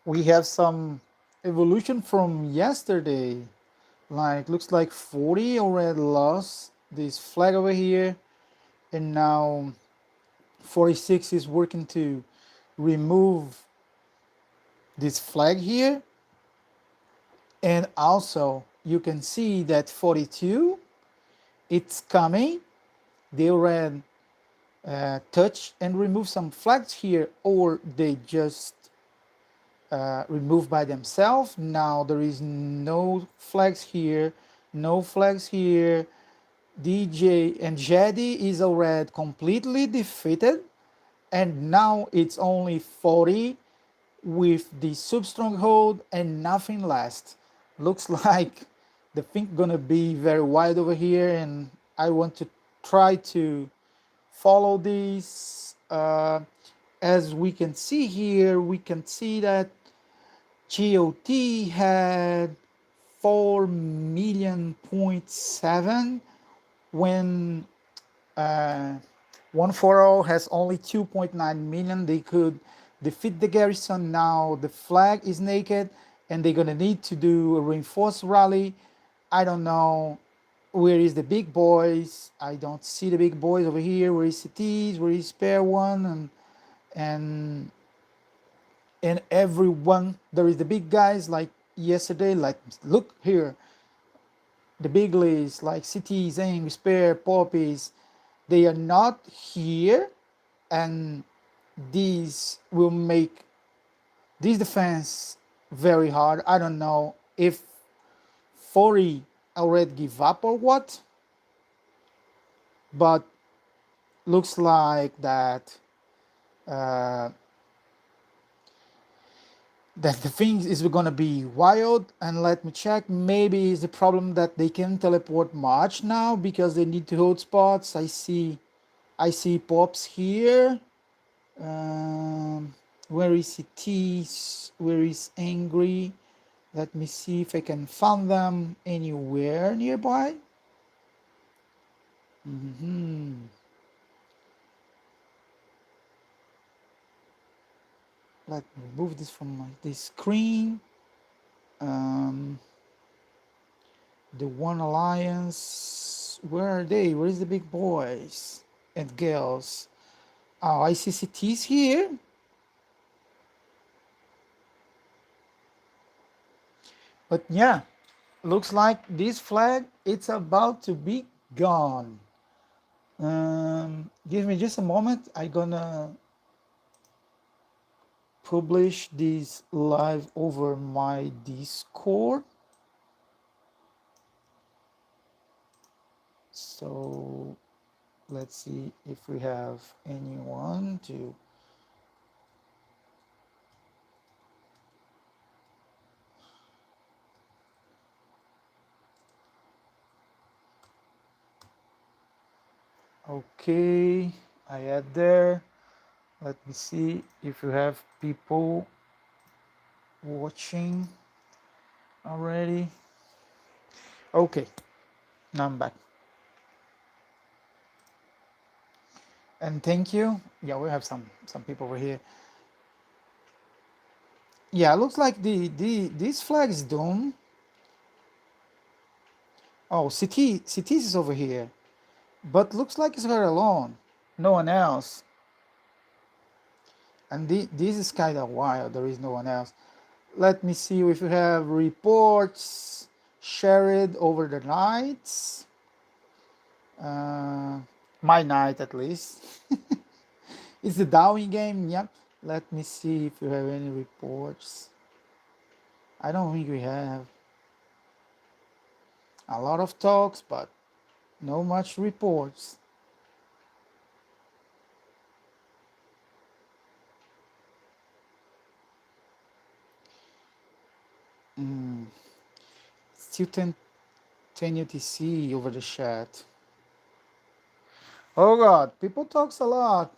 We have some evolution from yesterday. Like, looks like 40 already lost this flag over here, and now 46 is working to remove this flag here. And also you can see that 42, it's coming. They already touch and remove some flags here, or they just remove by themselves. Now there is no flags here, no flags here. DJ and Jedi is already completely defeated, and now it's only 40 with the sub-stronghold and nothing last. Looks like the thing gonna be very wide over here, and I want to try to follow this. As we can see here, we can see that GOT had 4 million.7 when 140 has only 2.9 million. They could defeat the Garrison. Now the flag is naked and they're gonna need to do a reinforced rally. I don't know where is the big boys. I don't see the big boys over here. Where is cities? Where is spare one? And and everyone, there is the big guys like yesterday. Like, look here, the big lists like cities, aim, spare, poppies, they are not here, and these will make this defense very hard. I don't know if 40 already give up or what, but looks like that uh, that the thing is going to be wild. And let me check, maybe it's the problem that they can teleport much now because they need to hold spots. I see pops here. Where is it? Where is angry? Let me see if I can find them anywhere nearby. Let me remove this from this screen. The One Alliance, where are they? Where is the big boys and girls? Oh, I see cities here. But yeah, looks like this flag, it's about to be gone. Give me just a moment. I'm gonna publish this live over my Discord. So let's see if we have anyone to. Okay, I add there. Let me see if you have people watching already. Okay, now I'm back. And thank you. Yeah, we have some people over here. Yeah, it looks like this flag is doomed. Oh, cities is over here, but looks like it's her alone, no one else. And this is kind of wild. There is no one else. Let me see if you have reports shared over the nights. My night at least. It's the Dowing game. Yep. Let me see if you have any reports. I don't think we have. A lot of talks, but no much reports. Still 10 UTC over the chat. Oh God, people talks a lot.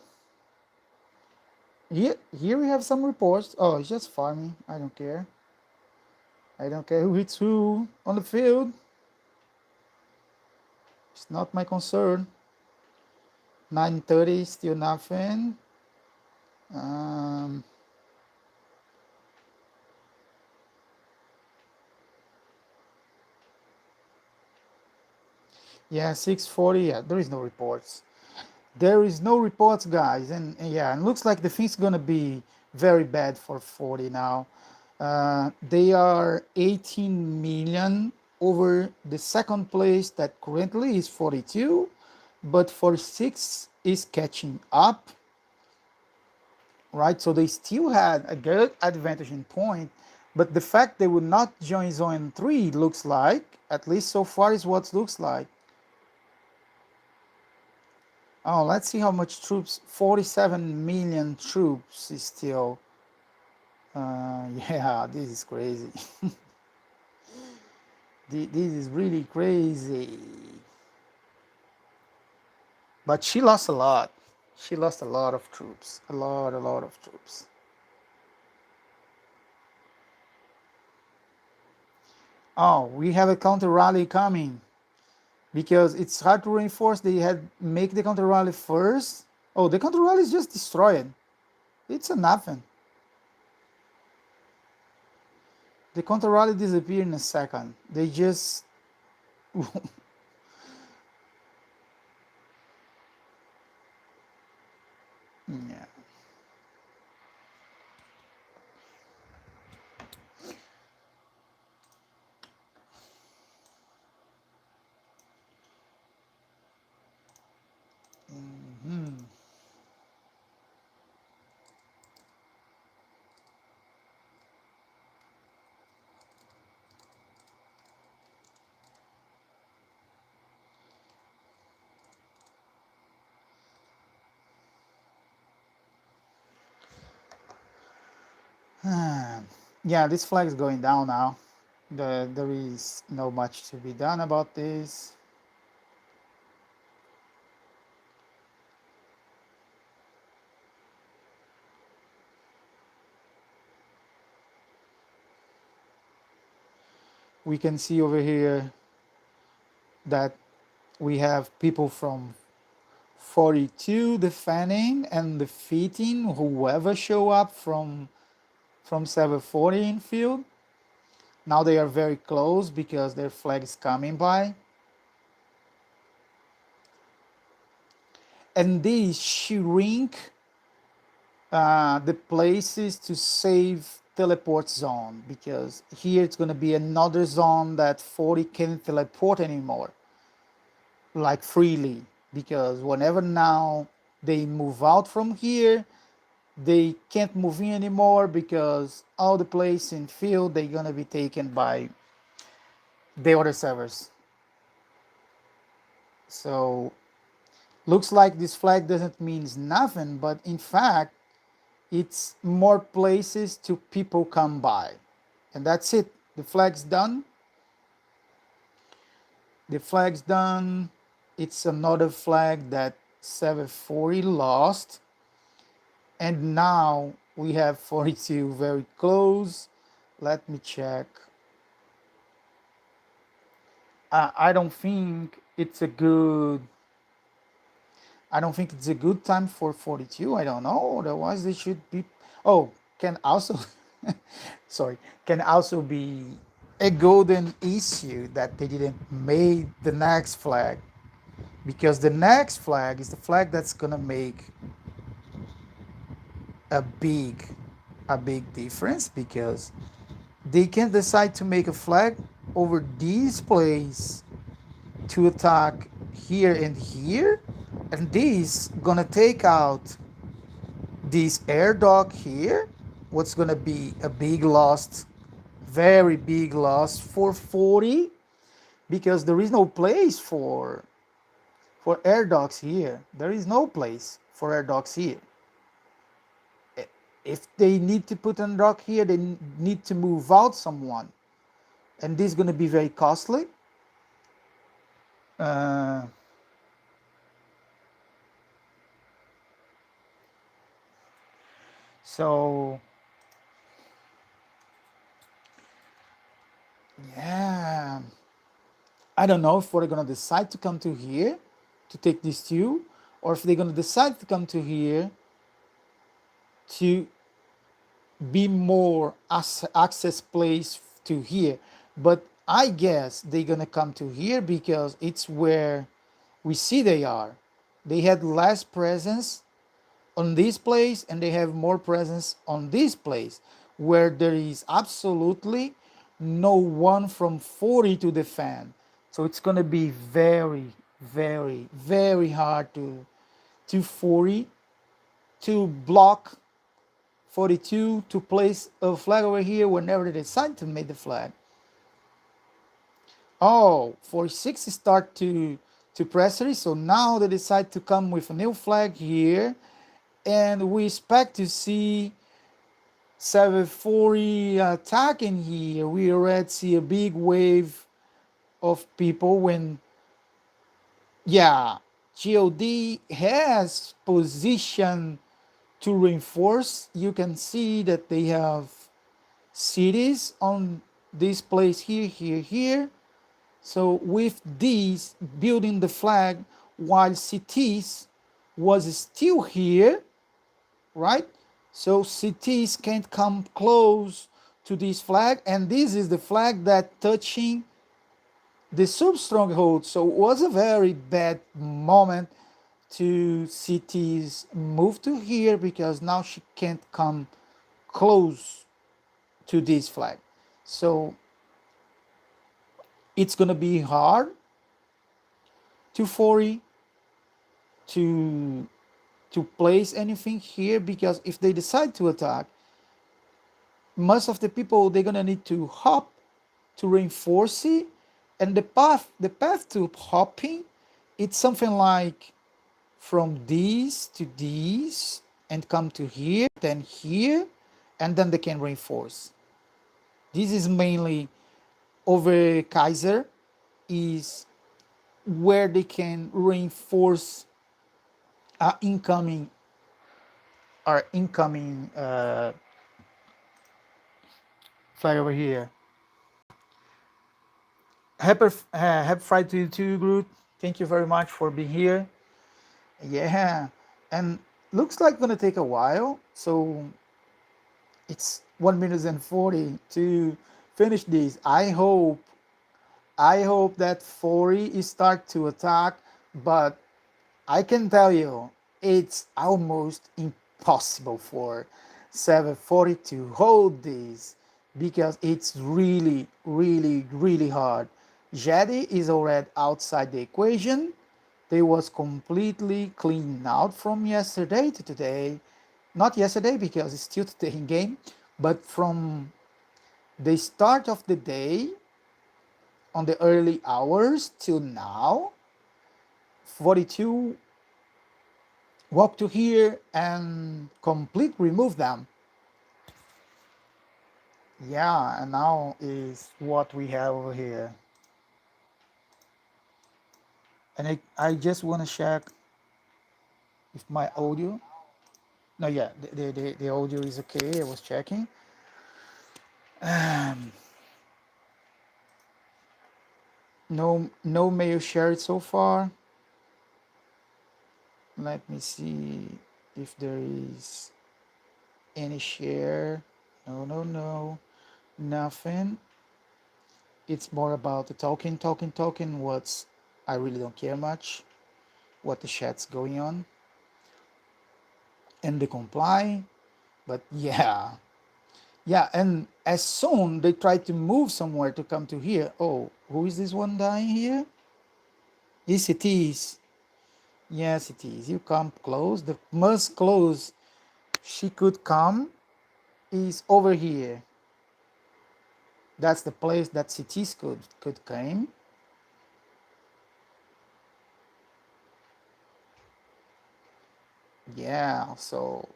Here we have some reports. Oh, it's just farming. I don't care. I don't care who hits who on the field. It's not my concern. 9:30, still nothing. Yeah, 640. Yeah, there is no reports. There is no reports, guys, and yeah, and looks like the thing's gonna be very bad for 40 now. They are 18 million over the second place that currently is 42, but 46 is catching up, right? So they still had a good advantage in point, but the fact they would not join zone 3 looks like, at least so far, is what looks like. Oh, let's see how much troops. 47 million troops is still. Yeah, this is crazy. This is really crazy. But she lost a lot. She lost a lot of troops. A lot of troops. Oh, we have a counter rally coming because it's hard to reinforce. They had make the counter rally first. Oh, the counter rally is just destroyed. It's a nothing. The counter rally disappeared in a second. They just yeah. Mhm. Yeah, this flag is going down now. There is no much to be done about this. We can see over here that we have people from 42 defending and defeating whoever show up from 740 in field. Now they are very close because their flag is coming by. And these shrink the places to save teleport zone, because here it's going to be another zone that 40 can't teleport anymore, like freely, because whenever now they move out from here, they can't move in anymore because all the place in field they're going to be taken by the other servers. So looks like this flag doesn't mean nothing, but in fact it's more places to people come by. And that's it. The flag's done. The flag's done. It's another flag that 740 lost. And now we have 42 very close. Let me check. I don't think it's a good. I don't think it's a good time for 42. I don't know. Otherwise, they should be. Oh, can also. Sorry, can also be a golden issue that they didn't make the next flag, because the next flag is the flag that's gonna make a big a big difference, because they can decide to make a flag over these plays to attack here and here, and this gonna take out this air dock here, what's gonna be a big loss, very big loss for 40, because there is no place for air docks here. There is no place for air docks here. If they need to put an dock here, they need to move out someone, and this is going to be very costly. Uh, so yeah, I don't know if we're going to decide to come to here to take these two, or if they're going to decide to come to here to be more access place to here. But I guess they're gonna come to here because it's where we see they are. They had less presence on this place and they have more presence on this place where there is absolutely no one from 40 to defend. So it's gonna be very, very, very hard to 40 to block 42 to place a flag over here whenever they decide to make the flag. Oh, 46 start to pressury, so now they decide to come with a new flag here, and we expect to see 740 attacking here. We already see a big wave of people when, yeah, God has position to reinforce. You can see that they have cities on this place here, here, here. So with these building the flag while cities was still here, right? So cities can't come close to this flag, and this is the flag that touching the sub stronghold. So it was a very bad moment to cities move to here because now she can't come close to this flag. So it's gonna be hard to 40 to place anything here because if they decide to attack, most of the people they're gonna need to hop to reinforce it, and the path to hopping, it's something like from these to these and come to here, then here, and then they can reinforce. This is mainly over Kaiser is where they can reinforce incoming flag over here. Happy Friday to you too, Groot. Thank you very much for being here. Yeah, and looks like gonna take a while. So it's 1 minute and 40 to finish this. I hope that 40 start to attack, but I can tell you it's almost impossible for 740 to hold this because it's really, really, really hard. Jedi is already outside the equation. They was completely cleaned out from yesterday to today. Not yesterday because it's still today in game, but from the start of the day on the early hours till now, 42 walk to here and complete remove them. Yeah, and now is what we have over here. And I just want to check if my audio. No, yeah, the audio is okay. I was checking. No mail shared so far. Let me see if there is any share. No, nothing. It's more about the talking. What's I really don't care much what the chat's going on and the comply. But yeah, and as soon they try to move somewhere to come to here. Oh, who is this one dying here? Yes, it is. Yes, it is. You come close. The most close she could come is over here. That's the place that cities could come. Yeah, so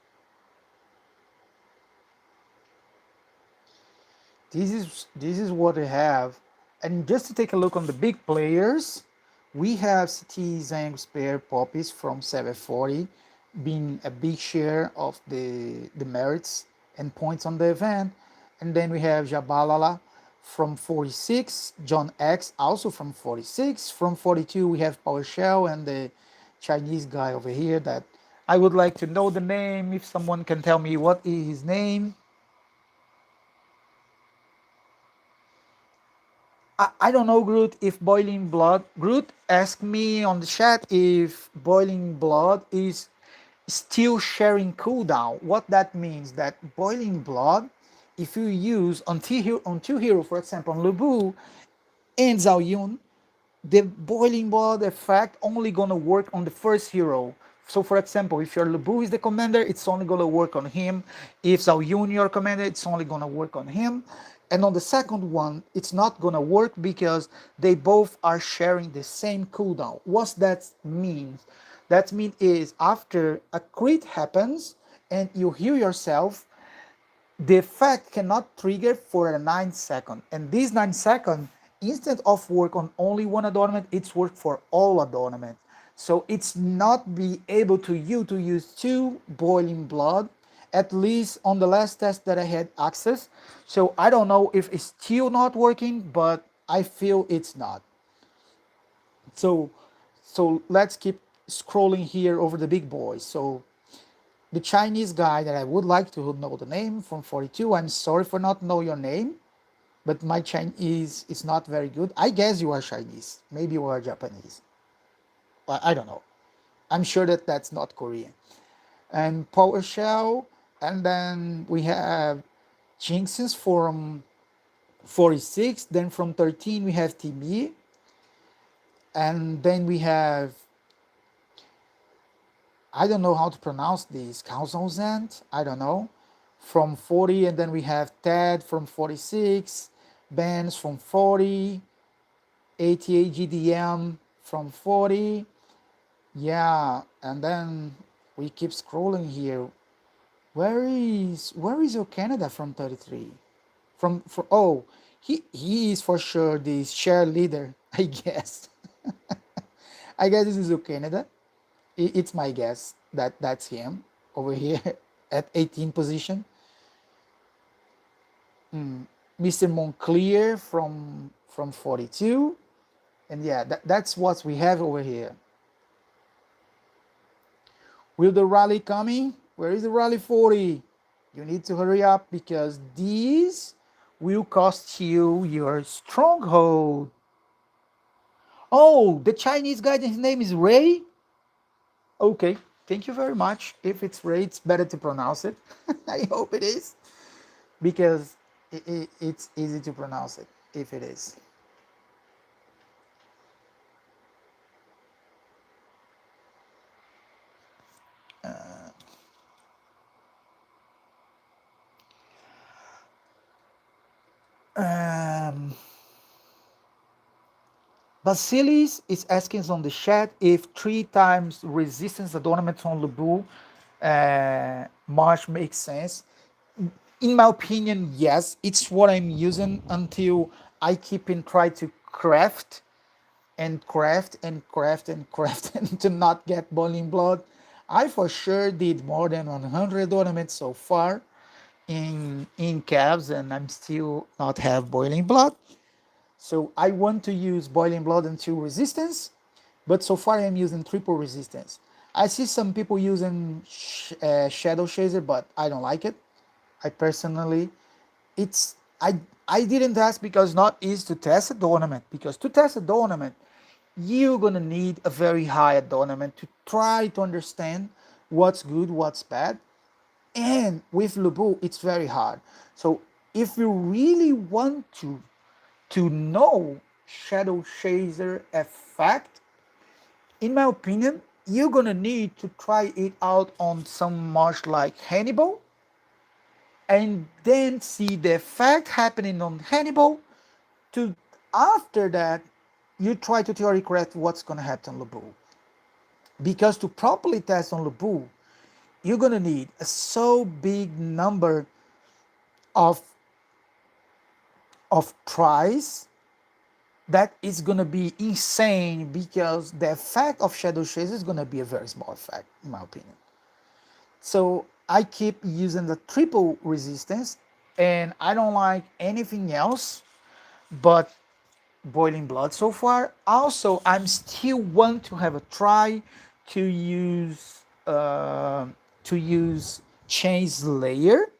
this is what we have. And just to take a look on the big players, we have cities and spare poppies from 740 being a big share of the merits and points on the event. And then we have Jabalala from 46, John X also from 46. From 42 we have PowerShell and the Chinese guy over here that I would like to know the name, if someone can tell me what is his name. I don't know, Groot, if boiling blood. Groot asked me on the chat if boiling blood is still sharing cooldown. What that means, that boiling blood, if you use on two hero, for example, on Lubu and Zhao Yun, the boiling blood effect only gonna work on the first hero. So for example, if your Lubu is the commander, it's only gonna work on him. If Zhao Yun your commander, it's only gonna work on him. And on the second one, it's not gonna work because they both are sharing the same cooldown. What's that mean? That mean is after a crit happens and you heal yourself, the effect cannot trigger for a 9 second, and this 9 second, instead of work on only one adornment, it's work for all adornment. So it's not be able to you to use two boiling blood, at least on the last test that I had access. So I don't know if it's still not working, but I feel it's not. So let's keep scrolling here over the big boys. So the Chinese guy that I would like to know the name from 42. I'm sorry for not know your name, but my Chinese is not very good. I guess you are Chinese. Maybe you are Japanese. I don't know. I'm sure that that's not Korean. And Power Shell, and then we have Jinxes from 46. Then from 13 we have TB, and then we have, I don't know how to pronounce these. Kauzenzant, I don't know. From 40, and then we have Ted from 46, Benz from 40, 88 GDM from 40. Yeah, and then we keep scrolling here. Where is your Canada from 33? From oh, he is for sure the share leader, I guess. I guess this is Canada. It's my guess that that's him over here at 18 position. Mr. Monclear from 42, and yeah, that's what we have over here. Will the rally coming? Where is the rally 40? You need to hurry up because these will cost you your stronghold. Oh, the Chinese guy, his name is Ray. Okay, thank you very much. If it's Ray, it's better to pronounce it. I hope it is, because it's easy to pronounce it if it is. Um, Basilis is asking on the chat if 3 times resistance adornments on Lubu March makes sense. In my opinion, yes, it's what I'm using until I keep in try to craft and craft and craft and craft and to not get boiling blood. I for sure did more than 100 ornaments so far in calves, and I'm still not have boiling blood. So I want to use boiling blood until resistance, but so far I'm using triple resistance. I see some people using shadow chaser, but I don't like it. I personally, it's I didn't ask because not easy to test a ornament, because to test a ornament you're gonna need a very high adornment to try to understand what's good, what's bad. And with Lubu, it's very hard. So if you really want to know Shadow Chaser effect, in my opinion, you're gonna need to try it out on some marsh like Hannibal, and then see the effect happening on Hannibal. To after that, you try to theory correct what's gonna happen on Lubu. Because to properly test on Lubu, you're gonna need a so big number of tries that is gonna be insane, because the effect of Shadow Chase is gonna be a very small effect, in my opinion. So I keep using the triple resistance, and I don't like anything else but boiling blood so far. Also, I'm still want to have a try to use chain slayer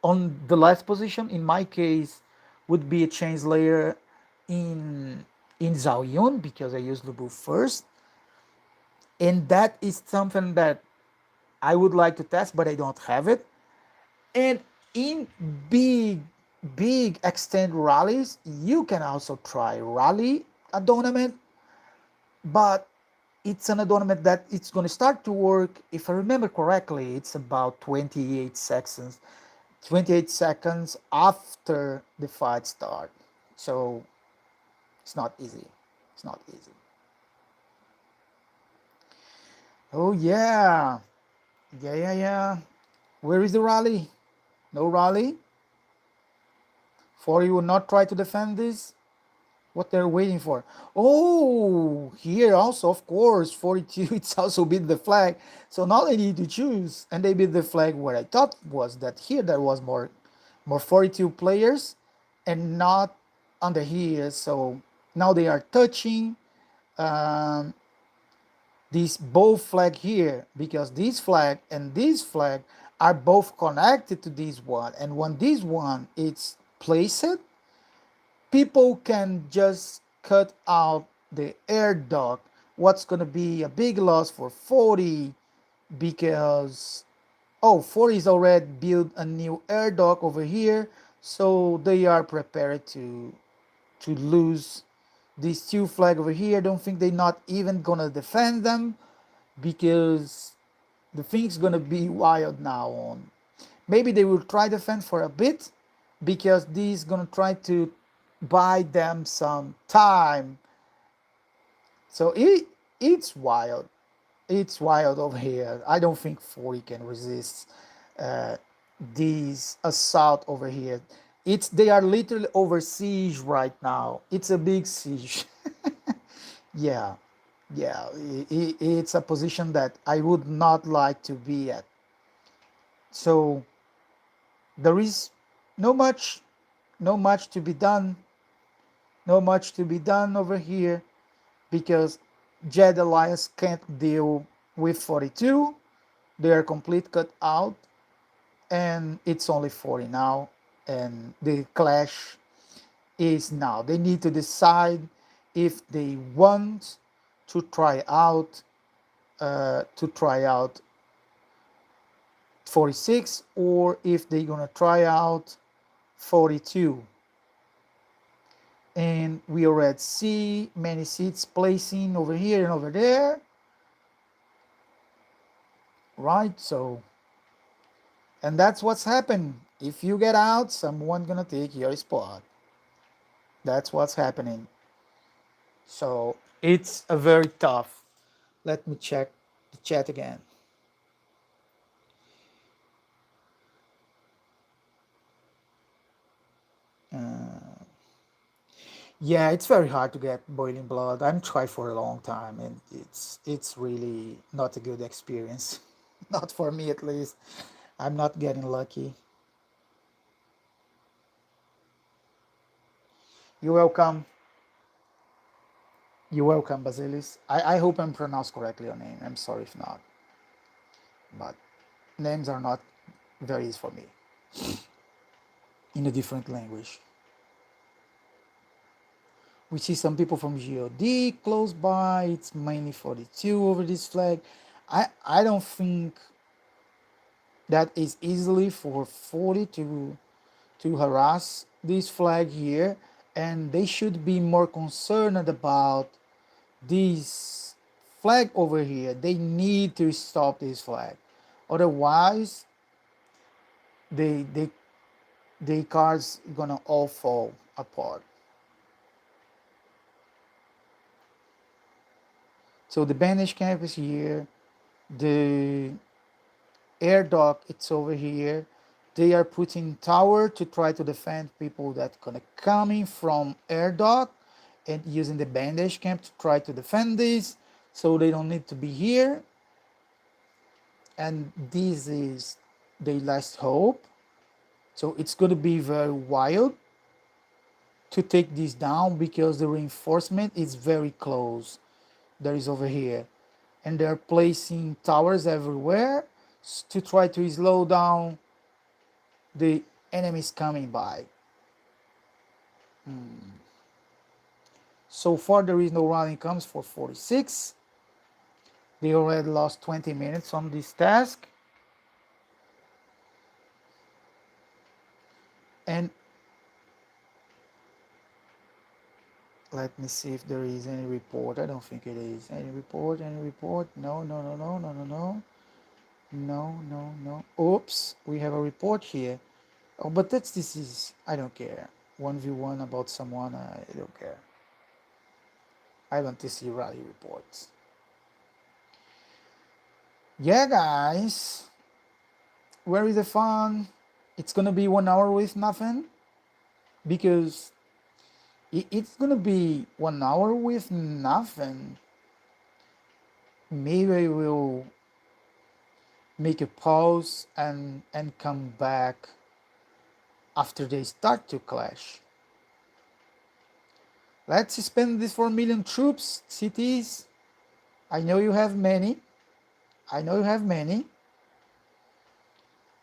on the last position. In my case, would be a chain slayer in Zaoyun because I use Lubu first, and that is something that I would like to test, but I don't have it. And in big, big extended rallies, you can also try rally adornment, but it's an adornment that it's going to start to work. If I remember correctly, it's about 28 seconds, 28 seconds after the fight start. So it's not easy. It's not easy. Oh yeah, yeah. Where is the rally? No rally. 40 will not try to defend this. What they're waiting for. Oh, here also, of course, 42, it's also beat the flag. So now they need to choose, and they beat the flag where I thought was that here there was more 42 players and not under here. So now they are touching um, this both flag here, because this flag and this flag are both connected to this one. And when this one is placed, people can just cut out the air dock. What's going to be a big loss for 40, because 40 is already built a new air dock over here, so they are prepared to lose these two flag over here. Don't think they're not even gonna defend them, because the thing's gonna be wild now on. Maybe they will try defend for a bit, because this gonna try to buy them some time. So it's wild. It's wild over here. I don't think 40 can resist uh, this assault over here. They are literally over siege right now. It's a big siege. Yeah, yeah. It's a position that I would not like to be at. So there is no much, no much to be done. No much to be done over here, because Jedi Alliance can't deal with 42. They are complete cut out, and it's only 40 now, and the clash is now. They need to decide if they want to try out 46, or if they're gonna try out 42. And we already see many seats placing over here and over there, right? So, and that's what's happened. If you get out, someone gonna take your spot. That's what's happening. So it's a very tough. Let me check the chat again. Yeah, it's very hard to get boiling blood. I'm tried for a long time, and it's really not a good experience. Not for me, at least. I'm not getting lucky. You're welcome. You're welcome, Basilis. I hope I'm pronounced correctly your name. I'm sorry if not. But names are not very easy for me in a different language. We see some people from GOD close by. It's mainly 42 over this flag. I don't think that is easily for 40 to harass this flag here, and they should be more concerned about this flag over here. They need to stop this flag, otherwise the cards gonna all fall apart. So the bandage camp is here, the air dock it's over here. They are putting tower to try to defend people that gonna coming from air dock, and using the bandage camp to try to defend this, so they don't need to be here. And this is the last hope. So it's gonna be very wild to take this down, because the reinforcement is very close. There is over here, and they're placing towers everywhere to try to slow down the enemies coming by. So far there is no rally incomes for 46. They already lost 20 minutes on this task. And let me see if there is any report. I don't think it is. Any report? Any report? No, no, no, no, no, no, no. No, no, no. Oops, we have a report here. Oh, but this is, I don't care. 1v1 about someone, I don't care. I want to see rally reports. Yeah, guys. Where is the fun? It's gonna be 1 hour with nothing? Because it's gonna be 1 hour with nothing. Maybe I will make a pause and come back after they start to clash. Let's spend these 4 million troops, cities. I know you have many. I know you have many.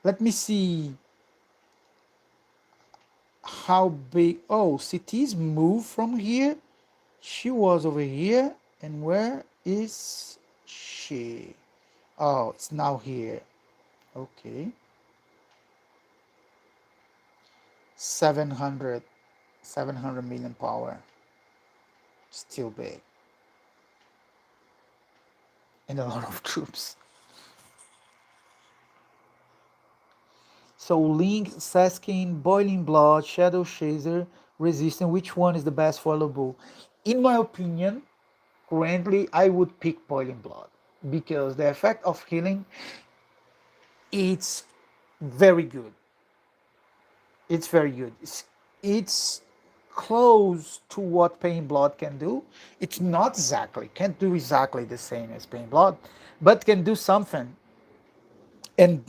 Let me see how big. Oh, cities move from here. She was over here. And where is she? Oh, it's now here. Okay. 700 million power. Still big. And a lot of troops. So Link, Saskin, Boiling Blood, Shadow Chaser, Resistance, which one is the best for Lubu? In my opinion, currently I would pick Boiling Blood because the effect of healing, it's very good. It's very good. It's close to what Pain Blood can do. It's not exactly, can't do exactly the same as Pain Blood, but can do something. And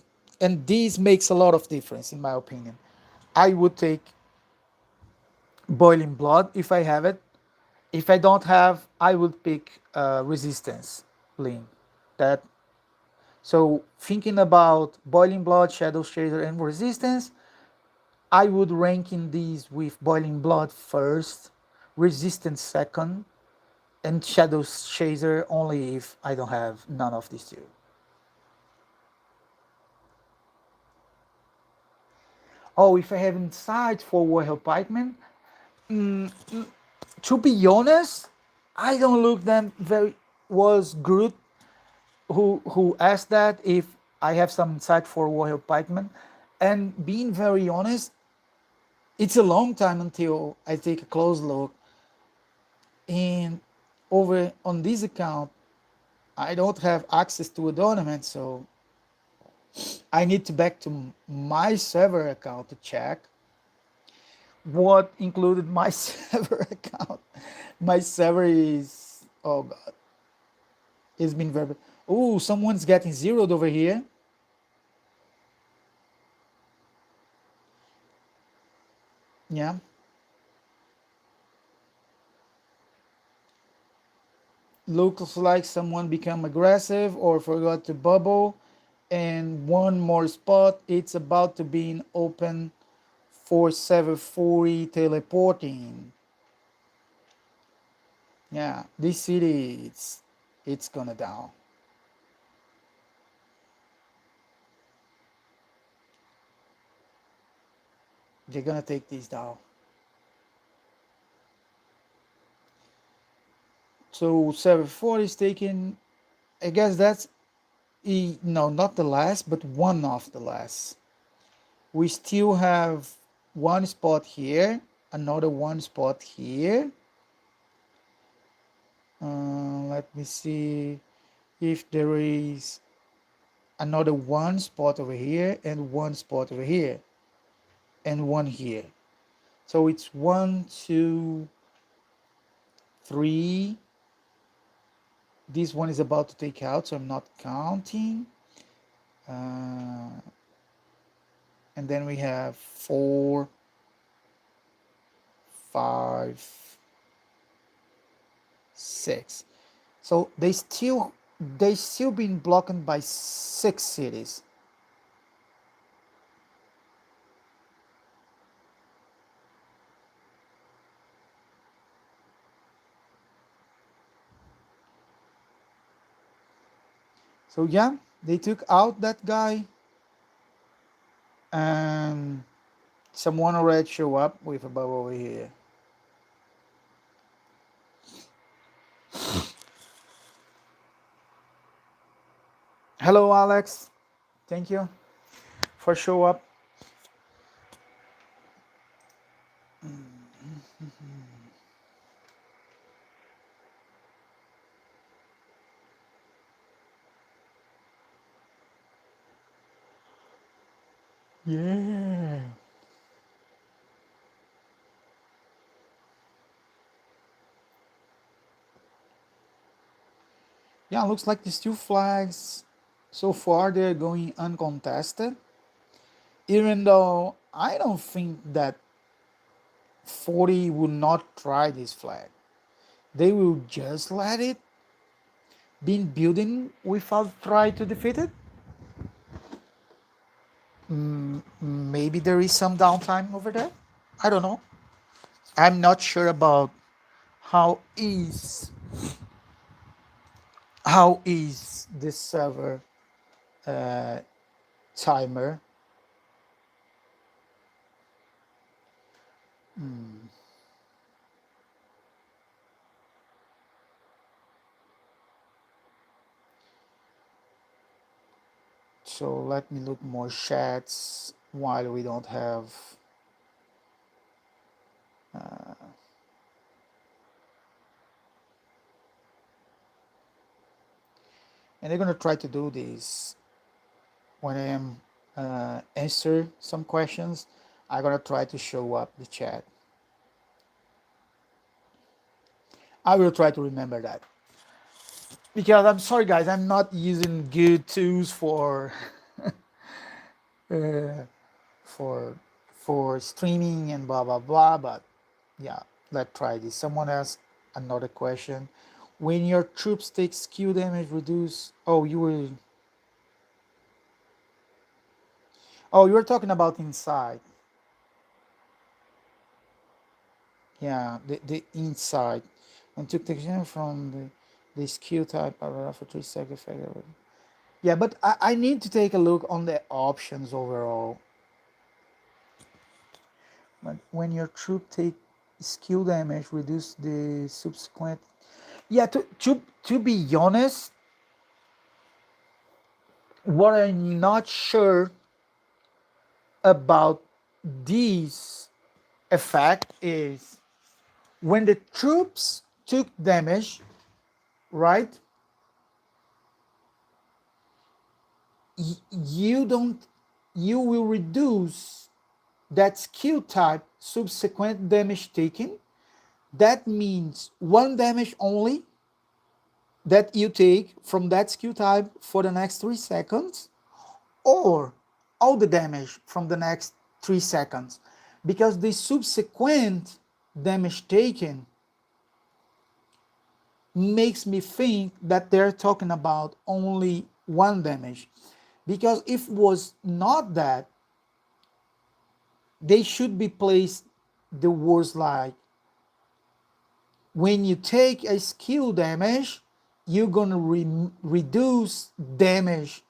this makes a lot of difference in my opinion. I would take Boiling Blood if I have it. If I don't have, I would pick Resistance Link. That so thinking about Boiling Blood, Shadow Chaser, and Resistance, I would rank in these with Boiling Blood first, Resistance second, and Shadow Chaser only if I don't have none of these two. Oh, if I have insights for Warhol Pikeman, to be honest, I don't look them very. Was Groot who asked that if I have some insight for Warhol Pikeman, and being very honest, it's a long time until I take a close look. And over on this account, I don't have access to Adornment, so I need to back to my server account to check what included my server account. My server is, oh god, it's been very. Oh, someone's getting zeroed over here. Yeah. Looks like someone became aggressive or forgot to bubble. And one more spot. It's about to be open for 740 teleporting. Yeah, this city it's gonna down. They're gonna take this down. So 740 is taken. I guess that's no, not the last, but one of the last. We still have one spot here, another one spot here. Let me see if there is another one spot over here and one spot over here and one here. So it's 1, 2, 3. This one is about to take out, so I'm not counting. And then we have 4, 5, 6. So they still been blocked by 6 cities. So yeah, they took out that guy, and someone already show up with a bubble over here. Hello, Alex. Thank you for show up. Yeah. Yeah, looks like these two flags so far they're going uncontested. Even though I don't think that 40 will not try this flag. They will just let it be building without try to defeat it. Maybe there is some downtime over there. I don't know. I'm not sure about how is how is this server uh, timer. So let me look more chats while we don't have. And they're gonna try to do this when I am answer some questions. I'm gonna try to show up the chat. I will try to remember that because I'm sorry, guys. I'm not using good tools uh, for for streaming and blah blah blah. But yeah, let's try this. Someone asked another question. When your troops take skill damage, reduce. Oh, you were. Oh, you were talking about inside. Yeah, the inside. And took the action from the skill type for 3 seconds effect. Yeah, but I need to take a look on the options overall. But when your troop take skill damage, reduce the subsequent. Yeah, to be honest, what I'm not sure about this effect is when the troops took damage, right? You don't, you will reduce that skill type subsequent damage taken. That means one damage only that you take from that skill type for the next 3 seconds, or all the damage from the next 3 seconds, because the subsequent damage taken makes me think that they're talking about only one damage. Because if it was not that, they should be placed the words like when you take a skill damage, you're gonna reduce damage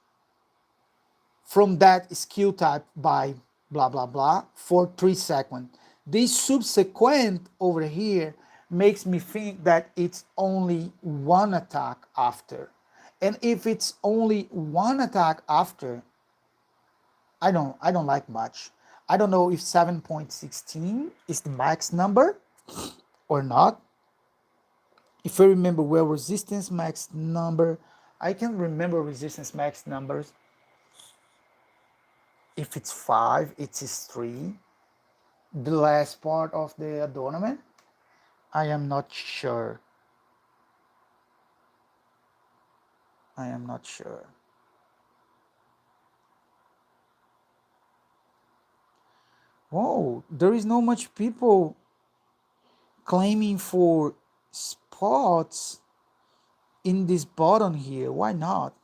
from that skill type by blah blah blah for 3 seconds. This subsequent over here makes me think that it's only one attack after. And if it's only one attack after, I don't like much. I don't know if 7.16 is the max number or not. If I remember well, resistance max number, I can remember resistance max numbers. If it's 5, it is 3. The last part of the adornment, I am not sure. I am not sure. Whoa, there is no much people claiming for spots in this button here. Why not?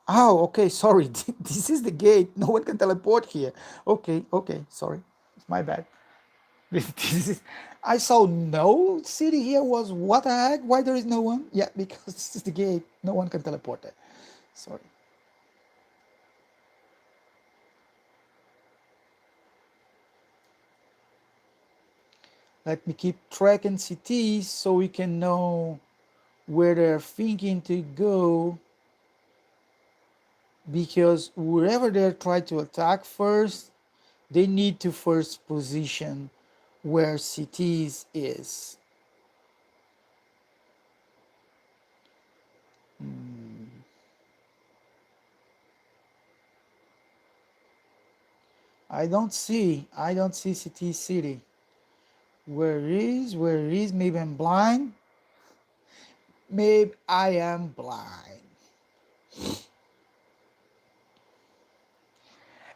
Oh, okay, sorry. This is the gate. No one can teleport here. Okay, sorry. It's my bad. I saw no city here. Was what the heck? Why there is no one? Yeah, because this is the gate. No one can teleport there. Sorry. Let me keep tracking cities so we can know where they're thinking to go, because wherever they're trying to attack first, they need to first position where cities is. I don't see city. Where is maybe I'm blind. Maybe I am blind.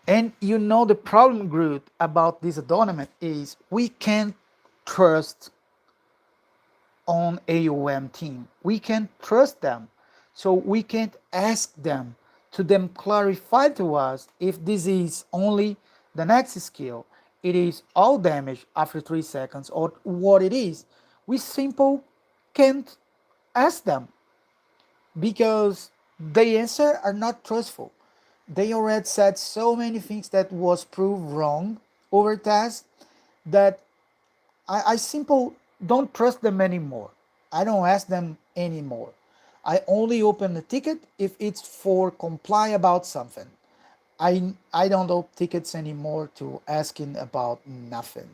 And you know the problem, Groot, about this adornment is we can't trust on AOM team. We can't trust them. So we can't ask them to them clarify to us if this is only the next skill, it is all damage after 3 seconds, or what it is. We simple can't ask them because the answer are not truthful. They already said so many things that was proved wrong over test that I simple don't trust them anymore. I don't ask them anymore. I only open the ticket if it's for comply about something. I don't open tickets anymore to asking about nothing.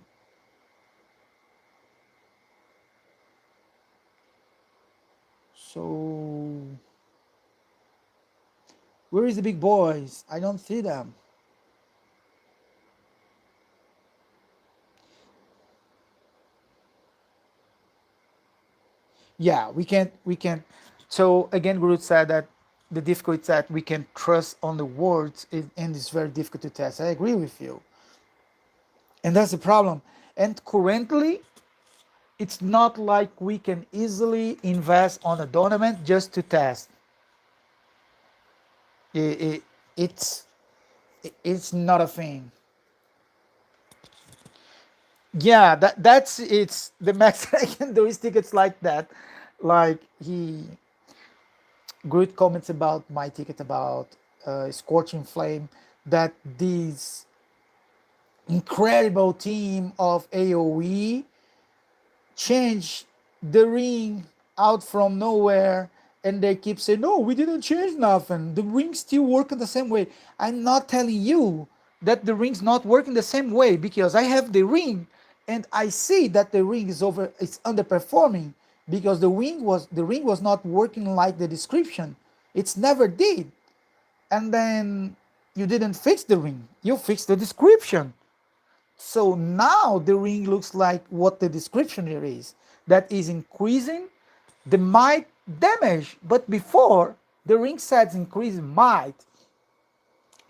So where is the big boys? I don't see them. Yeah, we can't. So again, Guru said that the difficulty is that we can trust on the words, and it's very difficult to test. I agree with you, and that's the problem. And currently, it's not like we can easily invest on a tournament just to test. It, it, it's it's not a thing. Yeah, that's it's the max I can do is tickets like that. Like he good comments about my ticket about Scorching Flame, that this incredible team of AOE change the ring out from nowhere, and they keep saying, no, we didn't change nothing, the ring still working the same way. I'm not telling you that the ring's not working the same way, because I have the ring and I see that the ring is over, it's underperforming, because the ring was not working like the description. It's never did. And then you didn't fix the ring, you fixed the description. So now the ring looks like what the description here is. That is increasing the might damage. But before, the ring says increasing might.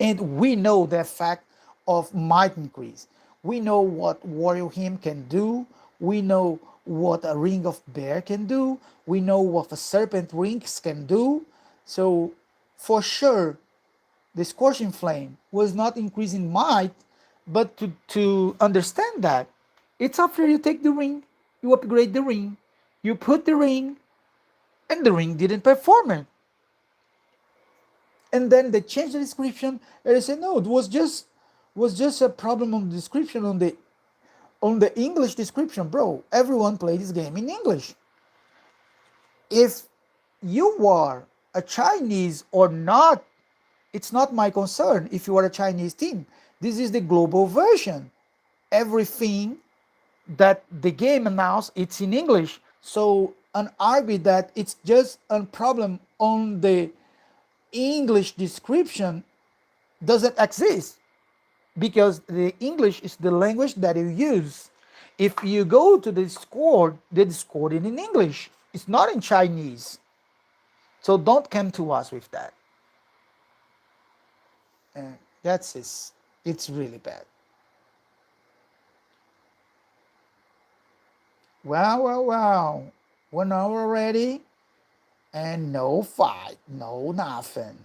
And we know the effect of might increase. We know what Warrior Hymn can do. We know what a Ring of Bear can do. We know what a Serpent Rings can do. So for sure, the Scorching Flame was not increasing might, but to understand that, it's after you take the ring, you upgrade the ring, you put the ring, and the ring didn't perform it. And then they changed the description, and they said no, it was just a problem on the description, on the English description, bro. Everyone played this game in English. If you are a Chinese or not, it's not my concern if you are a Chinese team. This is the global version. Everything that the game announced, it's in English. So an argue that it's just a problem on the English description doesn't exist, because the English is the language that you use. If you go to the Discord, the Discord is in English. It's not in Chinese. So don't come to us with that. That's it. It's really bad. Wow, wow, wow. 1 hour already and no fight, no nothing.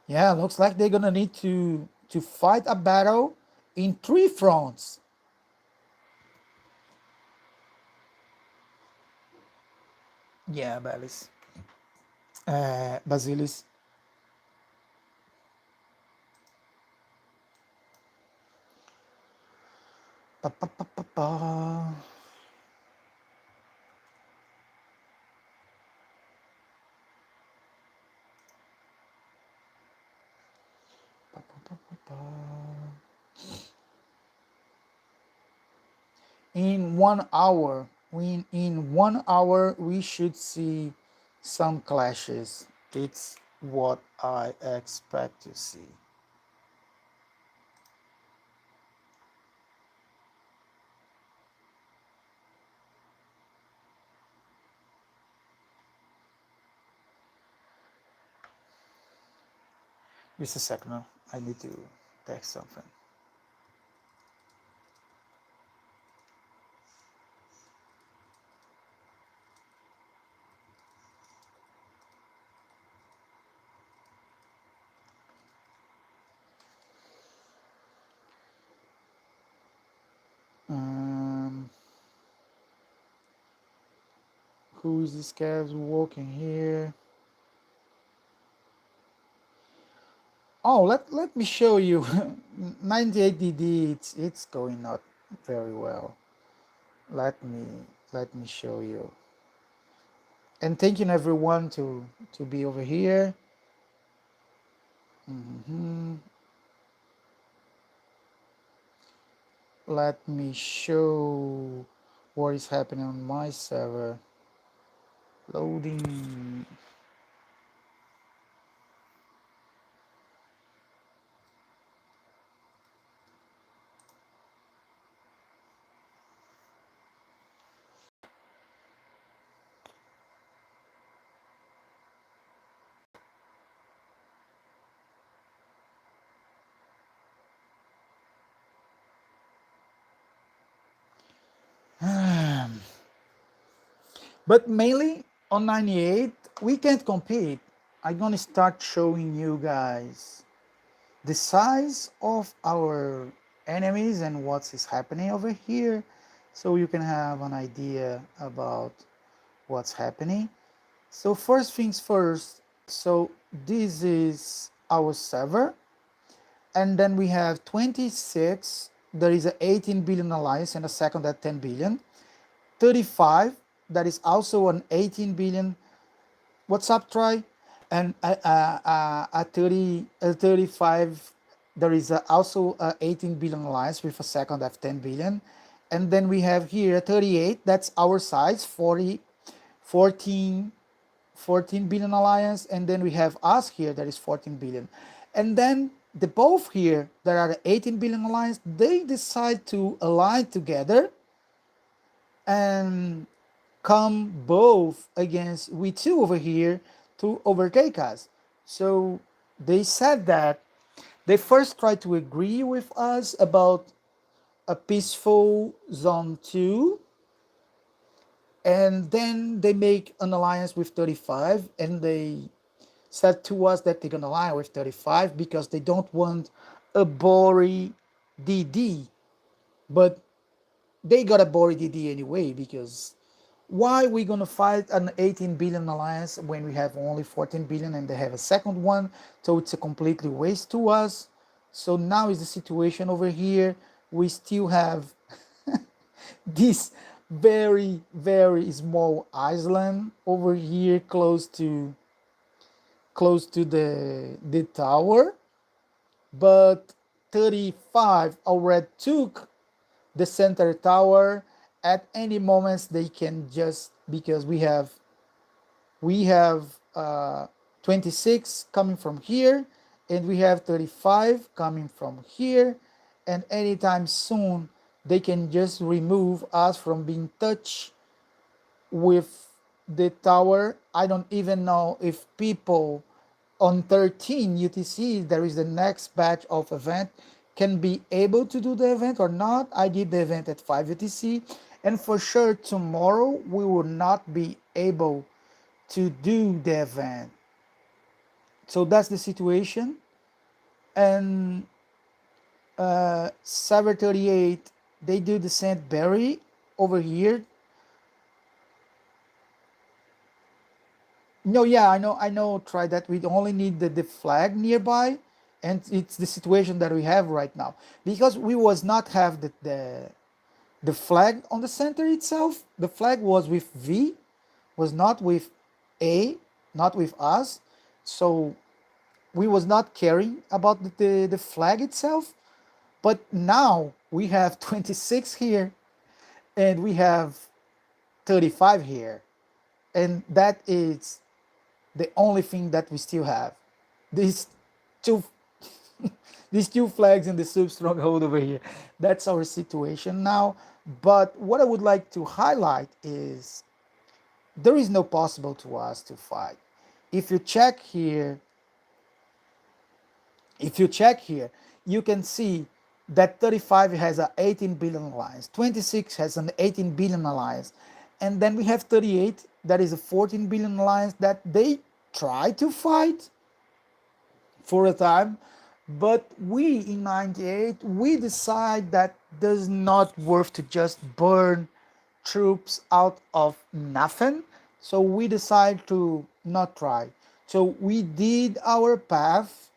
Yeah, looks like they're gonna need to fight a battle in 3 fronts. Yeah, Basilis. Pa, pa, pa, pa, pa. Pa, pa, pa, pa, pa. In 1 hour, in 1 hour, we should see some clashes. It's what I expect to see. Just a second, now. I need to text something. Who is this guy walking here? Oh, let me show you. 98 DD. It's going not very well. Let me show you. And thanking everyone to be over here. Let me show what is happening on my server. Loading. But mainly on 98, we can't compete. I'm gonna start showing you guys the size of our enemies and what is happening over here, so you can have an idea about what's happening. So first things first, so this is our server, and then we have 26. There is a 18 billion alliance and a second at 10 billion. 35, that is also an 18 billion. What's up, Troy? And at 35, there is also a 18 billion alliance with a second at 10 billion. And then we have here 38, that's our size, 14 billion alliance. And then we have us here, that is 14 billion. And then the both here, that are the 18 billion alliance, they decide to align together and come both against we two over here to overtake us. So they said that they first tried to agree with us about a peaceful zone 2, and then they make an alliance with 35, and they said to us that they're gonna align with 35 because they don't want a Bori DD, but they got a Bori DD anyway, because why we gonna fight an 18 billion alliance when we have only 14 billion and they have a second one? So it's a completely waste to us. So now is the situation over here. We still have this very small island over here close to the tower, but 35 already took the center tower. At any moments they can just, because we have 26 coming from here, and we have 35 coming from here, and anytime soon they can just remove us from being touched with the tower. I don't even know if people on 13 UTC, there is the next batch of event, can be able to do the event or not. I did the event at 5 UTC, and for sure tomorrow we will not be able to do the event. So that's the situation. And Server 38, they do the Saint Berry over here. No, yeah, I know. Try that. We only need the flag nearby, and it's the situation that we have right now because we was not have the flag on the center itself. The flag was with V, was not with A, not with us. So we was not caring about the flag itself. But now we have 26 here and we have 35 here. And that is the only thing that we still have. These two these two flags in the sub stronghold over here. That's our situation now. But what I would like to highlight is there is no possible to us to fight. If you check here, if you check here, you can see that 35 has an 18 billion alliance, 26 has an 18 billion alliance, and then we have 38 that is a 14 billion alliance that they try to fight for a time, but we in 98 we decide that does not worth to just burn troops out of nothing. So we decide to not try. So we did our path.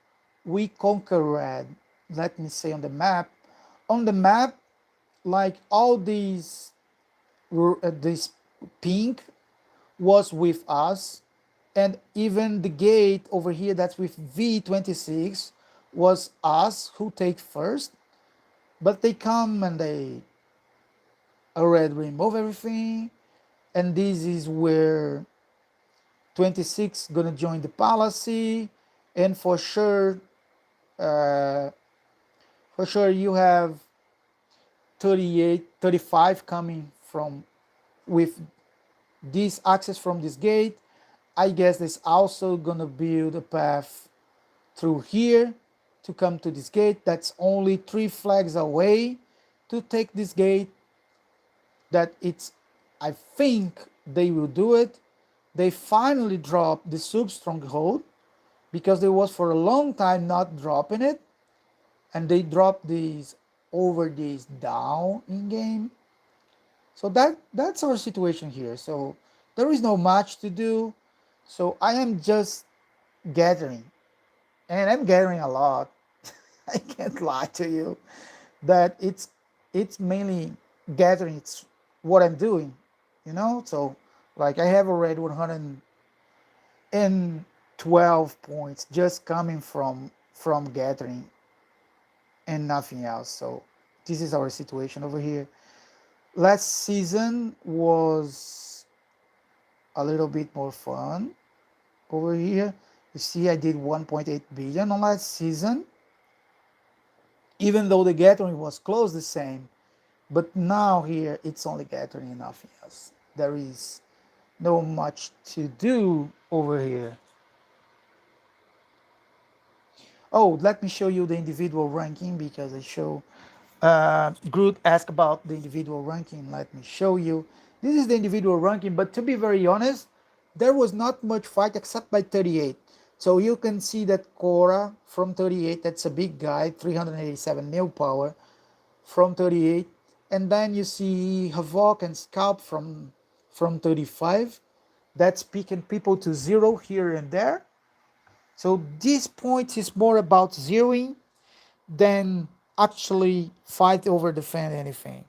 We conquered, let me say, on the map. On the map, like all these, this pink was with us, and even the gate over here that's with V26 was us who take first. But they come and they already remove everything, and this is where 26 gonna join the policy, and uh, for sure you have 38 35 coming from with this access from this gate. I guess there's also gonna build a path through here to come to this gate. That's only 3 flags away to take this gate. That it's, I think they will do it. They finally dropped the sub stronghold because they was for a long time not dropping it, and they dropped these over these down in game. So that's our situation here. So there is no much to do. So I am just gathering, and I'm gathering a lot. I can't lie to you that it's mainly gathering. It's what I'm doing, you know. So like I have already 112 points just coming from gathering and nothing else. So this is our situation over here. Last season was a little bit more fun over here. You see, I did 1.8 billion on last season, even though the gathering was close the same. But now here it's only gathering and nothing else. There is no much to do over here. Oh, let me show you the individual ranking because I show Groot asked about the individual ranking. Let me show you. This is the individual ranking, but to be very honest, there was not much fight except by 38. So you can see that Korra from 38, that's a big guy, 387 mil power from 38. And then you see Havok and Scalp from 35. That's picking people to 0 here and there. So this point is more about zeroing than actually fight over defend anything.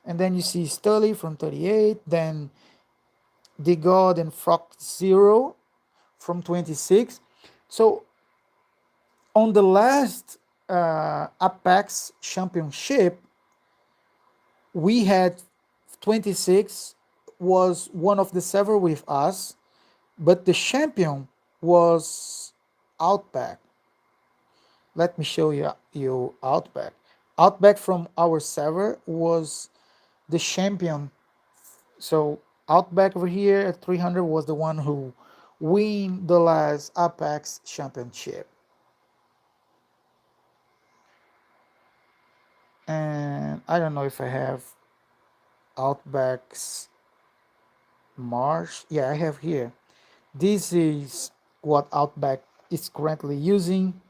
And then you see Stully from 38, then the God and Frock 0 from 26. So on the last Apex Championship, we had 26 was one of the several with us, but the champion was Outback. Let me show you Outback. Outback from our server was the champion. So Outback over here at 300 was the one who win the last Apex Championship. And I don't know if I have Outback's March. Yeah, I have here. This is what Outback is currently using.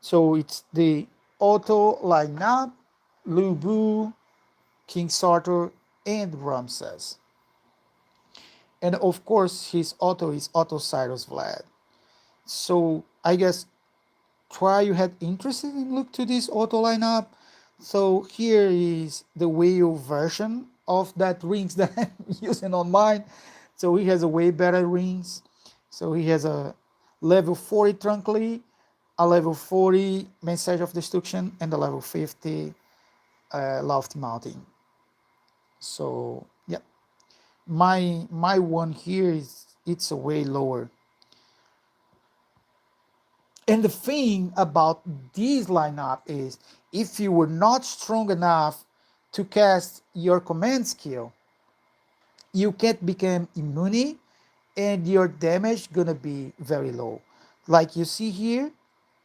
So it's the auto lineup, Lubu, King Sartor, and Ramses. And of course, his auto is Auto Cyrus Vlad. So I guess try you had interested in look to this auto lineup. So here is the whale version of that rings that I'm using on mine. So he has a way better rings. So he has a level 40 trunkly, a level 40 message of destruction, and a level 50 lofty mounting. So yeah, my one here is it's a way lower. And the thing about this lineup is if you were not strong enough to cast your command skill, you can't become immune and your damage gonna be very low. Like you see here,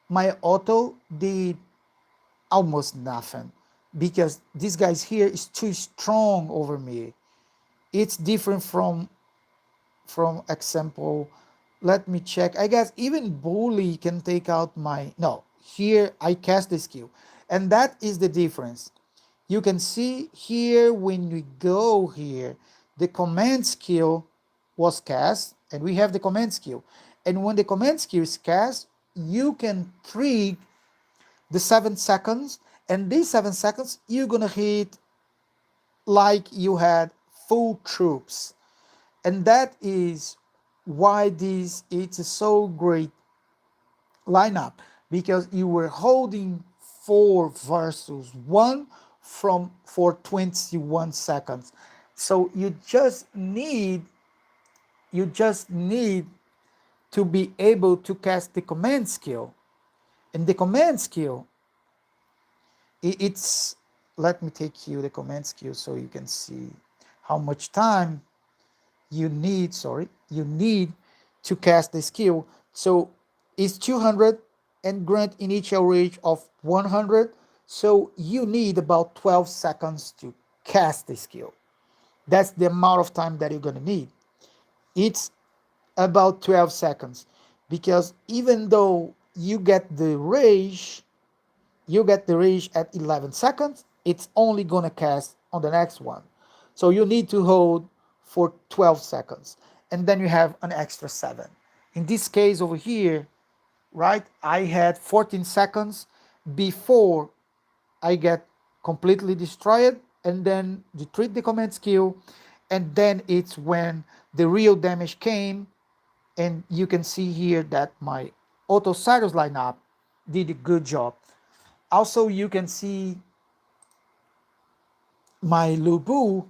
my auto did almost nothing because this guy's here is too strong over me. It's different from example. Let me check. I guess even bully can take out my no. Here I cast the skill, and that is the difference. You can see here when we go here, the command skill was cast, and we have the command skill. And when the command skill is cast, you can trigger the 7 seconds, and these 7 seconds you're gonna hit like you had full troops, and that is why this it's a so great lineup because you were holding 4 versus 1 from for 21 seconds. So you just need to be able to cast the command skill, and the command skill it's let me take you the command skill so you can see how much time you need to cast the skill. So it's 200 and grant initial range of 100. So you need about 12 seconds to cast the skill. That's the amount of time that you're going to need. It's about 12 seconds because even though you get the rage at 11 seconds, it's only going to cast on the next one. So you need to hold for 12 seconds and then you have an extra 7. In this case over here, right, I had 14 seconds before I get completely destroyed and then retreat the command skill, and then it's when the real damage came. And you can see here that my Auto Cyrus lineup did a good job. Also, you can see my Lubu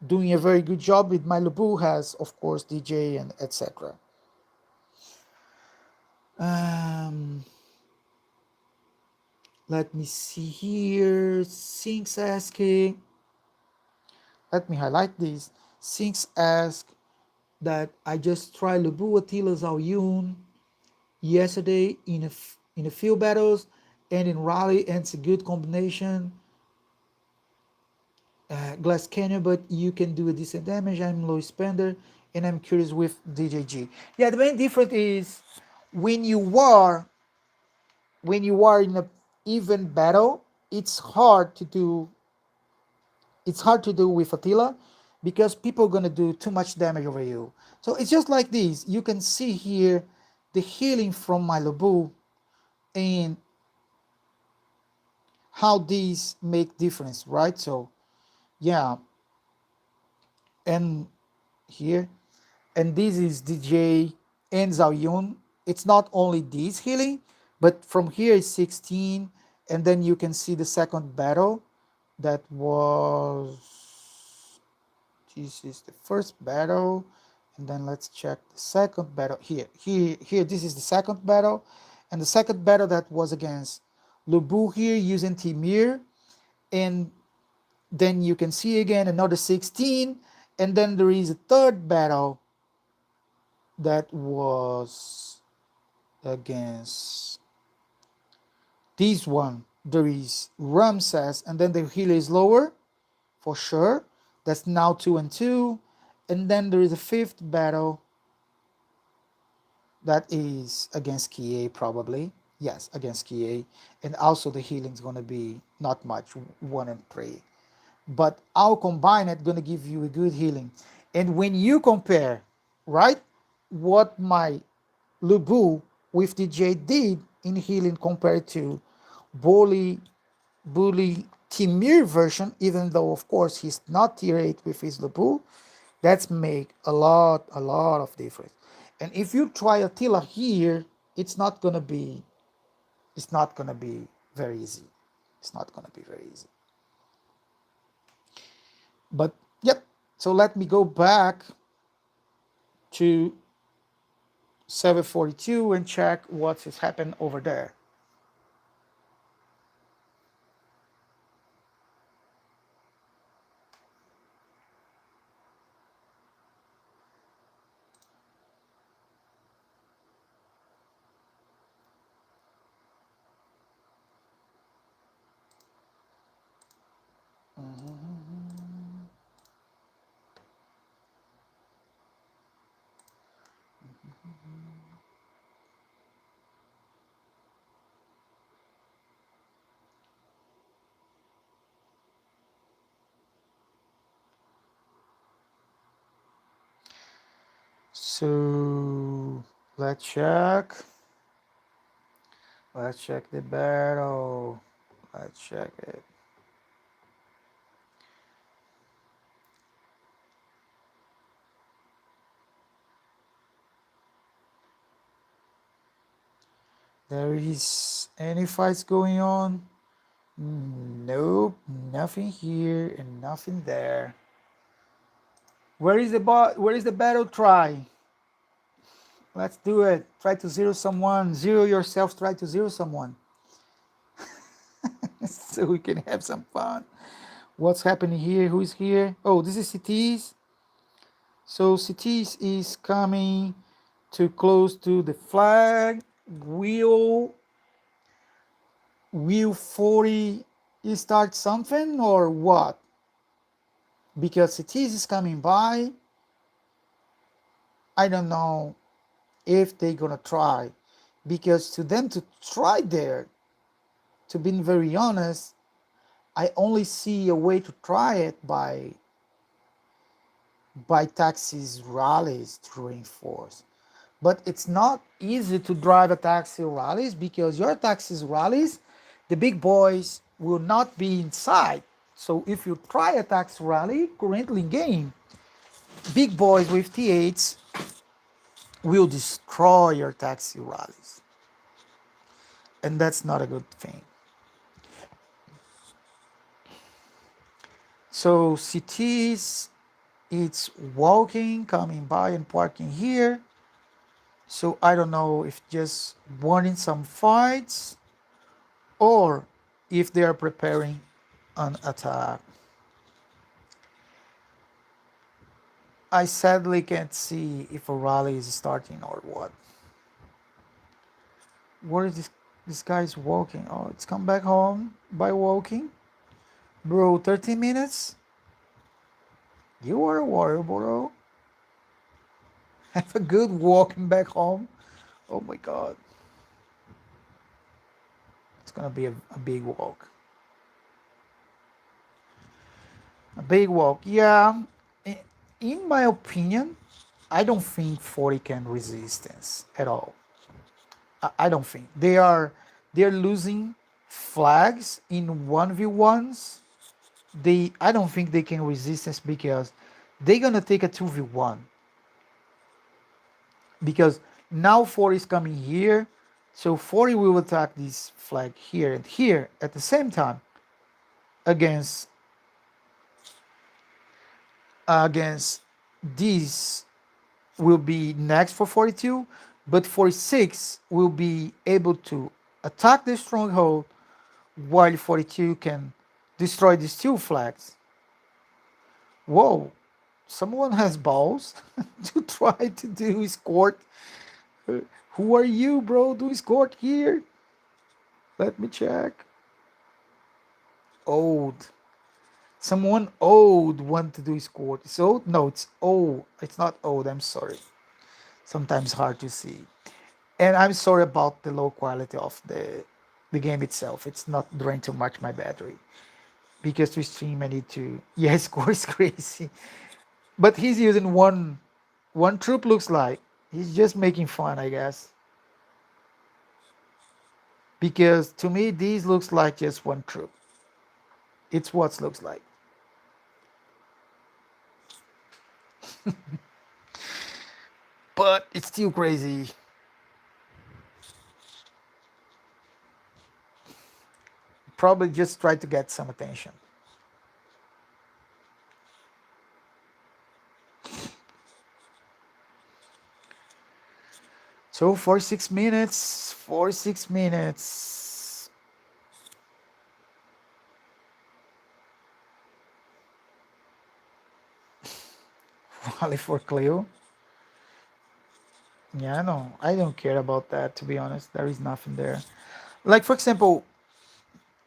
doing a very good job. With my Lubu has, of course, DJ and etc. Um, Let me see here. Sinks asking. Let me highlight this. Sinks ask that I just tried Lubu Attila's Aoyun yesterday in a few battles and in rally, and it's a good combination. Glass Canyon, but you can do a decent damage. I'm low spender, and I'm curious with DJG. Yeah, the main difference is when you are in a even battle, it's hard to do. It's hard to do with Attila because people are gonna do too much damage over you. So it's just like this. You can see here the healing from my Lubu and how these make difference, right? So yeah, and here and this is DJ and Zhaoyun. It's not only this healing, but from here is 16, and then you can see the second battle that was this is the first battle, and then let's check the second battle here this is the second battle, and the second battle that was against Lubu here using Timir, and then you can see again another 16, and then there is a third battle that was against this one. There is Ramses, and then the healer is lower for sure. That's now 2 and 2. And then there is a fifth battle that is against Kie probably. Yes, against KA. And also the healing is gonna be not much, 1 and 3. But I'll combine it, gonna give you a good healing. And when you compare, right, what my Lubu with DJ did in healing compared to Bully Timir version, even though of course he's not tier 8 with his Lubu, that's make a lot of difference. And if you try Attila here, it's not gonna be it's not gonna be very easy. It's not gonna be very easy. But yep. So let me go back to 742 and check what has happened over there. So let's check. Let's check the battle. Let's check it. There is any fights going on? Nope, nothing here and nothing there. Where is the where is the battle try? Let's do it. Try to zero someone. Zero yourself. Try to zero someone. So we can have some fun. What's happening here? Who is here? Oh, this is Cities. So Cities is coming too close to the flag. Will 40 start something or what? Because Cities is coming by. I don't know if they're gonna try. Because to them to try there, to be very honest, I only see a way to try it by taxis rallies to reinforce. But it's not easy to drive a taxi rallies because your taxis rallies, the big boys will not be inside. So if you try a taxi rally currently in game, big boys with T8s will destroy your taxi rallies. And that's not a good thing. So cities, it's walking, coming by and parking here. So I don't know if just wanting some fights or if they are preparing an attack. I sadly can't see if a rally is starting or what. Where is this guy's walking? Oh, it's come back home by walking. Bro, 13 minutes? You are a warrior, bro. Have a good walking back home. Oh my god. It's gonna be a big walk. A big walk, yeah. In my opinion, I don't think 40 can resistance at all. I don't think they're losing flags in 1v1s. I don't think they can resistance because they're gonna take a 2v1 because now 40 is coming here, so 40 will attack this flag here and here at the same time against this will be next for 42, but 46 will be able to attack the stronghold while 42 can destroy these two flags. Whoa, someone has balls to try to do escort. Who are you, bro? Do escort here? Let me check. Old. Someone old want to do escort. It's old? No, it's old. It's not old. I'm sorry. Sometimes hard to see. And I'm sorry about the low quality of the game itself. It's not drained too much my battery because to stream I need to. Yeah, score is crazy. But he's using one troop. Looks like he's just making fun, I guess. Because to me, these looks like just one troop. It's what looks like. But it's still crazy. Probably just try to get some attention. So 46 minutes, 46 minutes. Rally for Cleo. Yeah, no, I don't care about that, to be honest. There is nothing there. Like, for example,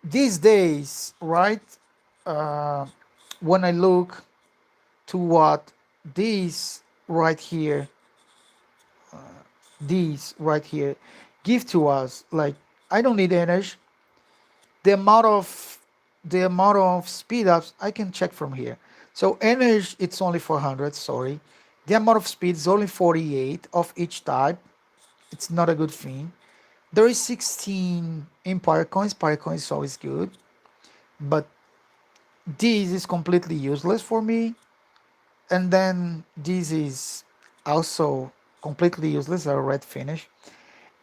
these days, right? Uh, when I look to what these right here, these right here give to us, like, I don't need energy. The amount of speed ups I can check from here. So energy it's only 400. Sorry, the amount of speed is only 48 of each type. It's not a good thing. There is 16 empire coins. Empire coins is always good, but this is completely useless for me. And then this is also completely useless. A red finish.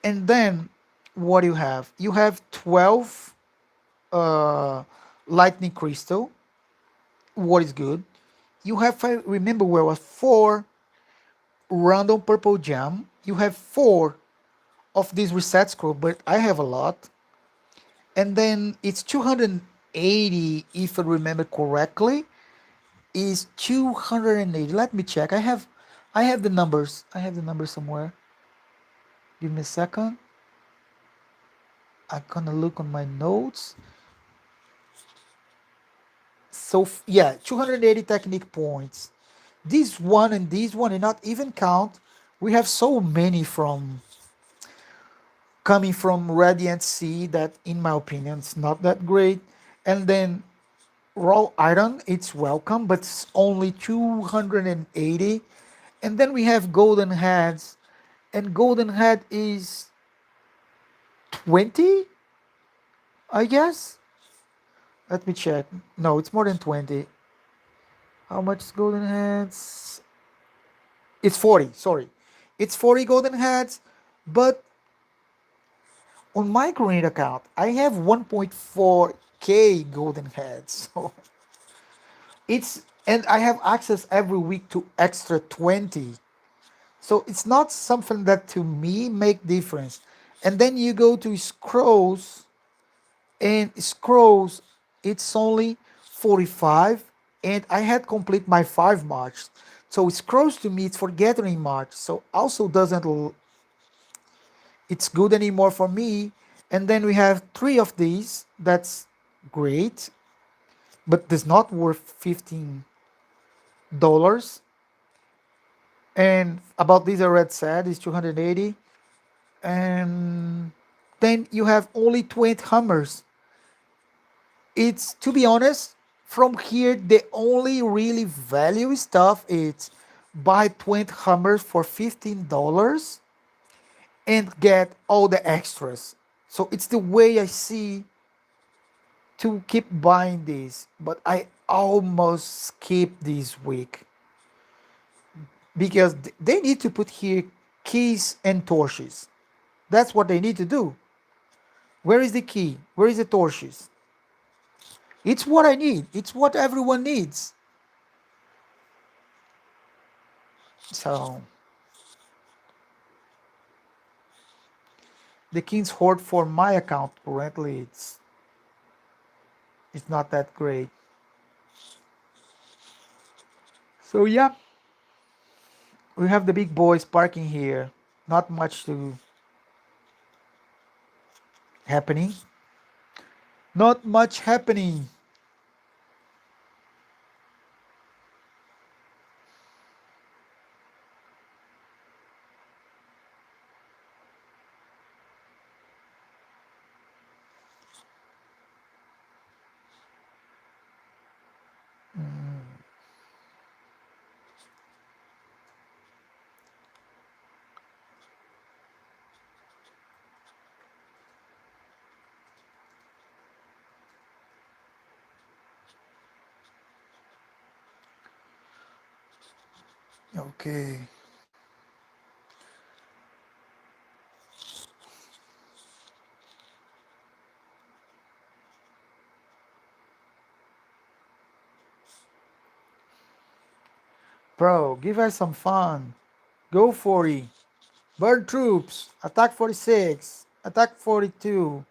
And then what you have? You have 12 uh, lightning crystal. What is good? You have, if I remember well, was four random purple gem. You have four of these reset scroll, but I have a lot. And then it's 280, if I remember correctly, is 280. Let me check. I have the numbers. I have the numbers somewhere. Give me a second. I'm gonna look on my notes. So yeah, 280 technique points. This one and not even count. We have so many from coming from Radiant Sea that in my opinion it's not that great. And then raw iron, it's welcome, but it's only 280. And then we have golden heads, and golden head is 20, I guess. Let me check. No, it's more than 20. How much is golden heads? It's 40, sorry. It's 40 golden heads, but on my green account, I have 1.4k golden heads. So it's and I have access every week to extra 20. So it's not something that to me make difference. And then you go to scrolls, and scrolls it's only 45, and I had complete my 5 march. So scrolls to me it's for gathering march. So also doesn't it's good anymore for me. And then we have 3 of these. That's great, but does not worth $15. And about these I read said is 280. And then you have only 20 hammers. It's, to be honest, from here the only really value stuff is buy 20 hammers for $15 and get all the extras. So it's the way I see to keep buying these, but I almost skip this week because they need to put here keys and torches. That's what they need to do. Where is the key? Where is the torches? It's what I need. It's what everyone needs. So the King's Horde for my account currently it's not that great. So yeah, we have the big boys parking here. Not much to happening. Not much happening. Okay. Bro, give us some fun. Go 40. Bird troops. Attack 46. Attack 42.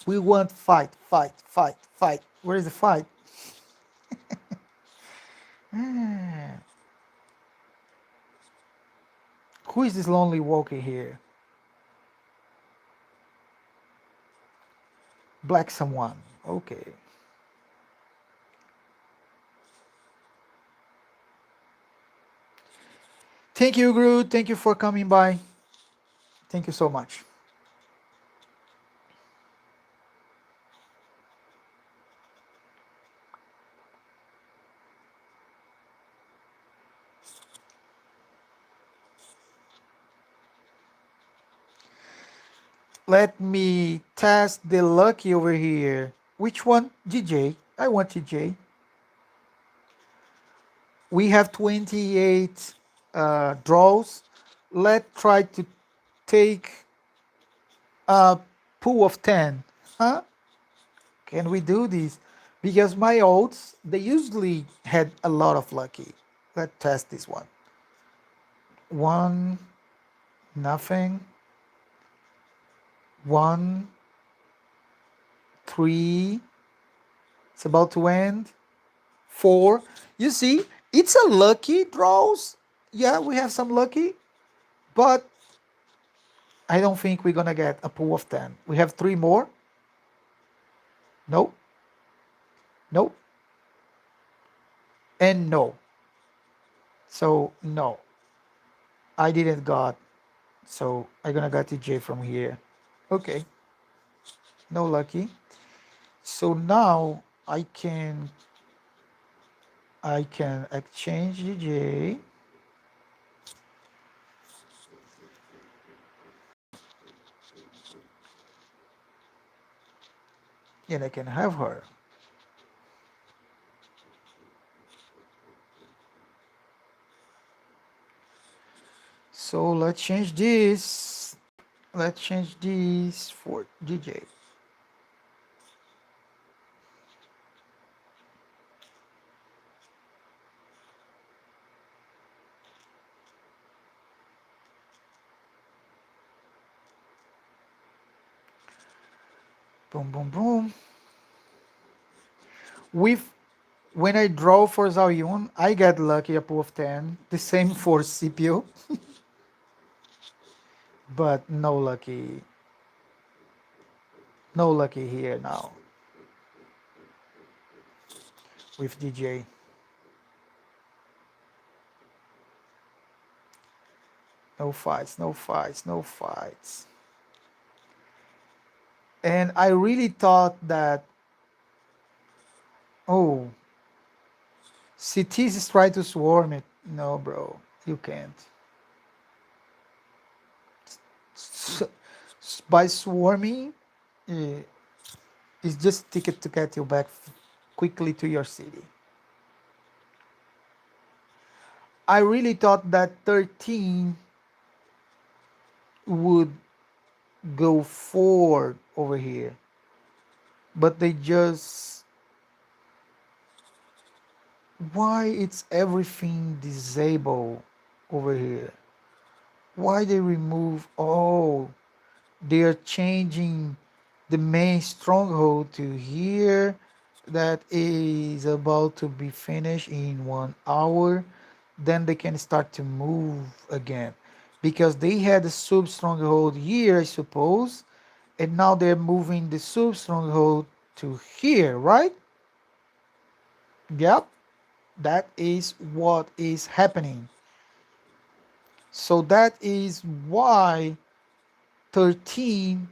We want fight, fight, fight, fight. Where is the fight? Ah, who is this lonely walker here? Black someone. Okay. Thank you, Groot. Thank you for coming by. Thank you so much. Let me test the lucky over here. Which one? DJ. I want DJ. We have 28 draws. Let's try to take a pool of 10. Huh? Can we do this? Because my odds, they usually had a lot of lucky. Let's test this one. One, nothing. One, three. It's about to end. Four. You see, it's a lucky draws. Yeah, we have some lucky, but I don't think we're gonna get a pool of 10. We have three more. No, no, and no. So no, I didn't got. So I'm gonna get the J from here. Okay, no lucky. So now I can exchange the J and I can have her. So let's change this. Let's change this for DJ. Boom, boom, boom. With when I draw for Zaoyun, I get lucky a pool of 10. The same for CPO, but no lucky. No lucky here now with DJ. No fights, no fights, no fights. And I really thought that, oh, cities is trying to swarm it. No, bro, you can't. S- by swarming, eh, it's just ticket to get you back quickly to your city. I really thought that 13 would go forward over here, but they just why it's everything disabled over here? Why they remove? Oh, they are changing the main stronghold to here. That is about to be finished in 1 hour. Then they can start to move again because they had a sub stronghold here, I suppose, and now they're moving the sub stronghold to here, right? Yep, that is what is happening. So that is why 13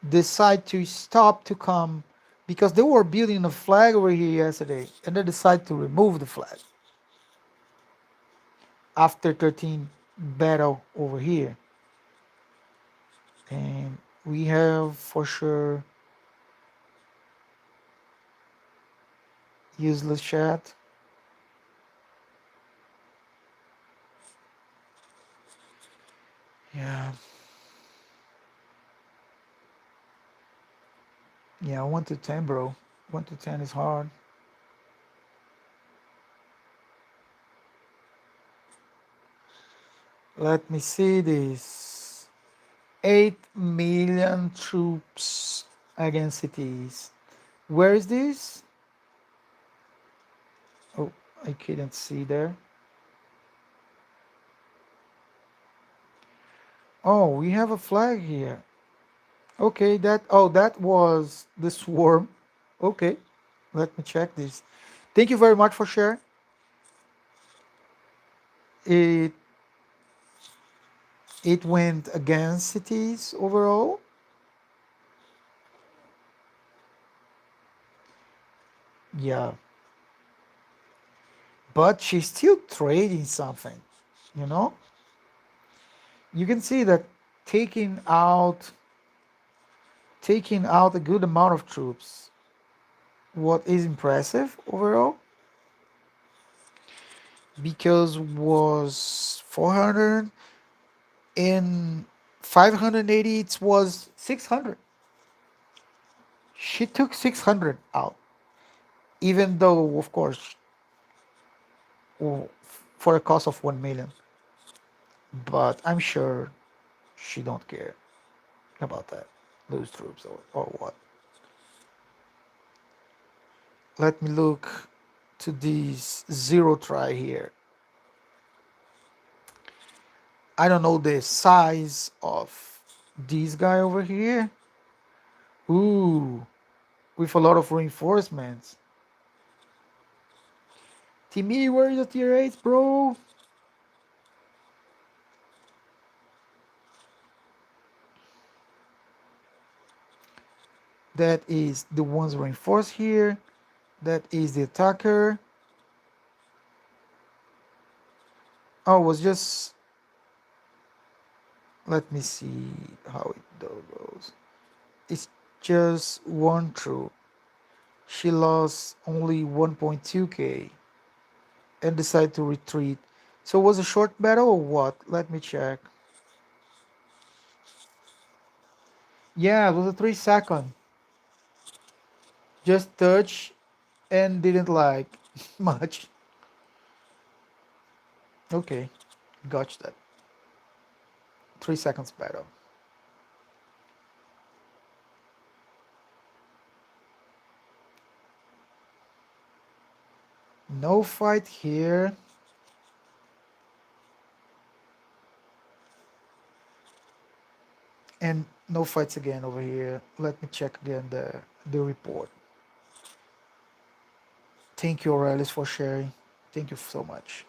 decide to stop to come because they were building a flag over here yesterday and they decide to remove the flag after 13 battle over here. And we have for sure useless chat. Yeah, yeah, 1 to 10, bro. 1 to 10 is hard. Let me see this. 8 million troops against cities. Where is this? Oh, I couldn't see there. Oh, we have a flag here. Okay, that was the swarm. Okay, let me check this. Thank you very much for sharing. It it went against cities overall. Yeah, but she's still trading something. You know, you can see that taking out taking out a good amount of troops. What is impressive overall because was 400 and 580. It was 600. She took 600 out, even though of course for a cost of 1 million. But I'm sure she don't care about that. Lose troops or what. Let me look to this zero try here. I don't know the size of this guy over here. Ooh, with a lot of reinforcements. Timmy, where is the tier 8, bro? That is the ones reinforced here. That is the attacker. Oh, it was just. Let me see how it goes. It's just one troop. She lost only 1.2k and decided to retreat. So it was a short battle or what? Let me check. Yeah, it was a 3 second. Just touch and didn't like much. Okay, got that. 3 seconds battle. No fight here. And no fights again over here. Let me check again the report. Thank you, Aurelius, for sharing. Thank you so much.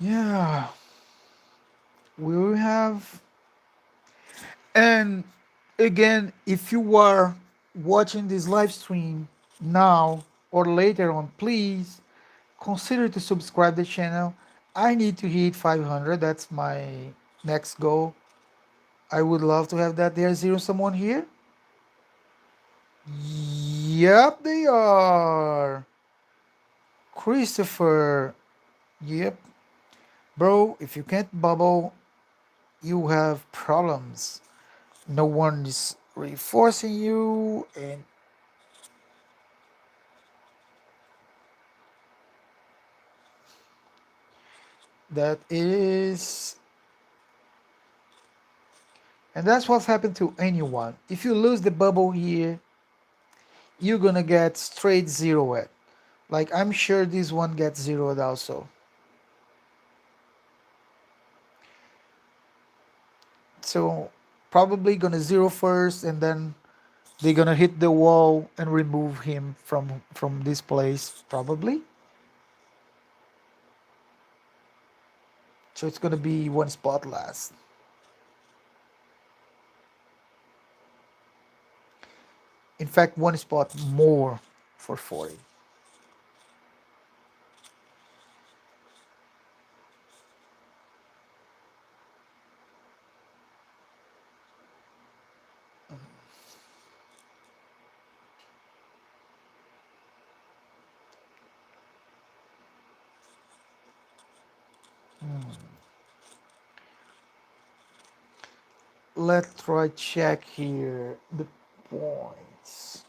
Yeah, we will have. And again, if you are watching this live stream now or later on, please consider to subscribe the channel. I need to hit 500. That's my next goal. I would love to have that. There's zero someone here. Yep, they are. Christopher. Yep. Bro, if you can't bubble, you have problems. No one is reinforcing you, and that is. And that's what's happened to anyone. If you lose the bubble here, you're gonna get straight zeroed. Like, I'm sure this one gets zeroed also. So, probably gonna zero first, and then they're gonna hit the wall and remove him from this place, probably. So it's gonna be one spot last. In fact, one spot more for 40. let's try check here the points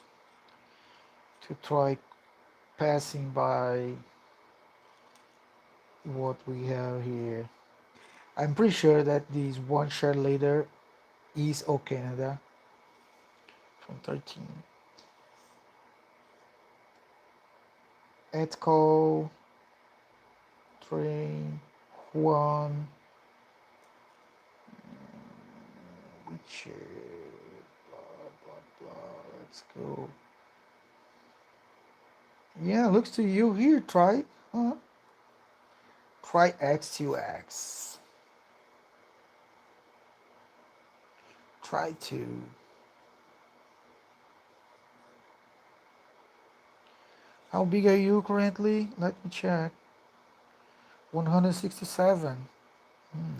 to try passing by what we have here. I'm pretty sure that this one share later is O Canada from 13. Etco, train, Juan, which blah blah blah. Let's go. Yeah, looks to you here. Try, try X2X. Try to. How big are you currently? Let me check. 167.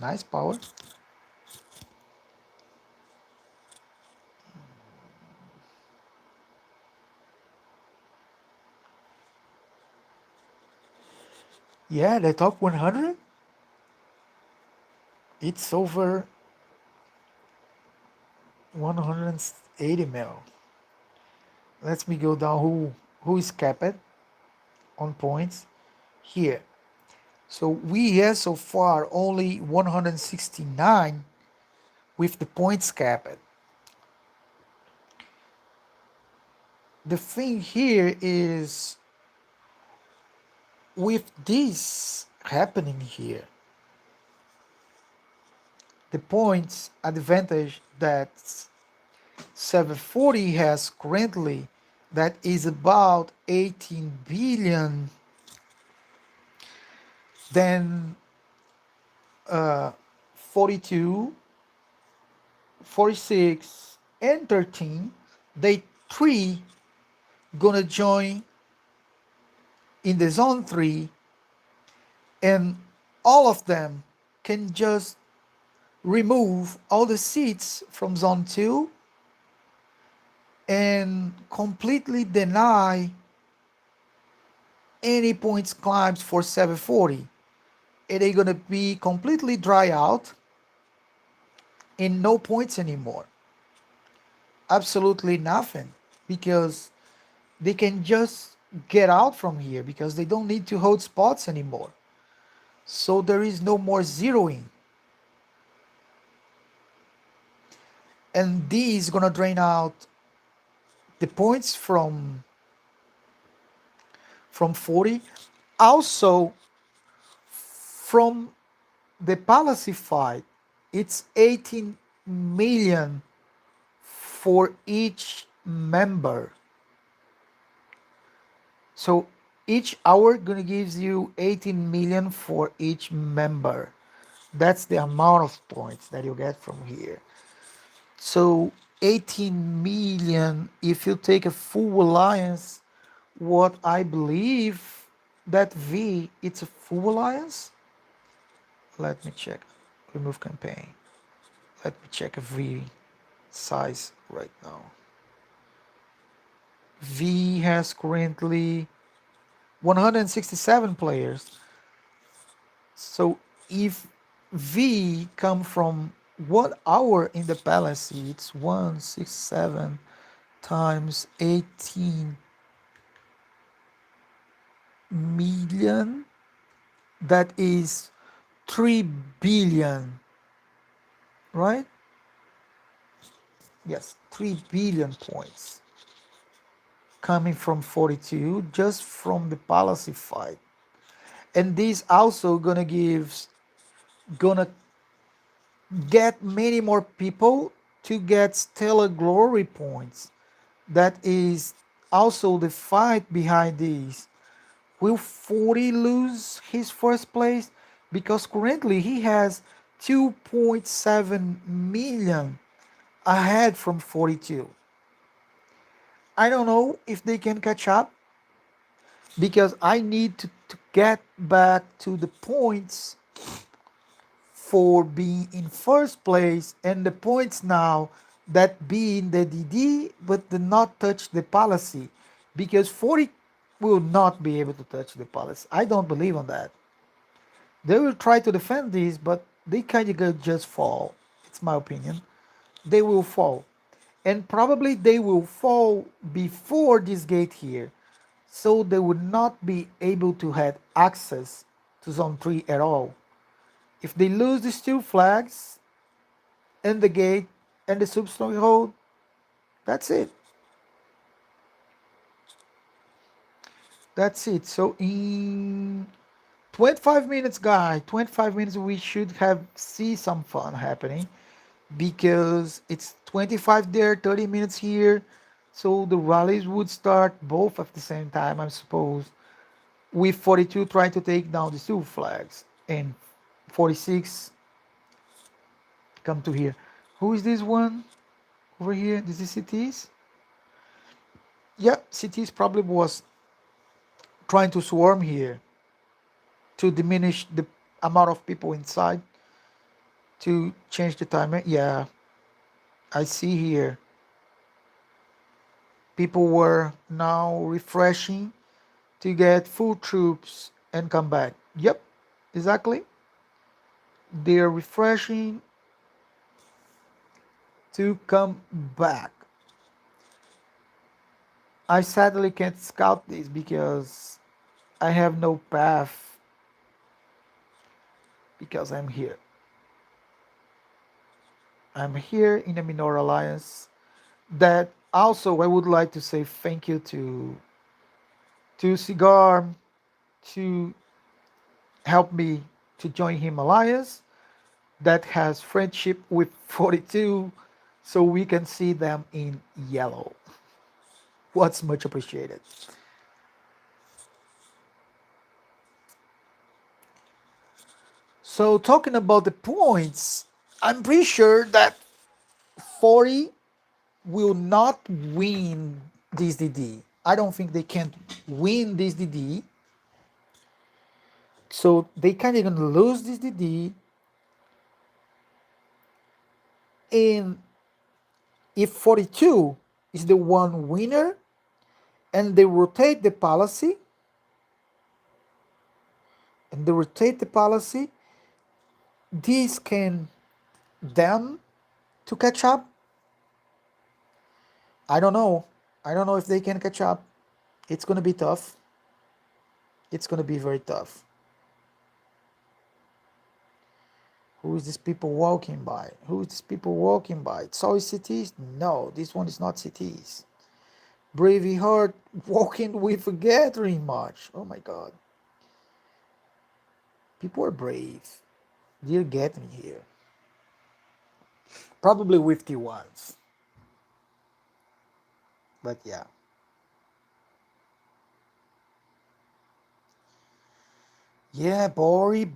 Nice power. Yeah, the top 100. It's over 180 mil. Let me go down who is capped on points here. So we have so far only 169 with the points capped. The thing here is with this happening here, the points advantage that 740 has currently, that is about 18 billion, then 42, 46, and 13, they three gonna join in the zone 3, and all of them can just remove all the seats from zone 2 and completely deny any points climbs for 740. It ain't gonna be completely dry out and no points anymore. Absolutely nothing, because they can just get out from here because they don't need to hold spots anymore. So there is no more zeroing. And this is gonna drain out the points from 40. Also from the policy fight, it's 18 million for each member. So each hour gonna gives you 18 million for each member. That's the amount of points that you get from here. So 18 million, if you take a full alliance, what I believe that V, it's a full alliance. Let me check. Remove campaign. Let me check a V size right now. V has currently 167 players. So if V come from 1 hour in the palace, it's 167 times 18 million. That is 3 billion, right? Yes, 3 billion points coming from 42 just from the policy fight. And this also gonna get many more people to get stellar glory points. That is also the fight behind this. Will 40 lose his first place? Because currently he has 2.7 million ahead from 42. I don't know if they can catch up, because I need to get back to the points for being in first place, and the points now that be in the DD but did not touch the policy, because 40 will not be able to touch the policy. I don't believe on that. They will try to defend this, but they kind of just fall. It's my opinion. they will fall. And probably they will fall before this gate here. So they would not be able to have access to zone 3 at all. If they lose these two flags and the gate and the sub-stronghold, that's it. That's it. So in 25 minutes, guys, 25 minutes, we should have see some fun happening because it's 25 there, 30 minutes here. So the rallies would start both at the same time, I suppose, with 42 trying to take down the two flags and 46 come to here. Who is this one over here? This is CTs? Yeah, CTs probably was trying to swarm here to diminish the amount of people inside to change the timer. Yeah, I see here. People were now refreshing to get full troops and come back. Yep, exactly. They're refreshing to come back. I sadly can't scout this because I have no path because I'm here. I'm here in a minor alliance. That also I would like to say thank you to Cigar to help me to join him alliance that has friendship with 42 so we can see them in yellow. What's much appreciated. So talking about the points, I'm pretty sure that 40 will not win this DD. I don't think they can win this DD. So they kind of gonna lose this DD. And if 42 is the one winner and they rotate the policy, this can them to catch up. I don't know. I don't know if they can catch up. It's gonna be tough. It's gonna be very tough. Who is this people walking by? Who is this people walking by? It's always cities? No, this one is not cities. Bravey Heart walking with a gathering march. Oh my god. People are brave. They're getting here. Probably with T1s. But yeah. Yeah, Bori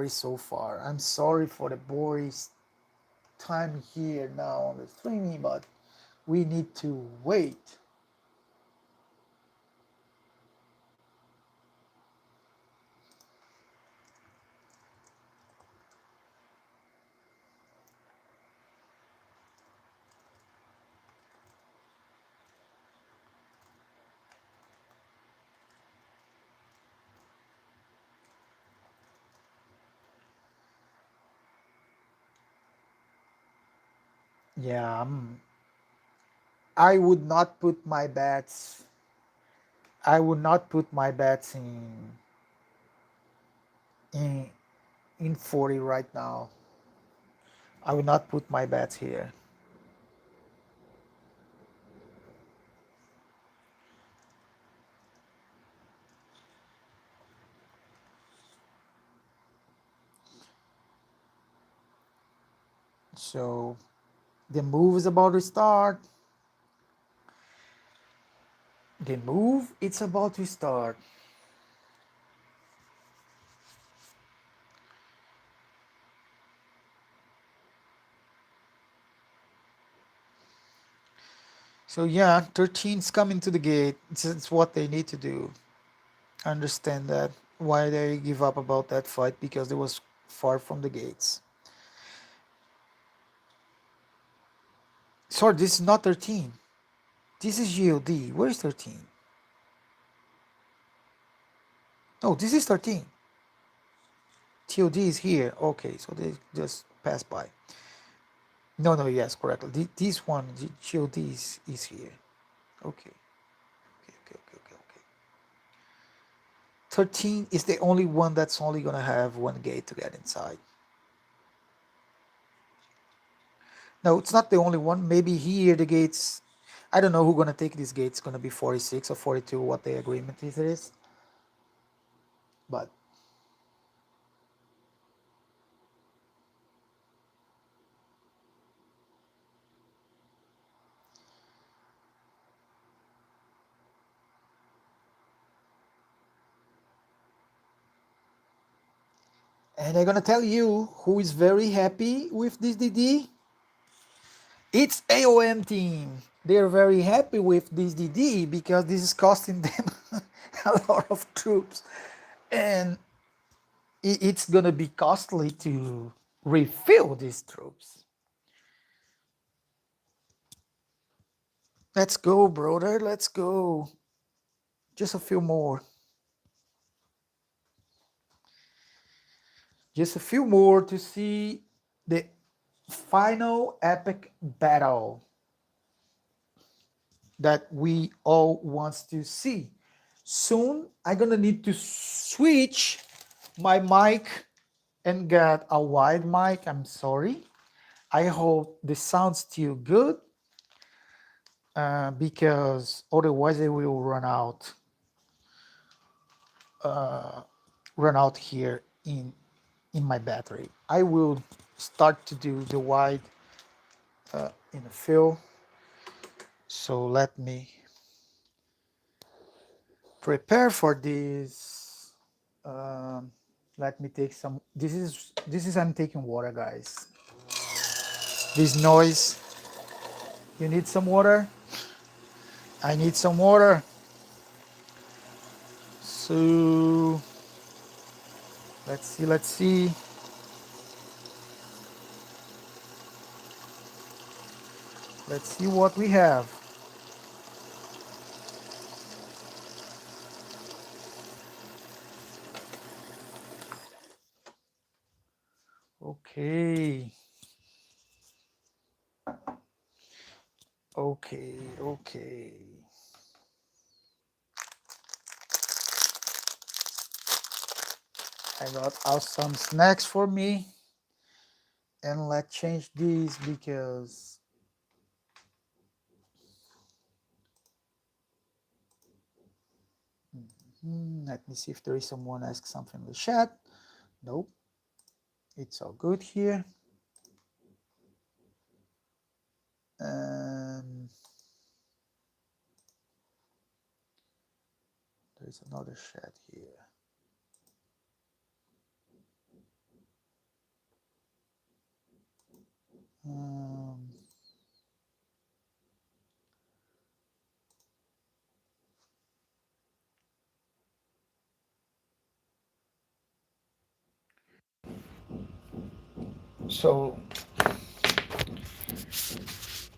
so far. I'm sorry for the Bori's time here now on the streaming, but we need to wait. Yeah, I would not put my bets. I would not put my bets in in 40 right now. I would not put my bets here. So the move is about to start. The move it's about to start. So yeah, 13's coming to the gate. It's what they need to do. I understand that. Why they give up about that fight because it was far from the gates. Sorry, this is not 13. This is GOD. Where is 13? No, this is 13. TOD is here. Okay, so they just passed by. No, no, yes, correctly. This one, the GOD is here. Okay, okay, okay, okay, okay, okay. 13 is the only one that's only gonna have one gate to get inside. No, it's not the only one. Maybe here the gates. I don't know who gonna take these gates. Gonna be 46 or 42. What the agreement is, but and I'm gonna tell you who is very happy with this DD. It's AOM team. They're very happy with this DD because this is costing them a lot of troops, and it's gonna be costly to refill these troops. Let's go, brother. Let's go. Just a few more. Just a few more to see the final epic battle that we all wants to see. Soon I'm gonna need to switch my mic and get a wide mic. I'm sorry. I hope the sound's still good because otherwise it will run out here in my battery. I will start to do the wide in the fill. So let me prepare for this. Um, let me take some. This is I'm taking water, guys. This noise. You need some water. I need some water. So let's see. Let's see. Let's see what we have. Okay. Okay. Okay. I got out some snacks for me. And let's change these because let me see if there is someone ask something in the chat. Nope. It's all good here. There's another chat here. So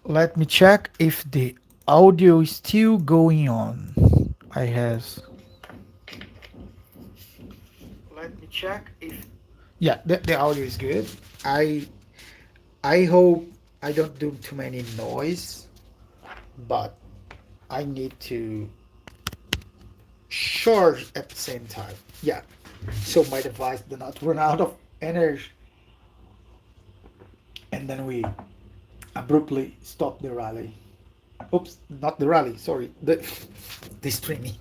let me check if the audio is still going on. I have. Let me check if. Yeah, the audio is good. I I hope I don't do too many noise, but I need to charge at the same time. Yeah, so my device do not run out of energy, and then we abruptly stop the rally. Oops, not the rally. Sorry, the streaming.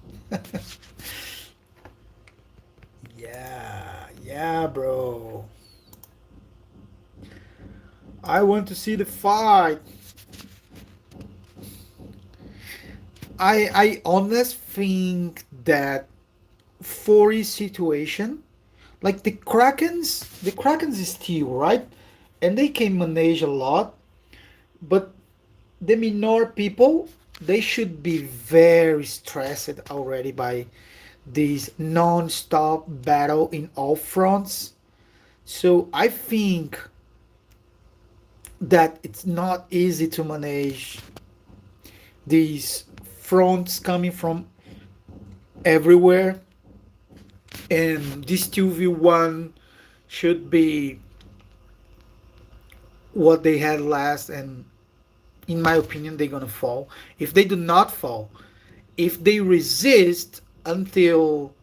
Yeah, yeah, bro. I want to see the fight. I honestly think that for his situation, like the Krakens is still right, and they can manage a lot, but the minor people they should be very stressed already by this non-stop battle in all fronts. So I think that it's not easy to manage these fronts coming from everywhere, and this 2v1 should be what they had last, and in my opinion they're gonna fall. If they do not fall, if they resist until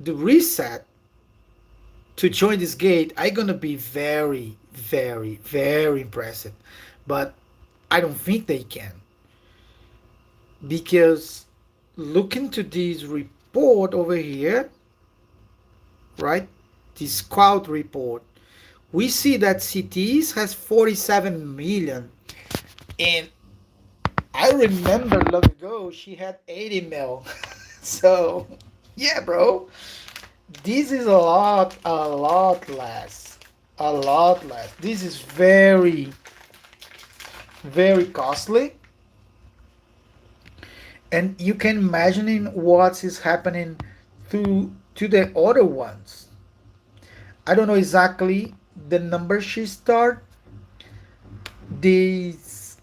the reset to join this gate, I'm gonna be very, very, very impressed. But I don't think they can, because looking to this report over here, right? This scout report, we see that cities has 47 million, and I remember long ago she had 80 mil. So yeah, bro, this is a lot less, a lot less. This is very, very costly, and you can imagine what is happening to the other ones. I don't know exactly the number she start this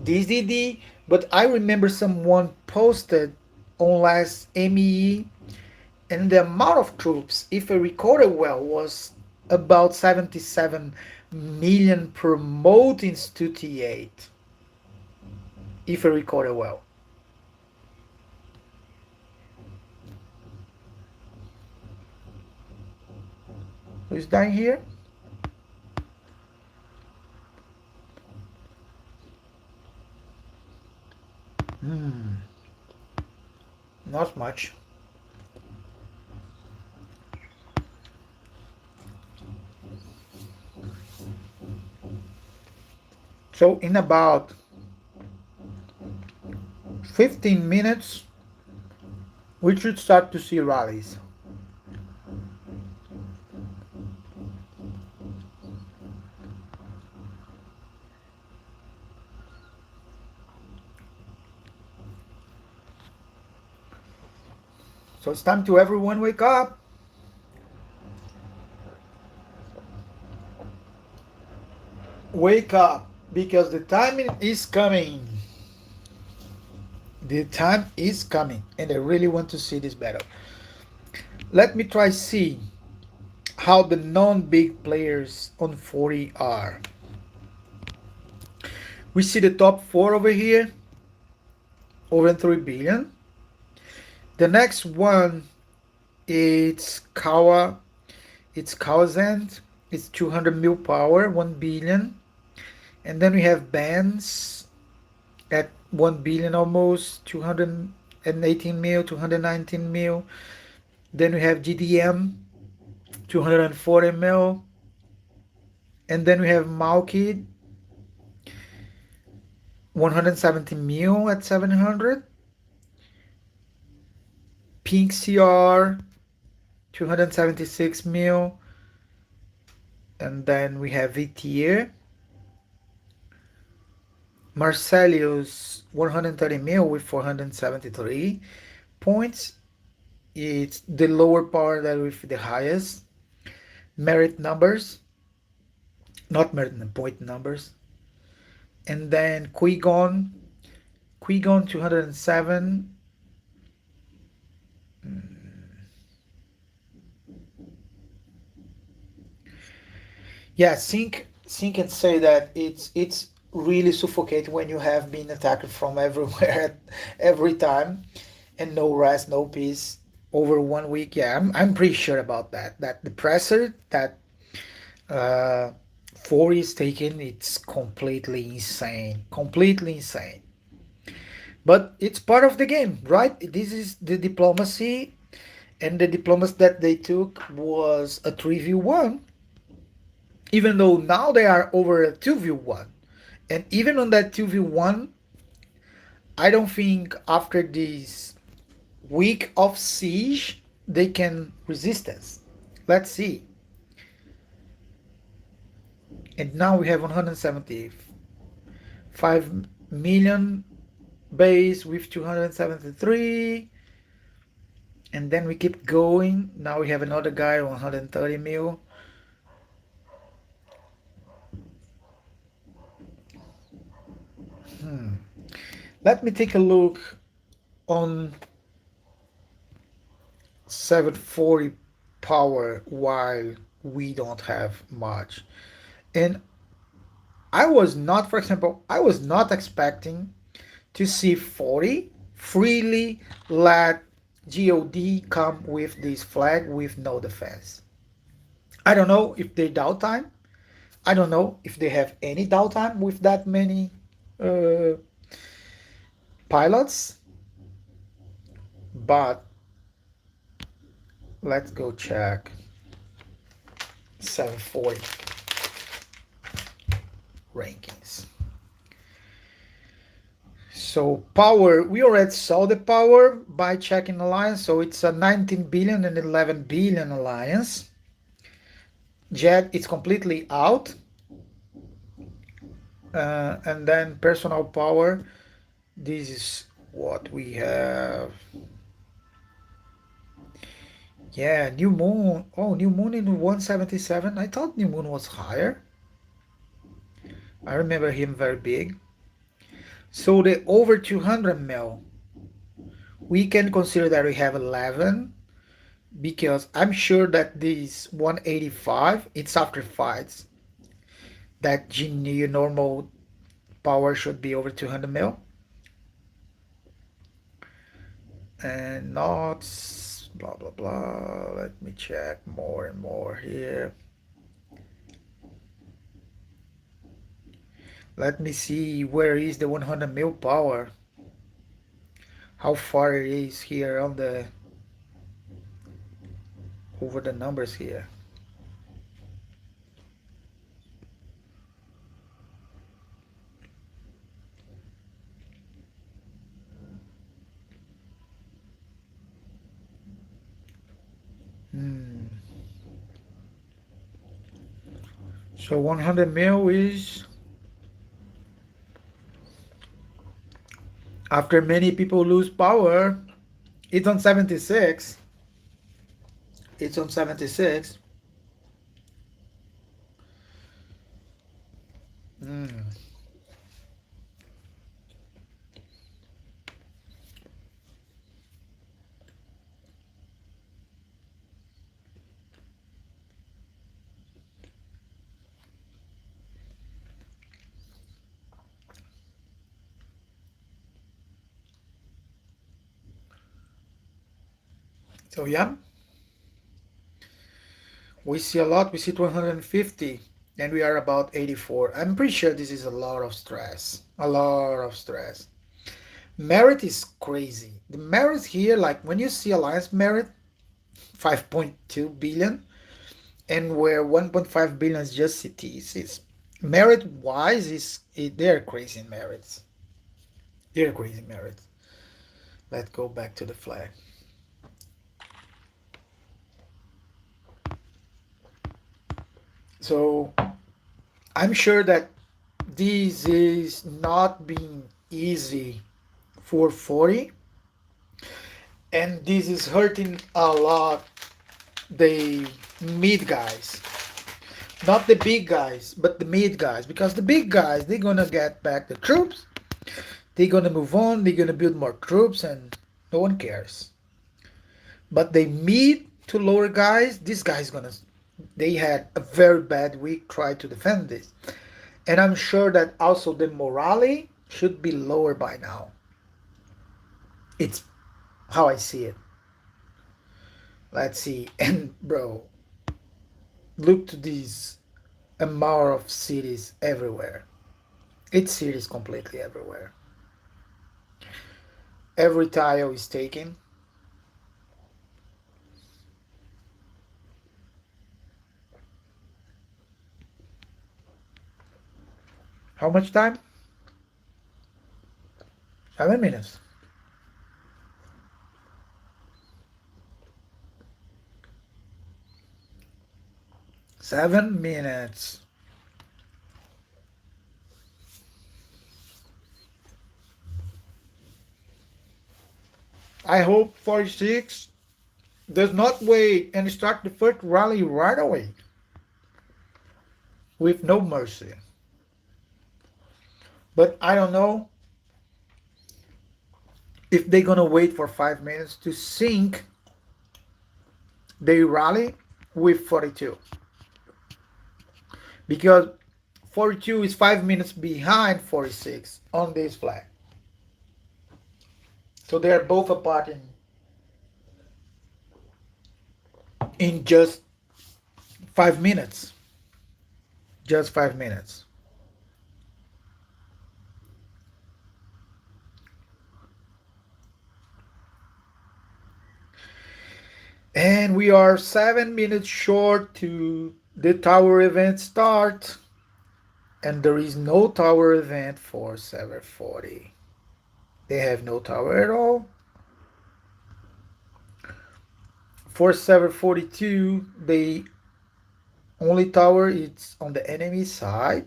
DDE, but I remember someone posted on last MEE, and the amount of troops, if I recorded well, was about 77 million promoting to T8, if I recorded well. Who's dying here? Not much. So in about 15 minutes, we should start to see rallies. So it's time to everyone wake up. Wake up, because the timing is coming. The time is coming, and I really want to see this battle. Let me try see how the non-big players on 40 are. We see the top 4 over here, over 3 billion. The next one is Kawa. It's Kawazend. It's 200 mil power, 1 billion. And then we have bands at 1 billion almost, 218 mil, 219 mil. Then we have GDM, 240 mil. And then we have Malkid, 170 mil at 700. Pink CR, 276 mil. And then we have Vitier, Marcelius, 130 mil with 473 points. It's the lower part that with the highest merit numbers, not merit point numbers. And then Qui-Gon 207. Yeah, think and say that it's really suffocating when you have been attacked from everywhere every time, and no rest, no peace over 1 week. Yeah, I'm pretty sure about that. That the pressure that uh, 4 is taking, it's completely insane, completely insane. But it's part of the game, right? This is the diplomacy, and the diplomacy that they took was a 3v1, even though now they are over a 2v1. And even on that 2v1, I don't think after this week of siege they can resist us. Let's see. And now we have 175 million base with 273. And then we keep going. Now we have another guy, 130 mil. Let me take a look on 740 power while we don't have much. And I was not, for example, I was not expecting to see 40 freely let God come with this flag with no defense. I don't know if they downtime. I don't know if they have any downtime with that many uh, pilots, but let's go check 740 rankings. So power, we already saw the power by checking alliance. So it's a 19 billion and 11 billion alliance. Jet is completely out. And then personal power, this is what we have. Yeah, New Moon. Oh, New Moon in 177. I thought New Moon was higher. I remember him very big. So the over 200 mil, we can consider that we have 11 because I'm sure that this 185, it's after fights. That GNU normal power should be over 200 mil. And not blah blah blah. Let me check more and more here. Let me see where is the 100 mil power. How far it is here on the over the numbers here. So 100 mil is after many people lose power. It's on 76. It's on 76. So yeah, we see a lot. We see 150 and we are about 84. I'm pretty sure this is a lot of stress. A lot of stress. Merit is crazy. The merit here, like when you see Alliance merit, 5.2 billion, and where 1.5 billion is just cities, is merit wise they're crazy merits. They're crazy merits. Let's go back to the flag. So I'm sure that this is not being easy for 40, and this is hurting a lot the mid guys, not the big guys but the mid guys, because the big guys, they're gonna get back the troops, they're gonna move on, they're gonna build more troops, and no one cares. But the mid to lower guys, these guys gonna, they had a very bad week try to defend this, and I'm sure that also the morale should be lower by now. It's how I see it. Let's see. And bro, look to these amount of cities everywhere. It's cities completely everywhere. Every tile is taken. How much time? 7 minutes. 7 minutes. I hope 46 does not wait and start the first rally right away with no mercy. But I don't know if they're gonna wait for 5 minutes to sync the rally with 42. Because 42 is 5 minutes behind 46 on this flag. So they are both apart in just 5 minutes. Just 5 minutes. And we are 7 minutes short to the tower event start. And there is no tower event for 740. They have no tower at all. For 742, they only tower is on the enemy side.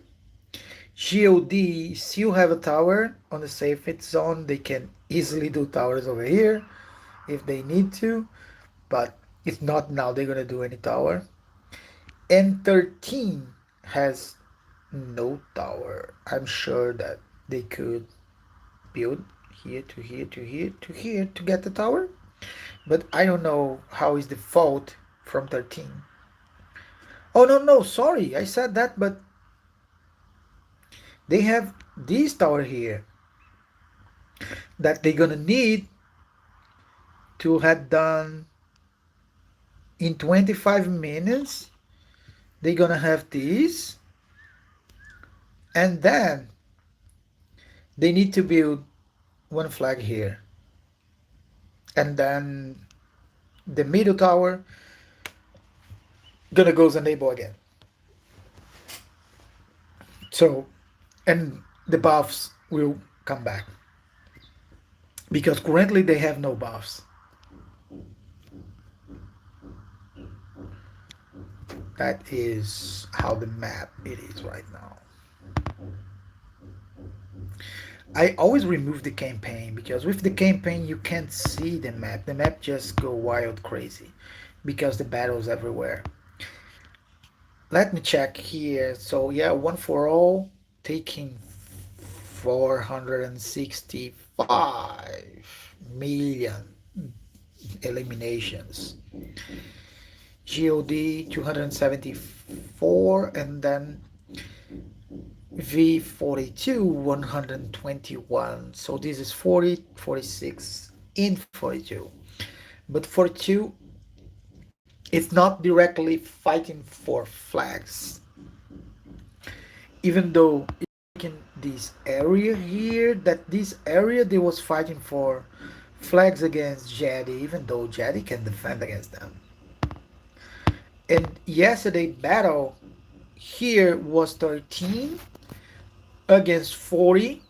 GOD still have a tower on the safe hit zone. They can easily do towers over here if they need to, but it's not now they're gonna do any tower. N13 has no tower. I'm sure that they could build here to here to here to here to get the tower, but I don't know how is the fault from 13. Oh no, sorry, I said that, but they have this tower here that they're gonna need to have done in 25 minutes. They're gonna have this, and then they need to build one flag here, and then the middle tower gonna go enable again. So, and the buffs will come back because currently they have no buffs. That is how the map it is right now. I always remove the campaign because with the campaign you can't see the map. The map just go wild crazy because the battles everywhere. Let me check here. So yeah, one for all, taking 465 million eliminations. GOD 274, and then V42 121. So this is 40, 46 in 42. But 42, it's not directly fighting for flags. Even though in this area here, that this area they was fighting for flags against Jedi, even though Jedi can defend against them. And yesterday battle here was 13 against 40,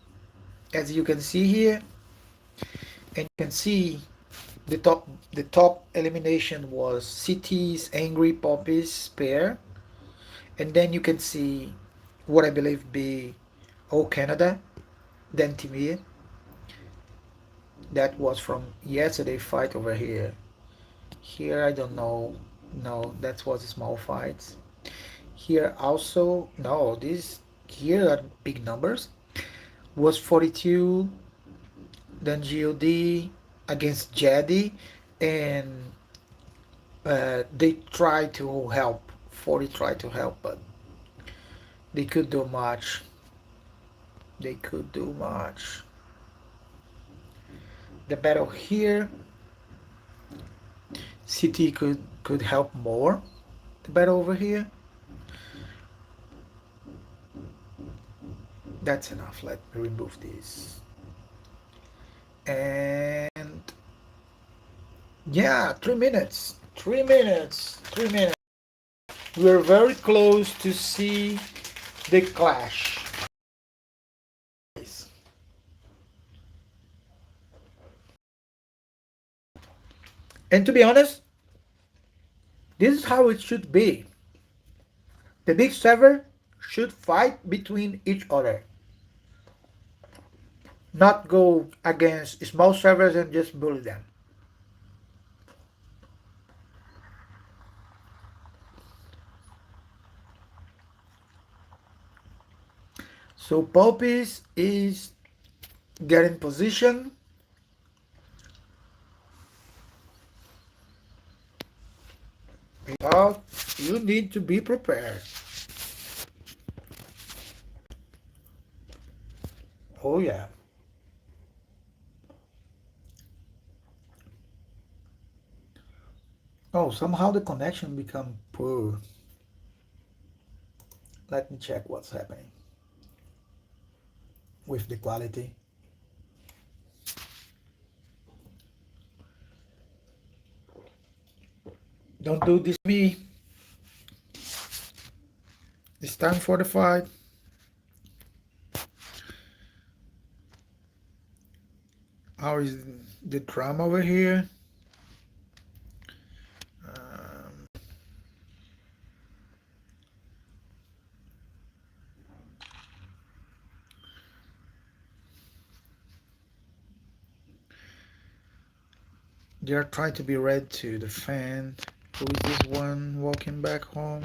as you can see here, and you can see the top elimination was CT's Angry Poppies pair, and then you can see what I believe be O Canada, then Timir. That was from yesterday fight over here. Here I don't know. No, that was small fights. Here also no. This here are big numbers. Was 42. Then GOD against Jedi, and they tried to help. 40 tried to help, but they could do much. They could do much. The battle here, CT could help more. The battle over here. That's enough. Let me remove this. And yeah, 3 minutes. 3 minutes. 3 minutes. We're very close to see the clash. And to be honest, this is how it should be. The big server should fight between each other, not go against small servers and just bully them. So Poppies is getting position. But you need to be prepared. Oh yeah. Oh, somehow the connection become poor. Let me check what's happening with the quality. Don't do this to me. It's time for the fight. How is the drama over here? Um, they are trying to be ready to defend. Who is this one walking back home?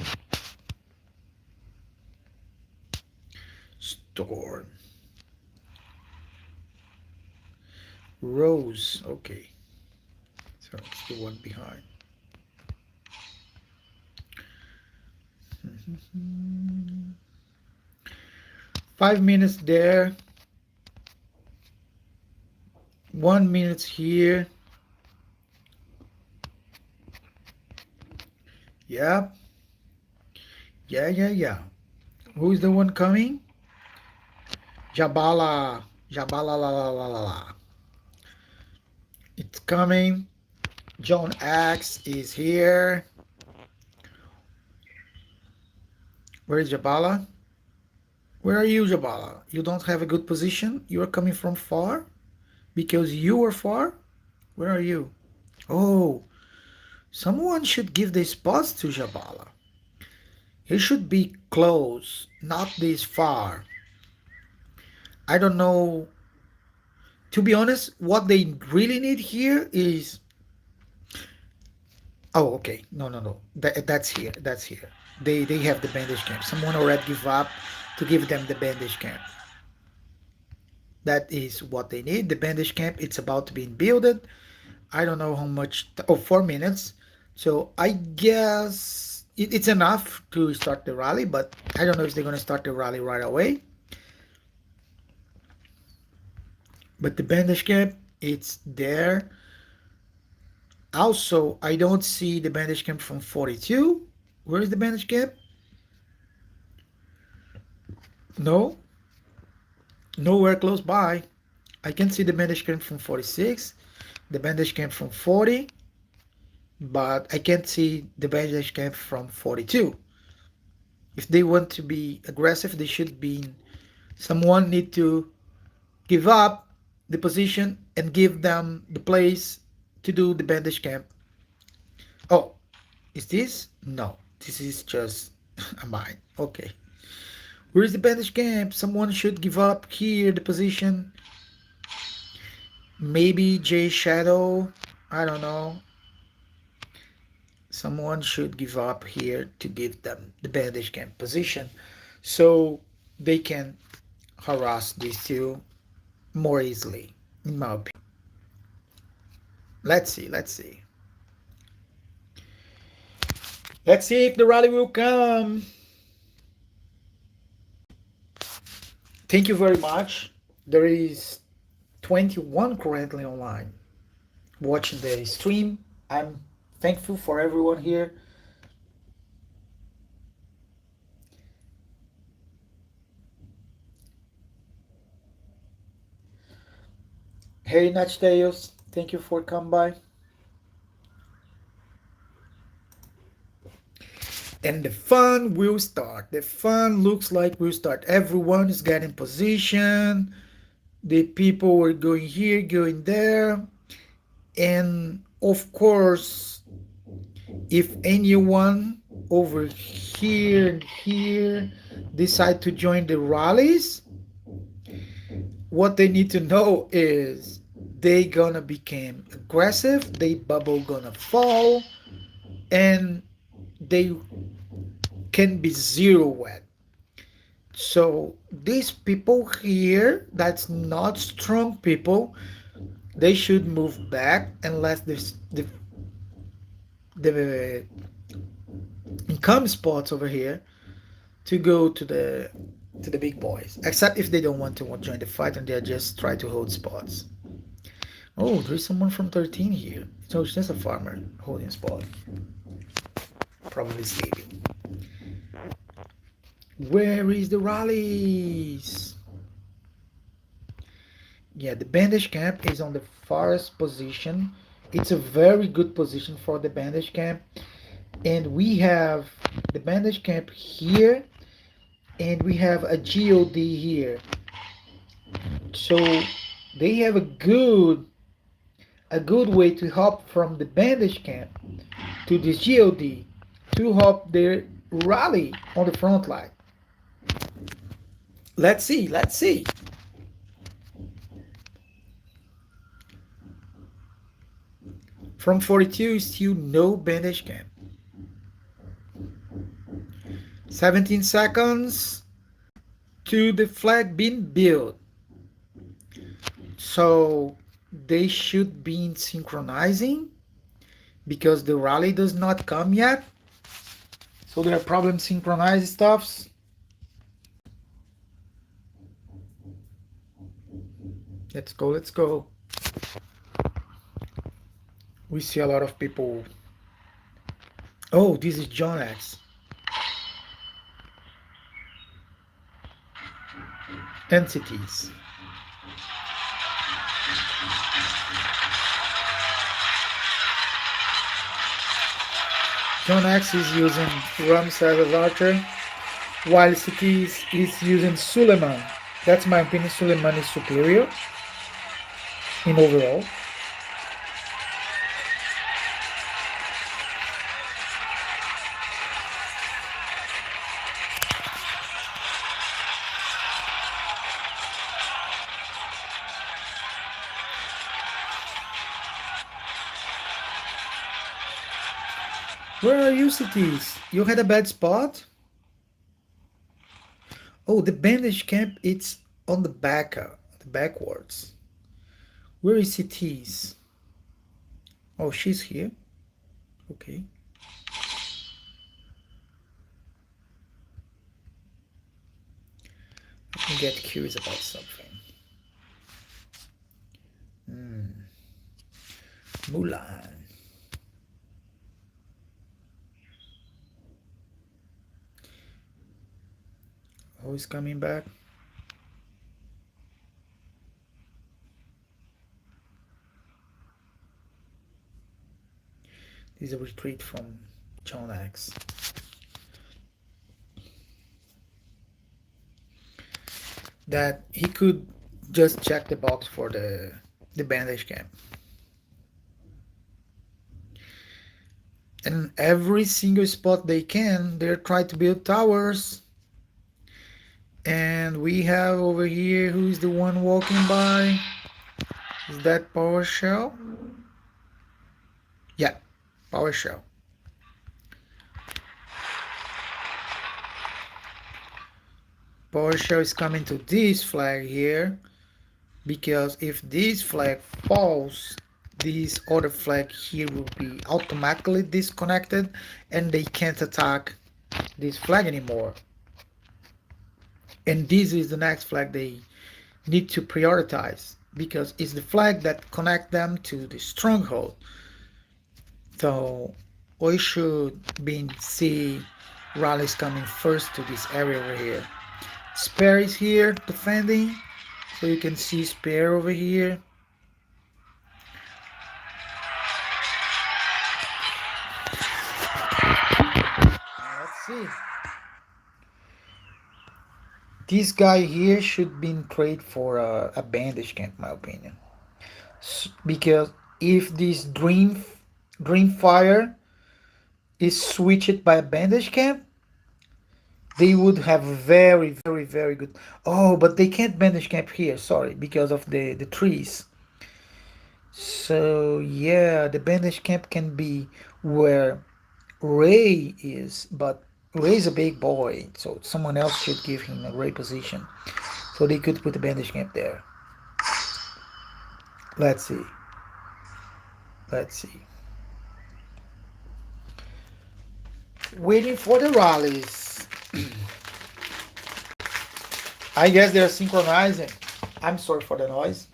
Storm. Rose. Okay. So it's the one behind. 5 minutes there. 1 minute here. Yep. Yeah. Who's the one coming? Jabala. Jabala la la la la la. It's coming. John X is here. Where is Jabala? Where are you, Jabala? You don't have a good position? You are coming from far? Because you are far? Where are you? Oh, someone should give the spots to Jabala. He should be close, not this far. I don't know. To be honest, what they really need here is... Oh, okay. No. That's here. That's here. They have the bandage camp. Someone already give up to give them the bandage camp. That is what they need. The bandage camp, it's about to be built. I don't know how much. Oh, 4 minutes. So I guess it's enough to start the rally, but I don't know if they're going to start the rally right away. But the bandage camp, it's there. Also, I don't see the bandage camp from 42. Where is the bandage camp? No. Nowhere close by. I can see the bandage camp from 46. The bandage camp from 40. But I can't see the bandage camp from 42. If they want to be aggressive, they should be... Someone need to give up the position and give them the place to do the bandage camp. Oh, is this? No, this is just a mine. Okay. Where is the bandage camp? Someone should give up here the position. Maybe J Shadow. I don't know. Someone should give up here to give them the bandage camp position so they can harass these two more easily, in my opinion. Let's see. Let's see if the rally will come. Thank you very much. There is 21 currently online watching the stream. I'm thankful for everyone here. Hey Nachteos, thank you for coming by. And the fun will start. The fun looks like will start. Everyone is getting position. The people are going here, going there. And of course, if anyone over here and here decide to join the rallies, what they need to know is they gonna become aggressive, they bubble gonna fall, and they can be zero wet. So these people here, that's not strong people, they should move back and let the income spots over here to go to the to the big boys. Except if they don't want to join the fight and they just try to hold spots. Oh, there's someone from 13 here. So it's just a farmer holding spot. Probably sleeping. Where is the rallies? Yeah, the bandage camp is on the farthest position. It's a very good position for the bandage camp. And we have the bandage camp here. And we have a GOD here. So they have a good way to hop from the bandage camp to the GOD to hop their rally on the front line. Let's see. From 42, still no bandage camp. 17 seconds to the flag being built. So they should be synchronizing because the rally does not come yet. So there are problems synchronizing stuffs. Let's go. We see a lot of people. Oh, this is John X. Entities. John X is using Ramses as archer, while Cities is using Suleiman. That's my opinion. Suleiman is superior in overall. Where are you, Cities? You had a bad spot? Oh, the bandage camp, it's on the backwards. Where is Cities? Oh, she's here. Okay. Let me get curious about something. Mulan. Who is coming back? This is a retreat from John X. That he could just check the box for the bandage camp. And every single spot they can, they're trying to build towers. And we have over here, who is the one walking by? Is that PowerShell? Yeah, PowerShell. PowerShell is coming to this flag here, because if this flag falls, this other flag here will be automatically disconnected and they can't attack this flag anymore. And this is the next flag they need to prioritize because it's the flag that connects them to the stronghold. So we should see rallies coming first to this area over here. Spare is here defending, so you can see Spare over here. Let's see. This guy here should be in trade for a bandage camp, in my opinion. Because if this Dream Fire is switched by a bandage camp, they would have very, very, very good. Oh, but they can't bandage camp here, sorry, because of the trees. So yeah, the bandage camp can be where Ray is, but Ray's a big boy, so someone else should give him a Ray position. So they could put the bandage camp there. Let's see. Waiting for the rallies. I guess they're synchronizing. I'm sorry for the noise.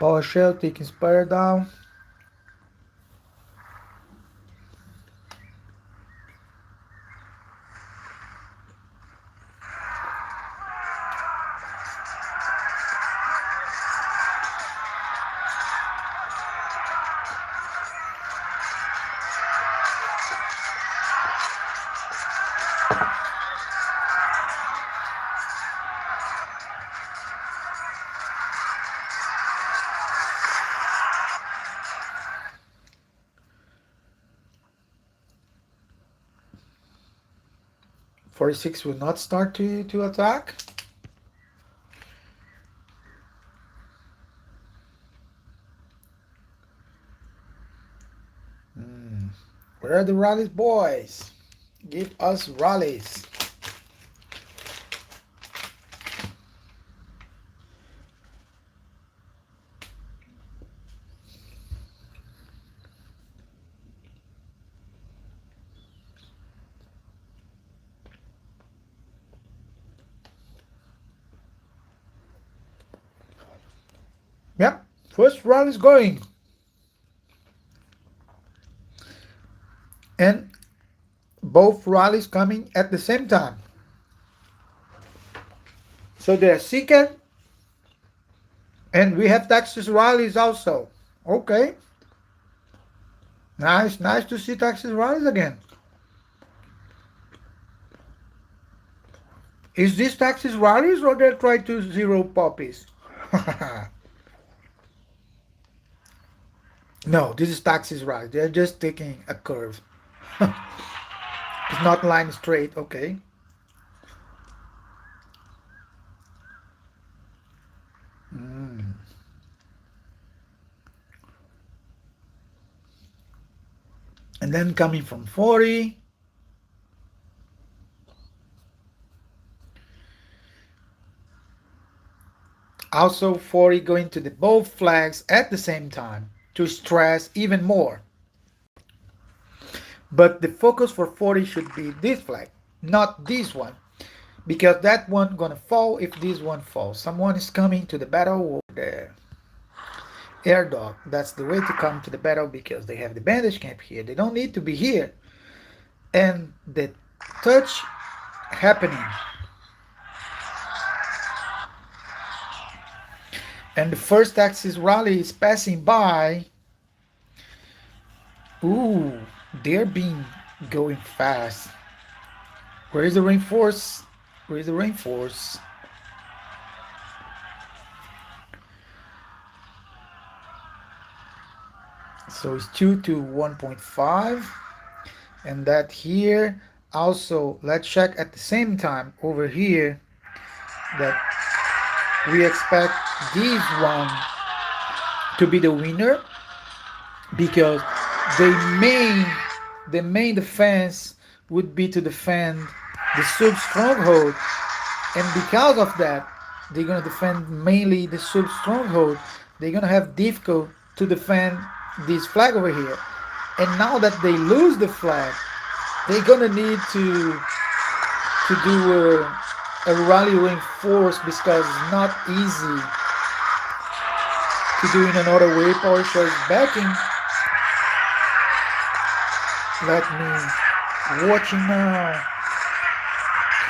PowerShell taking Spire down. .46 will not start to attack. Where are the rallies, boys? Give us rallies. Yep, first rally is going. And both rallies coming at the same time. So they're second. And we have Texas rallies also. Okay. Nice to see Texas rallies again. Is this Texas rallies or they're trying to zero poppies? No, this is Texas rallies. They're just taking a curve. It's not line straight, okay. And then coming from 40. Also 40 going to the both flags at the same time to stress even more. But the focus for 40 should be this flag, not this one. Because that one gonna fall if this one falls. Someone is coming to the battle over there. Air dog, that's the way to come to the battle because they have the bandage camp here. They don't need to be here. And the touch happening. And the first Axis rally is passing by. Ooh, they're being going fast. Where is the reinforce? Where is the reinforce? So it's 2 to 1.5. And that here also, let's check at the same time over here that we expect this one to be the winner because the main defense would be to defend the sub stronghold, and because of that they're going to defend mainly the sub stronghold. They're going to have difficult to defend this flag over here, and now that they lose the flag they're going to need to do a rally reinforce because it's not easy to do in another way. PowerShell is backing. Let me watching now.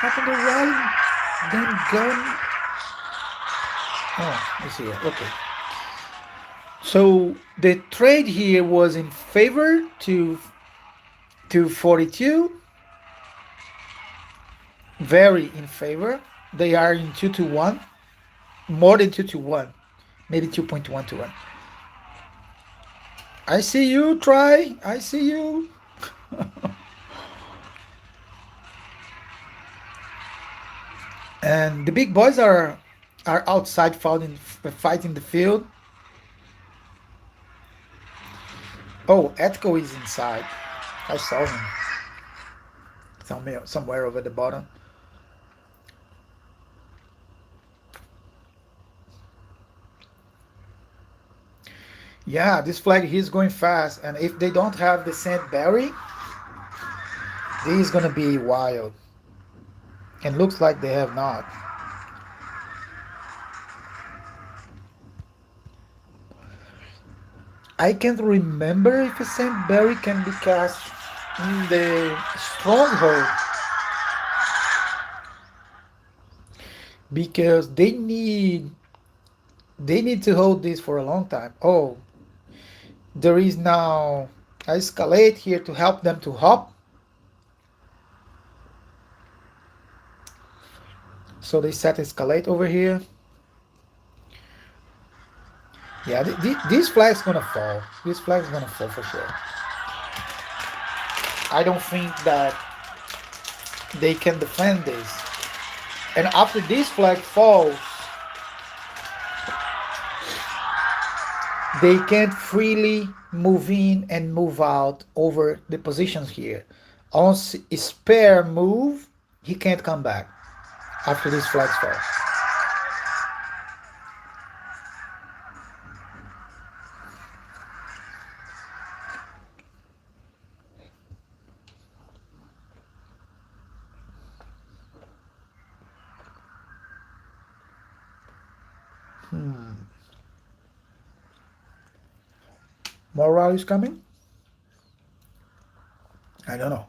Happened the rally, then gun. Oh, I see it. Okay. So the trade here was in favor to 42. Very in favor. They are in 2 to 1, more than 2 to 1, maybe 2.1 to 1. I see you, try. I see you. And the big boys are outside fighting the field. Oh, Etko is inside. I saw him somewhere over the bottom. Yeah, this flag here is going fast, and if they don't have the Saint Berry, this is gonna be wild. And looks like they have not. I can't remember if a Saint Berry can be cast in the stronghold because they need to hold this for a long time. Oh, there is now a escalate here to help them to hop. So they set escalate over here. Yeah, this flag's gonna fall. This flag's gonna fall for sure. I don't think that they can defend this. And after this flag falls, they can't freely move in and move out over the positions here. Once a spare move, he can't come back after these flags fall. More rallies coming? I don't know.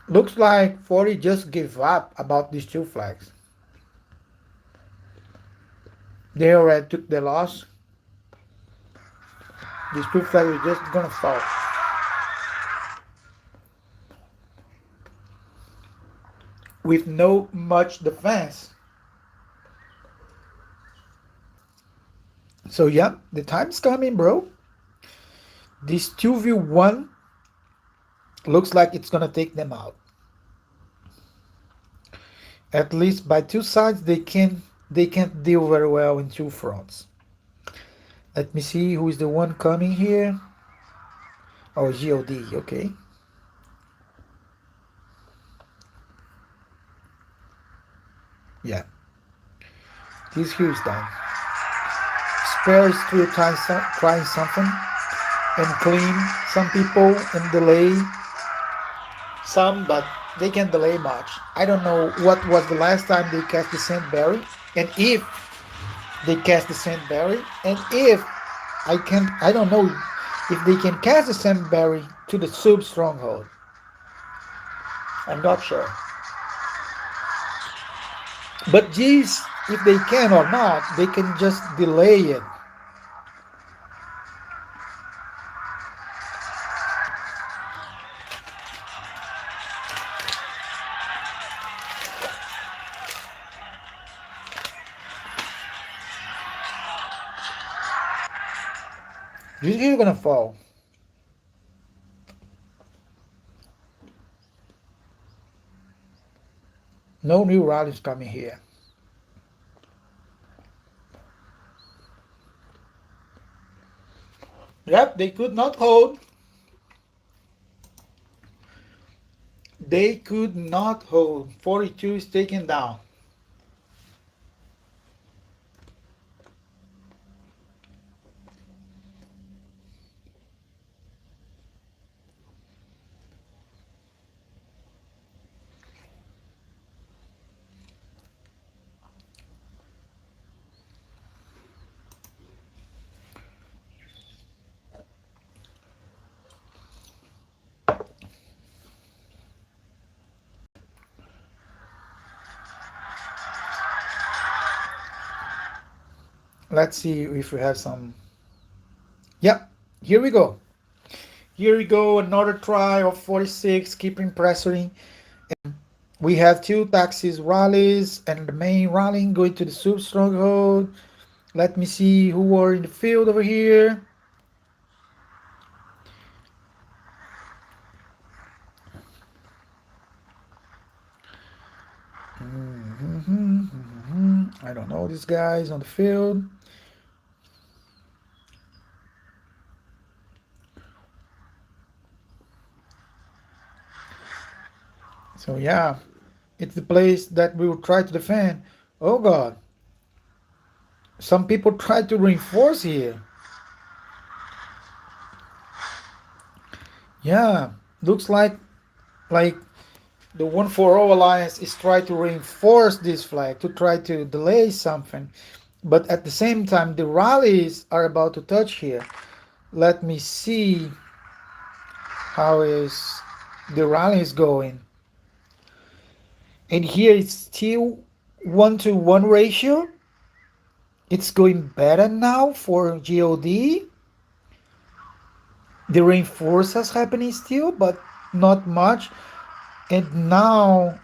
Looks like 40 just gave up about these two flags. They already took the loss. These two flags are just gonna fall. With no much defense. So yeah, the time's coming, bro. This 2v1 looks like it's gonna take them out. At least by two sides they can't deal very well in two fronts. Let me see who is the one coming here. Oh, GOD, okay. Yeah. This here is done. Spare is still trying something and clean some people and delay some, but they can delay much. I don't know what was the last time they cast the Saint Berry, and if they cast the Saint Berry, and if I don't know if they can cast the Saint Berry to the sub stronghold. I'm not sure. But geez, if they can or not, they can just delay it. This is gonna fall. No new rallies coming here. Yep, they could not hold. They could not hold. 42 is taken down. Let's see if we have some. Yep, here we go. Here we go, another try of 46, keeping pressuring. We have two taxis rallies and the main rallying going to the sub stronghold. Let me see who are in the field over here. I don't know these guys on the field. So yeah, it's the place that we will try to defend. Oh God, some people try to reinforce here. Yeah, looks like the One for All alliance is trying to reinforce this flag to try to delay something, but at the same time the rallies are about to touch here. Let me see how is the rally is going. And here it's still 1-to-1 ratio. It's going better now for God. The reinforces happening still, but not much. And now,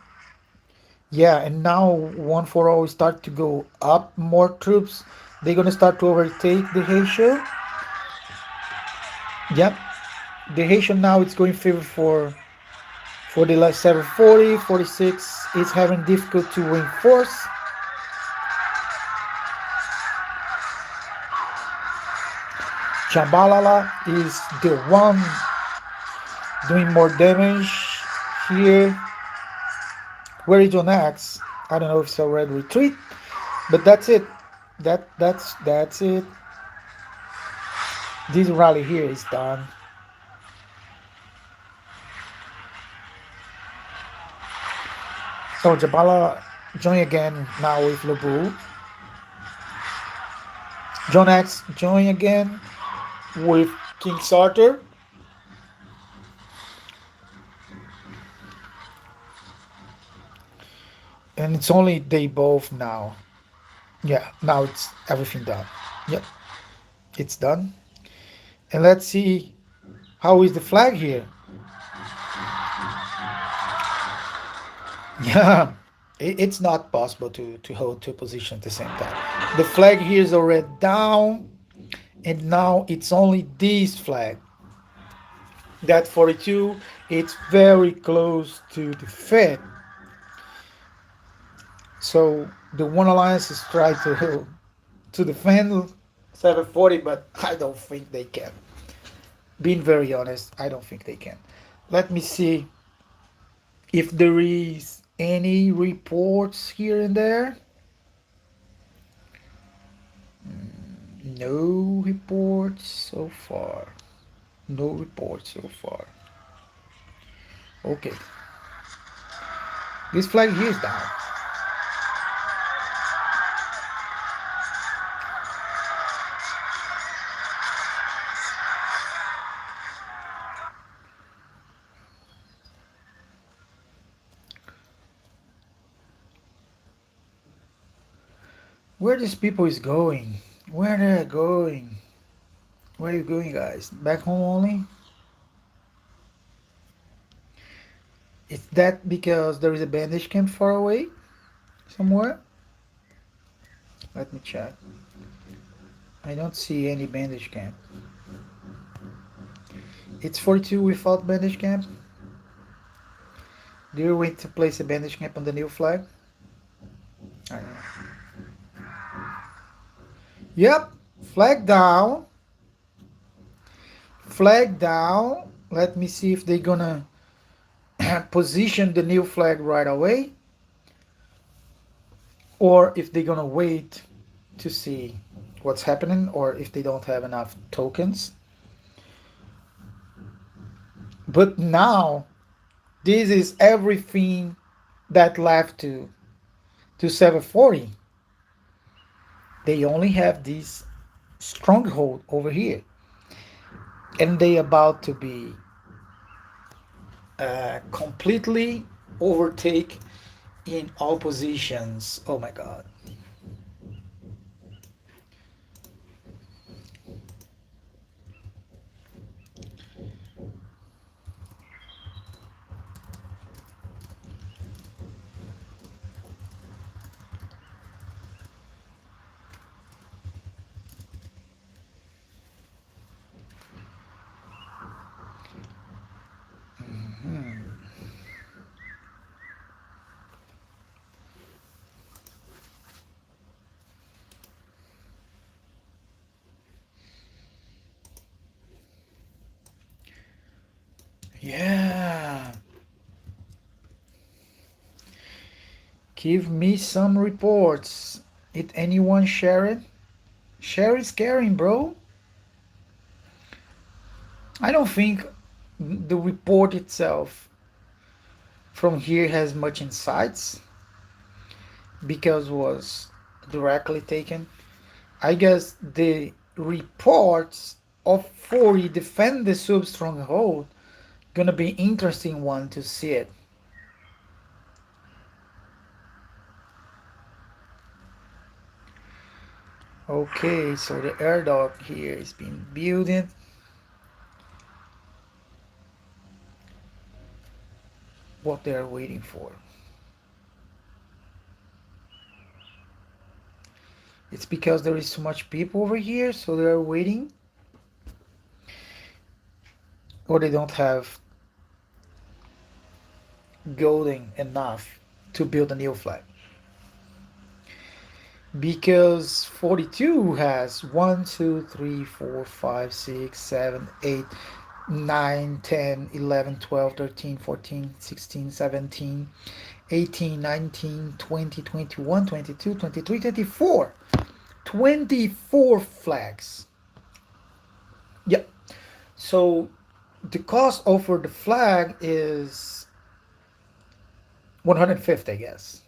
yeah, and now One for All start to go up. More troops. They're gonna start to overtake the Haitian. Yep, the Haitian now it's going favor for the last 740, 46 is having difficult to reinforce. Jambalala is the one doing more damage here. Where is John Axe? I don't know if it's a red retreat, but that's it. That's it. This rally here is done. So Jabala join again now with Lubu. John Axe join again with King Sartor. And it's only they both now. Yeah, now it's everything done. Yep, it's done. And let's see how is the flag here. Yeah, it's not possible to hold two positions at the same time. The flag here is already down, and now it's only this flag. That 42, it's very close to the Fed. So the one alliance is trying to defend 740, but I don't think they can. Being very honest, I don't think they can. Let me see if there is any reports here and there. No reports so far. No reports so far. Okay. This flag here is down. Where these people is going? Where they're going? Where are you going, guys? Back home only? Is that because there is a bandage camp far away? Somewhere? Let me check. I don't see any bandage camp. It's 42 without bandage camp. Do you wait to place a bandage camp on the new flag? I don't know. Yep, flag down. Flag down. Let me see if they're gonna position the new flag right away, or if they're gonna wait to see what's happening, or if they don't have enough tokens. But now this is everything that left to 740. They only have this stronghold over here, and they about to be completely overtake in all positions. Oh my god. Yeah. Give me some reports. Did anyone share it? Share is caring, bro. I don't think the report itself from here has much insights because was directly taken. I guess the reports of 40 defend the sub stronghold gonna be interesting one to see it. Okay, so the air dock here is being built. What they are waiting for. It's because there is too much people over here, so they are waiting. Or they don't have golden enough to build a new flag. Because 42 has 1, 2, 3, 4, 5, 6, 7, 8, 9, 10, 11, 12, 13, 14, 16, 17, 18, 19, 20, 21, 22, 23, 24. 24 flags. Yeah. So the cost over the flag is 150, I guess.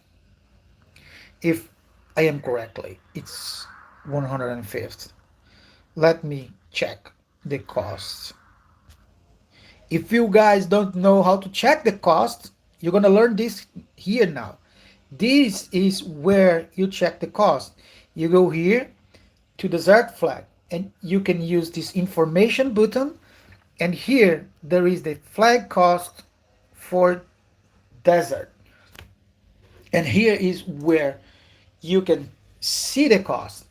If I am correctly, it's 150. Let me check the cost. If you guys don't know how to check the cost, you're gonna learn this here now. This is where you check the cost. You go here to desert flag and you can use this information button, and here there is the flag cost for desert, and here is where you can see the cost.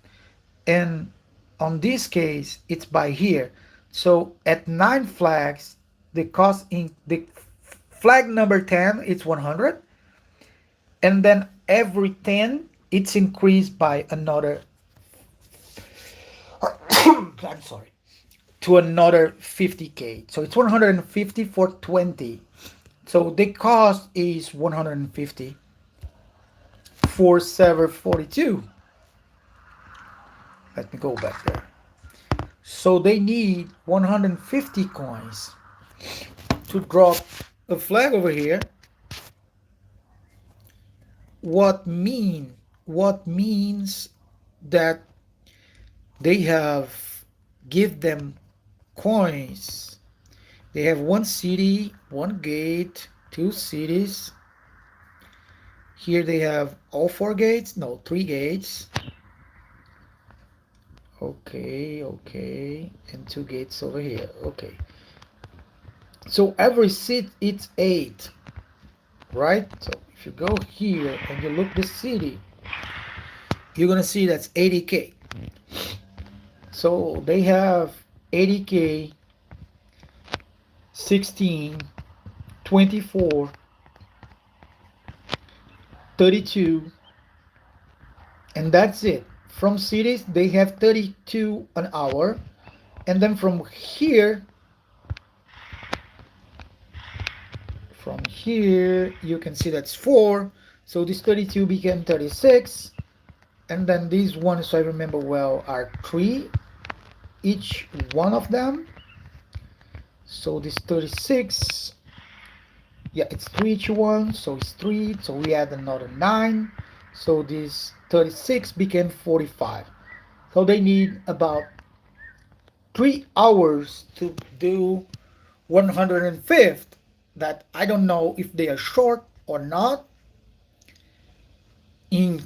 And on this case it's by here. So at 9 flags the cost in the flag number 10 it's 100, and then every 10 it's increased by another I'm sorry, to another 50k. So it's 150 for 20. So the cost is 150 for server 42. Let me go back there. So they need 150 coins to drop a flag over here. What means that they have give them coins. They have 1 city, 1 gate, 2 cities. Here they have all 4 gates, no, 3 gates. Okay, and 2 gates over here. Okay, so every seat it's 8, right? So if you go here and you look the city, you're gonna see that's 80k. So they have 80k, 16, 24, 32, and that's it. From cities they have 32 an hour, and then from here you can see that's 4. So this 32 became 36, and then these ones, so I remember well, are 3 each one of them. So this 36, yeah, it's 3 each one, so it's 3. So we add another 9, so this 36 became 45. So they need about 3 hours to do 105th. That I don't know if they are short or not in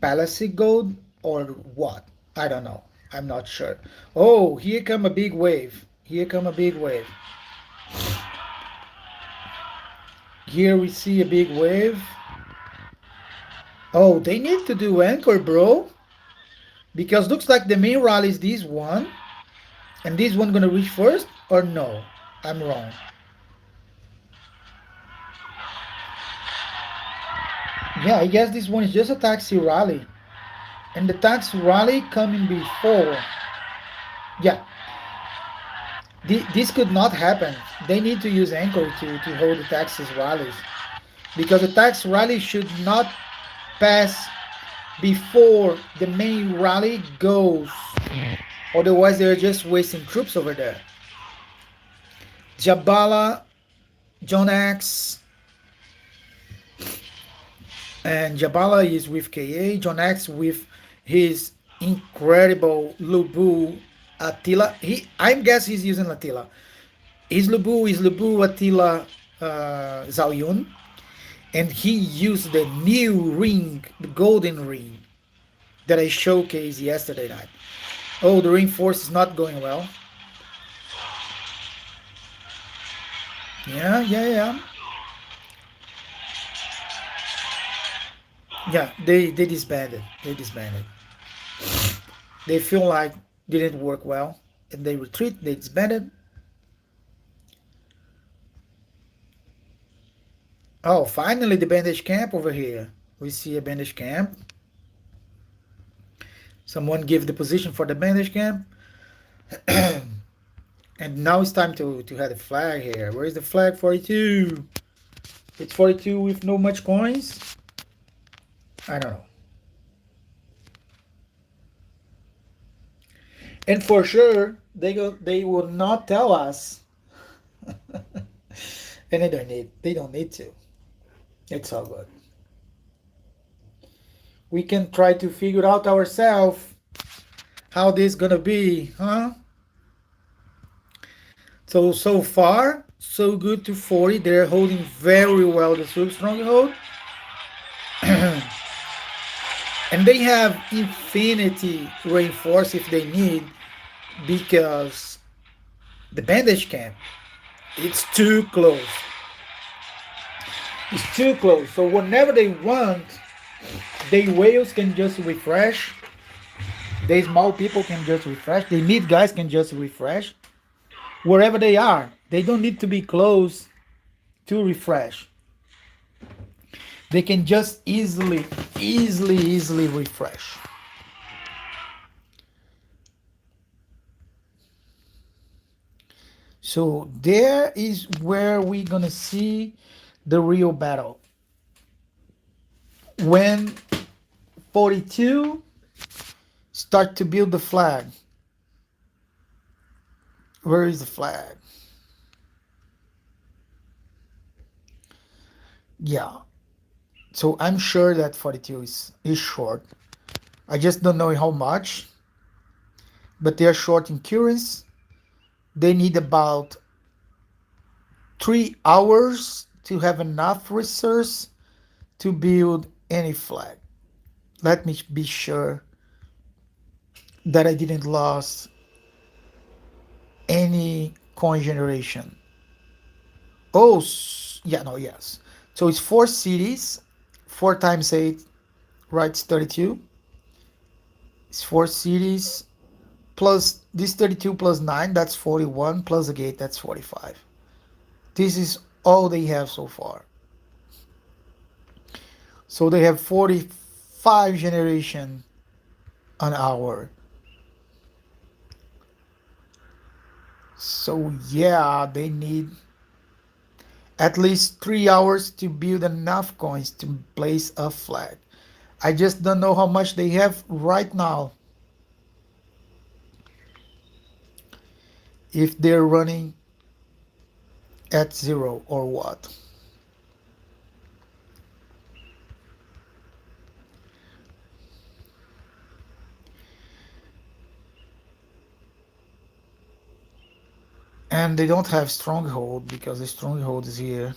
Palace Gold or what. I don't know. I'm not sure. Oh, here come a big wave. Here come a big wave. Here we see a big wave. Oh, they need to do anchor, bro. Because looks like the main rally is this one. And this one gonna reach first? Or no? I'm wrong. Yeah, I guess this one is just a taxi rally. And the taxi rally coming before. Yeah. This could not happen. They need to use anchor to hold the taxis rallies. because the tax rally should not pass before the main rally goes. Otherwise, they're just wasting troops over there. Jabala, John X, and Jabala is with KA. John X with his incredible Lubu Attila. I'm guessing he's using Attila. His Lubu is Lubu Attila Zhao Yun, and he used the new ring, the golden ring, that I showcased yesterday night. Oh, the reinforce is not going well. Yeah, yeah, yeah. Yeah, they disbanded. They disbanded. They feel like didn't work well, and they retreat. They disbanded. Oh, finally the bandage camp over here. We see a bandage camp. Someone give the position for the bandage camp. And now it's time to have the flag here. Where is the flag? 42. It's 42 with no much coins. I don't know. And for sure, they will not tell us. And they don't need to. It's all good. We can try to figure out ourselves how this gonna be, huh? So far, so good to 40. They're holding very well the Sub Stronghold. And they have infinity reinforce if they need, because the bandage camp, it's too close. It's too close. So whenever they want, the whales can just refresh. The small people can just refresh. The mid guys can just refresh. Wherever they are, they don't need to be close to refresh. They can just easily refresh. So there is where we're gonna see the real battle. When 42 start to build the flag. Where is the flag? Yeah. So I'm sure that 42 is short. I just don't know how much. But they are short in currency. They need about 3 hours to have enough resource to build any flag. Let me be sure that I didn't lose any coin generation. Oh, yeah, no, yes. So it's 4 cities, 4 times 8, right? It's 32. It's 4 cities plus this 32 plus 9, that's 41, plus a gate, that's 45. This is all they have so far. So they have 45 generation an hour. So yeah, they need at least 3 hours to build enough coins to place a flag. I just don't know how much they have right now. If they're running at 0 or what. And they don't have stronghold because the stronghold is here.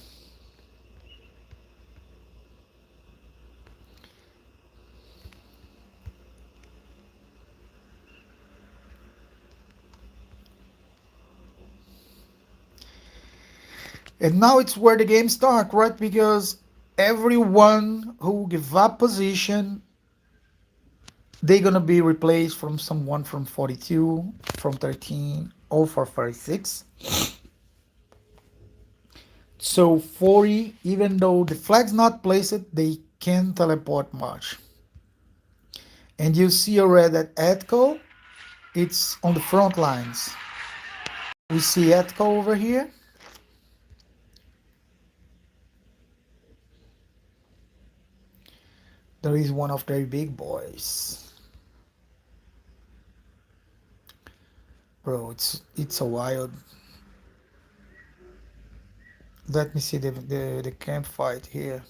And now it's where the game starts, right? Because everyone who give up position, they're gonna be replaced from someone from 42, from 13, or for 46. So 40, even though the flag's not placed, they can't teleport much. And you see already that Atco, it's on the front lines. We see Atco over here. There is one of their big boys. Bro, it's a wild. Let me see the camp fight here.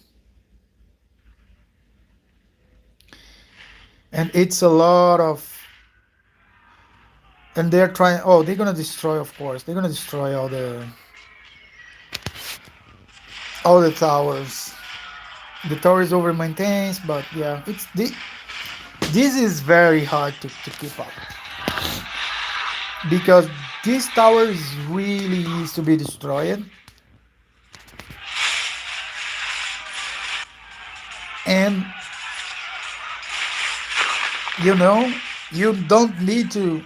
And it's a lot of, and they're trying, oh, they're gonna destroy, of course. They're gonna destroy all the towers. The tower is over maintains, but yeah, this is very hard to keep up because this tower is really easy to be destroyed. And you know, you don't need to,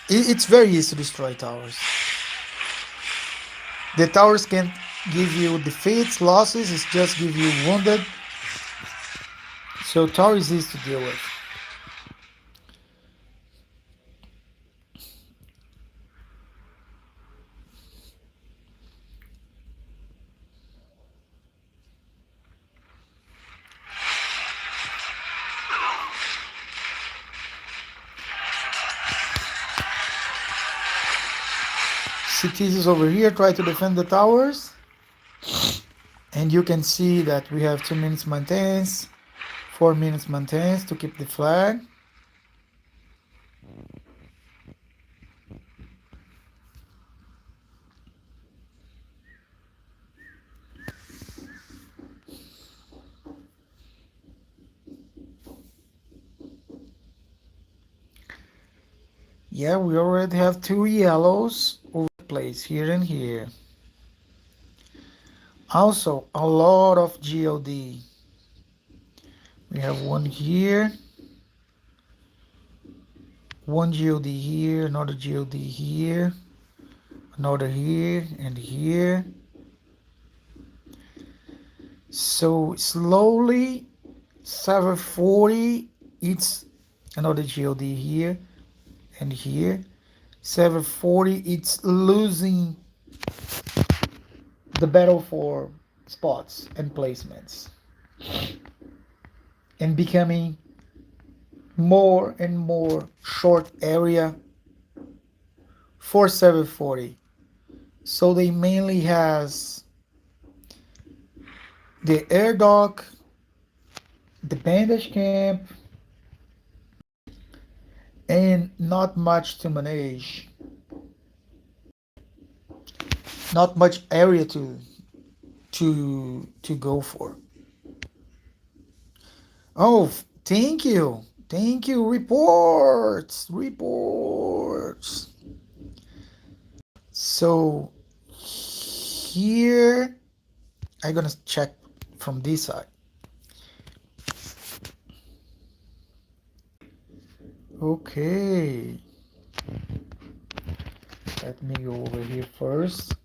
it's very easy to destroy towers. The towers can give you defeats, losses, it's just give you wounded. So tower is easy to deal with. Cities is over here, try to defend the towers. And you can see that we have 2 minutes maintenance, 4 minutes maintenance to keep the flag. Yeah, we already have 2 yellows over the place here and here. Also, a lot of GOD. We have one here, one GOD here, another GOD here, another here, and here. So slowly, 740, it's another GOD here and here. 740, it's losing the battle for spots and placements and becoming more and more short area for 740. So they mainly has the air dock, the bandage camp, and not much to manage. Not much area to go for. Oh, thank you. Thank you. Reports. So here I'm gonna check from this side. Okay. Let me go over here first.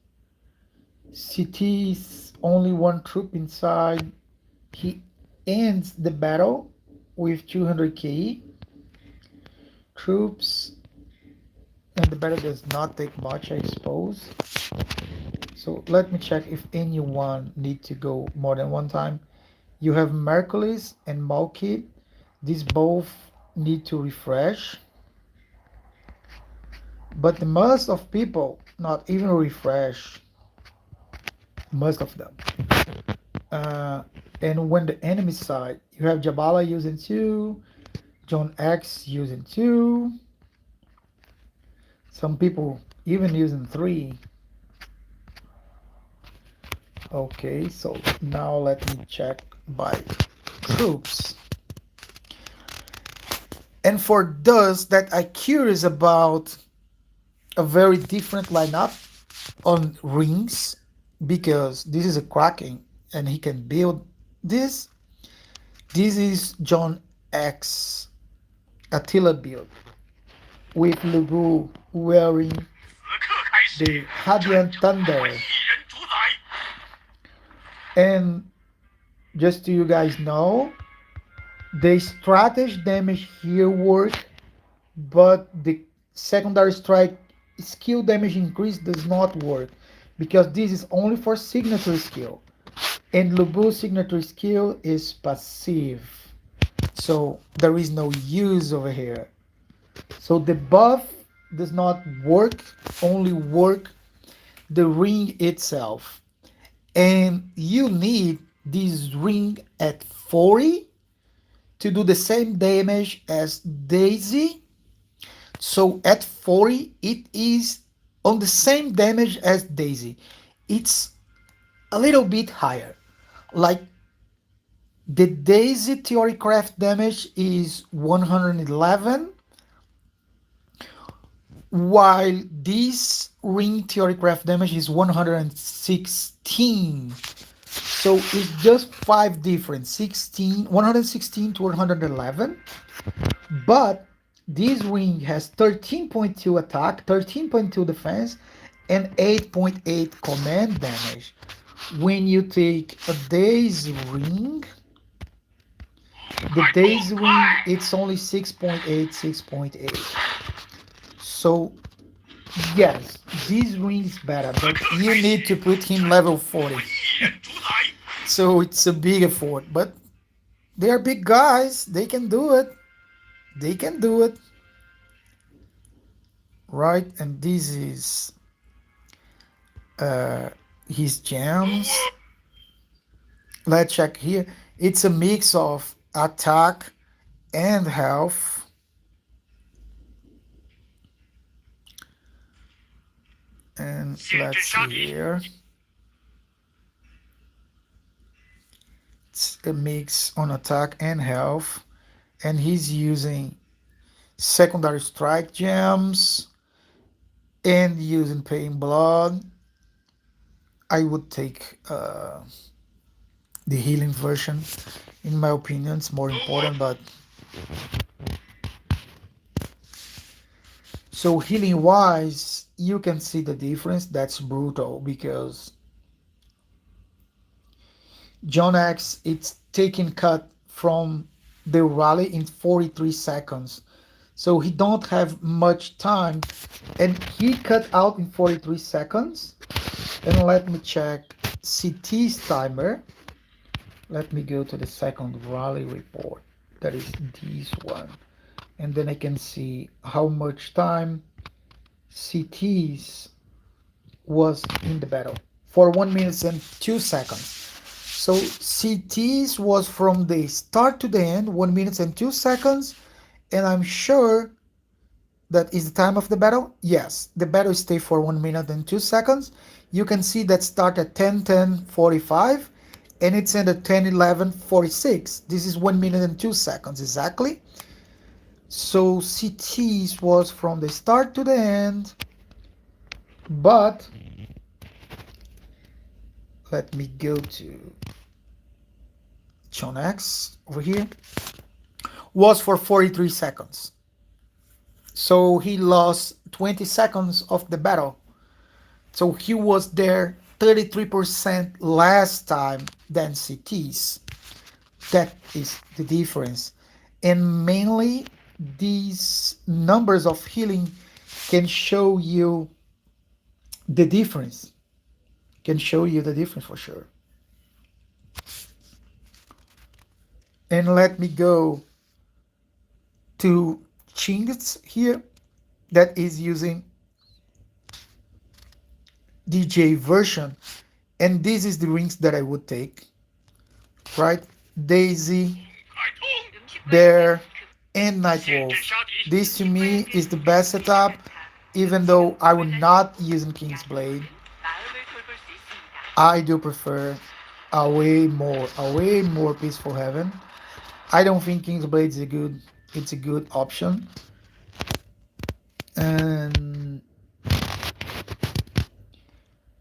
Cities, only one troop inside. He ends the battle with 200 KE troops, and the battle does not take much, I suppose. So let me check if anyone need to go more than one time. You have Mercules and Malkid. These both need to refresh. But the most of people not even refresh. Most of them. And when the enemy side, you have Jabala using 2, John X using 2, some people even using 3. Okay, so now let me check by troops. And for those that are curious about a very different lineup on rings, because this is a Kraken and he can build this. This is John X Attila build with Lubu wearing the Radiant Thunder. And just to you guys know, the strategy damage here work, but the secondary strike skill damage increase does not work because this is only for signature skill, and Lubu's signature skill is passive. So there is no use over here. So the buff does not work, only work the ring itself. And you need this ring at 40 to do the same damage as Daisy. So at 40, it is on the same damage as Daisy. It's a little bit higher. Like the Daisy Theory Craft damage is 111, while this Ring Theory Craft damage is 116. So it's just 5 difference, 16, 116 to 111. But this ring has 13.2 attack, 13.2 defense, and 8.8 command damage. When you take a Daisy ring, the Daisy ring, it's only 6.8, 6.8. So yes, this ring is better, but you need to put him level 40. So it's a big effort, but they are big guys. They can do it. They can do it. Right? And this is his gems. Let's check here. It's a mix of attack and health. And let's see here. It's a mix on attack and health. And he's using secondary strike gems and using pain blood. I would take the healing version. In my opinion, it's more important, but so healing wise, you can see the difference. That's brutal because John X, it's taking cut from the rally in 43 seconds. So he don't have much time and he cut out in 43 seconds. And let me check CT's timer. Let me go to the second rally report. That is this one. And then I can see how much time CT's was in the battle for 1 minute and 2 seconds. So CT's was from the start to the end, 1 minute and 2 seconds. And I'm sure that is the time of the battle. Yes, the battle stay for 1 minute and 2 seconds. You can see that start at 10:10:45 and it's end at 10:11:46. This is 1 minute and 2 seconds exactly. So CT's was from the start to the end, but let me go to Chonex over here, was for 43 seconds. So he lost 20 seconds of the battle. So he was there 33% less time than CT's. That is the difference. And mainly these numbers of healing can show you the difference. Can show you the difference for sure. And let me go to Chingg's here that is using DJ version, and this is the rings that I would take, right? Daisy, Bear, and Nightwolf. This to me is the best setup, even though I would not use King's Blade. I do prefer a way more peaceful heaven. I don't think King's Blade is a good option. And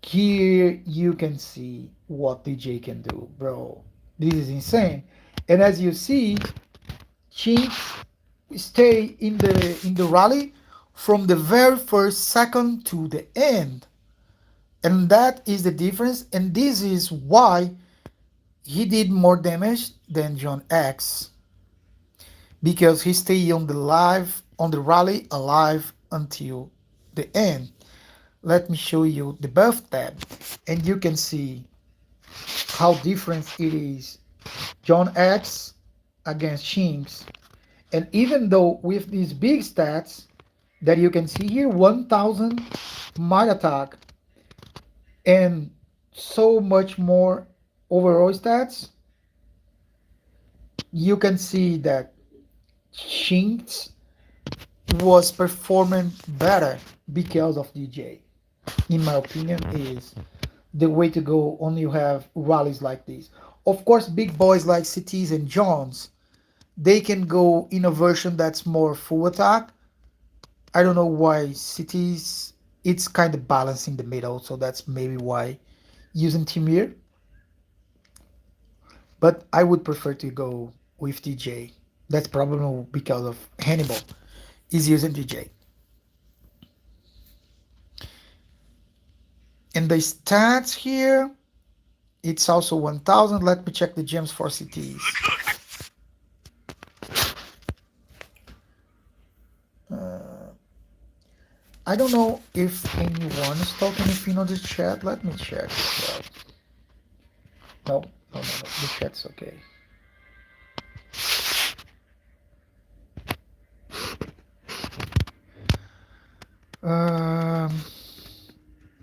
here you can see what DJ can do, bro. This is insane. And as you see, Chinks stay in the rally from the very first second to the end. And that is the difference. And this is why he did more damage than John X. Because he stayed on the rally alive until the end. Let me show you the buff tab, and you can see how different it is. John X against Shinx. And even though with these big stats that you can see here, 1000 might attack and so much more overall stats, you can see that Shinx was performing better because of DJ. In my opinion, is the way to go when you have rallies like these. Of course, big boys like Cities and Jones, they can go in a version that's more full attack. I don't know why Cities, it's kind of balancing the middle, so that's maybe why using Timir. But I would prefer to go with DJ. That's probably because of Hannibal is using DJ. And the stats here, it's also 1000. Let me check the gems for cities. I don't know if anyone is talking anything on the chat. Let me check. No, no, no, no. The chat's okay. Um,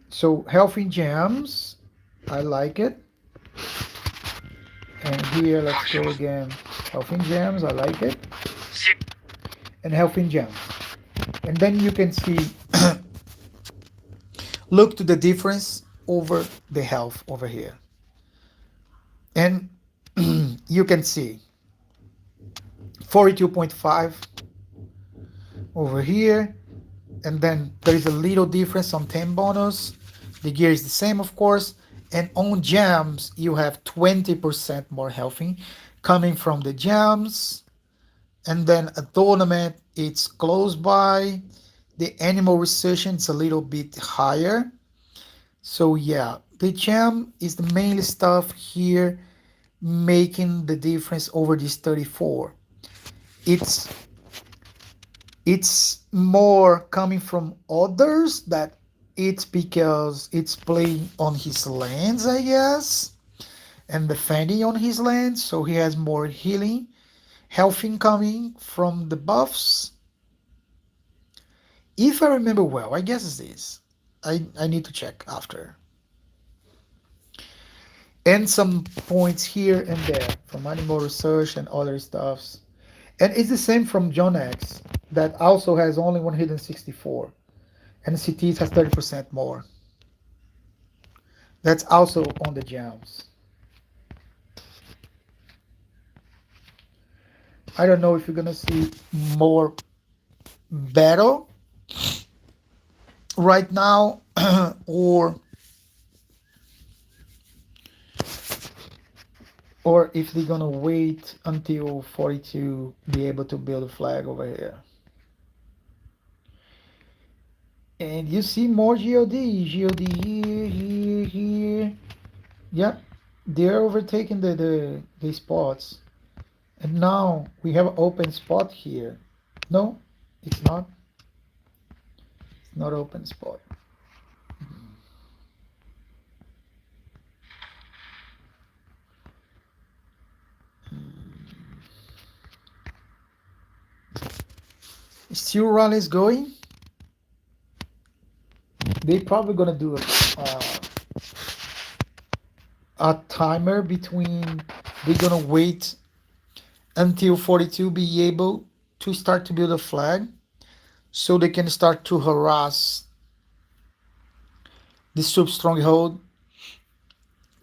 so healthy gems, I like it. And here, let's go again. Healthy gems, I like it. And healthy gems. And then you can see, look to the difference over the health over here. And you can see 42.5 over here. And then there is a little difference on 10 bonus. The gear is the same, of course. And on gems, you have 20% more healthy coming from the gems. And then Adornment, it's close by. The animal resurgence is a little bit higher. So yeah, the gem is the main stuff here making the difference over this 34. It's more coming from others that it's because it's playing on his lands, I guess, and defending on his lands, so he has more healing, health coming from the buffs. If I remember well, I guess it's this. I need to check after. And some points here and there from animal research and other stuffs. And it's the same from John X, that also has only 164. And CTs has 30% more. That's also on the gems. I don't know if you're gonna see more battle right now or if they're gonna wait until 42 be able to build a flag over here. And you see more GOD here. Yep, they're overtaking the spots. And now we have an open spot here. No, it's not. It's not open spot. Still rallies going. They probably gonna do a timer between. They're gonna wait until 42 be able to start to build a flag, so they can start to harass the sub stronghold,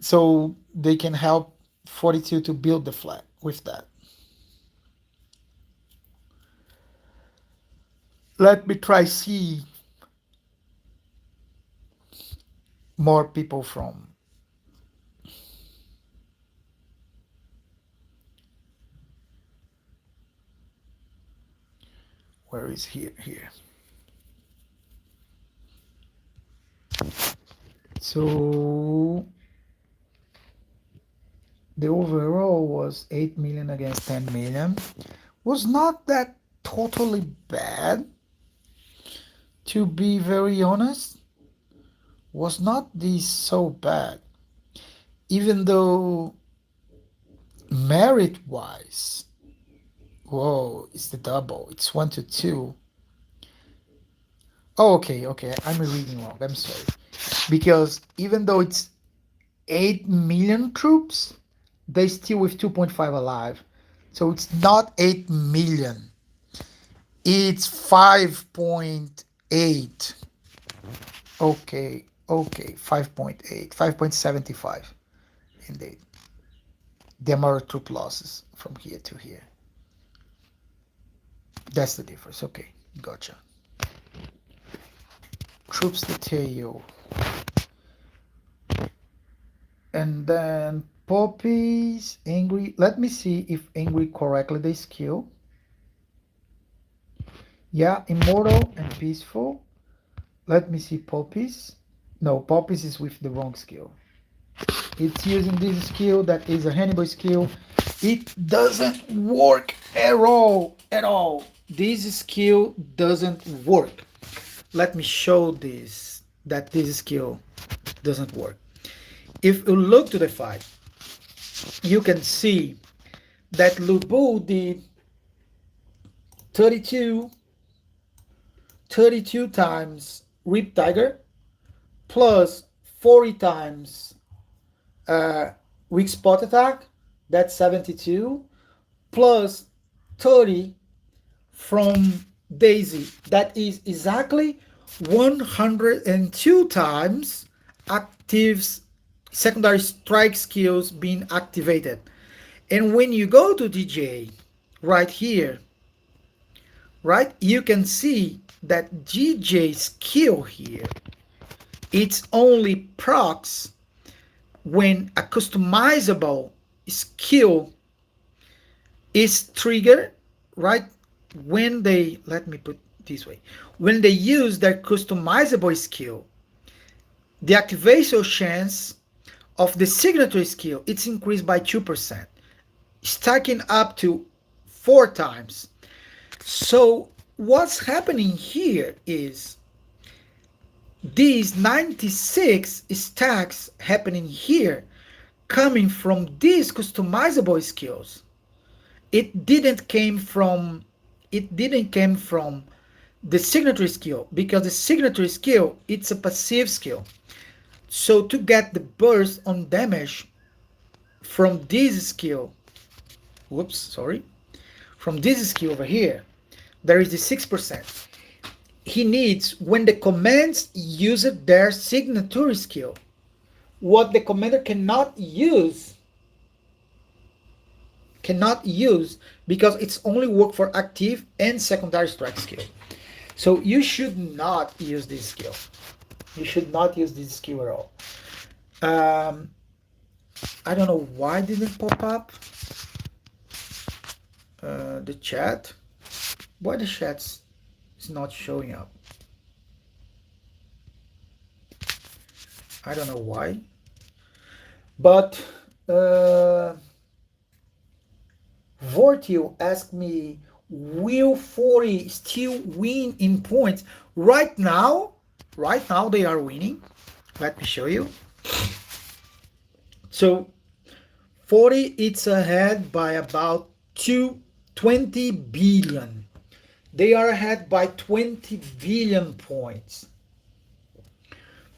so they can help 42 to build the flag with that. Let me try see more people from. Where is here? So the overall was 8 million against 10 million. Was not that totally bad, to be very honest. Was not this so bad, even though merit wise Whoa, it's the double. It's 1 to 2. Oh, okay, okay. I'm reading wrong. I'm sorry. Because even though it's 8 million troops, they still with 2.5 alive. So it's not 8 million. It's 5.8. Okay, okay. 5.8. 5.75. Indeed. The amount of troop losses from here to here. That's the difference. Okay, gotcha. Troops detail. And then poppies, angry. Let me see if angry correctly they skill. Yeah, immortal and peaceful. Let me see poppies. No, poppies is with the wrong skill. It's using this skill that is a Hannibal skill. It doesn't work at all, at all. This skill doesn't work. Let me show this, that this skill doesn't work. If you look to the fight, you can see that Lubu did 32 times Rip Tiger plus 40 times weak spot attack, that's 72, plus 30 from Daisy, that is exactly 102 times active secondary strike skills being activated. And when you go to DJ right here, right, you can see that DJ skill here, it's only procs when a customizable skill is triggered, right? When they, let me put this way, when they use their customizable skill, the activation chance of the signature skill, it's increased by 2%, stacking up to 4 times. So what's happening here is these 96 stacks happening here coming from these customizable skills. It didn't came from the signature skill, because the signature skill, it's a passive skill. So to get the burst on damage from this skill, whoops, sorry, from this skill over here, there is the 6%. He needs when the commands use their signature skill. What the commander cannot use because it's only work for active and secondary strike skill. So you should not use this skill. You should not use this skill at all. I don't know why it didn't pop up the chat. Why the chat is not showing up? I don't know why. But Vortil asked me, will 40 still win in points? Right now they are winning. Let me show you. So 40, it's ahead by about 20 billion. They are ahead by 20 billion points.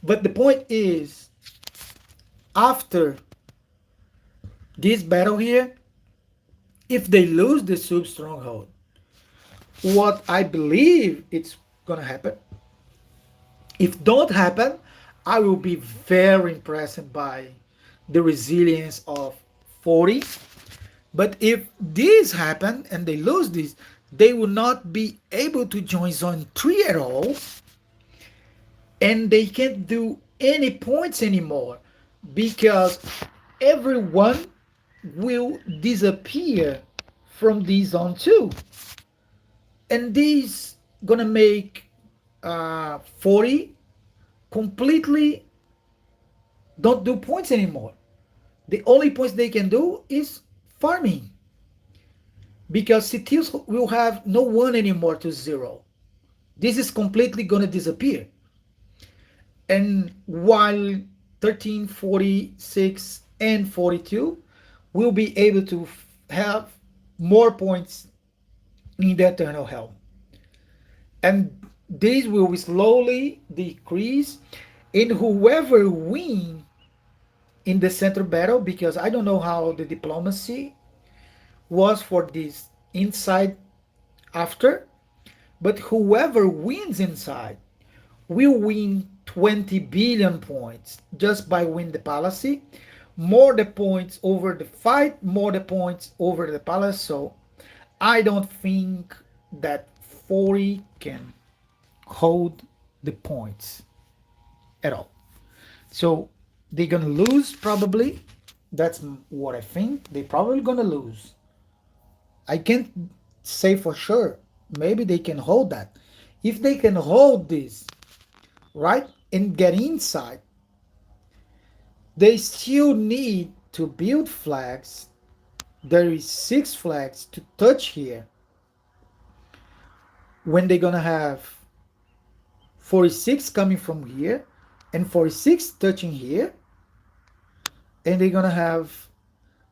But the point is, after this battle here, if they lose the sub stronghold, what I believe it's gonna happen, if don't happen, I will be very impressed by the resilience of 40. But if this happen and they lose this, they will not be able to join zone 3 at all, and they can't do any points anymore because everyone will disappear from this zone 2, and this gonna make 40 completely don't do points anymore. The only points they can do is farming, because cities will have no one anymore to zero. This is completely gonna disappear. And while 13, 46, and 42 will be able to have more points in the eternal hell. And this will slowly decrease, and whoever win in the center battle, because I don't know how the diplomacy was for this inside after, but whoever wins inside will win 20 billion points just by win the policy, more the points over the fight, more the points over the palace. So I don't think that 40 can hold the points at all. So they're gonna lose probably. That's what I think. They're probably gonna lose. I can't say for sure. Maybe they can hold that. If they can hold this, right, and get inside, they still need to build flags. There is 6 flags to touch here. When they're gonna have 46 coming from here and 46 touching here, and they're gonna have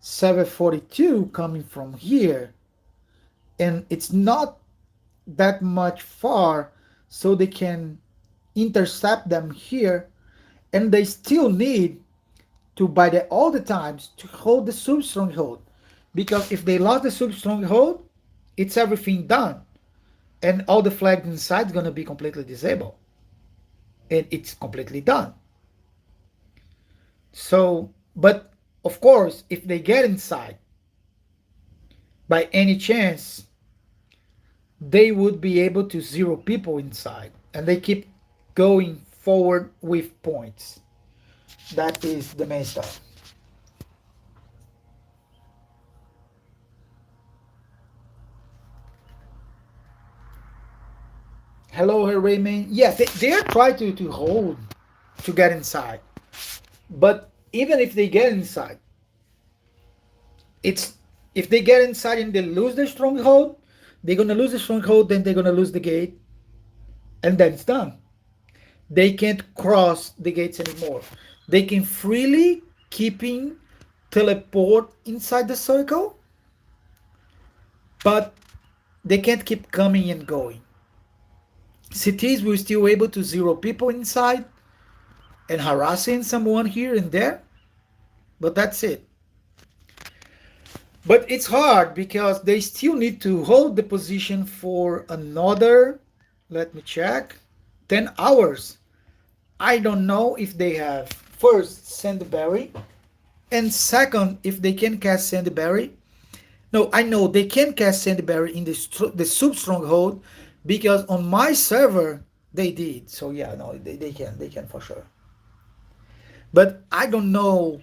742 coming from here, and it's not that much far, so they can intercept them here, and they still need to buy all the times to hold the sub stronghold, because if they lost the sub stronghold, it's everything done, and all the flags inside is gonna be completely disabled, and it's completely done. So, but of course, if they get inside, by any chance, they would be able to zero people inside, and they keep going forward with points. That is the main stuff. Hello, Rayman. Yeah, they're trying to hold, to get inside. But even if they get inside, it's if they get inside and they lose their stronghold, they're gonna lose the stronghold, then they're gonna lose the gate, and then it's done. They can't cross the gates anymore. They can freely keeping teleport inside the circle, but they can't keep coming and going. Cities will still able to zero people inside and harassing someone here and there, but that's it. But it's hard because they still need to hold the position for another, let me check, 10 hours. I don't know if they have first Sandberry, and second if they can cast Sandberry. No, I know they can cast Sandberry in the sub stronghold, because on my server they did. So yeah, no, they can for sure. But I don't know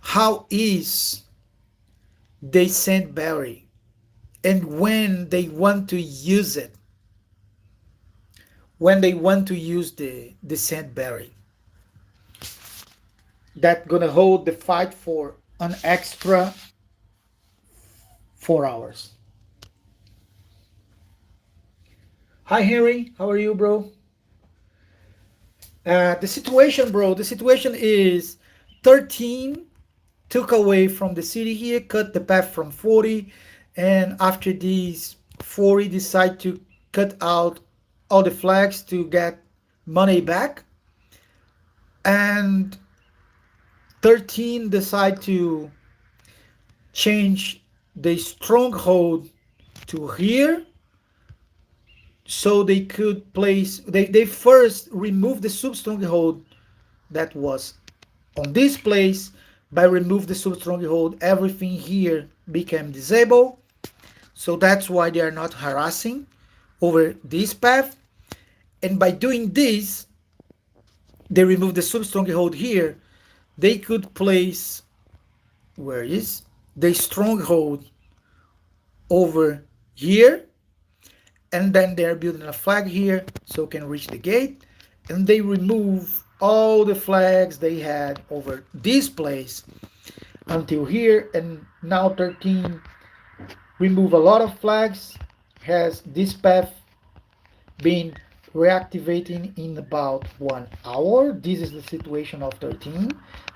how is they Sandberry and when they want to use it. When they want to use the Sandberry, that gonna hold the fight for an extra 4 hours. Hi Henry, how are you, bro? The situation, bro. The situation is 13 took away from the city here, cut the path from 40, and after these 40 decide to cut out all the flags to get money back, and 13 decide to change the stronghold to here, so they could place, they first remove the sub stronghold that was on this place. By remove the sub stronghold, everything here became disabled, so that's why they are not harassing over this path. And by doing this, they remove the sub stronghold here, they could place, where is the stronghold, over here, and then they're building a flag here so can reach the gate, and they remove all the flags they had over this place until here. And now 13 remove a lot of flags, has this path been reactivating in about 1 hour. This is the situation of 13.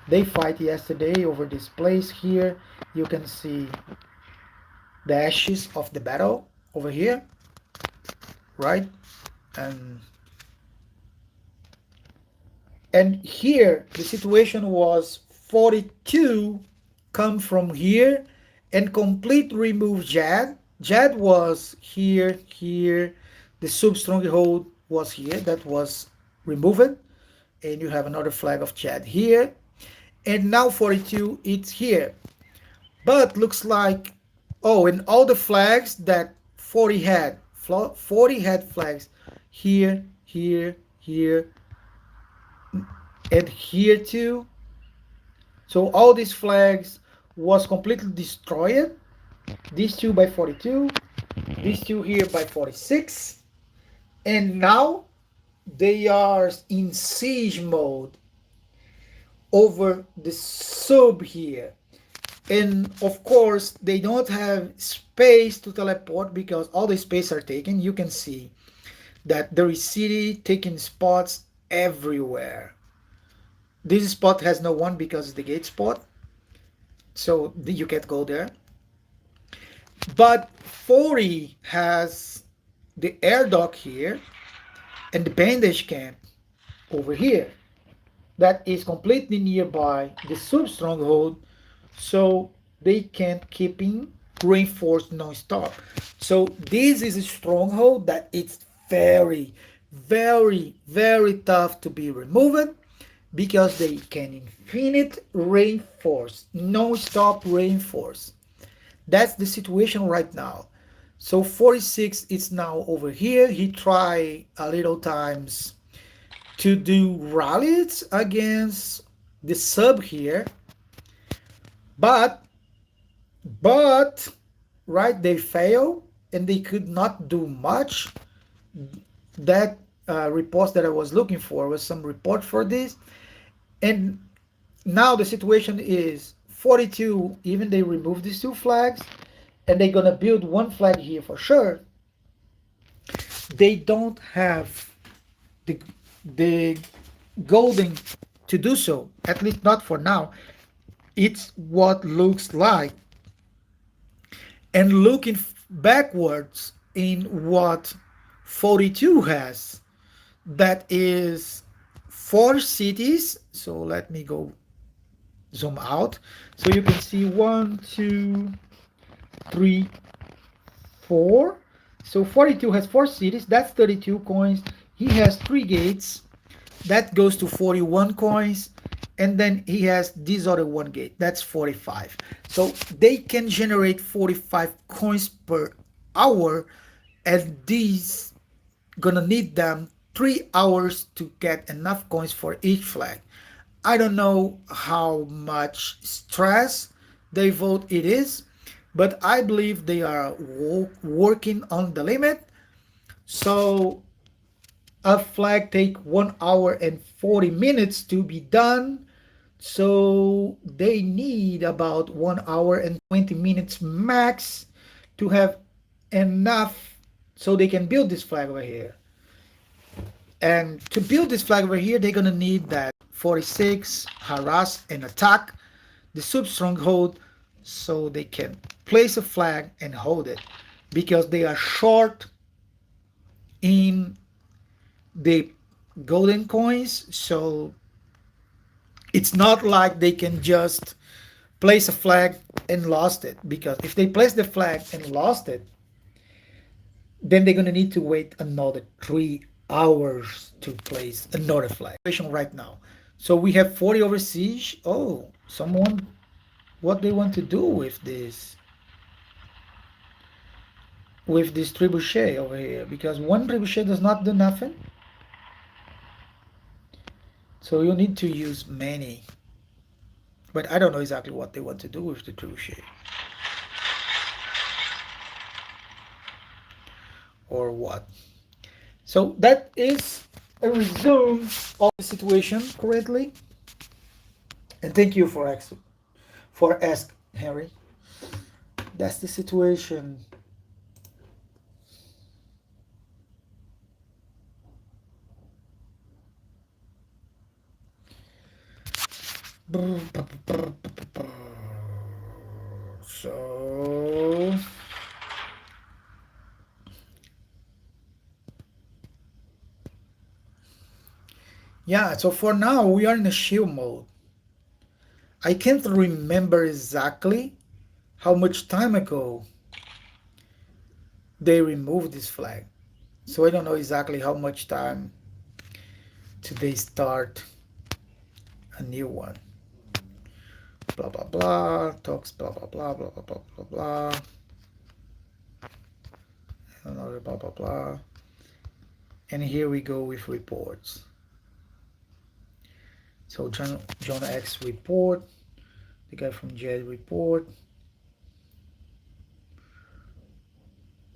They fight yesterday over this place here. You can see the ashes of the battle. over here, right? And here the situation was 42 come from here and complete remove Jad. Jad was here, here. The sub stronghold was here, that was removed. And you have another flag of Jad here. And now 42, it's here. But looks like, oh, and all the flags that 40 had, 40 had flags here, here, here, and here too. So all these flags was completely destroyed. These two by 42, these two here by 46, and now they are in siege mode over the sub here. And of course they don't have space to teleport because all the space are taken. You can see that there is city taking spots everywhere. This spot has no one because it's the gate spot, so you can't go there. But 40 has the air dock here and the bandage camp over here that is completely nearby the sub stronghold, so they can keep in reinforced non-stop. So this is a stronghold that it's very, very, very tough to be removed because they can infinite reinforce, non-stop reinforce. That's the situation right now. So 46 is now over here. He tried a little times to do rallies against the sub here, but right, they fail and they could not do much. That report that I was looking for was some report for this. And now the situation is 42, even they remove these two flags and they're gonna build one flag here for sure. They don't have the golden to do so, at least not for now. It's what looks like. And looking backwards in what 42 has, that is 4 cities. So let me go zoom out so you can see 1, 2, 3, 4. So 42 has 4 cities, that's 32 coins. He has 3 gates, that goes to 41 coins. And then he has this other one gate, that's 45. So they can generate 45 coins per hour, and these gonna need them 3 hours to get enough coins for each flag. I don't know how much stress they vote it is, but I believe they are working on the limit. So a flag take 1 hour and 40 minutes to be done. So they need about 1 hour and 20 minutes max to have enough so they can build this flag over here. And to build this flag over here, they're gonna need that 46 harass and attack the sub stronghold so they can place a flag and hold it, because they are short in the golden coins. So it's not like they can just place a flag and lost it, because if they place the flag and lost it, then they're going to need to wait another 3 hours to place another flag right now. So we have 40 over siege. Oh, someone, what they want to do with this trebuchet over here, because one trebuchet does not do nothing. So you need to use many. But I don't know exactly what they want to do with the trebuchet. Or what. So that is a resume of the situation currently. And thank you for asking, Harry. That's the situation. So Yeah, so for now we are in a shield mode. I can't remember exactly how much time ago they removed this flag. So I don't know exactly how much time till they start a new one. Blah blah blah, talks blah blah blah blah blah blah blah blah. Another blah blah blah. And here we go with reports. So John X report, the guy from Jed report,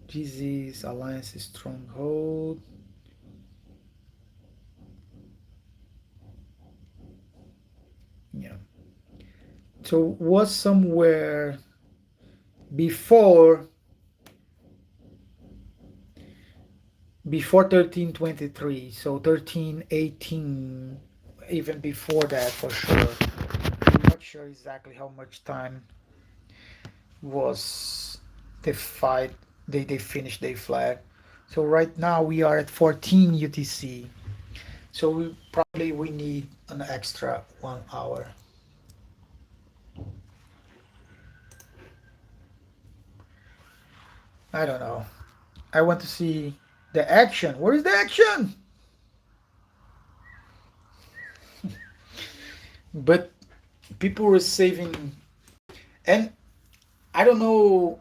disease alliance stronghold. Yeah. So was somewhere before 1323, so 1318, even before that for sure. I'm not sure exactly how much time was the fight they finished their flag. So right now we are at 14 UTC. So we need an extra 1 hour. I don't know. I want to see the action. Where is the action? But people were saving, and I don't know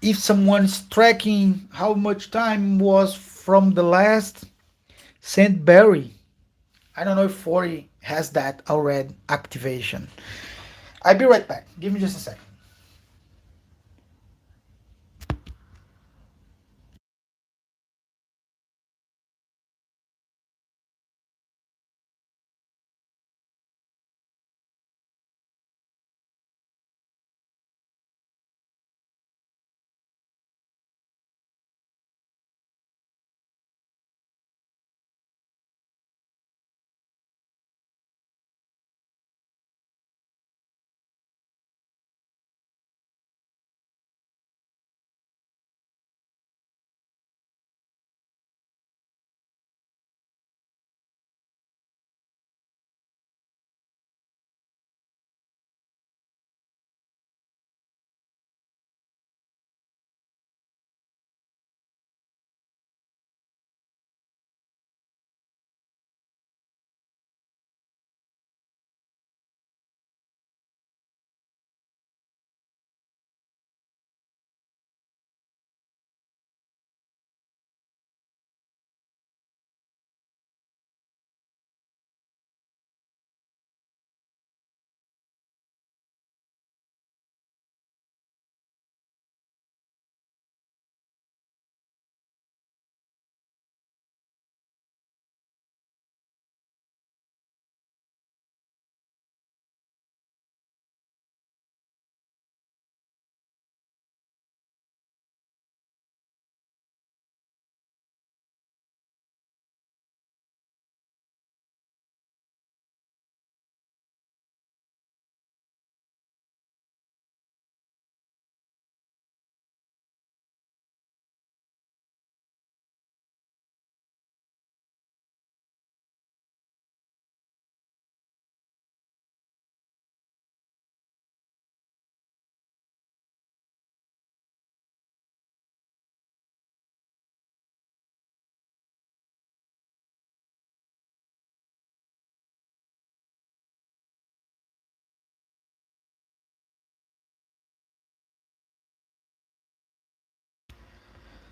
if someone's tracking how much time was from the last Saint Barry. I don't know if 40 has that already activation. I'll be right back. Give me just a second.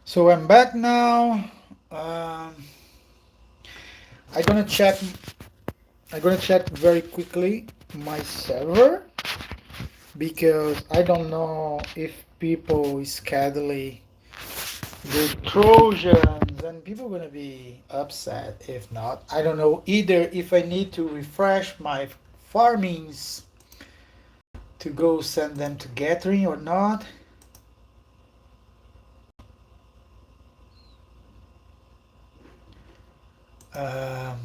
So I'm back now. Um, I'm gonna check. I'm gonna check very quickly my server because I don't know if people is scheduling the Trojans and people are gonna be upset if not. I don't know either if I need to refresh my farmings to go send them to gathering or not. Um,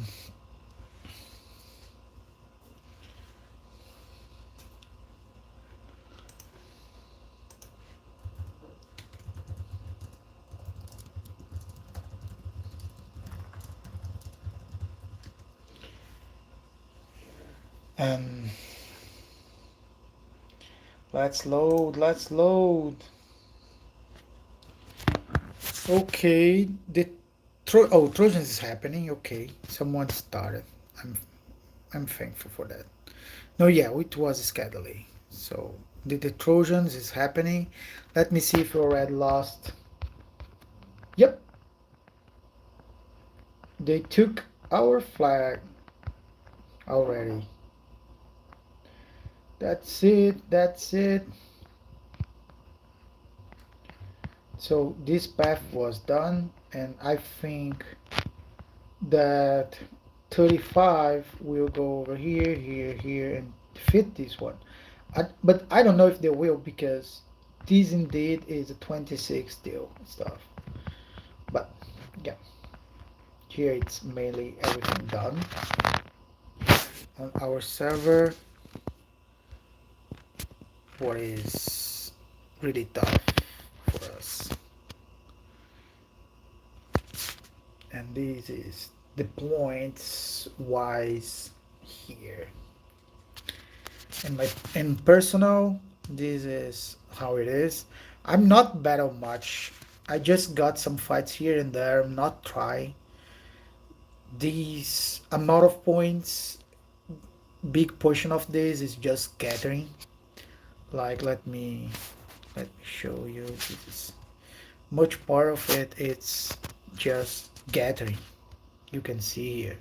And let's load, let's load. Okay, Trojans is happening. Okay, someone started. I'm I'm thankful for that. No, yeah, it was scheduling. So the Trojans is happening. Let me see if we already lost. Yep, they took our flag already. That's it. That's it. So this path was done, and I think that 35 will go over here, here, here, and fit this one. But I don't know if they will because this indeed is a 26 deal stuff. But yeah, here it's mainly everything done on our server. What is really tough for us, and this is the points wise here. In my in personal, this is how it is. I'm not battle much. I just got some fights here and there. I'm not trying. These amount of points, big portion of this is just gathering. Like let me show you. This is much part of it. It's just gathering. You can see here.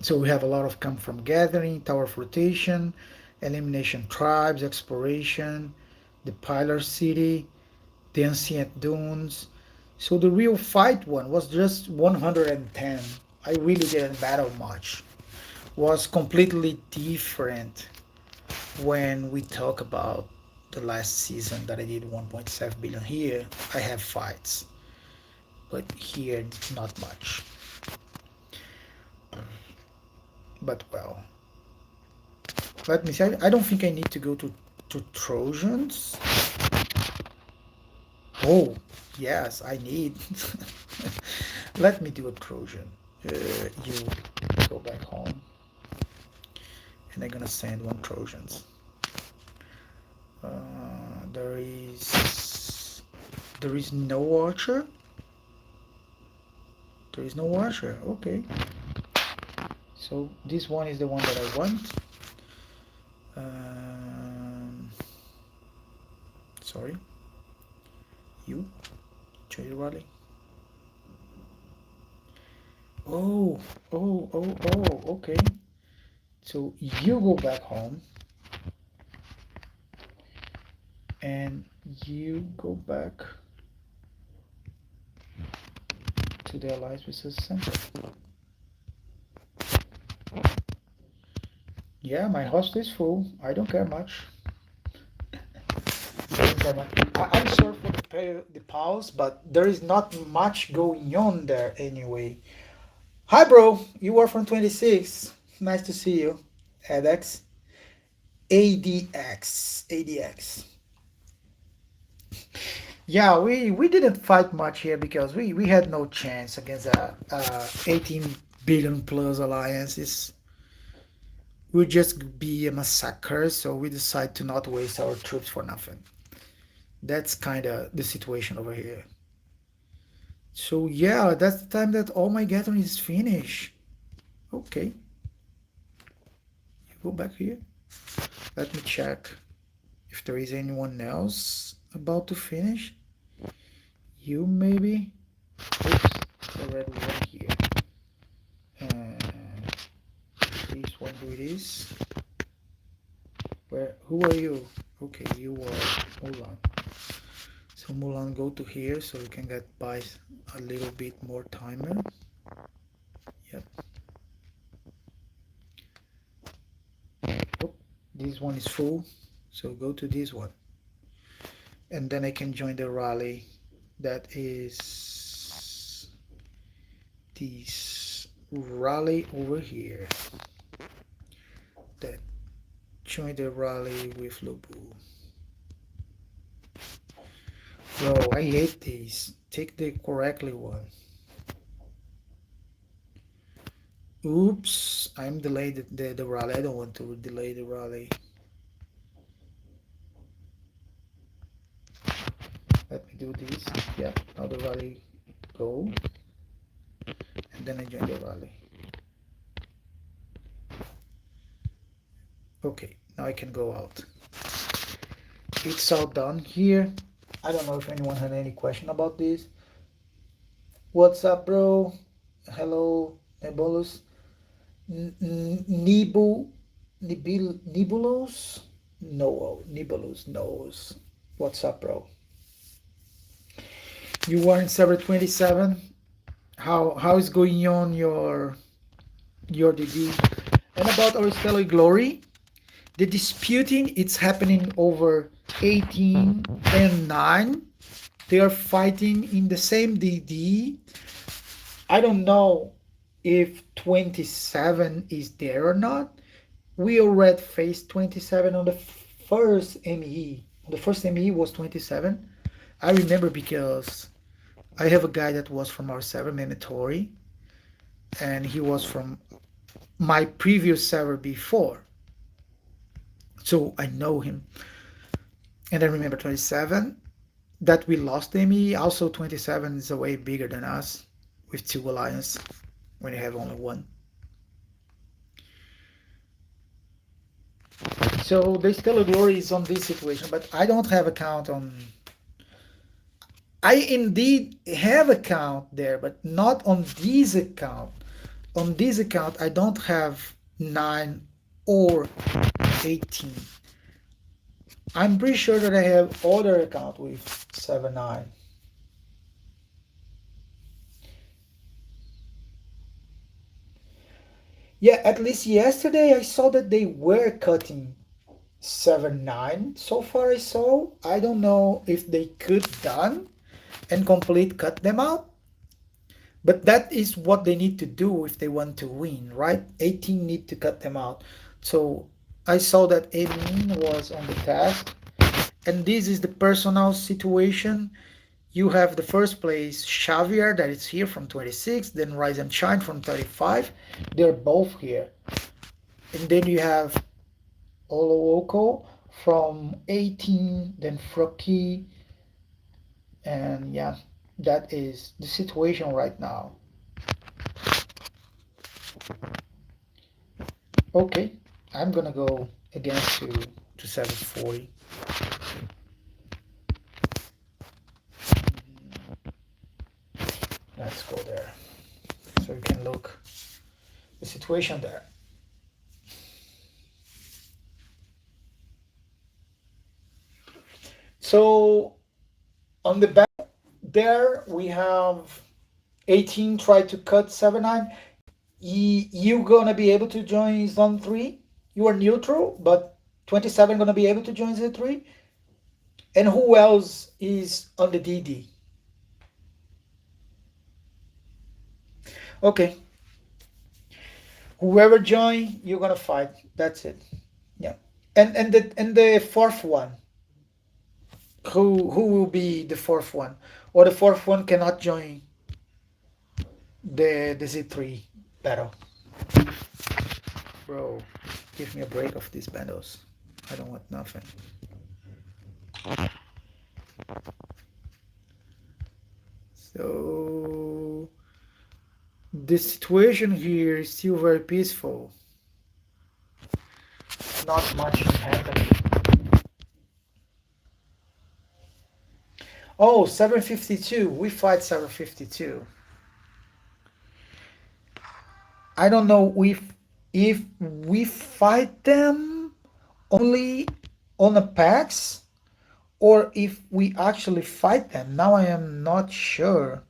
So we have a lot of come from gathering, tower of rotation, elimination tribes, exploration, the Pilar City, the ancient dunes. So the real fight one was just 110. I really didn't battle much. Was completely different when we talk about the last season that I did 1.7 billion here. I have fights, but here not much. But well, let me see. I don't think I need to go to Trojans. Oh, yes, I need. Let me do a Trojan. You go back home. And I'm gonna send one Trojans. Uh, there is no archer. There is no archer. Okay. So this one is the one that I want. Sorry. You, Territorial. Oh, okay. So you go back home and you go back to the Alliance Research Center. Yeah, my host is full. I don't care much. I'm sorry for the pause, but there is not much going on there anyway. Hi, bro. You are from 26. Nice to see you. ADX. ADX. Yeah, we didn't fight much here because we had no chance against a 18 billion plus alliances. Would just be a massacre, so we decided to not waste our troops for nothing. That's kind of the situation over here. So yeah, that's the time that all my gathering is finished. Okay, you go back here. Let me check if there is anyone else about to finish. You maybe? Oops, already one here. This one do this. Who are you? Okay, you are Mulan. So Mulan, go to here so you can get by a little bit more timer. Yep. Oh, this one is full, so go to this one. And then I can join the rally that is this rally over here. That join the rally with Lubu. Bro, I hate these. Take the correctly one. Oops, I'm delayed the rally. I don't want to delay the rally. Let me do this. Yeah, now the rally go. And then I join the rally. Okay, now I can go out. It's all done here. I don't know if anyone had any question about this. What's up, bro? Hello, Nebulous. Nibulos? No, Nibulus knows. What's up, bro? You are in server 27. How is going on your DD? And about our stellar glory, the disputing it's happening over 18 and 9. They are fighting in the same DD. I don't know if 27 is there or not. We already faced 27 on the first ME. The first ME was 27. I remember because I have a guy that was from our server, Mandatory, and he was from my previous server before. So I know him. And I remember 27 that we lost ME. Also 27 is a way bigger than us with 2 alliance when you have only 1. So the Stellar Glory is on this situation, but I don't have account on. I indeed have account there, but not on this account. On this account, I don't have 9 or 18. I'm pretty sure that I have other account with 7, 9. Yeah, at least yesterday I saw that they were cutting 7, 9. So far I saw. I don't know if they could done and complete cut them out. But that is what they need to do if they want to win, right? 18 need to cut them out. So I saw that 18 was on the task. And this is the personal situation. You have the first place Xavier that is here from 26, then Rise and Shine from 35. They're both here. And then you have Olooko from 18, then Froki. And yeah, that is the situation right now. Okay, I'm gonna go again to 740. Let's go there so you can look the situation there. So on the back there we have 18 try to cut 7-9. You gonna be able to join zone 3. You are neutral, but 27 gonna be able to join zone 3. And who else is on the DD? Okay. Whoever join, you're gonna fight. That's it. Yeah. And the fourth one. Who will be the fourth one? Or the fourth one cannot join the Z3 battle. Bro, give me a break of these battles. I don't want nothing. So the situation here is still very peaceful. Not much happening. Oh, 752. We fight 752. I don't know if we fight them only on a PAX or if we actually fight them. Now I am not sure.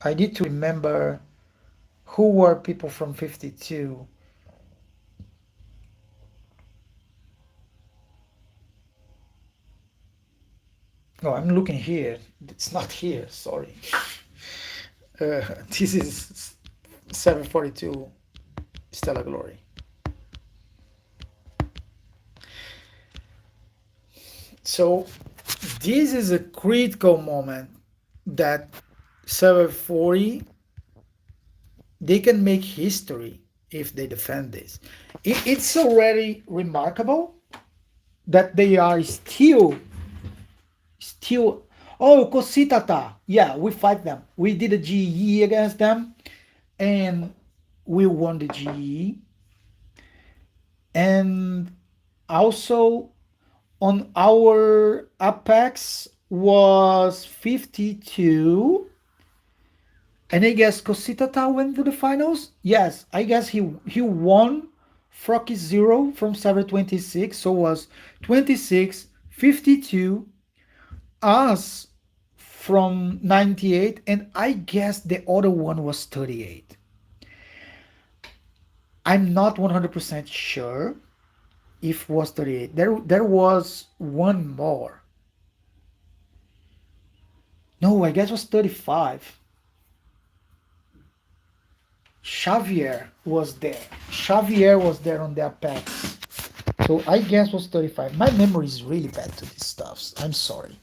I need to remember who were people from 52. Oh, I'm looking here. It's not here, sorry. This is 742 Stellar Glory. So this is a critical moment that 740 they can make history if they defend this. It's already remarkable that they are still. Oh, Cositata. Yeah, we fight them. We did a GE against them, and we won the GE. And also on our apex was 52. And I guess Cositata went to the finals. Yes, I guess he won Frocky Zero from server 26, so was 26, 52, us from 98, and I guess the other one was 38. I'm not 100% sure if it was 38. There was one more. No, I guess it was 35. Xavier was there. Xavier was there on the Apex. So I guess it was 35. My memory is really bad to these stuffs. I'm sorry.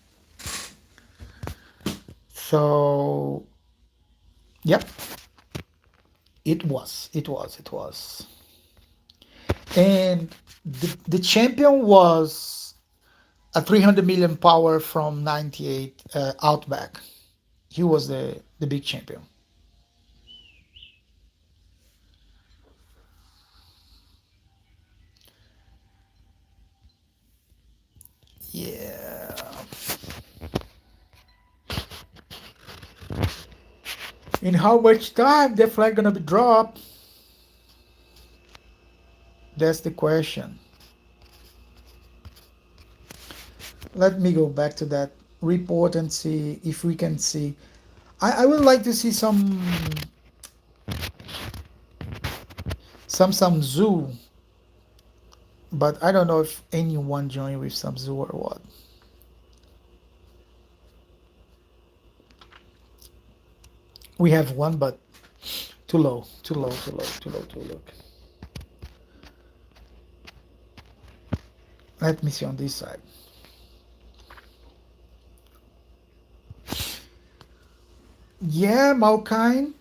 So, yep. It was. And the champion was a 300 million power from 98 Outback. He was the big champion. Yeah. In how much time the flag gonna be dropped? That's the question. Let me go back to that report and see if we can see. I would like to see some zoo, but I don't know if anyone joined with some zoo or what. We have one, but too low, too low, too low, too low, too low. Let me see on this side. Yeah, Malkine,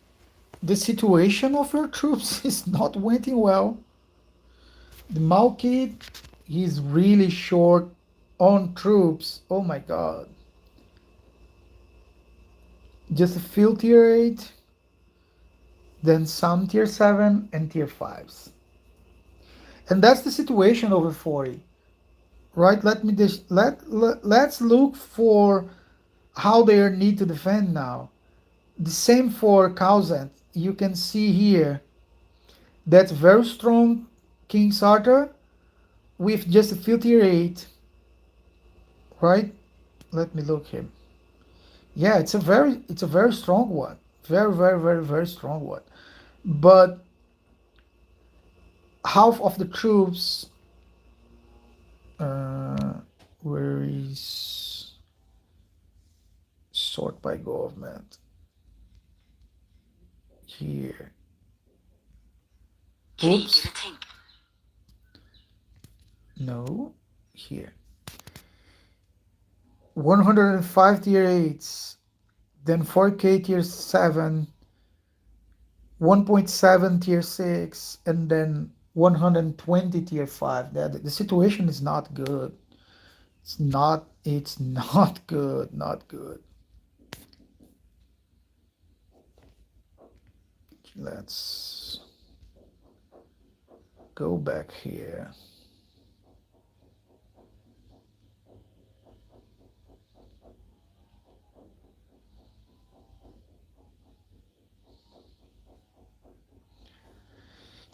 the situation of your troops is not waiting well. The Malkid is really short on troops. Oh my god. Just a few tier 8, then some tier 7 and tier 5s. And that's the situation over 40. Right? Let's look for how they need to defend now. The same for Kauzent. You can see here that's very strong King Sartor with just a few tier 8. Right? Let me look him. Yeah, it's a very strong one. Very strong one. But half of the troops uh, where is sort by government here. Oops. No, here. 105 tier 8s, then 4K tier 7, 1.7 tier 6, and then 120 tier 5. The situation is not good. It's not good, not good. Let's go back here.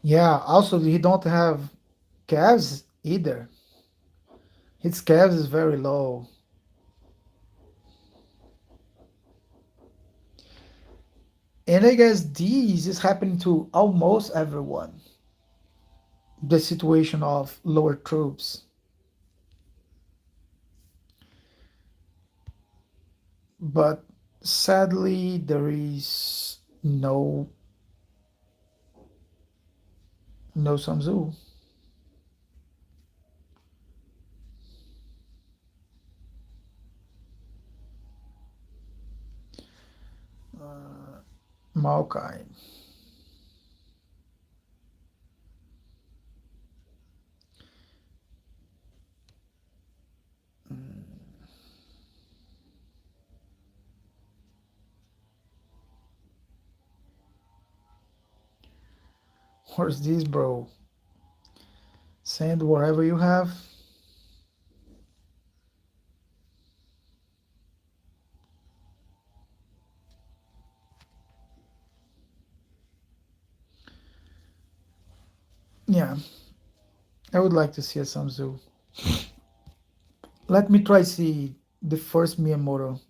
Yeah, also he don't have calves either. His calves is very low. And I guess this is happening to almost everyone. The situation of lower troops. But sadly, there is no Samzu. Maokai. Where's this, bro? Send whatever you have. Yeah, I would like to see a Samzu. Let me try see the first Miyamoto.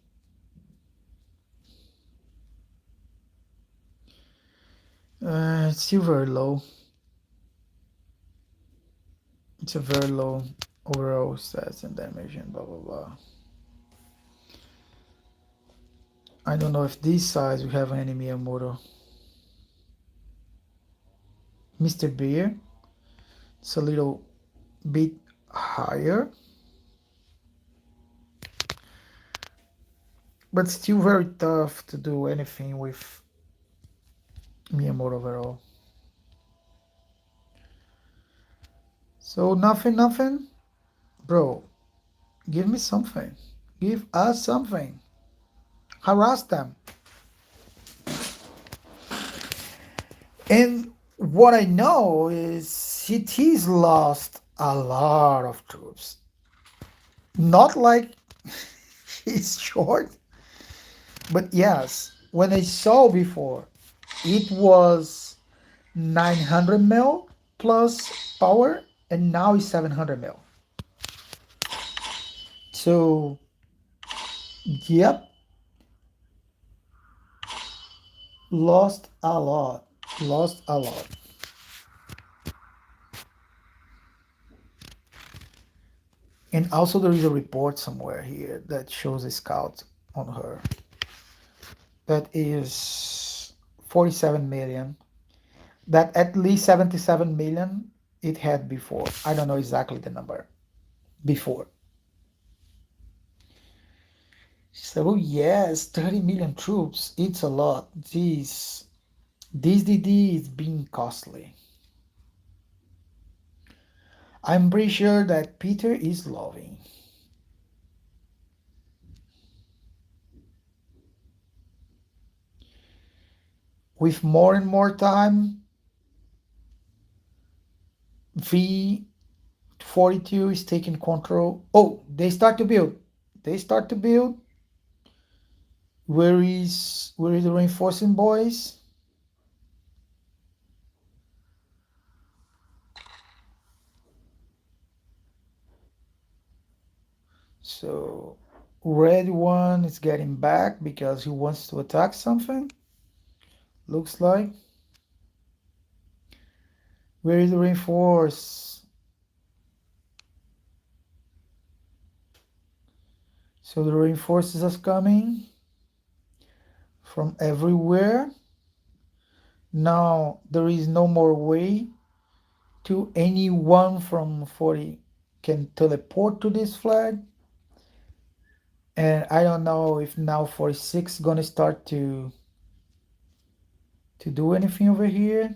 It's still very low. It's a very low overall stats and damage and blah blah blah. I don't know if this size we have any Miyamoto. Mr. Beer. It's a little bit higher. But still very tough to do anything with Miyamoto overall. So nothing? Bro, give me something. Give us something. Harass them. And what I know is CT's lost a lot of troops. Not like he's short, but yes, when I saw before, it was 900 mil plus power, and now it's 700 mil. So, yep, lost a lot. Lost a lot. And also there is a report somewhere here that shows a scout on her. That is 47 million. That at least 77 million it had before. I don't know exactly the number before. So yes, 30 million troops. It's a lot. This DD is being costly. I'm pretty sure that Peter is loving. With more and more time, V42 is taking control. Oh, they start to build. They start to build. Where is the reinforcing boys? So red one is getting back because he wants to attack something. Looks like. Where is the reinforce? So the reinforces are coming from everywhere. Now there is no more way to anyone from 40 can teleport to this flag. And I don't know if now 46 gonna start to do anything over here.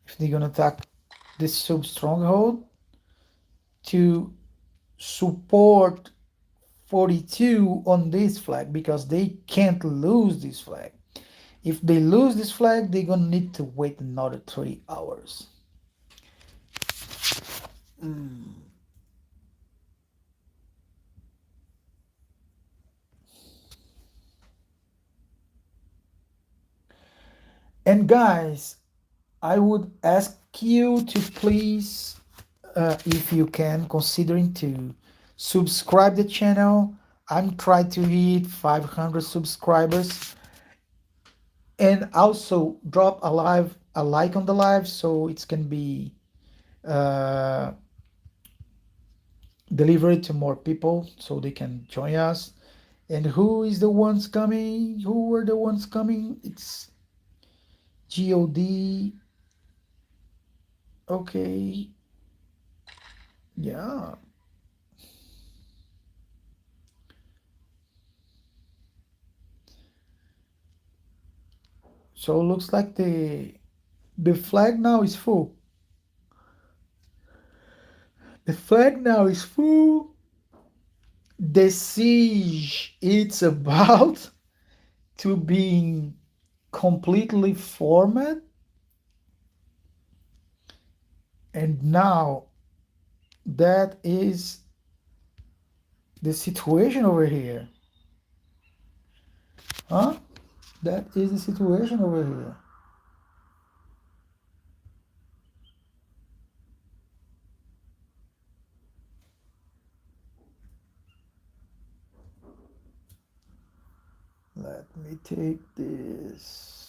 If they're gonna attack this sub stronghold to support 42 on this flag, because they can't lose this flag. If they lose this flag, they're gonna need to wait another 3 hours. And guys, I would ask you to please, if you can, considering to subscribe the channel. I'm trying to hit 500 subscribers, and also drop a like on the live so it can be uh, delivered to more people so they can join us. And who is the ones coming? Who were the ones coming? It's God. Okay. Yeah. So it looks like the flag now is full. The flag now is full. The siege it's about to be completely formed, and now that is the situation over here. Huh? That is the situation over here. Let me take this.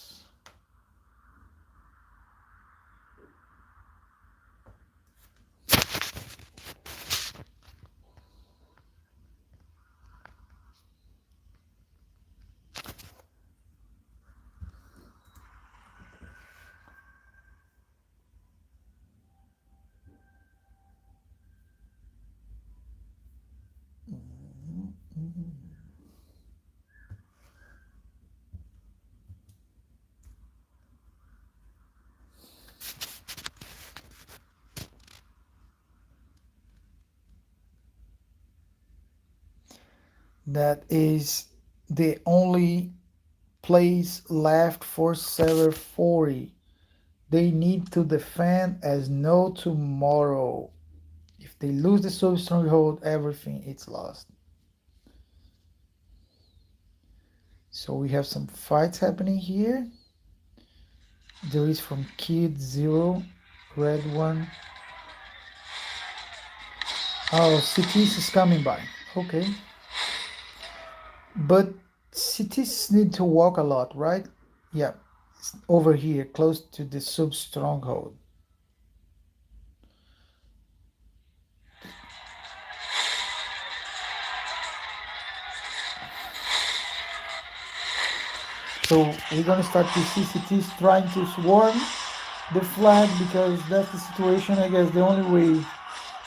That is the only place left for server 40. They need to defend as no tomorrow. If they lose the sub stronghold, everything it's lost. So we have some fights happening here. There is from Kid Zero, red one. Oh, cities is coming by. Okay. But cities need to walk a lot, right? Yeah. It's over here, close to the sub stronghold. So we're gonna start to see cities trying to swarm the flag because that's the situation. I guess the only way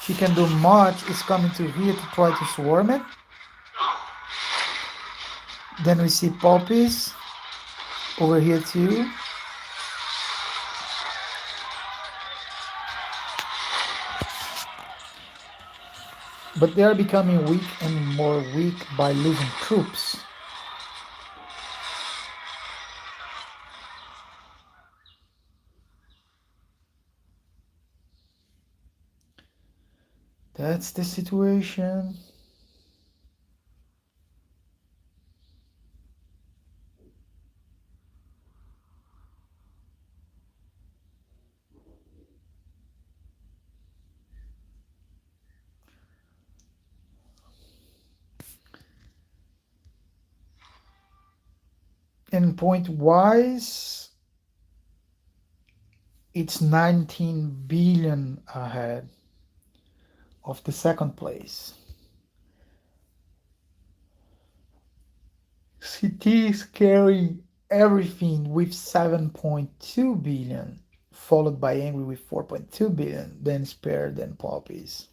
she can do much is coming to here to try to swarm it. Then we see poppies over here too. But they are becoming weak and more weak by losing troops. That's the situation. And point wise, it's 19 billion ahead of the second place. CT is carrying everything with 7.2 billion, followed by Angry with 4.2 billion, then Spare, then Poppies.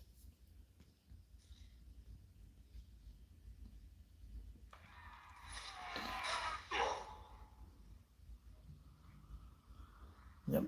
Yep.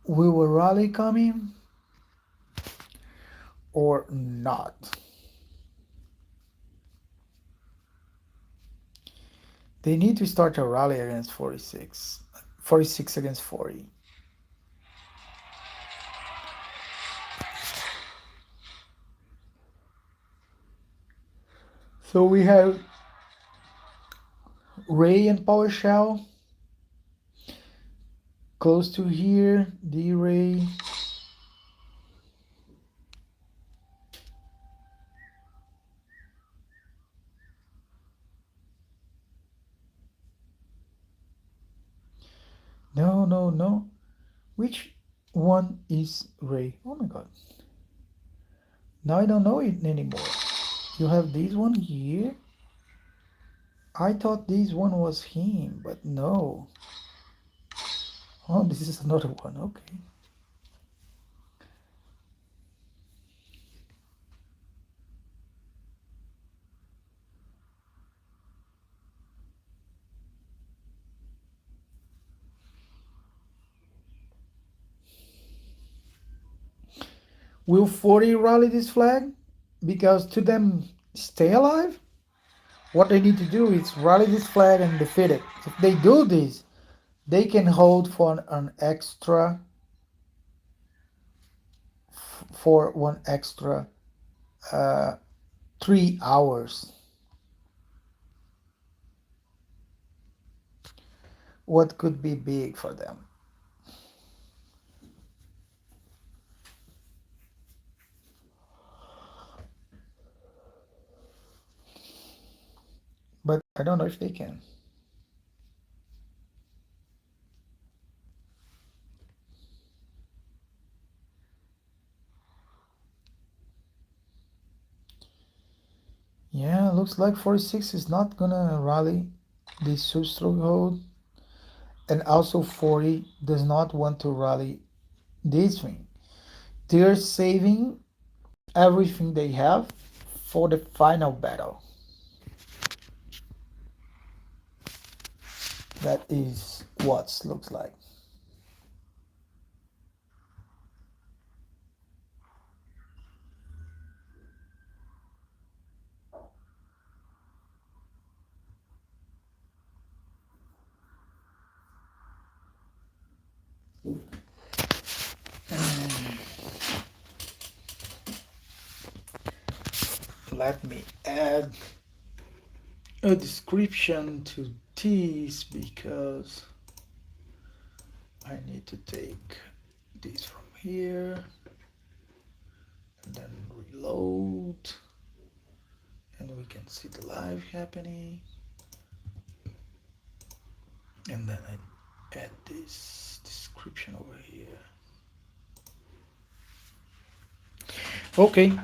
Will a rally coming or not? They need to start a rally against 46. 46 against 40. So we have Ray and PowerShell close to here, D-Ray. No, no, no. Which one is Ray? Oh my god. Now I don't know it anymore. You have this one here. I thought this one was him, but no. Oh, this is another one. Okay. Will 40 rally this flag? Because to them stay alive, what they need to do is rally this flag and defeat it. If they do this, they can hold for an extra for one extra uh, 3 hours. What could be big for them? But I don't know if they can. Yeah, looks like 46 is not gonna rally this stronghold, and also 40 does not want to rally this thing. They're saving everything they have for the final battle. That is what looks like. Let me add a description to this because I need to take this from here and then reload, and we can see the live happening, and then I add this description over here. Okay,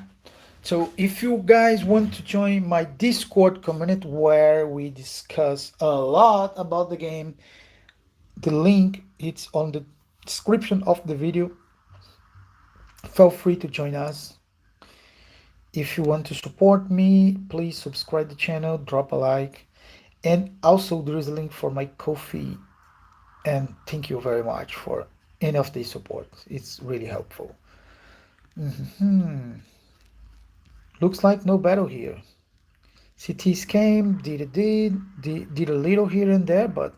so if you guys want to join my Discord community where we discuss a lot about the game, the link it's on the description of the video. Feel free to join us. If you want to support me, please subscribe the channel, drop a like, and also there is a link for my Ko-fi. And thank you very much for any of the support. It's really helpful. Looks like no battle here. CTs came, did a little here and there, but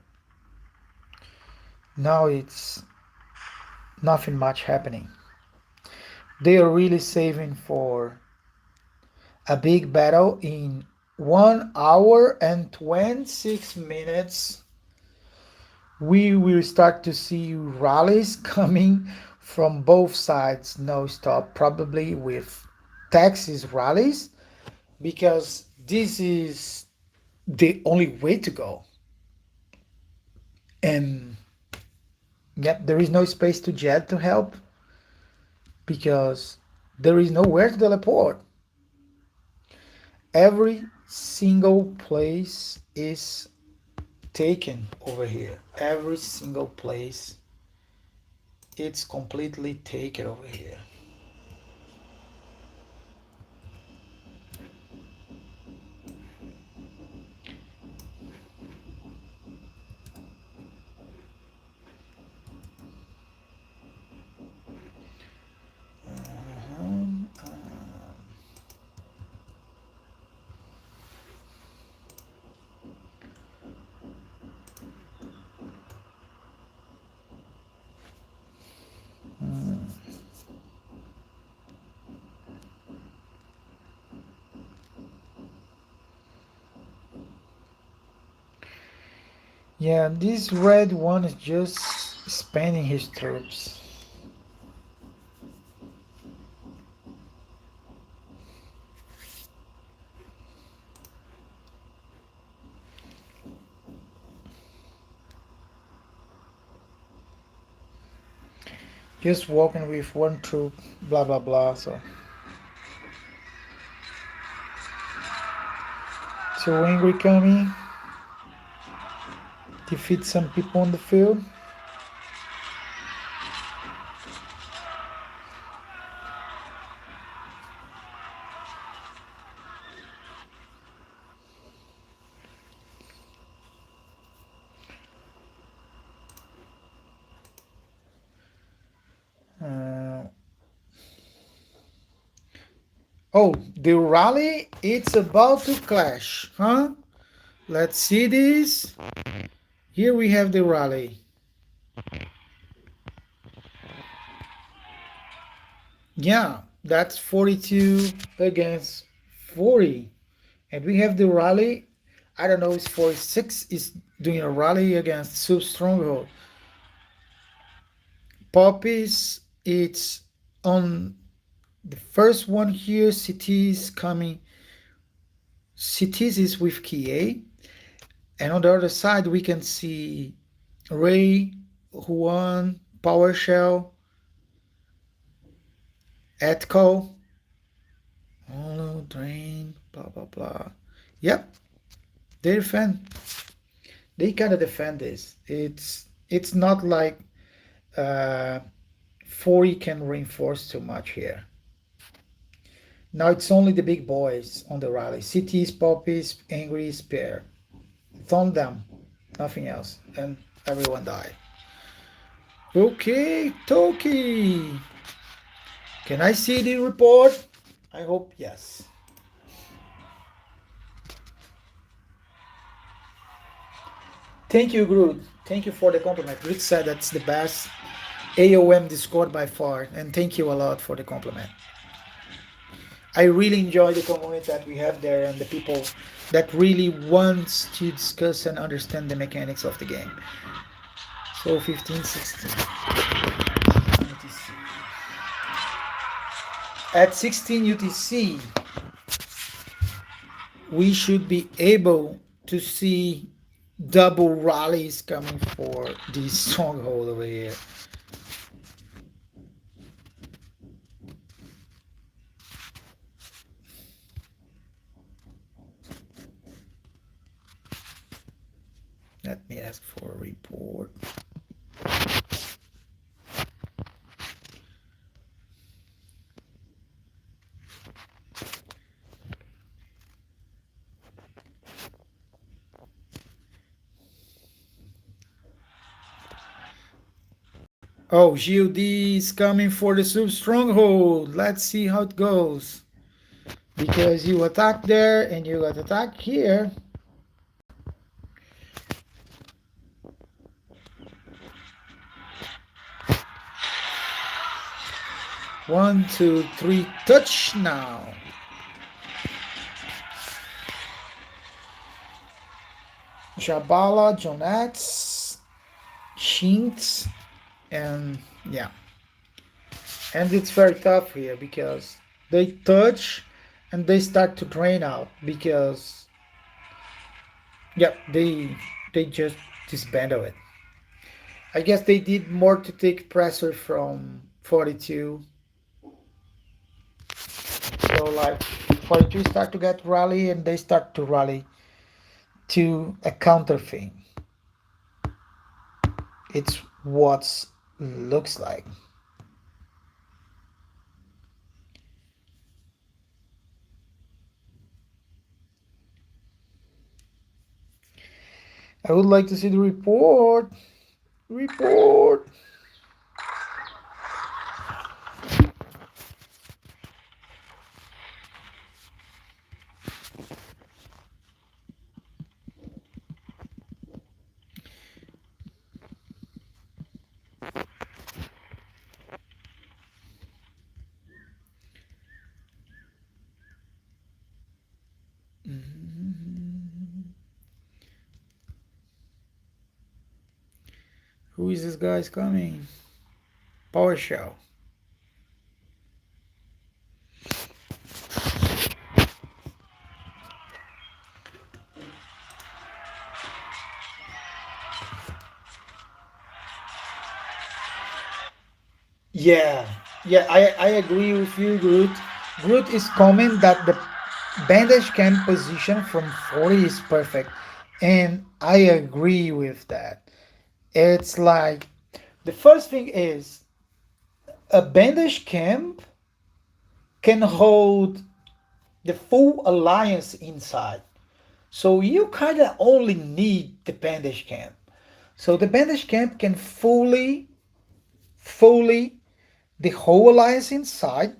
now it's nothing much happening. They are really saving for a big battle in 1 hour and 26 minutes. We will start to see rallies coming from both sides, no stop, probably with Texas rallies, because this is the only way to go. And yep, there is no space to jet to help because there is nowhere to teleport. Every single place is taken over here. Every single place, it's completely taken over here. Yeah, this red one is just expanding his troops. Just walking with one troop, blah blah blah. So angry coming, defeat some people on the field. Uh, oh, the rally, it's about to clash, huh? Let's see this. Here we have the rally. Yeah, that's 42 against 40. And we have the rally. I don't know, it's 46 is doing a rally against Sub Stronghold. Poppies, it's on the first one here. Cities coming. Cities is with Kie. And on the other side, we can see Ray, Juan, PowerShell, Etco, Holo, Drain, blah, blah, blah. Yep, they defend. They kind of defend this. It's not like uh, 40 can reinforce too much here. Now it's only the big boys on the rally. Cities, Poppies, Angry, Spear. Thumb them, nothing else. And everyone died. Okay, Toki. Can I see the report? I hope yes. Thank you, Groot. Thank you for the compliment. Groot said that's the best AOM Discord by far, and thank you a lot for the compliment. I really enjoy the community that we have there and the people that really wants to discuss and understand the mechanics of the game. So 15, 16. UTC. At 16 UTC, we should be able to see double rallies coming for the stronghold over here. Let me ask for a report. Oh, GOD is coming for the sub stronghold. Let's see how it goes. Because you attack there and you got attack here. One, two, three, touch now. Jabala, Jonats, Shinx, and yeah. And it's very tough here because they touch and they start to drain out because yeah, they just disbanded it. I guess they did more to take pressure from 42. So like 42 start to get rally and they start to rally to a counter thing. It's what looks like. I would like to see the report. Report. Who is this guy's coming? PowerShell. Yeah, yeah, I agree with you, Groot. Groot is comment that the bandage camp position from 40 is perfect. And I agree with that. It's like the first thing is a bandage camp can hold the full alliance inside. So you kind of only need the bandage camp. So the bandage camp can fully the whole alliance inside,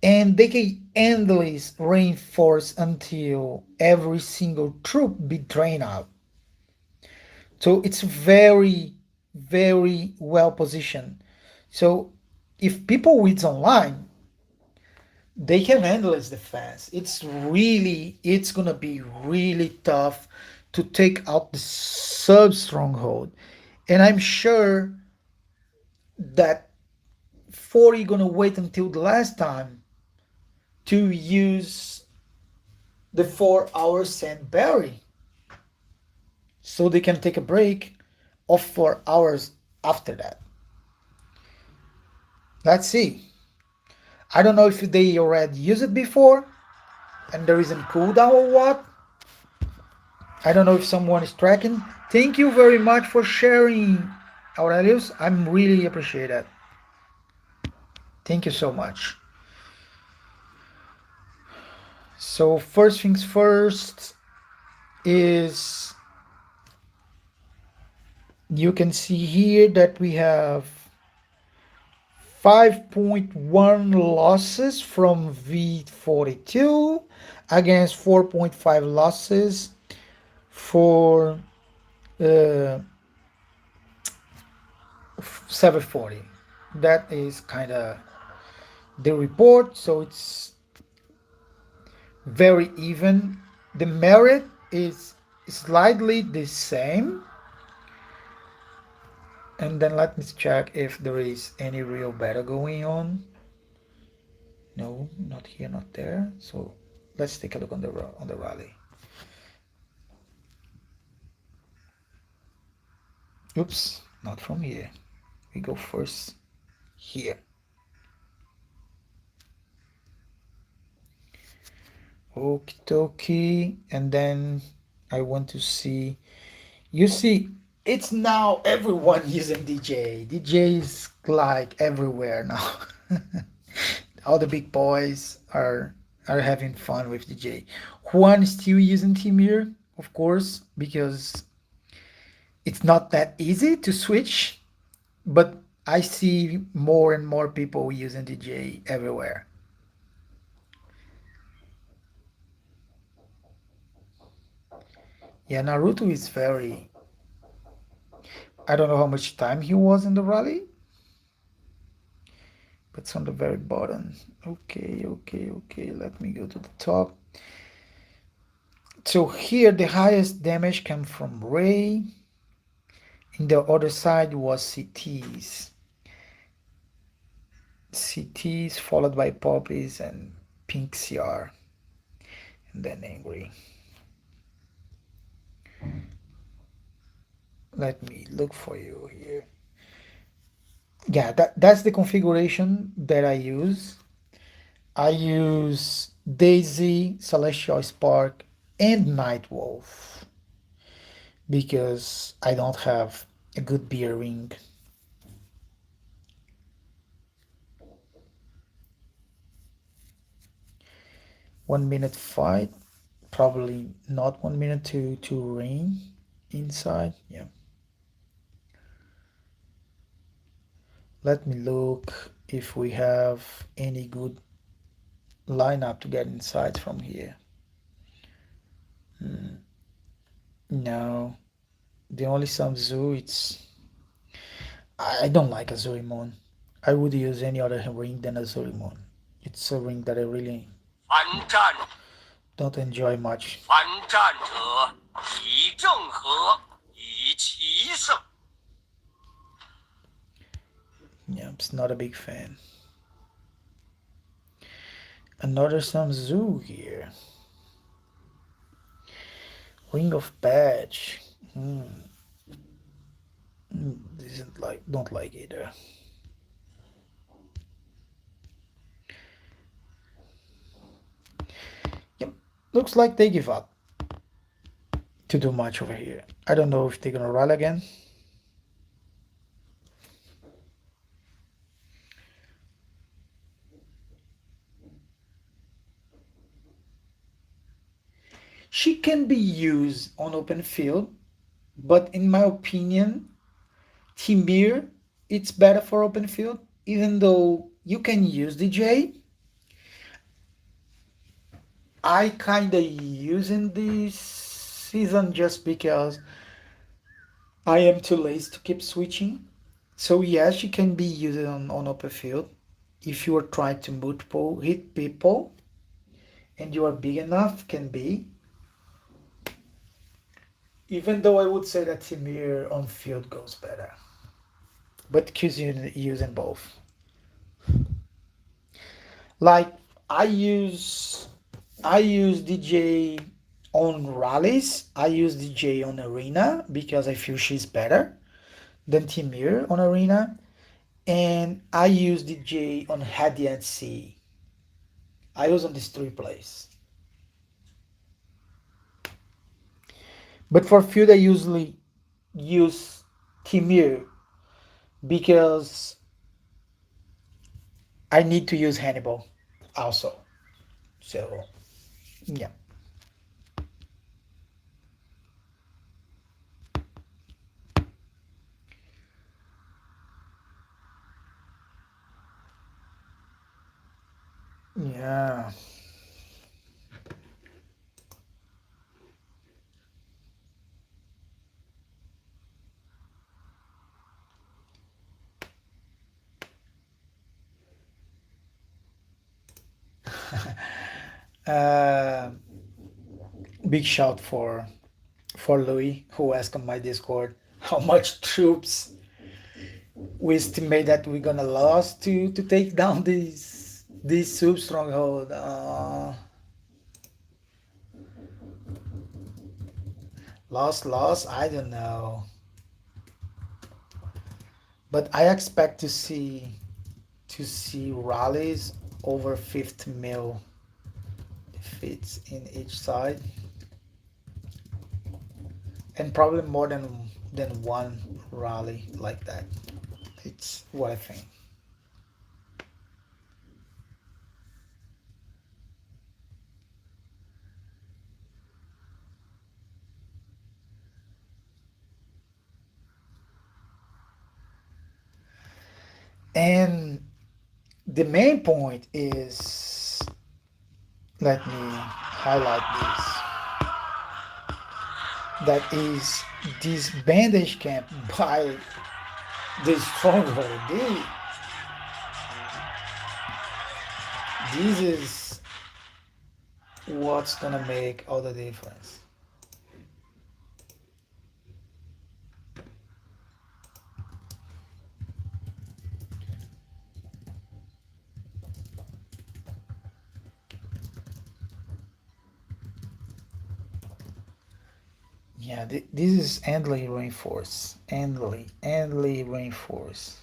and they can endless reinforce until every single troop be drained out. So it's very, very well positioned. So if people with online, they can handle its defense. It's gonna be really tough to take out the sub stronghold, and I'm sure that 40 gonna wait until the last time to use the 4 hour sand berry, so they can take a break of 4 hours after that. Let's see. I don't know if they already used it before and there isn't cooldown or what. I don't know if someone is tracking. Thank you very much for sharing, Aurelius. I'm really appreciate it. Thank you so much. So first things first is you can see here that we have 5.1 losses from V42 against 4.5 losses for uh, 740. That is kind of the report, so it's very even. The merit is slightly the same. And then let me check if there is any real battle going on. No, not here, not there. So let's take a look on the rally. Oops, not from here. We go first here. Okie dokie. And then I want to see. You see, it's now everyone using DJ. DJ is like everywhere now. All the big boys are having fun with DJ. Juan is still using Timir, of course, because it's not that easy to switch, but I see more and more people using DJ everywhere. Yeah, Naruto is very. I don't know how much time he was in the rally, but it's on the very bottom. Okay, okay, okay. Let me go to the top. So here the highest damage came from Ray. In the other side was CTs. CTs followed by Poppies and Pink CR. And then Angry. Let me look for you here. Yeah, that's the configuration that I use. I use Daisy, Celestial Spark, and Nightwolf because I don't have a good beer ring. 1 minute fight, probably not 1 minute to rain inside. Yeah. Let me look if we have any good lineup to get inside from here. No, the only Samzu it's I don't like Azurimon. I would use any other ring than Azurimon. It's a ring that I really don't enjoy much. Yeah, I'm not a big fan. Another Samzu here. Ring of Patch. Isn't like don't like either. Yep, looks like they give up to do much over here. I don't know if they're gonna rally again. She can be used on open field, but in my opinion, Timir it's better for open field even though you can use DJ, I kinda using this season just because I am too lazy to keep switching. So yes, she can be used on open field if you are trying to multiple hit people and you are big enough, can be. Even though I would say that Timir on field goes better. But Q's using both. Like I use I use DJ on rallies. I use DJ on arena because I feel she's better than Timir on arena. And I use DJ on Hadi and C. I use on these three plays. But for field I usually use Timir because I need to use Hannibal also. So yeah. Yeah. Uh, big shout for Louis who asked on my Discord how much troops we estimate that we're gonna lose to take down this sub stronghold. Lost. I don't know, but I expect to see rallies over 50 mil defeats in each side, and probably more than one rally like that. It's what I think. And the main point is, let me highlight this. That is this bandage camp by the stronghold. This is what's gonna make all the difference. Yeah, this is endly reinforce. Endly reinforce.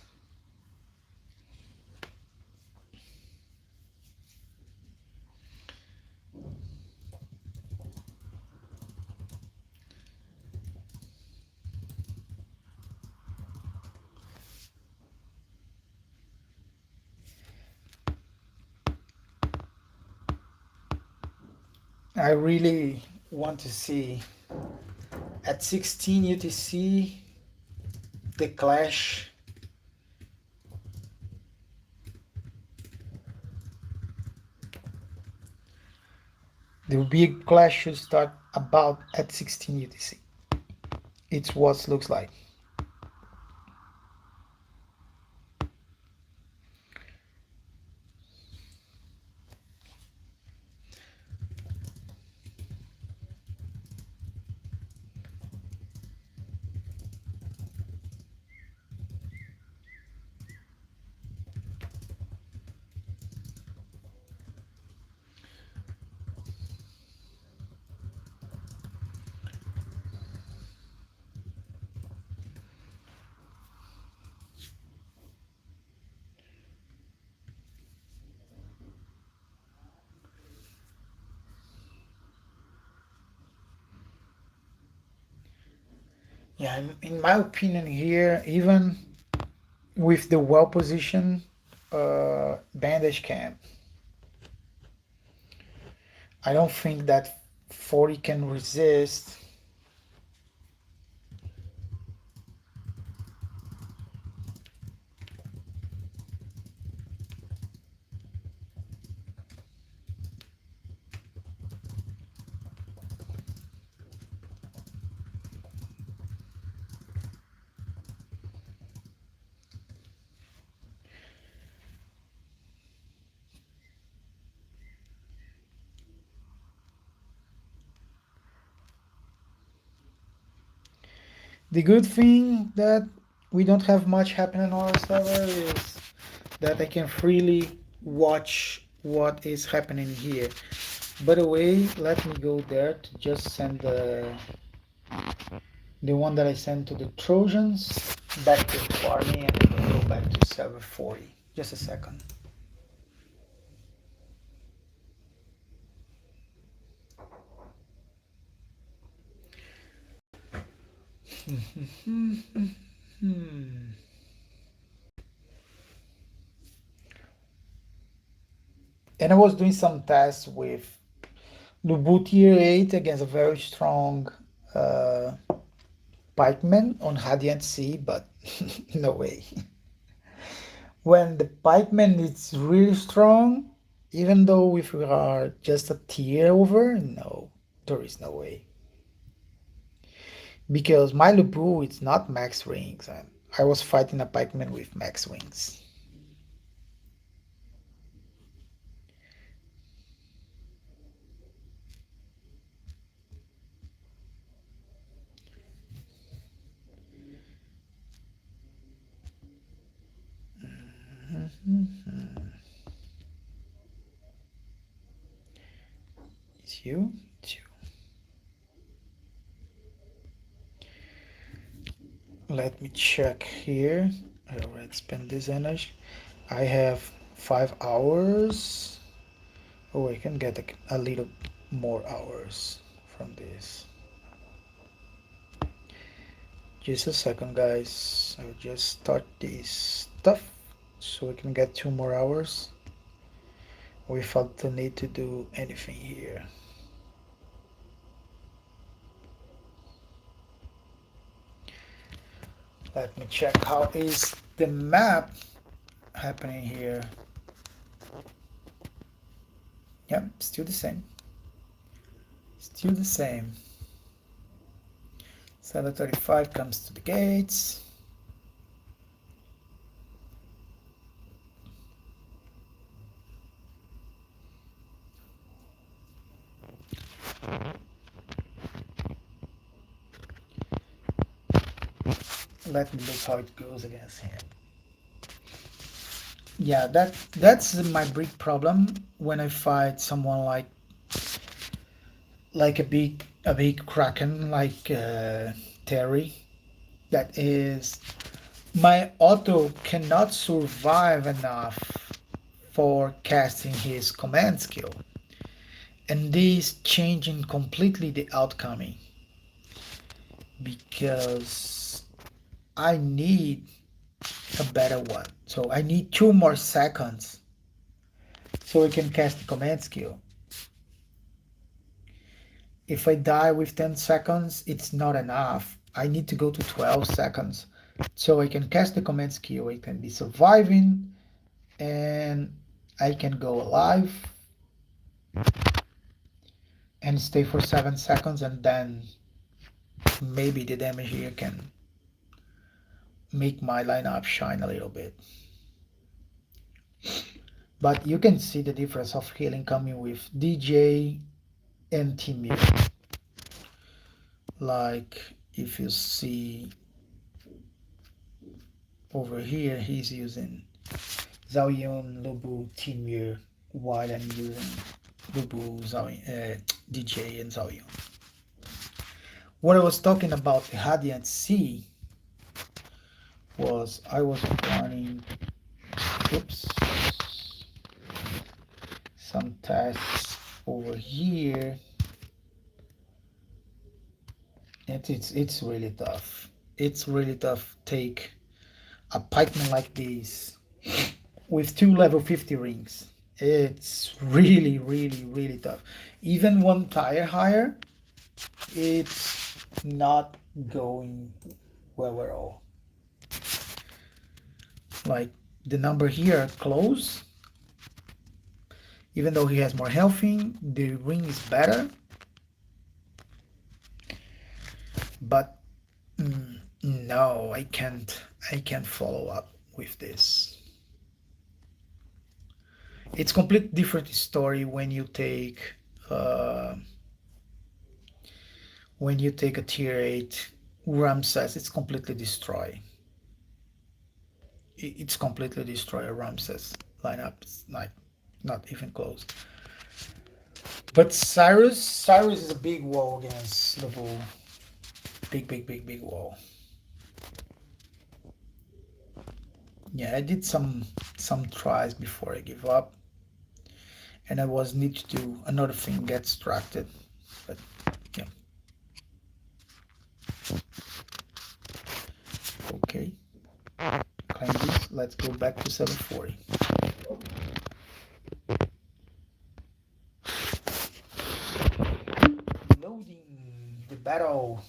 I really want to see at 16 UTC the clash. The big clash should start about at 16 UTC. It's what looks like. Yeah, in my opinion here, even with the well positioned bandage camp, I don't think that 40 can resist. The good thing that we don't have much happening on our server is that I can freely watch what is happening here. By the way, let me go there to just send the one that I sent to the Trojans back to farming and then go back to server 40. Just a second. And I was doing some tests with Lubu tier 8 against a very strong uh, pikeman on Radiant Sea, but no way. When the pikeman is really strong, even though if we are just a tier over, no, there is no way. Because my Lubu it's not max rings, and I was fighting a pikeman with max wings. It's you. It's you. Let me check here. I already spent this energy. I have 5 hours. Oh, I can get a little more hours from this. Just a second, guys. I'll just start this stuff so I can get 2 more hours without the need to do anything here. Let me check how is the map happening here. Yep, still the same. Still the same. 735 comes to the gates. Let me look how it goes against him. Yeah, that's my big problem when I fight someone like a big kraken like Terry. That is, my auto cannot survive enough for casting his command skill, and this changing completely the outcome because I need a better one. So I need 2 more seconds so I can cast the command skill. If I die with 10 seconds, it's not enough. I need to go to 12 seconds so I can cast the command skill. I can be surviving and I can go alive and stay for 7 seconds, and then maybe the damage here can make my lineup shine a little bit. But you can see the difference of healing coming with DJ and Timur. Like if you see over here, he's using Zhaoyun, Lubu, Timur, while I'm using Lubu, DJ, and Zhaoyun. What I was talking about the Radiant Sea was I was running, oops, some tests over here. It's really tough. It's really tough to take a pikeman like this with 2 level 50 rings. It's really, really, really tough. Even 1 tier higher, it's not going well at all. Like the number here close, even though he has more healthing, the ring is better. But no, I can't follow up with this. It's complete different story when you take a tier 8 Ramses, it's completely destroyed. It's completely destroyed. Ramses lineup. It's like not even close. But Cyrus is a big wall against Lubu. Big wall. Yeah, I did some tries before I give up, and I was need to do another thing, get distracted. But yeah. Okay. Claim this. Let's go back to 740. Loading the battle.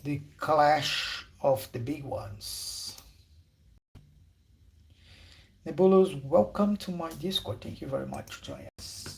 The clash of the big ones. Nebulous, welcome to my Discord. Thank you very much for joining us.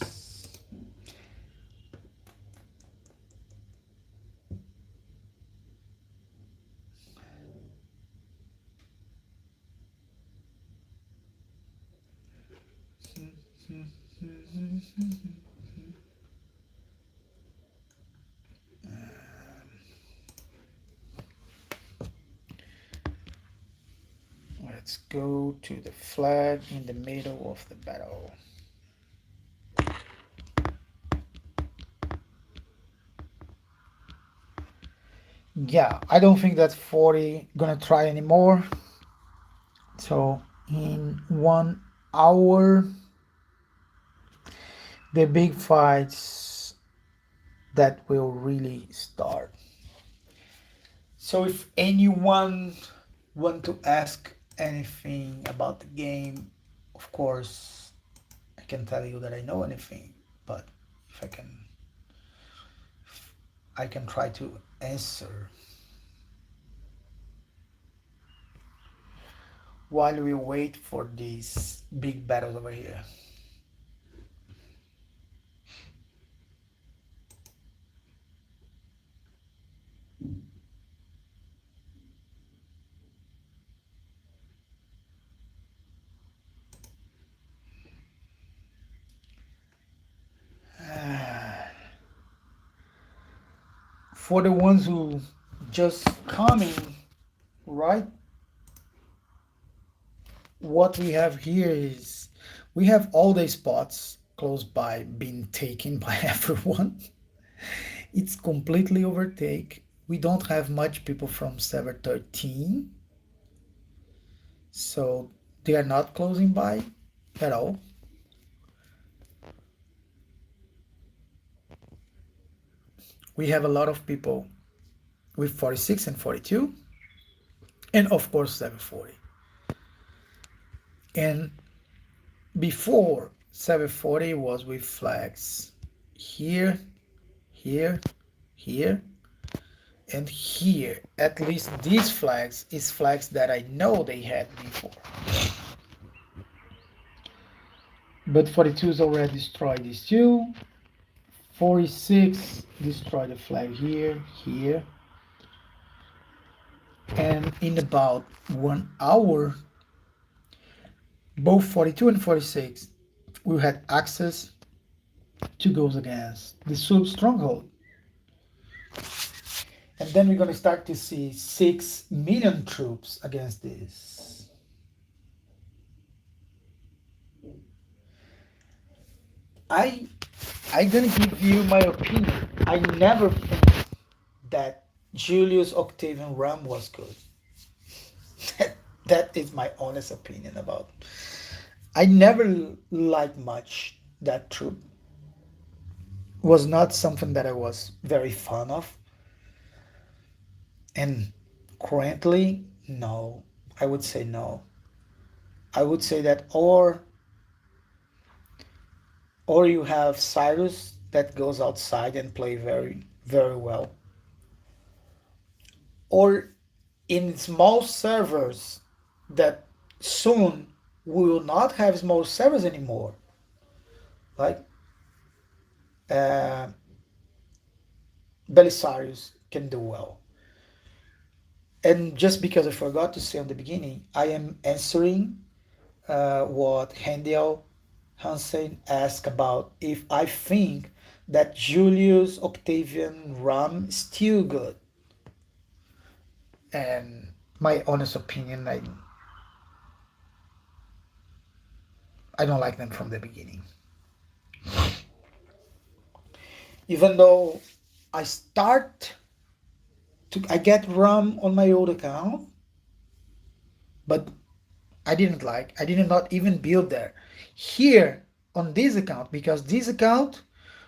Let's go to the flag in the middle of the battle. Yeah, I don't think that 40 gonna try anymore. So in 1 hour, the big fights that will really start. So if anyone want to ask anything about the game, of course I can tell you that I know anything, but if I can try to answer while we wait for these big battles over here. For the ones who just coming, right? What we have here is we have all the spots close by being taken by everyone. It's completely overtake. We don't have much people from server 13, so they are not closing by at all. We have a lot of people with 46 and 42, and of course 740. And before 740 was with flags here, here, here, and here. At least these flags is flags that I know they had before. But 42 is already destroyed these two. 46 destroyed the flag here, here. And in about 1 hour, both 42 and 46 will have access to goes against the sub stronghold. And then we're going to start to see 6 million troops against this. I'm gonna give you my opinion. I never think that Julius Octavian Ram was good. That is my honest opinion about. I never liked much that troop. Was not something that I was very fond of. And currently, no. I would say no. I would say that or you have Cyrus that goes outside and play very, very well. Or in small servers that soon we will not have small servers anymore. Like Belisarius can do well. And just because I forgot to say on the beginning, I am answering what Handel Hansen asked about if I think that Julius Octavian Ram is still good. And my honest opinion, I don't like them from the beginning. Even though I get rum on my old account, but I did not even build there. Here on this account, because this account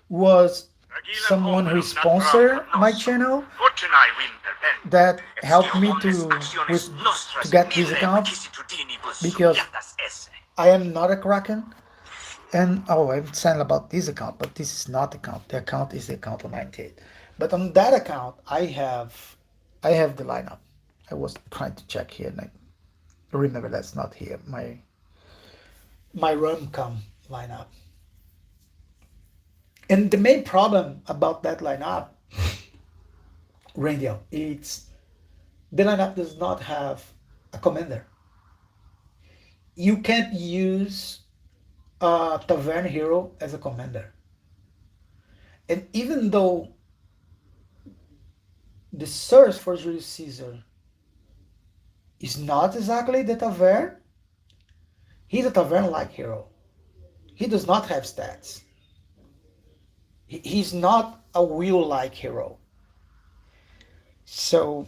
was someone who sponsor my channel that helped me to get this account because I am not a Kraken. And oh, I'm saying about this account, but this is not the account. The account is the account on 98. But on that account, I have the lineup. I was trying to check here, and I remember that's not here. My Rumcom lineup. And the main problem about that lineup, Radial, it's the lineup does not have a commander. You can't use a Tavern Hero as a commander. And even though the source for Julius Caesar is not exactly the Tavern, he's a Tavern-like hero. He does not have stats. He's not a will-like hero. So,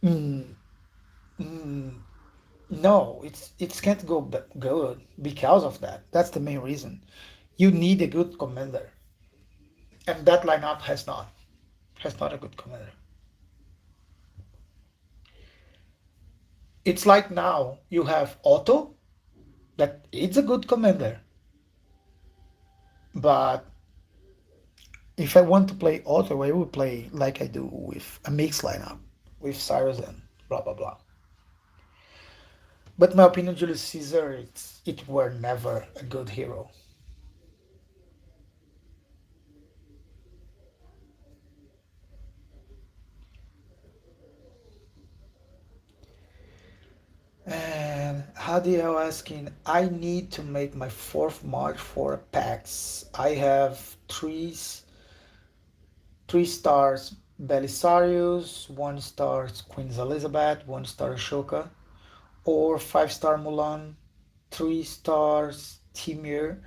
mm, mm, no, it can't go good because of that. That's the main reason. You need a good commander, and that lineup has not a good commander. It's like now you have Otto, that it's a good commander, but if I want to play Otto, I will play like I do with a mixed lineup with Cyrus and blah blah blah. But my opinion, Julius Caesar, it were never a good hero. And Hadiel asking, I need to make my fourth march for packs. I have three stars Belisarius, one star Queen Elizabeth, one star Ashoka, or 5-star Mulan, 3 stars Timur,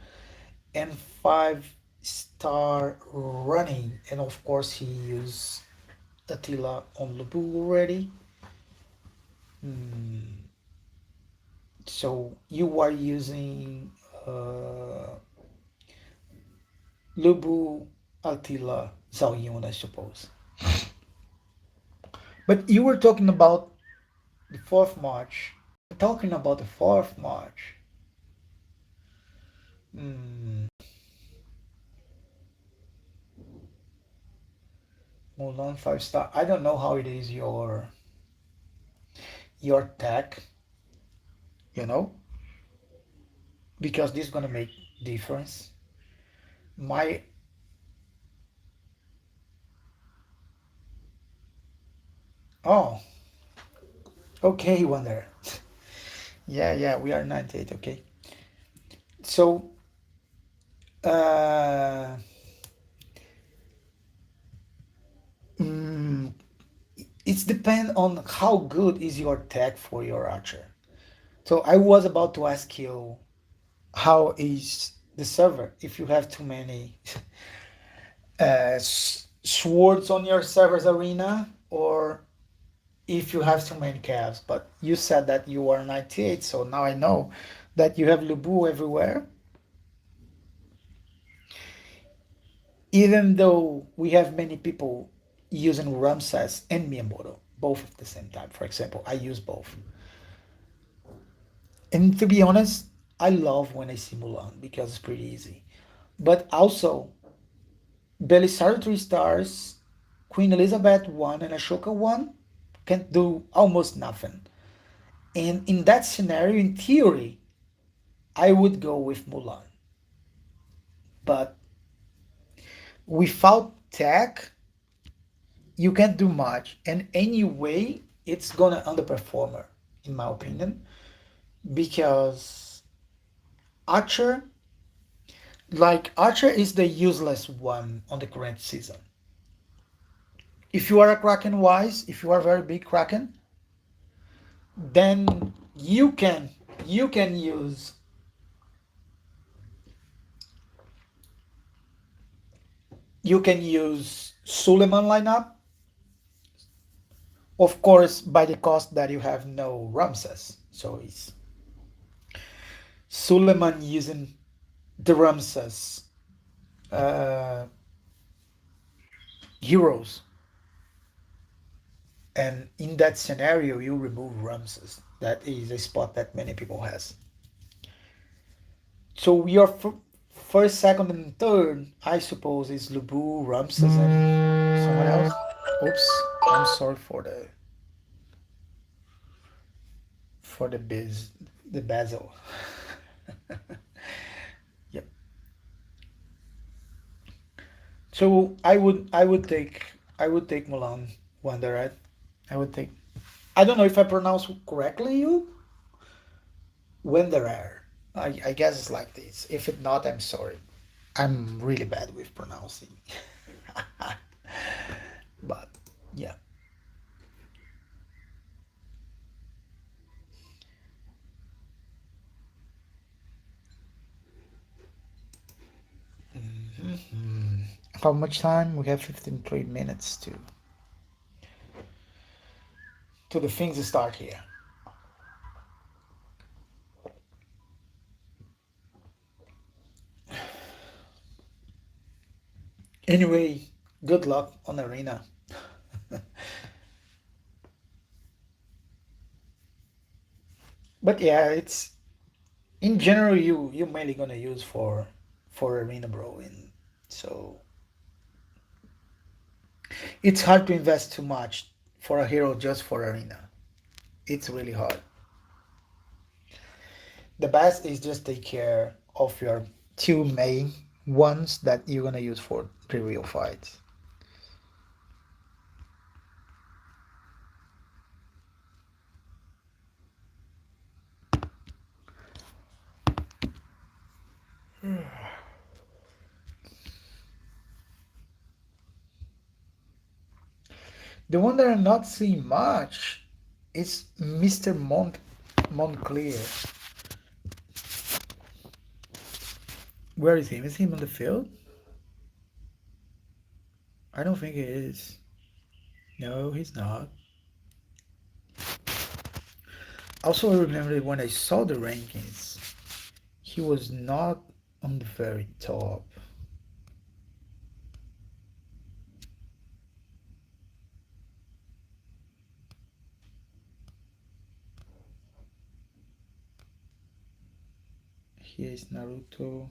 and 5-star Running. And of course, he used Attila on Lubu already. Hmm. So you are using Lubu, Attila, Zhao Yun, I suppose. But you were talking about the fourth March. Talking about the fourth March. Hmm. Mulan 5-star. I don't know how it is your tech, you know, because this is gonna make difference. My oh, okay, Wonder. Yeah, we are 98. Okay, so uh, mm, it's depend on how good is your tech for your archer. So I was about to ask you how is the server if you have too many swords on your server's arena or if you have too many calves. But you said that you are 98, so now I know that you have Lubu everywhere. Even though we have many people using Ramses and Miyamoto, both at the same time. For example, I use both. And to be honest, I love when I see Mulan because it's pretty easy. But also, Belisarius 3 stars, Queen Elizabeth 1 and Ashoka 1 can't do almost nothing. And in that scenario, in theory, I would go with Mulan. But without tech, you can't do much. And anyway, it's gonna underperform her, in my opinion, because Archer, Archer is the useless one on the current season. If you are a Kraken wise, if you are a very big Kraken, then you can use Suleiman lineup, of course, by the cost that you have no Ramses. So it's Suleiman using the Ramses uh, heroes, and in that scenario, you remove Ramses. That is a spot that many people has. So your first, second, and third, I suppose, is Lubu, Ramses, and someone else. Oops, I'm sorry for the basil. Yep. So I would take Milan Wanderer. I would take. I don't know if I pronounce correctly. You Wanderer. I guess it's like this. If it not, I'm sorry. I'm really bad with pronouncing. But yeah. How much time? We have 53 minutes to the things start here. Anyway, good luck on arena. But yeah, it's in general you mainly gonna use for arena, bro. And so it's hard to invest too much for a hero just for arena. It's really hard. The best is just take care of your two main ones that you're gonna use for the real fights. The one that I'm not seeing much is Mr. Montclair. Where is he? Is he on the field? I don't think he is. No, he's not. Also, I remember when I saw the rankings, he was not on the very top. Here is Naruto.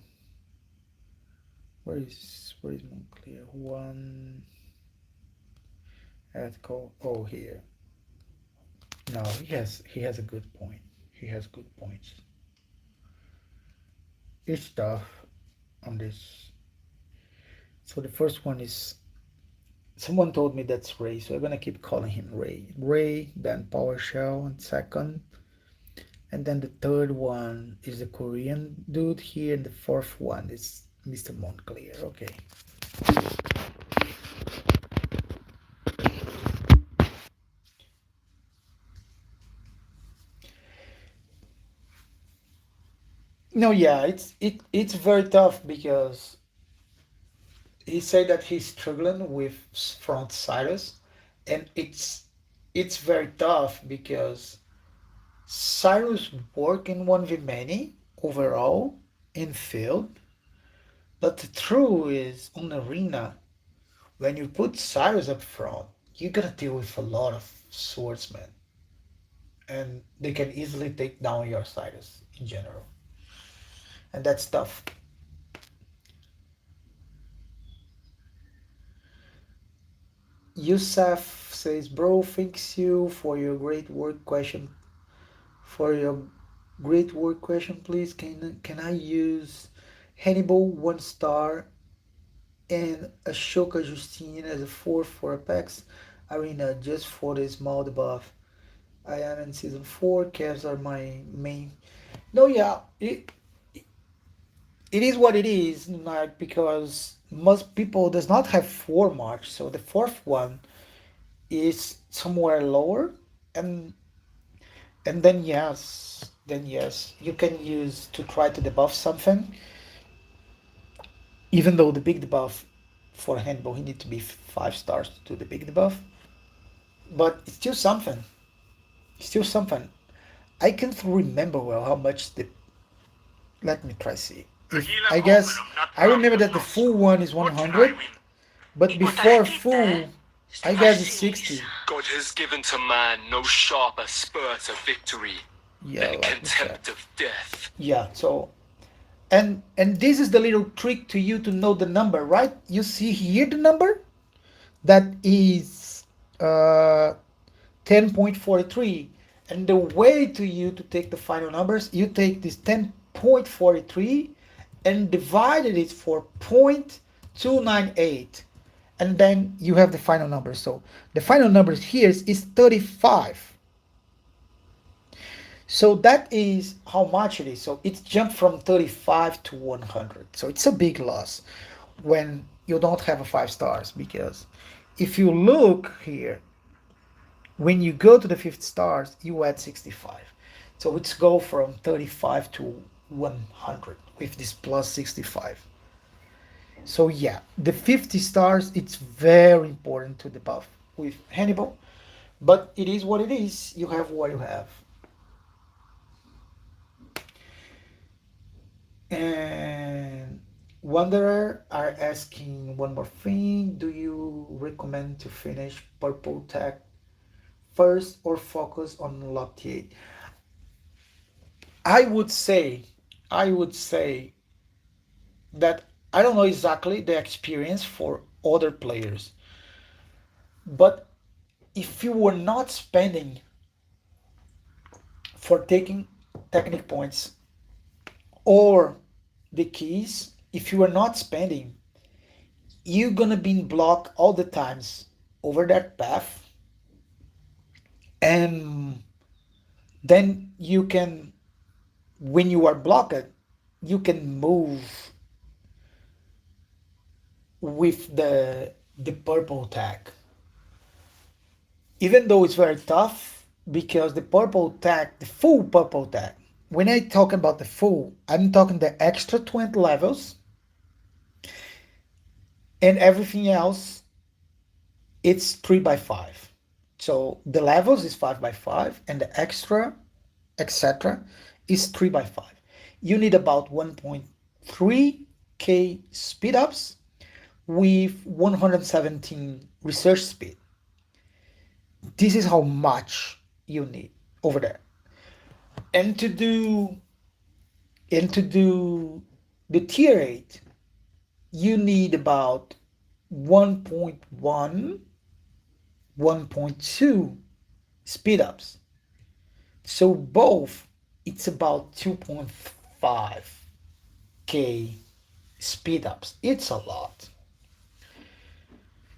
Where is Montclair? One. Let's go. Oh, here. No, he has a good point. He has good points. It's tough on this. So the first one is someone told me that's Ray, so I'm gonna keep calling him Ray. Ray, then PowerShell and second. And then the third one is the Korean dude here, and the fourth one is Mr. Montclair. Okay. No, yeah, it's very tough because he said that he's struggling with front Cyrus, and it's very tough because Cyrus work in 1v many overall in field, but the truth is on arena, when you put Cyrus up front, you're gonna deal with a lot of swordsmen, and they can easily take down your Cyrus in general, and that's tough. Yusuf says, "Bro, thanks you for your great work question. For your great work question, please. Can I use Hannibal 1 star and Ashoka Justine as a fourth for Apex Arena just for the small debuff? I am in season 4. Cavs are my main." No, yeah, it is what it is. Like because most people does not have 4 much, so the fourth one is somewhere lower, and then yes, you can use to try to debuff something. Even though the big debuff for Hannibal, he need to be 5 stars to do the big debuff, but it's still something. Still something. I can't remember well how much the. Let me try see. If I guess I remember that the full one is 100, but before full, I guess it's 60. God has given to man no sharper spurs of victory Yeah, than let me check. contempt of death. Yeah, so and this is the little trick to you to know the number, right? You see here the number that is 10.43, and the way to you to take the final numbers, you take this 10.43 and divided it for 0.298, and then you have the final number. So the final numbers here is 35. So that is how much it is. So it's jumped from 35 to 100. So it's a big loss when you don't have a 5 stars, because if you look here, when you go to the 50 stars, you add 65. So it's go from 35 to 100 with this plus 65. So yeah, the 50 stars, it's very important to the buff with Hannibal, but it is what it is. You have what you have. And Wanderer are asking one more thing. Do you recommend to finish Purple Tech first or focus on Lock T8? I would say, I would say that I don't know exactly the experience for other players, but if you were not spending for taking technique points or the keys, if you are not spending, you're gonna be blocked all the times over that path, and then you can, when you are blocked, you can move with the purple tag, even though it's very tough, because the purple tag, the full purple tag, when I talk about the full, I'm talking the extra 20 levels, and everything else it's 3 by 5. So the levels is 5 by 5, and the extra etc is 3 by 5. You need about 1.3k speed ups with 117 research speed. This is how much you need over there. And to do deteriorate, you need about 1.1, 1.2 speed ups. So both, it's about 2.5k speed ups. It's a lot.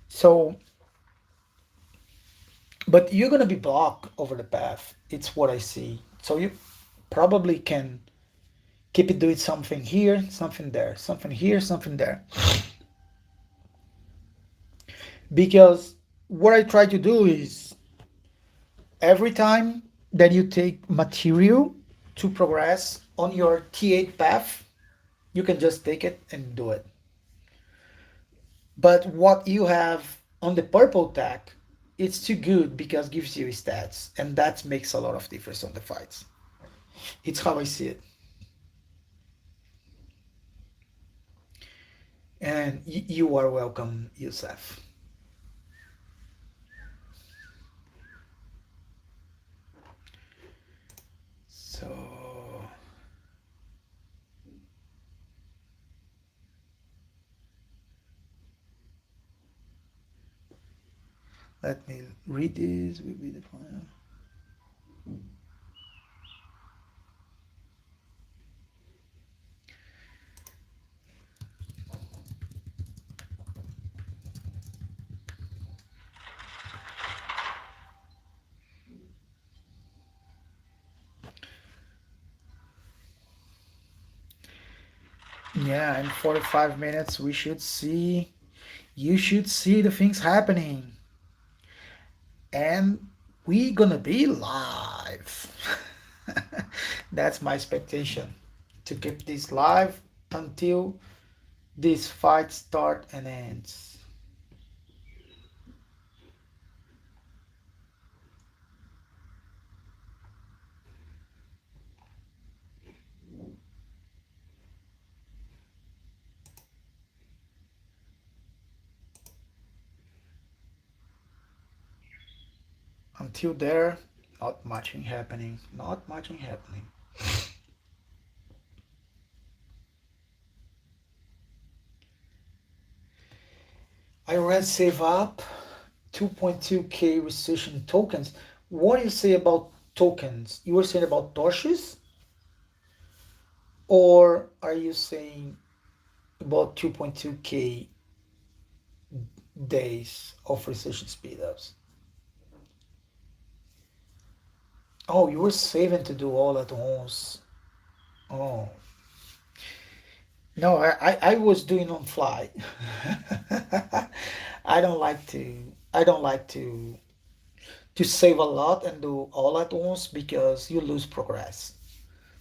So, but you're gonna be blocked over the path. It's what I see. So you probably can keep it doing something here, something there, something here, something there. Because what I try to do is every time that you take material to progress on your T8 path, you can just take it and do it. But what you have on the purple tag, it's too good because it gives you stats, and that makes a lot of difference on the fights. It's how I see it. And you are welcome, Yusef. So let me read this. Will be the final. Yeah, in 45 minutes we should see. You should see the things happening. and we gonna be live. That's my expectation, to keep this live until this fight start and ends. Until there, not much happening. Not much happening. I already save up 2.2k recession tokens. What do you say about tokens? You were saying about torches? Or are you saying about 2.2k days of recession speed ups? Oh, you were saving to do all at once. Oh, no, I was doing on fly. I don't like to I don't like to save a lot and do all at once because you lose progress.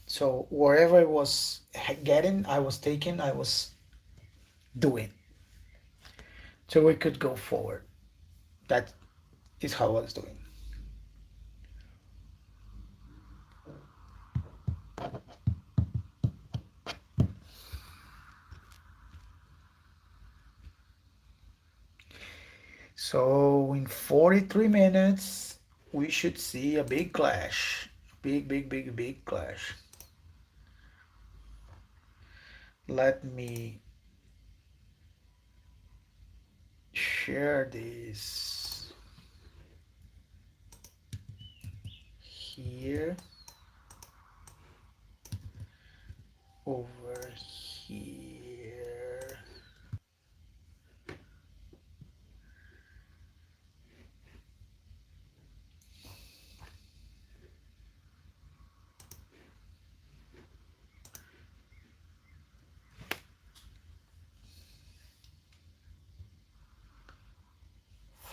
So wherever I was getting, I was taking, I was doing. So we could go forward. That is how I was doing. So in 43 minutes, we should see a big clash. Big, big, big, big clash. Let me share this here, over here.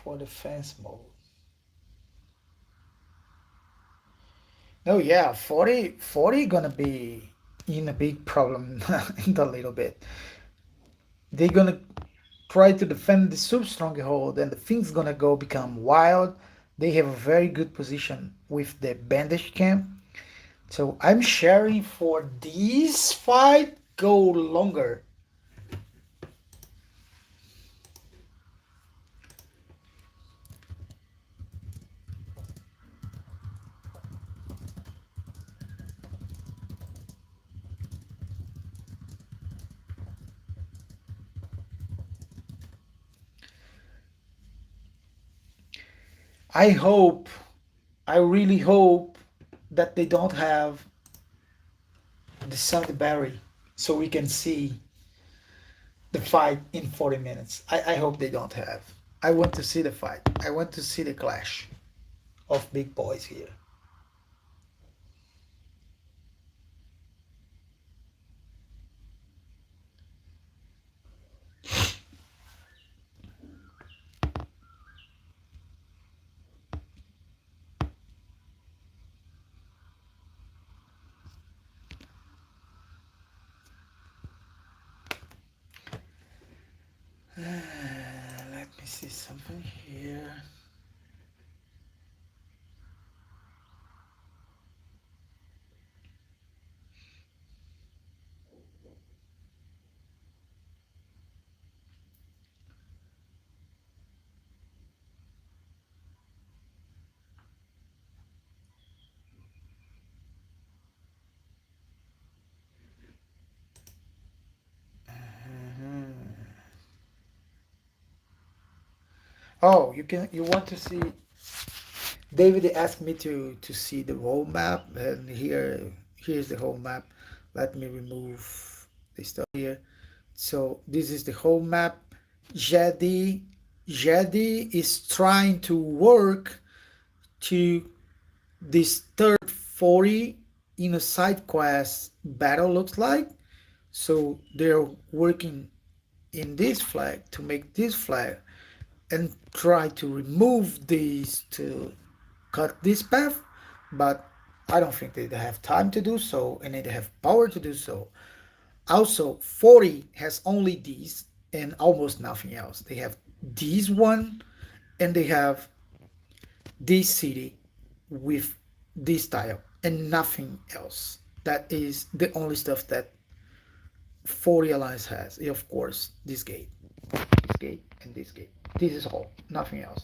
For the fence mode. Oh yeah, 40 gonna be in a big problem in a little bit. They're gonna try to defend the sub stronghold and the thing's gonna go become wild. They have a very good position with the bandage camp. So I'm sharing for this fight go longer. I hope, I really hope that they don't have the Sunday Barry so we can see the fight in 40 minutes. I hope they don't have. I want to see the fight. I want to see the clash of big boys here. Let me see something here. Oh, you want to see? David asked me to see the whole map, and here's the whole map. Let me remove the stuff here. So this is the whole map. Jedi Jedi is trying to work to this third 40 in a side quest battle looks like. So they're working in this flag to make this flag, and try to remove these to cut this path, but I don't think they have time to do so and they have power to do so. Also, 40 has only these and almost nothing else. They have these one and they have this city with this tile and nothing else. That is the only stuff that 40 Alliance has. Of course, this gate, and this gate. This is all, nothing else.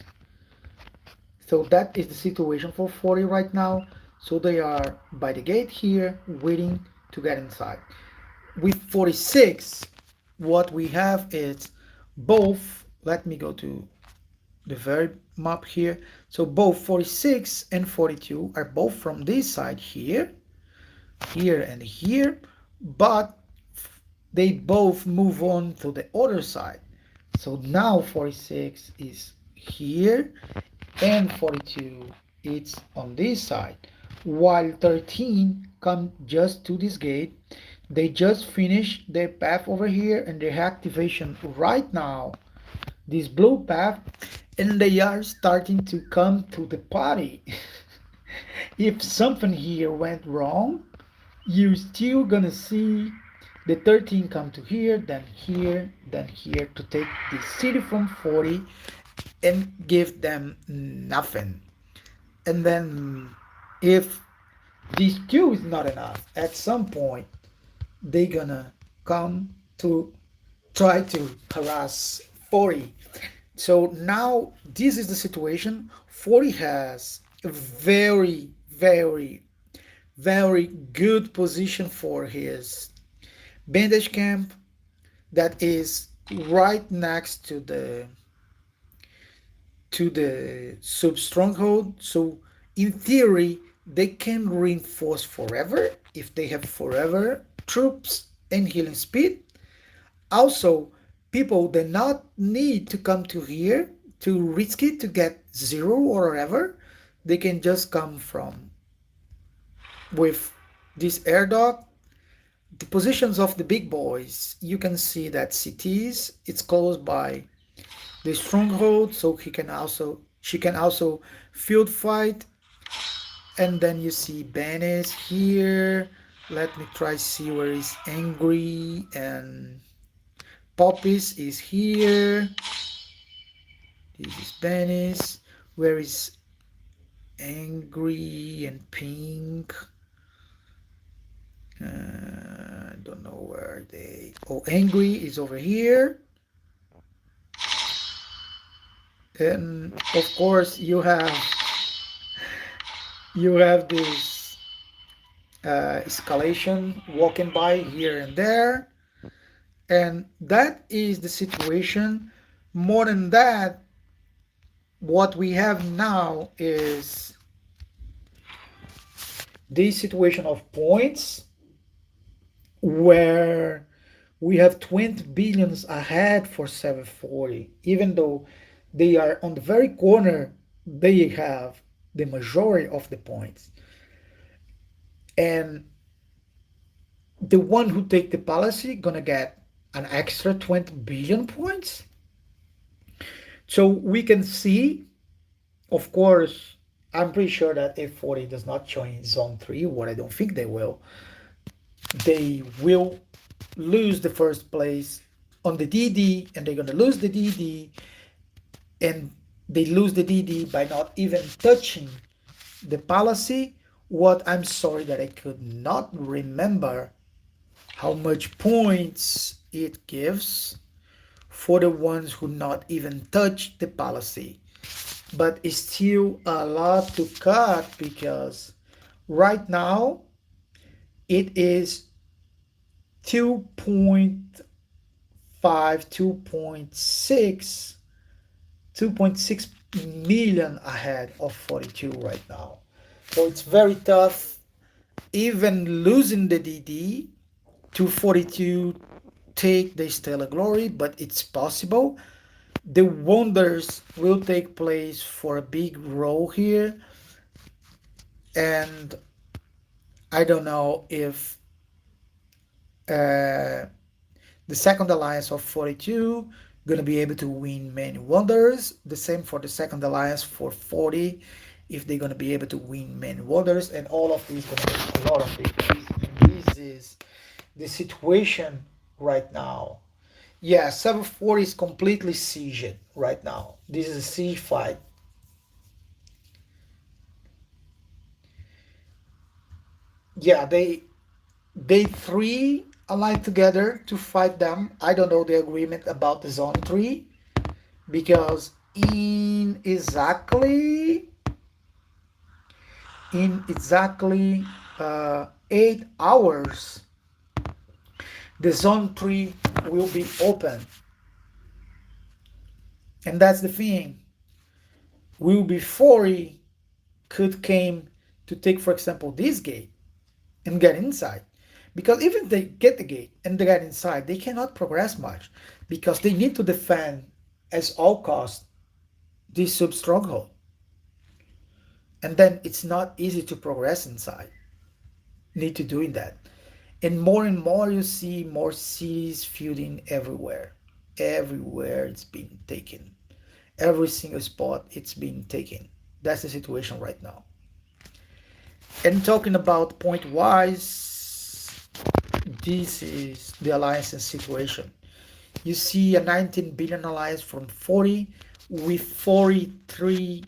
So that is the situation for 40 right now. So they are by the gate here, waiting to get inside. With 46, what we have is both, let me go to the very map here. So both 46 and 42 are both from this side here, here and here, but they both move on to the other side. So now 46 is here and 42 it's on this side, while 13 come just to this gate. They just finished their path over here and their activation right now, this blue path, and they are starting to come to the party. If something here went wrong, you still gonna see the 13 come to here, then here to take the city from 40 and give them nothing. And then if these two is not enough, at some point they gonna come to try to harass 40. So now this is the situation. 40 has a very, very, very good position for his bandage camp that is right next to the sub stronghold. So in theory, they can reinforce forever if they have forever troops and healing speed. Also, people do not need to come to here to risk it to get zero or whatever. They can just come from with this air dog. The positions of the big boys, you can see that cities, it's close by the stronghold, so she can also field fight. And then you see Ben is here. Let me try see where is Angry and Poppies is here. This is Benis. Where is Angry and Pink? I don't know where they. Oh, Angry is over here. And of course you have this escalation walking by here and there, and that is the situation. More than that, what we have now is this situation of points where we have 20 billions ahead for 740, even though they are on the very corner. They have the majority of the points, and the one who take the policy gonna get an extra 20 billion points. So we can see, of course, I'm pretty sure that if 40 does not join zone 3, what I don't think they will lose the first place on the DD, and they're gonna lose the DD, and they lose the DD by not even touching the policy. What I'm sorry that I could not remember how much points it gives for the ones who not even touch the policy. But it's still a lot to cut, because right now it is 2.5, 2.6 million ahead of 42 right now. So it's very tough. Even losing the DD to 42 take the stellar glory, but it's possible. The wonders will take place for a big role here, and I don't know if the second alliance of 42 gonna be able to win many wonders. The same for the second alliance for 40, if they're gonna be able to win many wonders, and all of these gonna make a lot of difference. And this is the situation right now. Yeah, 740 is completely sieged right now. This is a siege fight. Yeah, they three allied together to fight them. I don't know the agreement about the zone three, because in exactly 8 hours the zone 3 will be open, and that's the thing. Will be 40 could came to take, for example, this gate and get inside, because even if they get the gate and they get inside, they cannot progress much, because they need to defend as all cost this sub stronghold, and then it's not easy to progress inside. Need to doing that. And more you see more cities feuding everywhere. Everywhere it's been taken. Every single spot it's been taken. That's the situation right now. And talking about point wise, this is the alliance situation. You see a 19 billion alliance from 40 with 43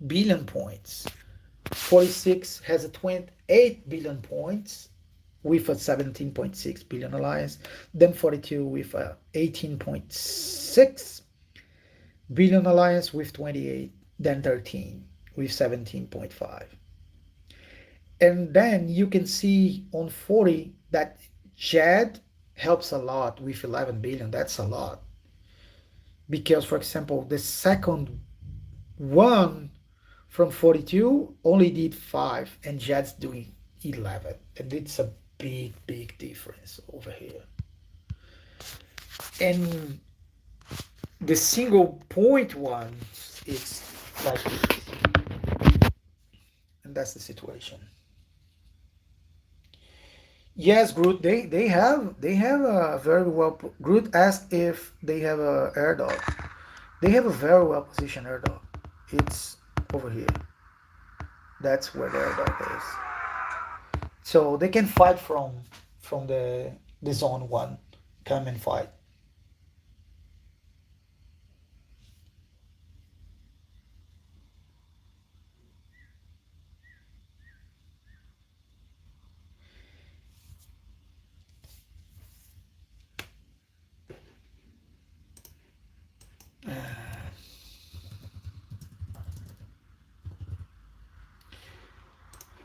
billion points. 46 has a 28 billion points with a 17.6 billion alliance. Then 42 with a 18.6 billion alliance with 28. Then 13 with 17.5. And then you can see on 40 that Jed helps a lot with 11 billion. That's a lot. Because, for example, the second one from 42 only did 5 and Jed's doing 11. And it's a big difference over here. And the single point ones, it's like this. And that's the situation. Yes, Groot. They have a very well. Groot asked if they have a air dog. They have a very well positioned air dog. It's over here. That's where the air dog is. So they can fight from the zone one. Come and fight.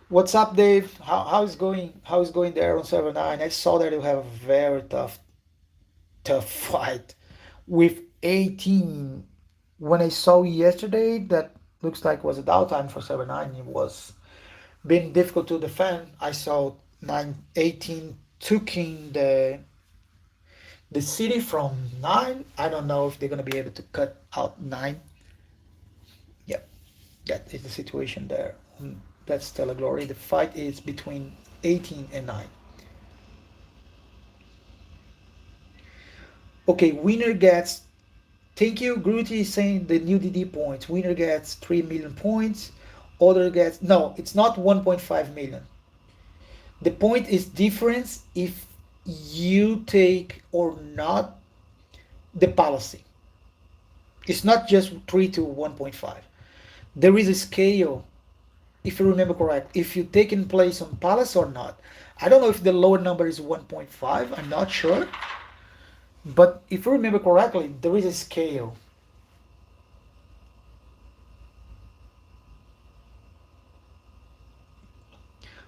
What's up, Dave? How's going? How's going there on server 9? I saw that you have a very tough fight with 18. When I saw yesterday, that looks like was a downtime for server 9. It was been difficult to defend. I saw 918 taking the city from 9. I don't know if they're gonna be able to cut out 9. Yeah, that is the situation there. That's Stellar Glory. The fight is between 18 and 9. Okay, winner gets. Thank you, Grootty is saying the new DD points. Winner gets 3 million points. Other gets. No, it's not 1.5 million. The point is difference if you take or not the policy. It's not just 3 to 1.5. There is a scale, if you remember correct, if you take in place on palace or not. I don't know if the lower number is 1.5. I'm not sure. But if you remember correctly, there is a scale.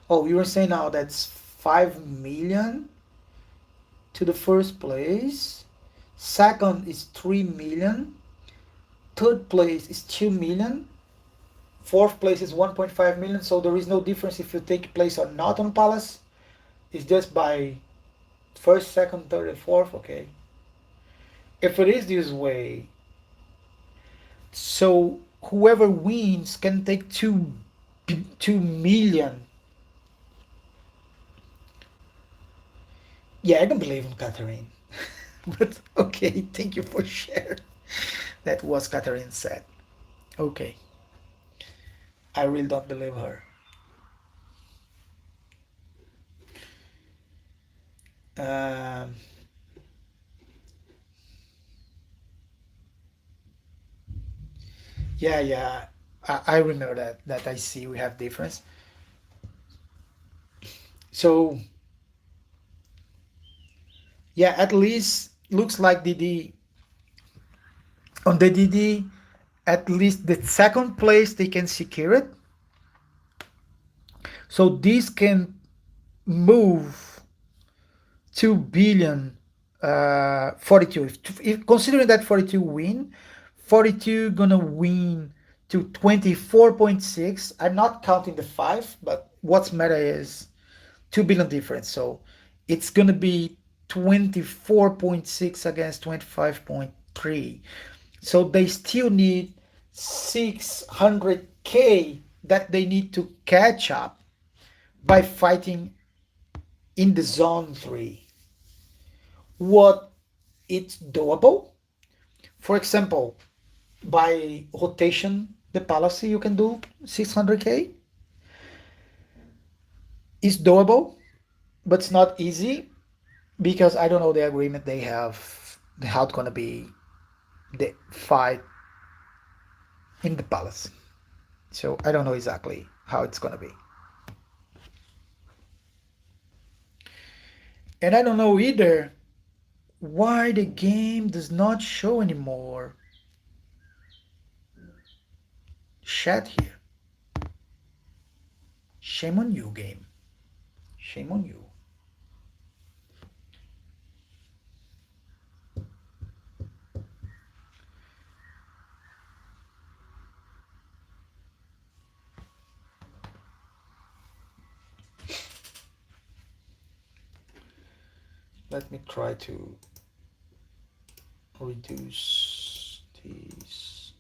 Oh, you were saying now that's 5 million to the first place. Second is 3 million. Third place is 2 million. Fourth place is 1.5 million. So there is no difference if you take place or not on palace. It's just by first, second, third, and fourth. Okay. If it is this way, so whoever wins can take 2 million. Yeah, I don't believe in Catherine. But okay, thank you for sharing. That was Catherine said. Okay, I really don't believe her. Um, yeah, yeah, I remember that I see we have difference. So yeah, at least looks like DD on the DD, at least the second place they can secure it. So this can move 2 billion 42 if considering that 42 win 42 gonna win to 24.6. I'm not counting the 5, but what's matter is 2 billion difference, so it's gonna be 24.6 against 25.3. So they still need 600k that they need to catch up by fighting in the zone 3. What it's doable. For example, by rotation, the policy you can do 600k is doable, but it's not easy because I don't know the agreement they have, how it's gonna be the fight in the palace. So I don't know exactly how it's gonna be, and I don't know either why the game does not show anymore chat here. Shame on you, game. Shame on you. Let me try to reduce these,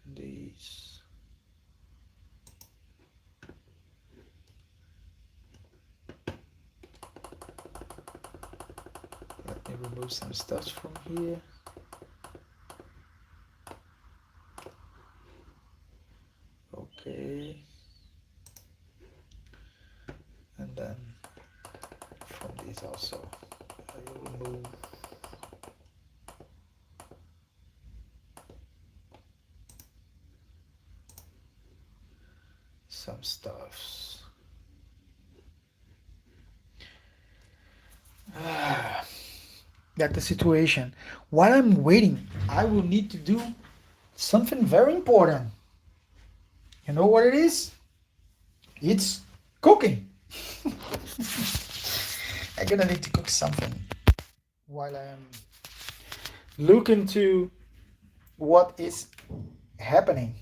and these. Let me remove some stuff from here. Okay. And then from these also, I will remove some stuffs. That's the situation. While I'm waiting, I will need to do something very important. You know what it is? It's cooking. I'm gonna need to cook something while I'm looking to what is happening.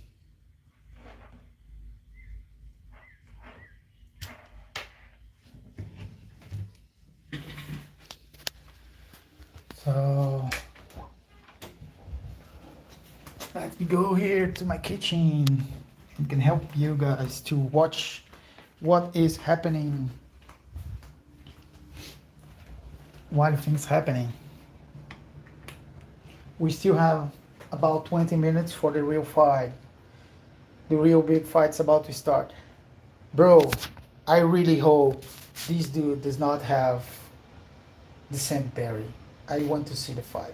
So let me go here to my kitchen and can help you guys to watch what is happening while things happening. We still have about 20 minutes for the real fight. The real big fight's about to start. Bro, I really hope this dude does not have the same parry. I want to see the fight.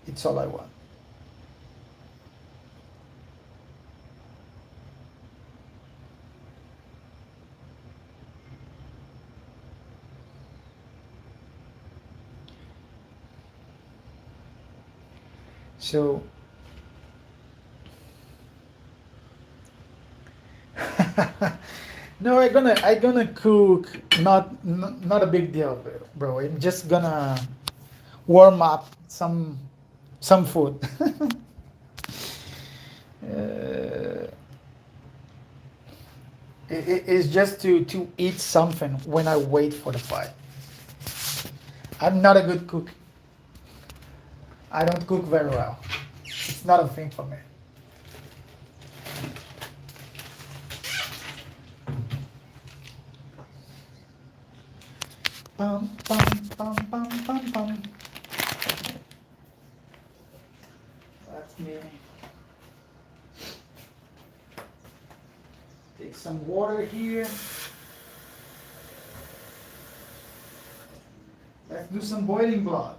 It's all I want. So no, I gonna cook. Not a big deal, bro. I'm just gonna warm up some food. It's just to eat something when I wait for the fight. I'm not a good cook. I don't cook very well. It's not a thing for me. Pum, pum, pum, pum, pum, pum. Let me take some water here. Let's do some boiling blood.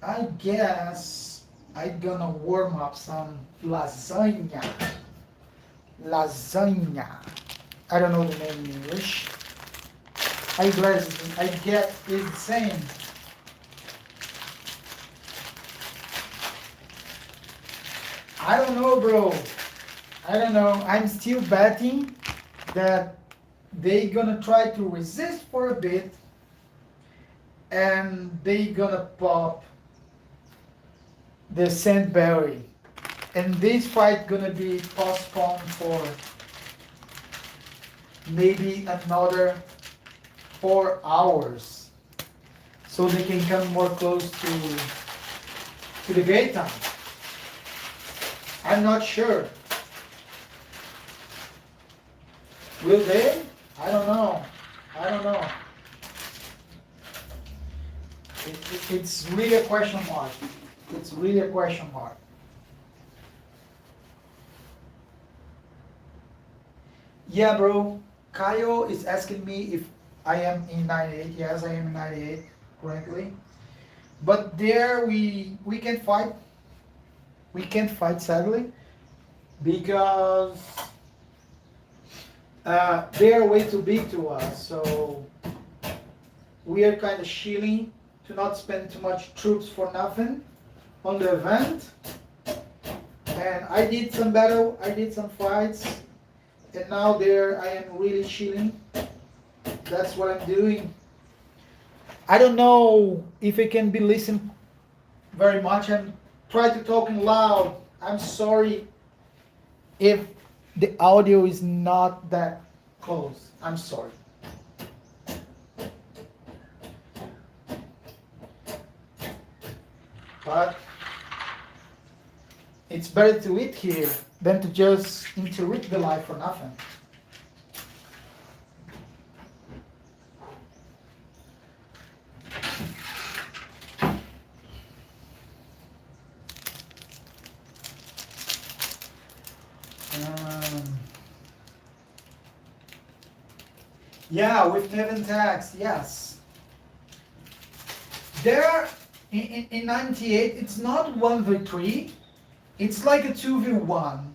I guess I'm gonna warm up some lasagna. Lasagna. I don't know the name in English. I guess it's the same. I don't know, bro. I don't know. I'm still betting that they gonna try to resist for a bit and they gonna pop the Sandberry. And this fight gonna be postponed for maybe another 4 hours. So they can come more close to the gate time. I'm not sure. Will they? I don't know. I don't know. It's really a question mark. It's really a question mark. Yeah, bro. Kyle is asking me if I am in 98. Yes, I am in 98 currently. But there we can't fight. We can't fight sadly because they are way too big to us. So we are kind of shielding to not spend too much troops for nothing on the event. And I did some battle, I did some fights, and now there I am really chilling. That's what I'm doing. I don't know if it can be listened very much. I'm trying to talking loud. I'm sorry if the audio is not that close. I'm sorry. But it's better to eat here than to just interrupt the life for nothing. Yeah, with Kevin tax, yes. There in 98, it's not 1v3, it's like a 2v1.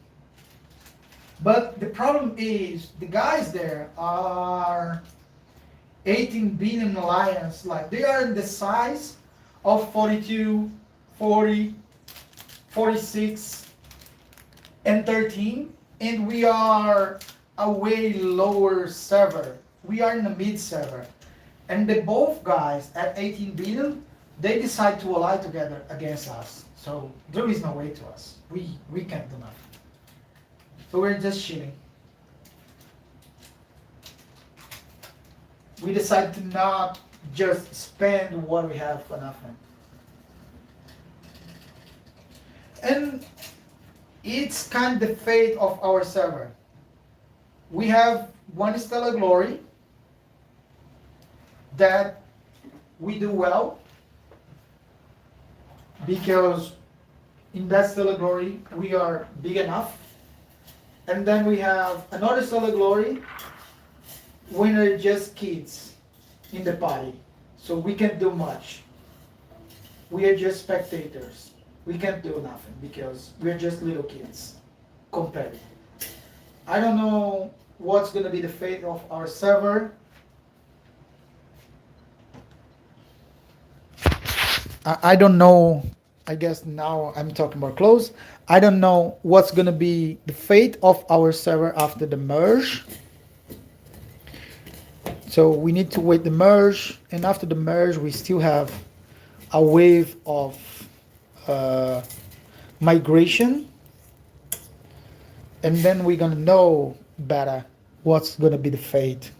But the problem is the guys there are 18 billion alliance, like they are the size of 42, 40, 46, and 13, and we are a way lower server. We are in the mid server. And the both guys at 18 billion, they decide to ally together against us. So there is no way to us. We can't do nothing. So we're just chilling. We decide to not just spend what we have for nothing. And it's kind of the fate of our server. We have one stellar glory that we do well because in that stellar glory we are big enough. And then we have another stellar glory when we're just kids in the party. So we can't do much. We are just spectators. We can't do nothing because we're just little kids compared. I don't know what's gonna be the fate of our server. I don't know. I guess now I'm talking more close. I don't know what's gonna be the fate of our server after the merge. So we need to wait the merge, and after the merge, we still have a wave of migration, and then we're gonna know better what's gonna be the fate.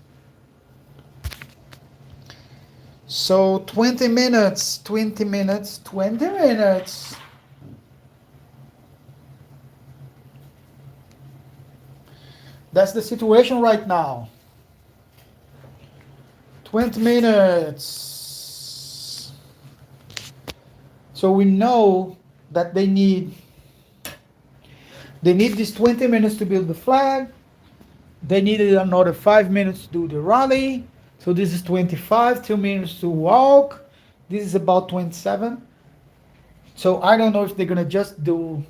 So 20 minutes, 20 minutes, 20 minutes. That's the situation right now. 20 minutes. So we know that they need these 20 minutes to build the flag. They needed another 5 minutes to do the rally. So this is 25, 2 minutes to walk. This is about 27. So I don't know if they're gonna just do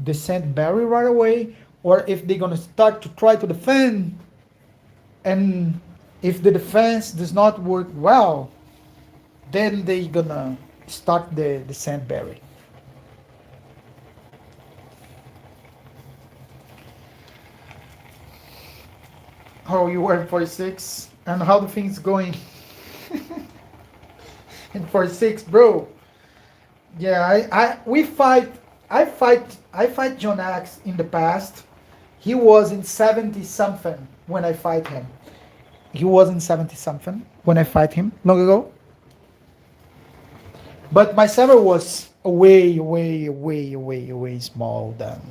descent barrier right away, or if they're gonna start to try to defend, and if the defense does not work well, then they're gonna start the descent barrier. How you were in 46, and how the things going in 46, bro? Yeah, I fight John Axe in the past. He was in 70 something when I fight him. He was in 70 something when I fight him long ago. But my server was way small than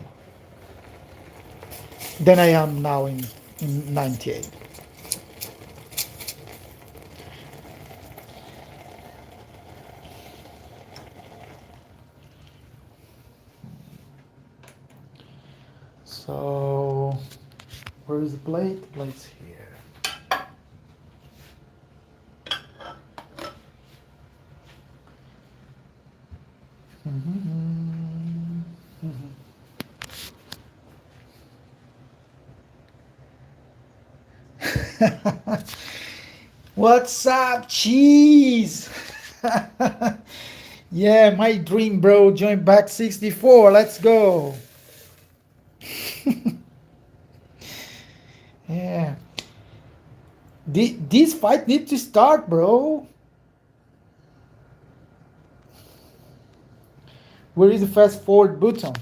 I am now in 98. So where is the plate? The plate's here. What's up, cheese? Yeah, my dream, bro. Join back 64. Let's go. Yeah. This fight need to start, bro. Where is the fast forward button?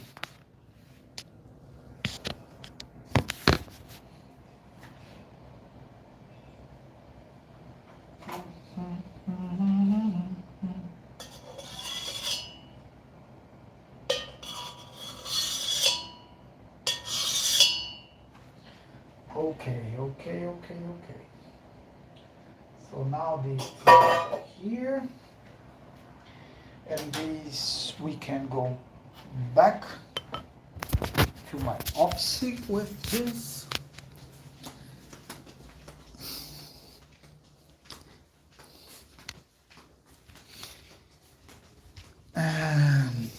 Okay. So now this here, and this we can go back to my offset with this. And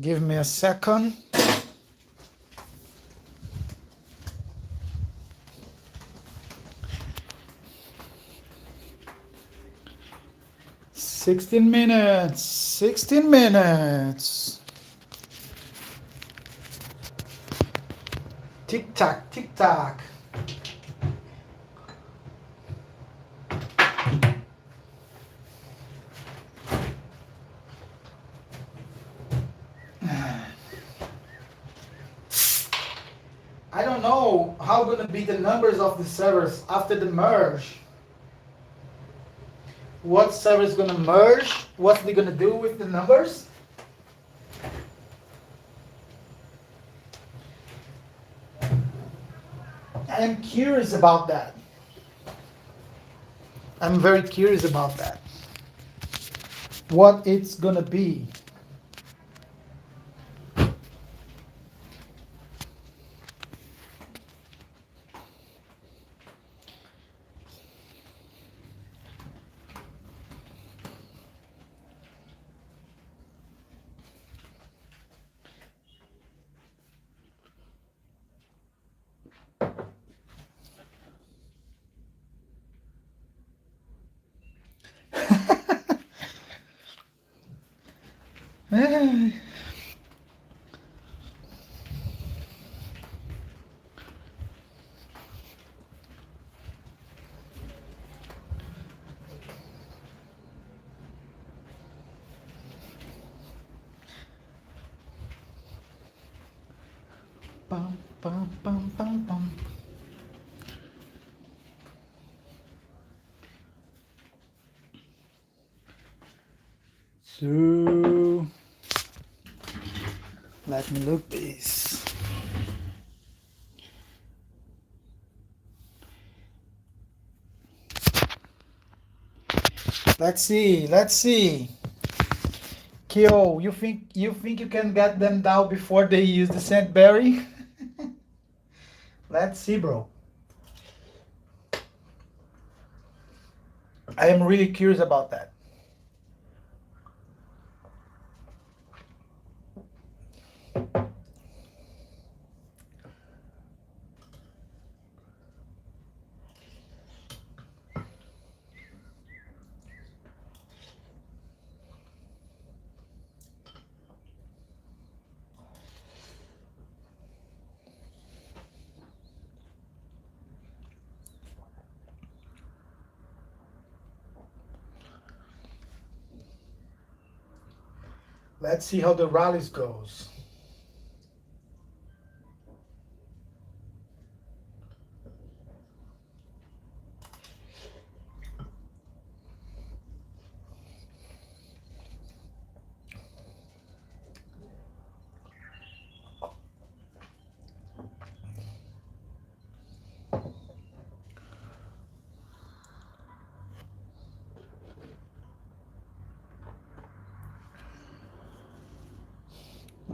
give me a second. Sixteen minutes. Tick tock, tick tock. I don't know how gonna be the numbers of the servers after the merge. What server is gonna merge? What they gonna do with the numbers? I'm curious about that. I'm very curious about that. What it's gonna be. Bum, bum, bum, bum, bum. So let me look this. Let's see. Kyo, you think you can get them down before they use the Sandberry? Let's see, bro. I am really curious about that. Let's see how the rallies goes.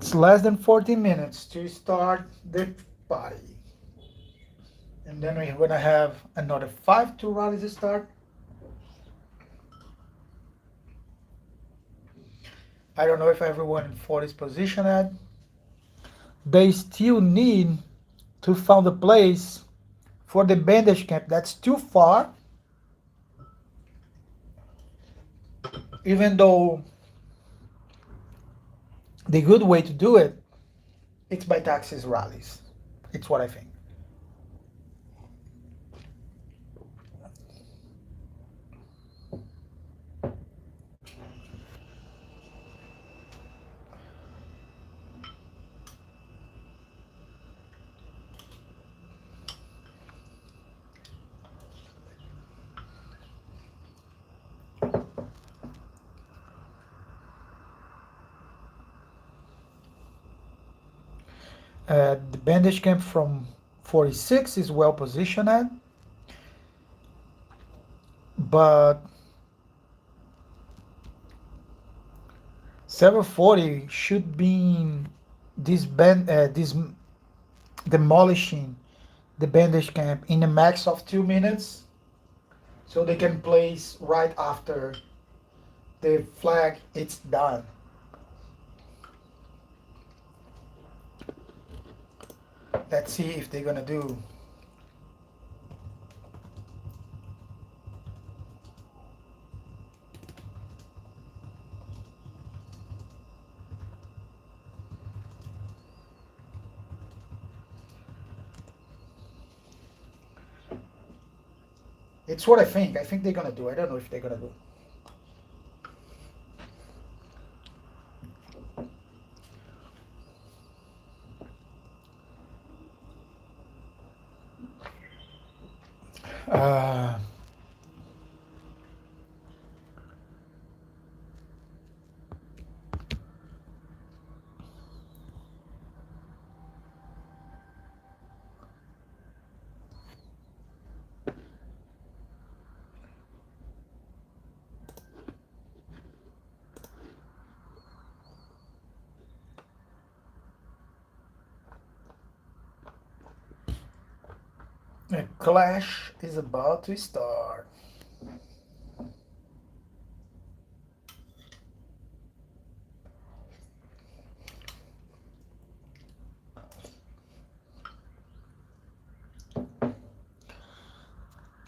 It's less than 14 minutes to start the party. And then we're gonna have another 2 rallies to start. I don't know if everyone in 40 is positioned. They still need to find a place for the bandage camp. That's too far. Even though the good way to do it, it's by taxis rallies. It's what I think. The bandage camp from 46 is well positioned, but 740 should be this demolishing the bandage camp in a max of 2 minutes, so they can place right after the flag it's done. Let's see if they're gonna do. It's what I think. I think they're gonna do. I don't know if they're gonna do. Uh, the clash is about to start.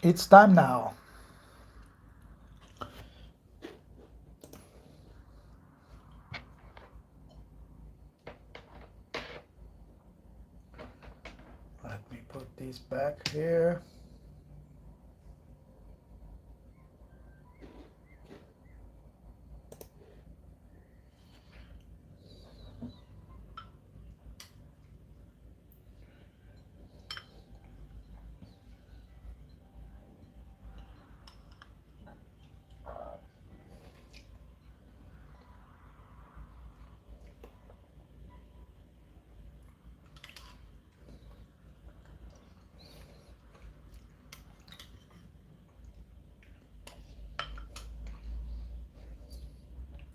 It's time now. Let me put these back here.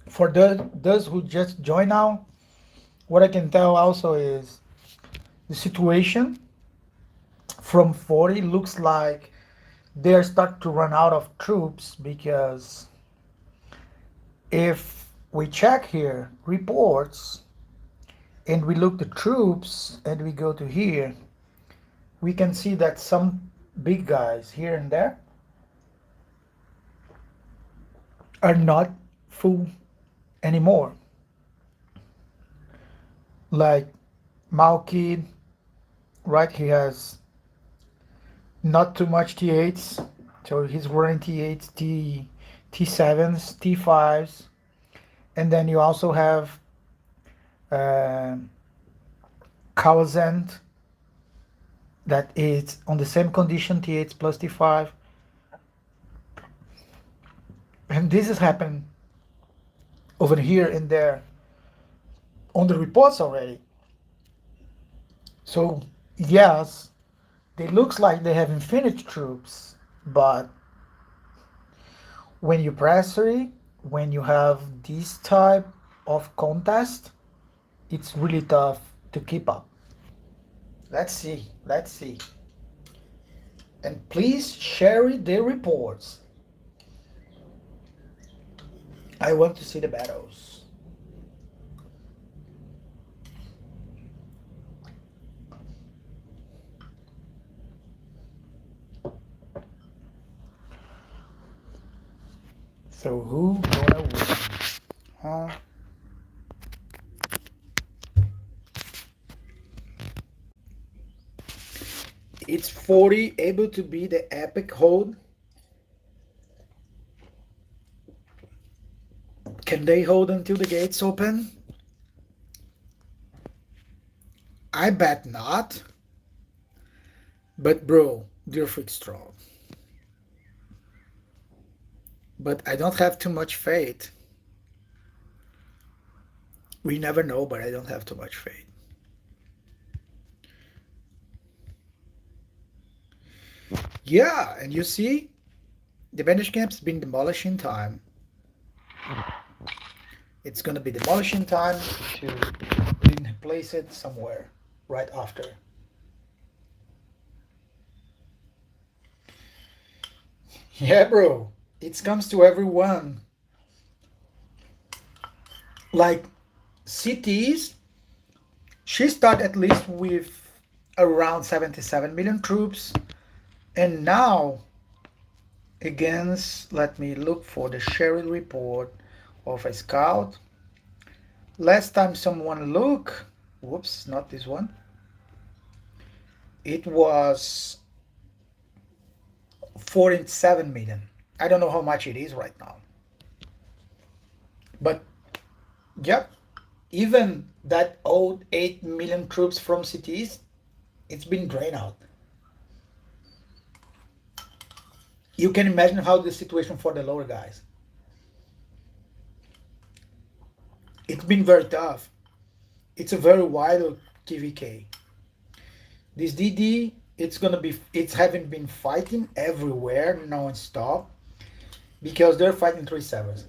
For those who just join now, what I can tell also is the situation from 40 looks like they're starting to run out of troops, because if we check here reports and we look the troops and we go to here, we can see that some big guys here and there are not full anymore. Like Malkid, right? He has not too much T8s, so he's running T8s, T7s, T5s, and then you also have uh, Kawazent that is on the same condition, T8s plus T5, and this is happening over here and there on the reports already. So yes, it looks like they have infinite troops, but when you pressure, when you have this type of contest, it's really tough to keep up. Let's see, let's see. And please share the reports. I want to see the battles. So who gonna win? Huh? It's 40 able to be the epic hold. Can they hold until the gates open? I bet not. But bro, they're freak strong. But I don't have too much faith. We never know, but I don't have too much faith. Yeah, and you see, the bandage camp's been demolishing time. It's gonna be demolishing time to place it somewhere right after. Yeah, bro, it comes to everyone. Like cities, she started at least with around 77 million troops, and now against, let me look for the shared report of a scout. Last time someone look, whoops, not this one. It was 47 million. I don't know how much it is right now. But yep, even that old 8 million troops from cities, it's been drained out. You can imagine how the situation for the lower guys. It's been very tough. It's a very wild TVK. This DD, it's having been fighting everywhere non-stop because they're fighting 3/7s.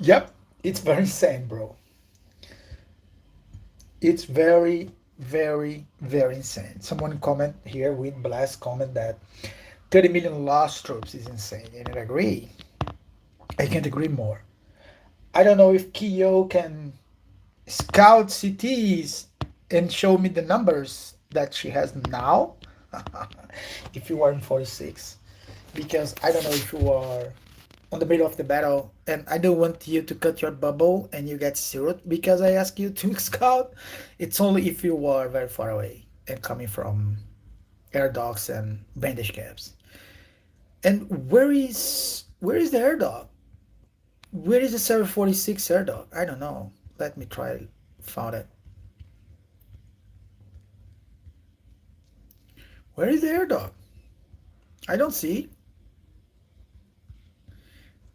Yep, it's very insane, bro. It's very, very, very insane. Someone comment here with blast comment that 30 million lost troops is insane, and I agree. I can't agree more. I don't know if Kyo can scout cities and show me the numbers that she has now. If you are in 46, because I don't know if you are on the middle of the battle, and I don't want you to cut your bubble and you get zeroed because I ask you to scout. It's only if you are very far away and coming from air dogs and bandage camps. And where is the air dog? Where is the 746 air dog? I don't know. Let me try. Found it. Where is the air dog? I don't see.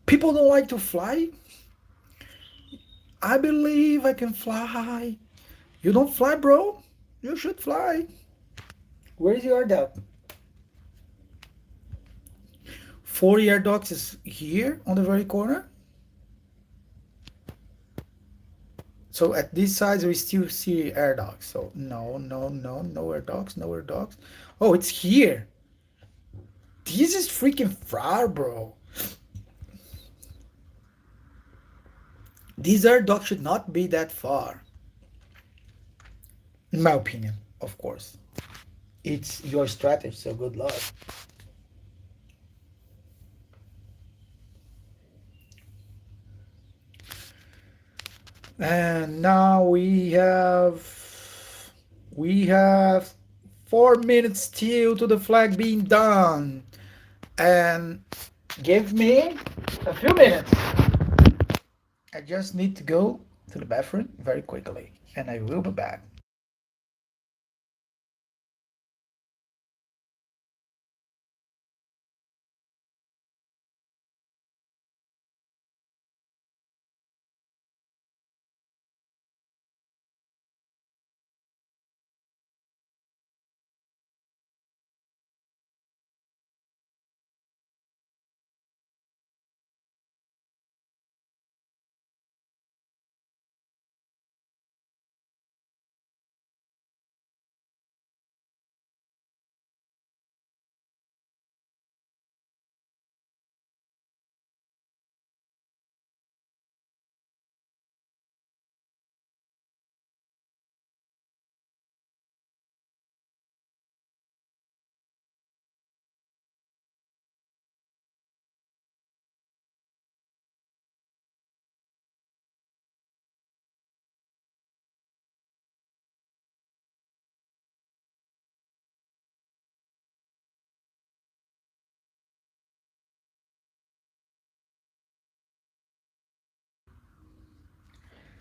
People don't like to fly. I believe I can fly. You don't fly, bro? You should fly. Where is your air dog? 40 air dogs is here on the very corner. So at these sides we still see air dogs. So no, no, no, no air dogs, no air dogs. Oh, it's here. This is freaking far, bro. These air dogs should not be that far. In my opinion, of course. It's your strategy, so good luck. And now we have 4 minutes still to the flag being done. And give me a few minutes. I just need to go to the bathroom very quickly, and I will be back.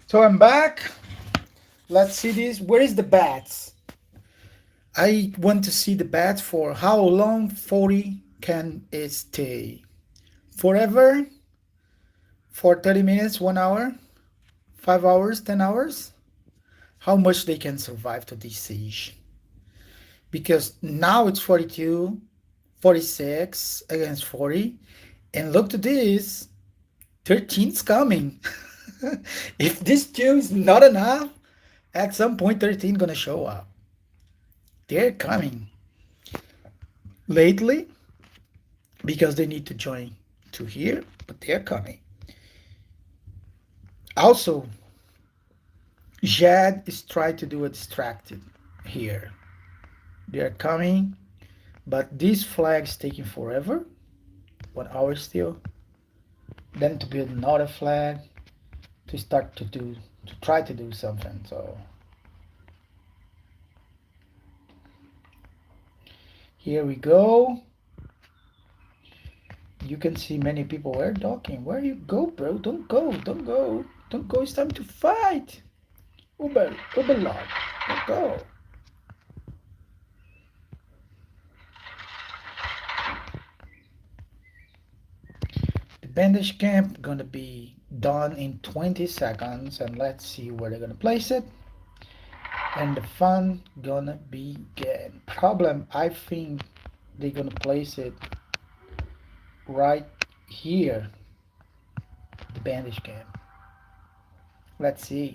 So I'm back. Let's see this. Where is the bats? I want to see the bats for how long 40 can it stay. Forever? For 30 minutes, 1 hour, 5 hours, 10 hours? How much they can survive to this siege? Because now it's 42, 46 against 40. And look to this, 13's coming. If this two is not enough, at some point 13 gonna show up. They're coming lately because they need to join to here, but they're coming. Also, Jad is trying to do a distracted here. They're coming, but this flag's taking forever. 1 hour still. Then to build another flag to start to try to do something. So here we go. You can see many people are docking. Where you go, bro? Don't go. Don't go. Don't go. It's time to fight. Uber Lord. Don't go. The bandage camp gonna be done in 20 seconds, and let's see where they're gonna place it. And the fun gonna begin. Problem, I think they're gonna place it right here, the bandage camp. Let's see.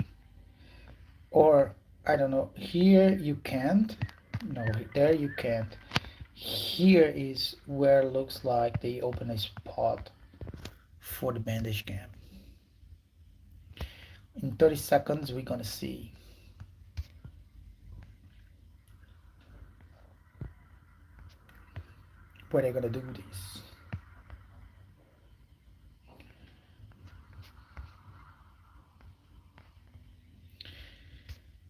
Or I don't know. Here you can't. No, there you can't. Here is where it looks like they open a spot for the bandage camp. In 30 seconds, we're gonna see where they're gonna do this.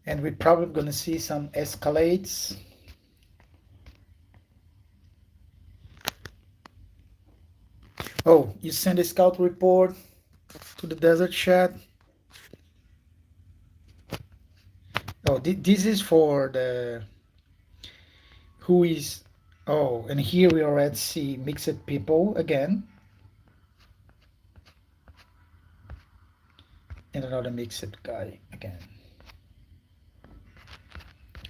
And we're probably gonna see some escalates. Oh, you send a scout report. to the desert chat. Oh, this is for the who is. Oh, and here we already see mixed people again, and another mixed guy again.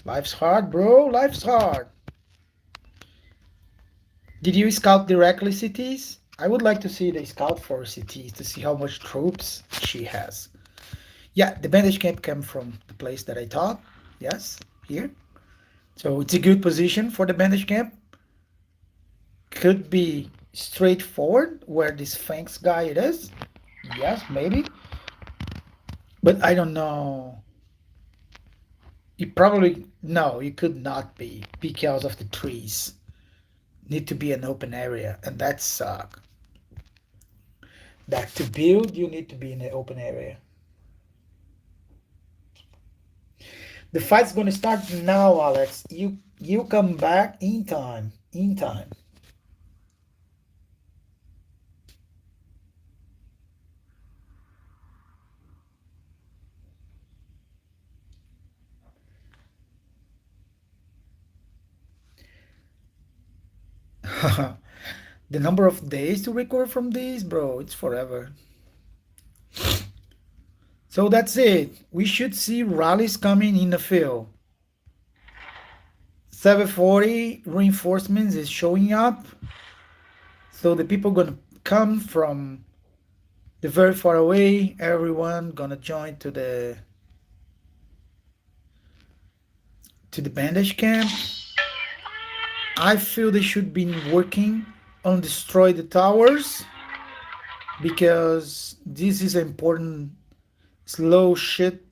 Life's hard, bro. Life's hard. Did you scout directly cities? I would like to see the scout for cities to see how much troops she has. Yeah, the bandage camp came from the place that I taught. Yes, here. So it's a good position for the bandage camp. Could be straightforward where this Fangs guy it is. Yes, maybe. But I don't know. It probably no, it could not be because of the trees. Need to be an open area, and that suck. That to build, you need to be in an open area. The fight's gonna start now, Alex. You come back in time. In time. The number of days to recover from this, bro, it's forever. So that's it. We should see rallies coming in the field. 740 reinforcements is showing up. So the people gonna come from the very far away. Everyone gonna join to the bandage camp. I feel they should be working on destroy the towers because this is important slow shit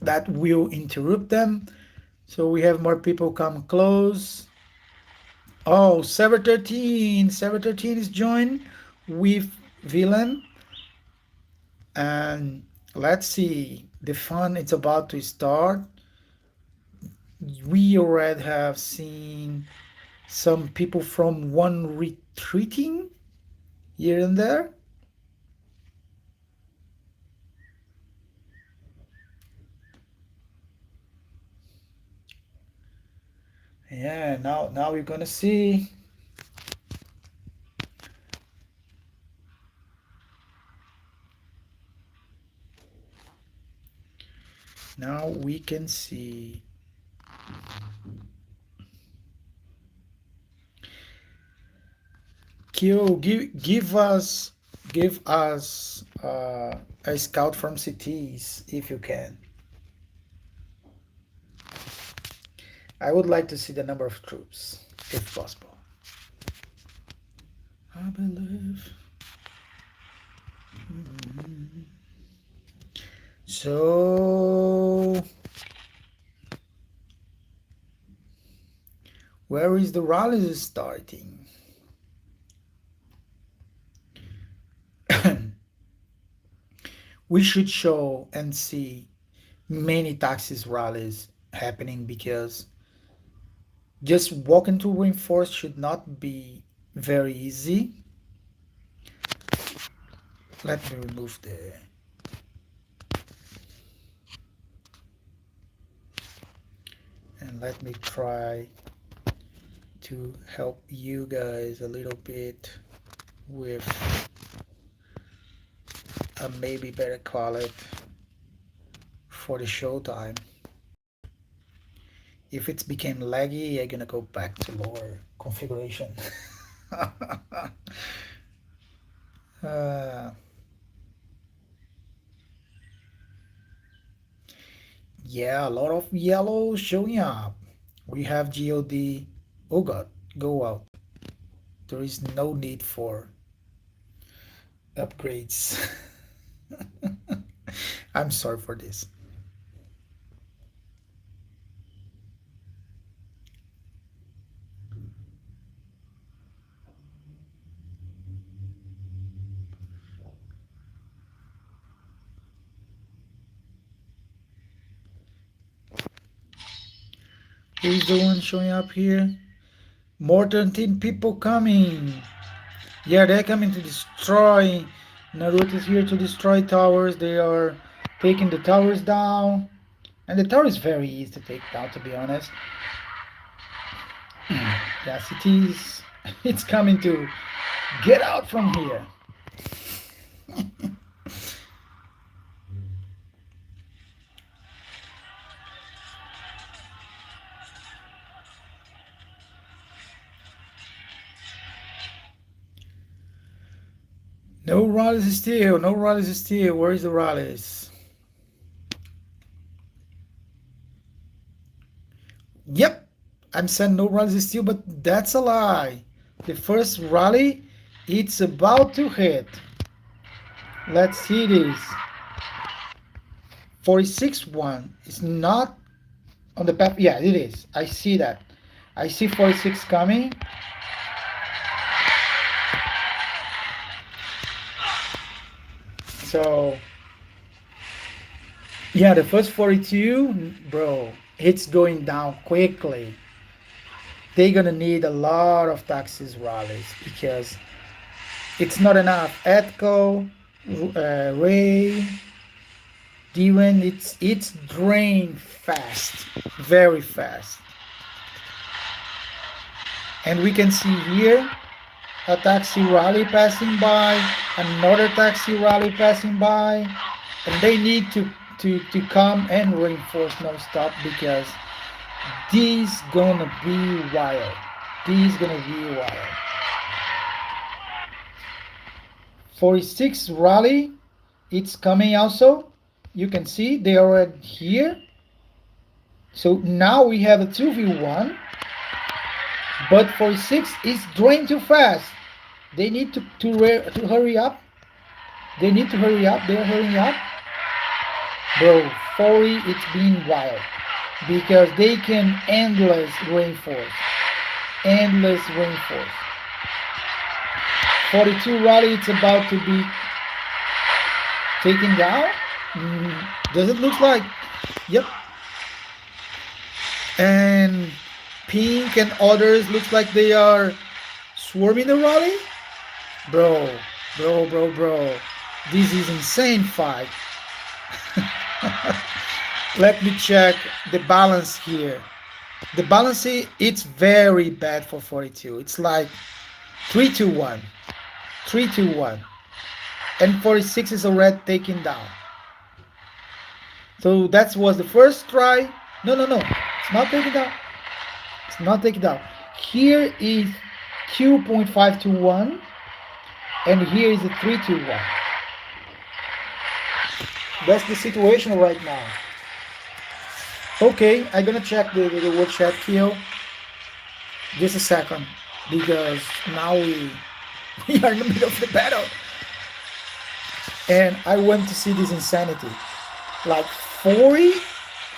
that will interrupt them. So we have more people come close. Oh, Server 13. Server 13 is joined with Villain. And let's see. The fun is about to start. We already have seen some people from one retreating here and there. Yeah, now we're gonna see. Now we can see. Kyo, give us a scout from cities if you can. I would like to see the number of troops if possible. I believe. So where is the rally starting? We should show and see many taxis rallies happening because just walking to reinforce should not be very easy. Let me remove the and let me try to help you guys a little bit with a maybe better quality for the showtime. If it's became laggy, I'm gonna go back to lower configuration. Yeah, a lot of yellow showing up. We have GOD. Oh god, go out. There is no need for upgrades. I'm sorry for this. Who's the one showing up here? More than 10 people coming. Yeah, they're coming to destroy. Naruto is here to destroy towers. They are taking the towers down. And the tower is very easy to take down, to be honest. Yes, it is. It's coming to get out from here. No rallies still. No rallies still. Where is the rallies? Yep. I'm saying no rallies still, but that's a lie. The first rally, it's about to hit. Let's see this. 46-1 is not on the path. Yeah, it is. I see that. I see 46 coming. So, yeah, the first 42, bro, it's going down quickly. They're gonna need a lot of taxis rallies because it's not enough. Etco, Ray, Diwen, it's drained fast, very fast. And we can see here a taxi rally passing by, another taxi rally passing by, and they need to come and reinforce non-stop because this gonna be wild. This gonna be wild. 46 rally, it's coming also. You can see they are already here. So now we have a 2v1. But 46 is drained too fast. They need to hurry up. They need to hurry up. They're hurrying up. Bro, 40, it's being wild. Because they can endless reinforce. Endless reinforce. 42 rally, it's about to be taken down. Does it look like? Yep. And Pink and others looks like they are swarming the rally. Bro. This is insane fight. Let me check the balance here. The balance, it's very bad for 42. It's like 3-1. 3-1. And 46 is already taken down. So that was the first try. No. It's not taken down. It's not taken down. Here is 2.5-1. And here is a 3-1. That's the situation right now. Okay, I'm gonna check the word chat kill. Just a second, because now we are in the middle of the battle, and I want to see this insanity. Like 40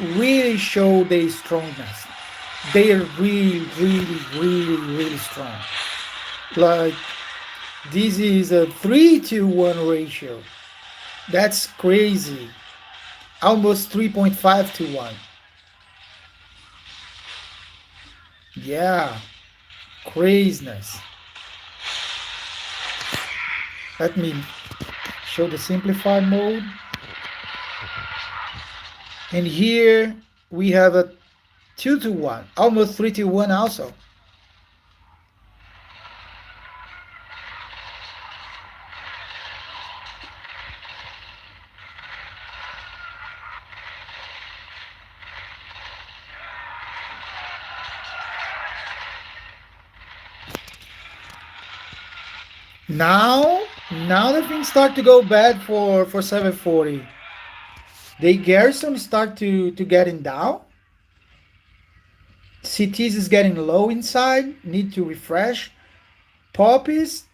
really show their strongness. They are really strong. Like this is a 3-1 ratio. That's crazy. Almost 3.5-1. Yeah, craziness. Let me show the simplified mode. And here we have a 2-1, almost 3-1 also. Now the things start to go bad for 740. The Garrison start to getting down. CTs is getting low inside. Need to refresh. Poppies,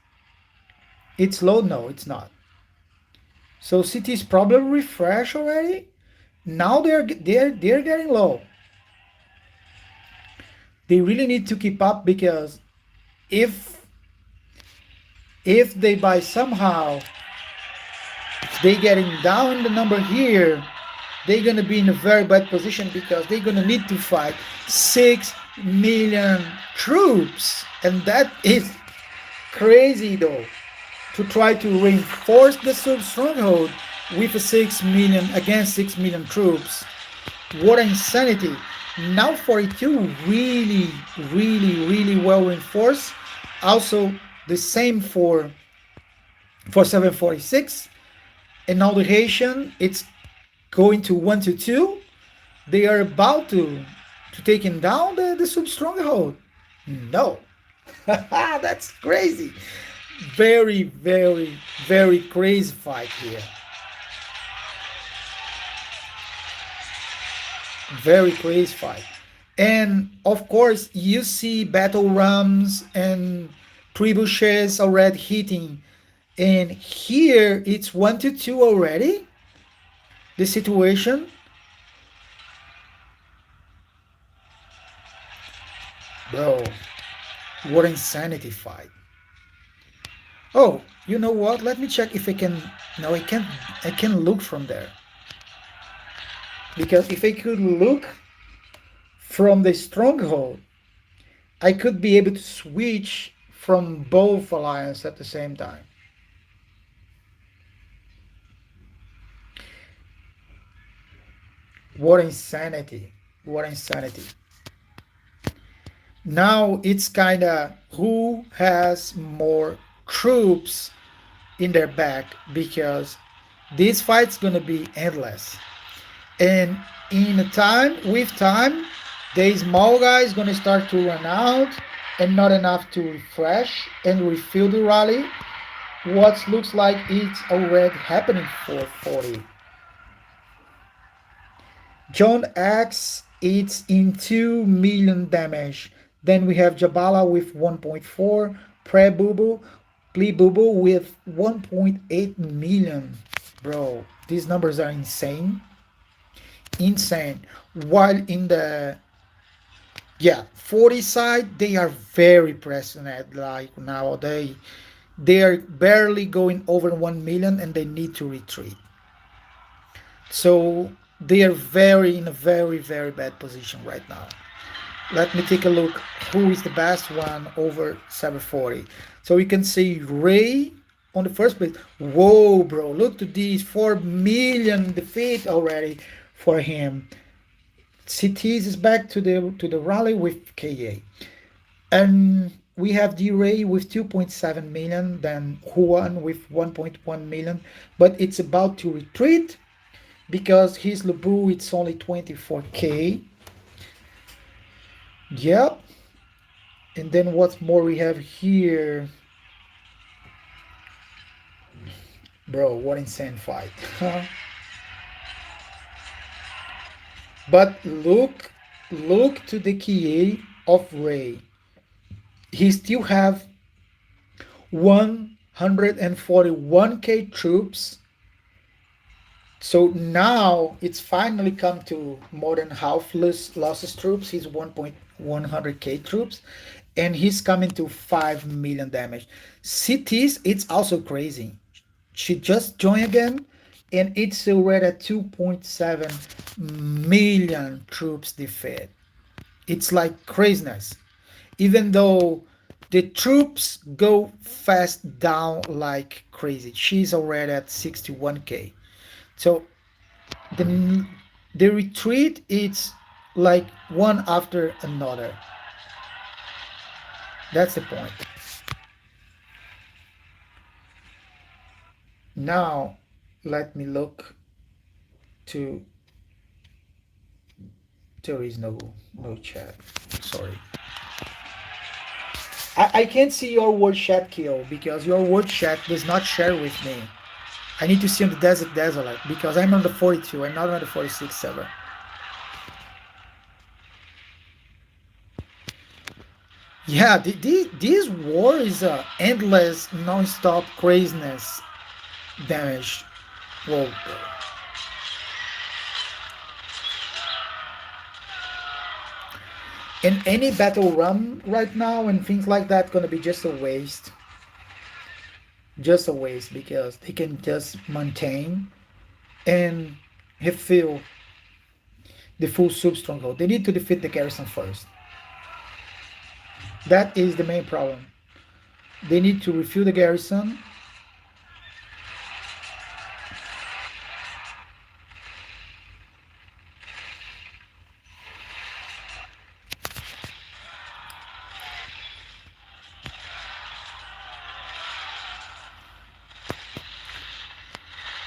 it's low. No, it's not. So CTs probably refresh already. Now they're getting low. They really need to keep up because if they by somehow they getting down the number here, they're gonna be in a very bad position because they're gonna need to fight 6 million troops, and that is crazy though to try to reinforce the sub stronghold with a 6 million against 6 million troops. What insanity! Now 42 really, really, really well reinforced. Also the same for 746. And now the Haitian, it's going to 1 to 2. They are about to taking down the sub stronghold. No. That's crazy. Very, very, very crazy fight here. Very crazy fight. And of course, you see battle rams and trebuchets already hitting. And here it's 1 to 2 already. The situation. Bro, what insanity fight. Oh, you know what? Let me check if I can. No, I can't. I can look from there. Because if I could look from the stronghold, I could be able to switch from both alliances at the same time. What insanity. What insanity. Now it's kind of who has more troops in their back, because this fight's going to be endless. And in time, with time, the small guy is going to start to run out and not enough to refresh and refill the rally. What looks like it's already happening for 40. John X, it's in 2 million damage. Then we have Jabala with 1.4, Pre-Bubu with 1.8 million. Bro, these numbers are insane. Insane. While in the 40 side, they are very pressing at, like now they are barely going over 1 million and they need to retreat. So they are in a very, very bad position right now. Let me take a look who is the best one over 740. So we can see Ray on the first place. Whoa, bro, look at these 4 million defeat already for him. CTs is back to the rally with KA. And we have D-Ray with 2.7 million, then Juan with 1.1 million, but it's about to retreat because his Lubu, it's only 24k. Yep. And then what's more we have here? Bro, what insane fight. But look to the KA of Ray. He still have 141k troops. So now it's finally come to more than half losses troops. He's 1.100k troops, and he's coming to 5 million damage. Cities, it's also crazy. She just joined again, and it's already at 2.7 million troops defeat. It's like craziness. Even though the troops go fast down like crazy. She's already at 61k. So the retreat is like one after another. That's the point. Now let me look to. There is no chat. Sorry. I can't see your word chat, Kill, because your word chat does not share with me. I need to see on the Desert Desolate because I'm on the 42 and not on the 46 server. Yeah, this war is a endless, non-stop craziness damage. Whoa. And any battle run right now and things like that gonna be just a waste. Just a waste because they can just maintain and refill the full sub stronghold. They need to defeat the Garrison first. That is the main problem. They need to refuel the garrison.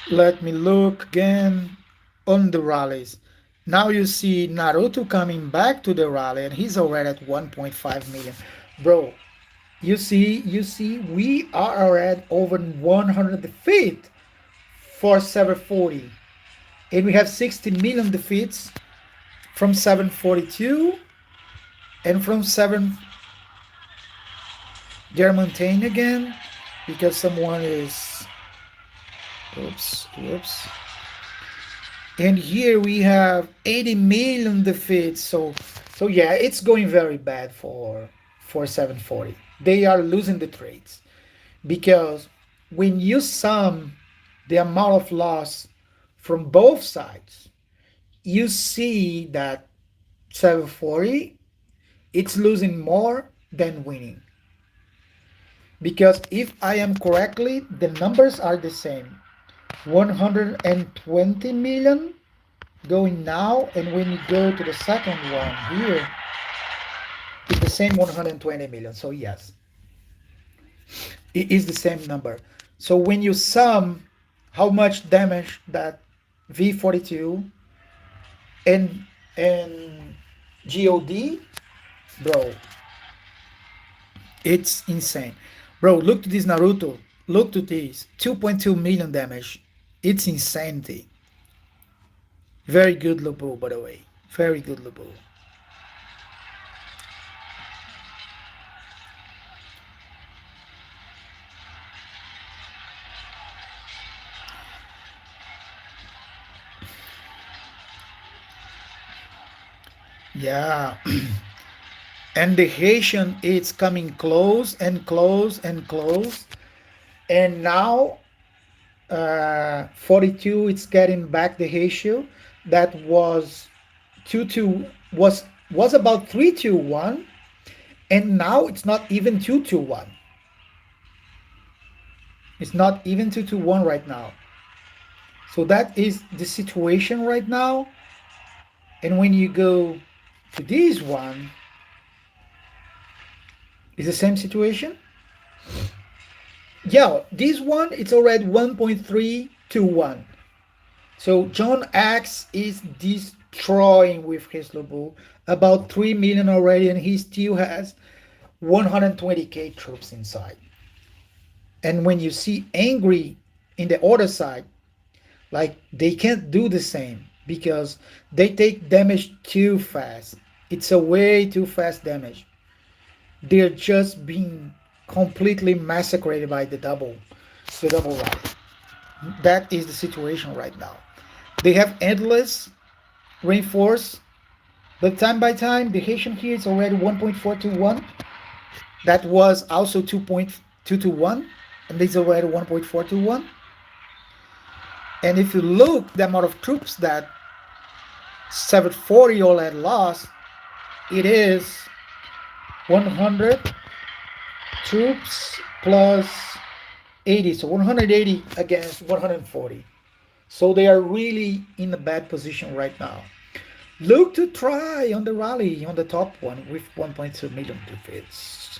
Let me look again on the rallies. Now you see Naruto coming back to the rally and he's already at 1.5 million. Bro, you see, we are already over 100 defeat for 740. And we have 60 million defeats from 742 and from 7. They're maintained again because someone is. Oops. And here we have 80 million defeats. So yeah, it's going very bad for 740. They are losing the trades because when you sum the amount of loss from both sides, you see that 740 it's losing more than winning. Because if I am correctly, the numbers are the same. 120 million going now, and when you go to the second one here, it's the same 120 million. So yes, it is the same number. So when you sum how much damage that V42 and God, bro, it's insane. Bro, look to this Naruto. Look to this. 2.2 million damage. It's insanity. Very good Lubu, by the way. Very good Lubu. Yeah. And the Haitian is coming close and close and close. And now 42 it's getting back the ratio that was 2 to was about 3 to 1, and now it's not even 2 to 1. It's not even 2 to 1 right now. So that is the situation right now. And when you go to this one, it's the same situation. Yeah, this one it's already 1.3 to 1. So John Axe is destroying with his Lubu about 3 million already, and he still has 120k troops inside. And when you see Angry in the other side, like they can't do the same because they take damage too fast. It's a way too fast damage. They're just being completely massacred by the double ride. That is the situation right now. They have endless reinforce, but time by time the Haitian here is already 1.4 to 1. That was also 2.2 to 1, and it's already 1.4 to 1. And if you look the amount of troops that 740 all had lost, it is 100 troops plus 80, so 180 against 140. So they are really in a bad position right now. Look to try on the rally on the top one with 1.2 million defeats.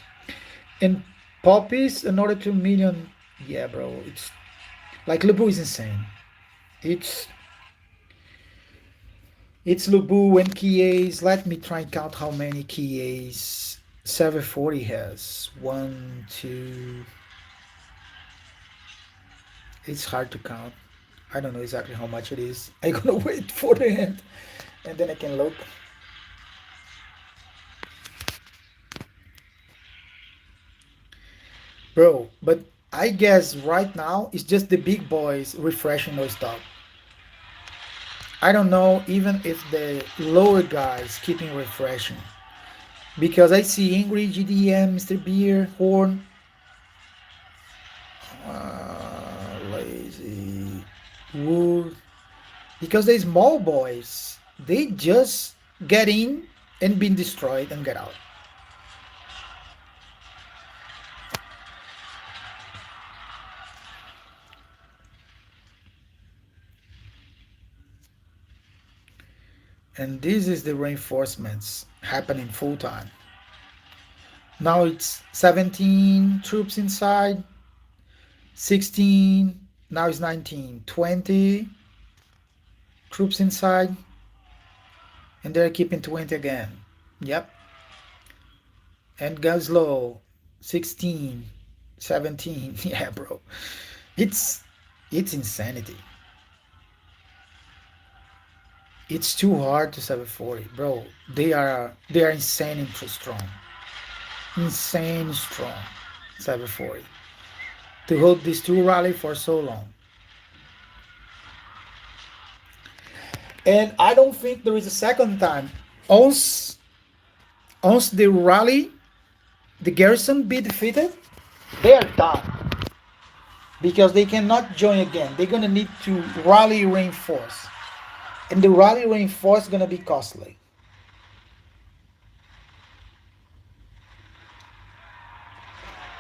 And Poppies another 2 million. Yeah, bro, it's like Lubu is insane. It's it's Lubu and Kies. Let me try and count how many Kies 740 has. One, two. It's hard to count. I don't know exactly how much it is. I'm gonna wait for the end and then I can look. Bro, but I guess right now it's just the big boys refreshing those stuff. I don't know even if the lower guys keeping refreshing. Because I see Angry, GDM, Mr. Beer, Horn, Lazy, Wood. Because they small boys, they just get in and been destroyed and get out. And this is the reinforcements happening full time. Now it's 17 troops inside, 16, now it's 19, 20 troops inside, and they're keeping 20 again. Yep. And goes low, 16, 17. Yeah, bro. It's it's insanity. It's too hard to 740, bro. They are insane strong. Insane strong. 740. To hold these two rally for so long. And I don't think there is a second time. Once once the rally, the garrison be defeated, they are done. Because they cannot join again. They're gonna need to rally reinforce. And the rally reinforce is gonna be costly.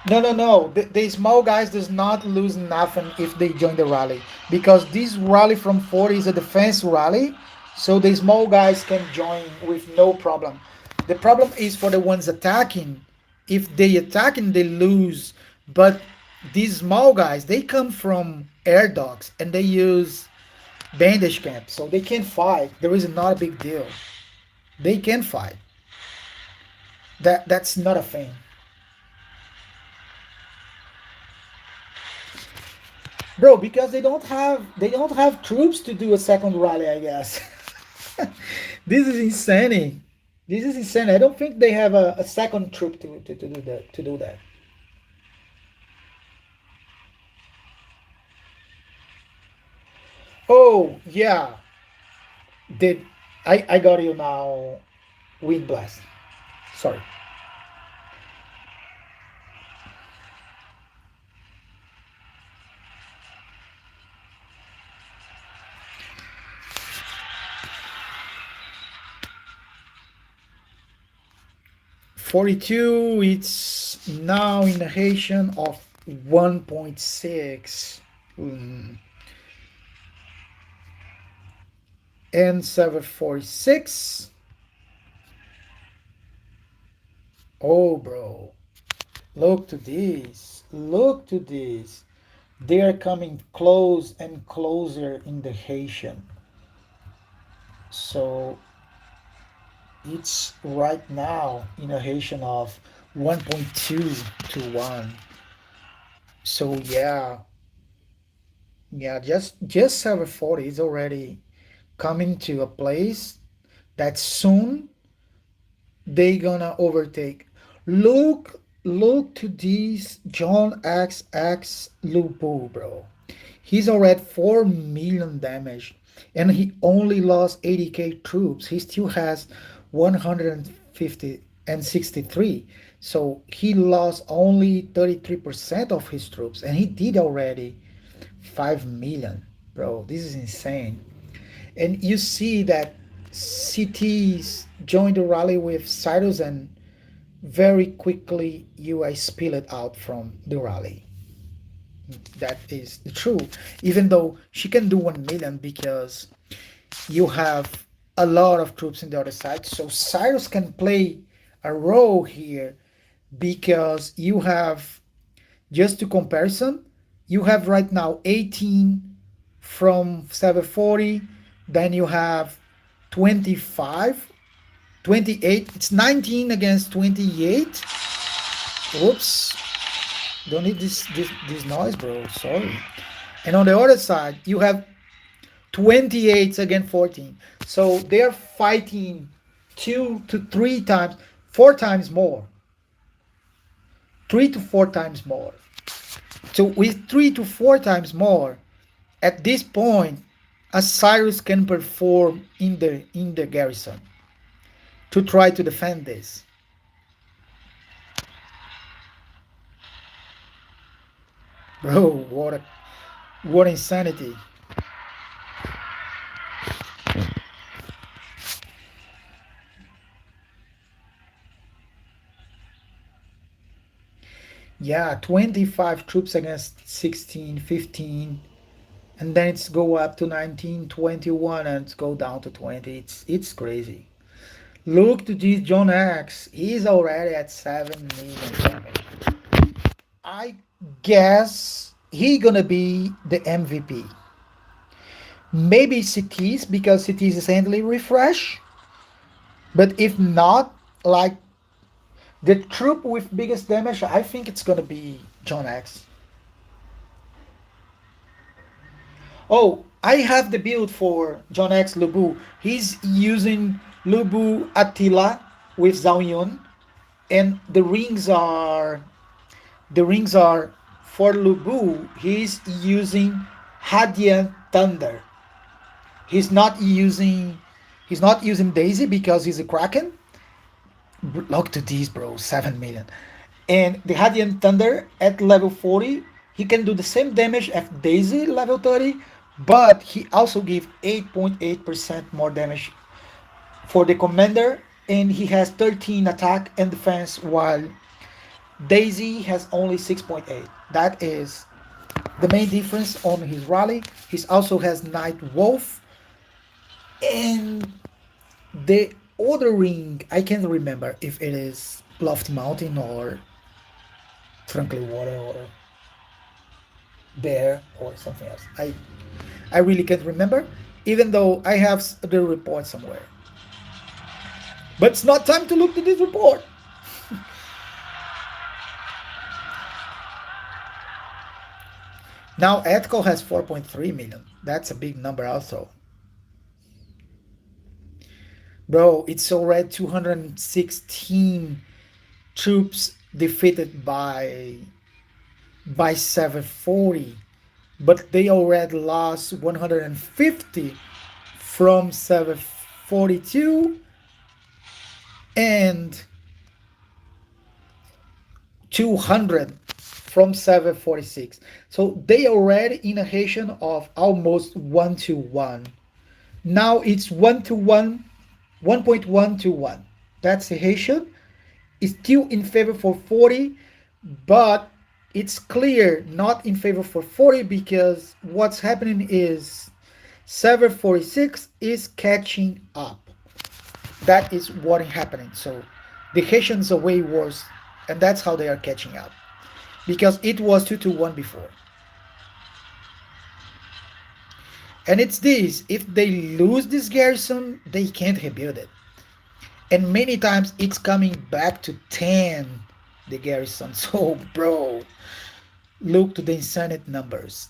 No, no, no. The small guys does not lose nothing if they join the rally because this rally from 40 is a defense rally, so the small guys can join with no problem. The problem is for the ones attacking. If they attacking, they lose. But these small guys, they come from air docks and they use bandage camp, so they can fight. There is not a big deal. They can fight. That's not a thing. Bro, because they don't have troops to do a second rally, I guess. This is insane. This is insane. I don't think they have a second troop to do that to do that. Oh yeah. Did I got you now, wind blast. Sorry. 42, it's now in a Haitian of 1.6. Mm. And 746. Oh, bro. Look to this. Look to this. They are coming close and closer in the Haitian. So it's right now in a Haitian of 1.2 to 1. So yeah, just 740 is already coming to a place that soon they gonna overtake. Look to this John XX Lubu, bro. He's already 4 million damage and he only lost 80k troops. He still has 150 and 63. So he lost only 33% of his troops and he did already 5 million. Bro, this is insane. And you see that cities joined the rally with Cyrus and very quickly UI spill it out from the rally. That is the truth. Even though she can do 1 million because you have a lot of troops in the other side. So Cyrus can play a role here because you have, just to comparison, you have right now 18 from 740, then you have 25, 28. It's 19 against 28. Oops, don't need this noise, bro. Sorry. And on the other side, you have 28 against 14. So they're fighting 2 to 3 times, 4 times more, 3 to 4 times more. So with 3 to 4 times more, at this point, Cyrus can perform in the garrison to try to defend this. Bro, what insanity. Yeah, 25 troops against 16, 15. and then it's go up to 19, 21, and it's go down to 20. It's crazy. Look to this John X. He's already at 7 million damage. I guess he gonna be the MVP. Maybe cities because cities recently refresh. But if not, like the troop with biggest damage, I think it's gonna be John X. Oh, I have the build for John X Lubu. He's using Lubu Attila with Zhao Yun, and the rings are for Lubu. He's using Hadian Thunder. He's not using he's not using Daisy because he's a Kraken. Look to these, bro. 7 million. And the Hadian Thunder at level 40, he can do the same damage as Daisy level 30, but he also gives 8.8% more damage for the commander, and he has 13 attack and defense, while Daisy has only 6.8. That is the main difference on his rally. He also has Night Wolf, and the other ring, I can't remember if it is Lofty Mountain or Tranquil Water or Bear or something else. I really can't remember, even though I have the report somewhere. But it's not time to look at this report. Now Ethical has 4.3 million. That's a big number also. Bro, it's already 216 troops defeated by 740, but they already lost 150 from 742 and 200 from 746. So they already in a Haitian of almost 1 to 1. Now it's 1 to 1, 1.1 to 1. That's a Haitian. It's still in favor for 40, but it's clear not in favor for 40 because what's happening is 746 is catching up. That is what is happening. So the Haitians are way worse, and that's how they are catching up because it was 2 to 1 before. And it's this: if they lose this garrison, they can't rebuild it. And many times it's coming back to 10, the garrison. So, bro, look to the insanity numbers.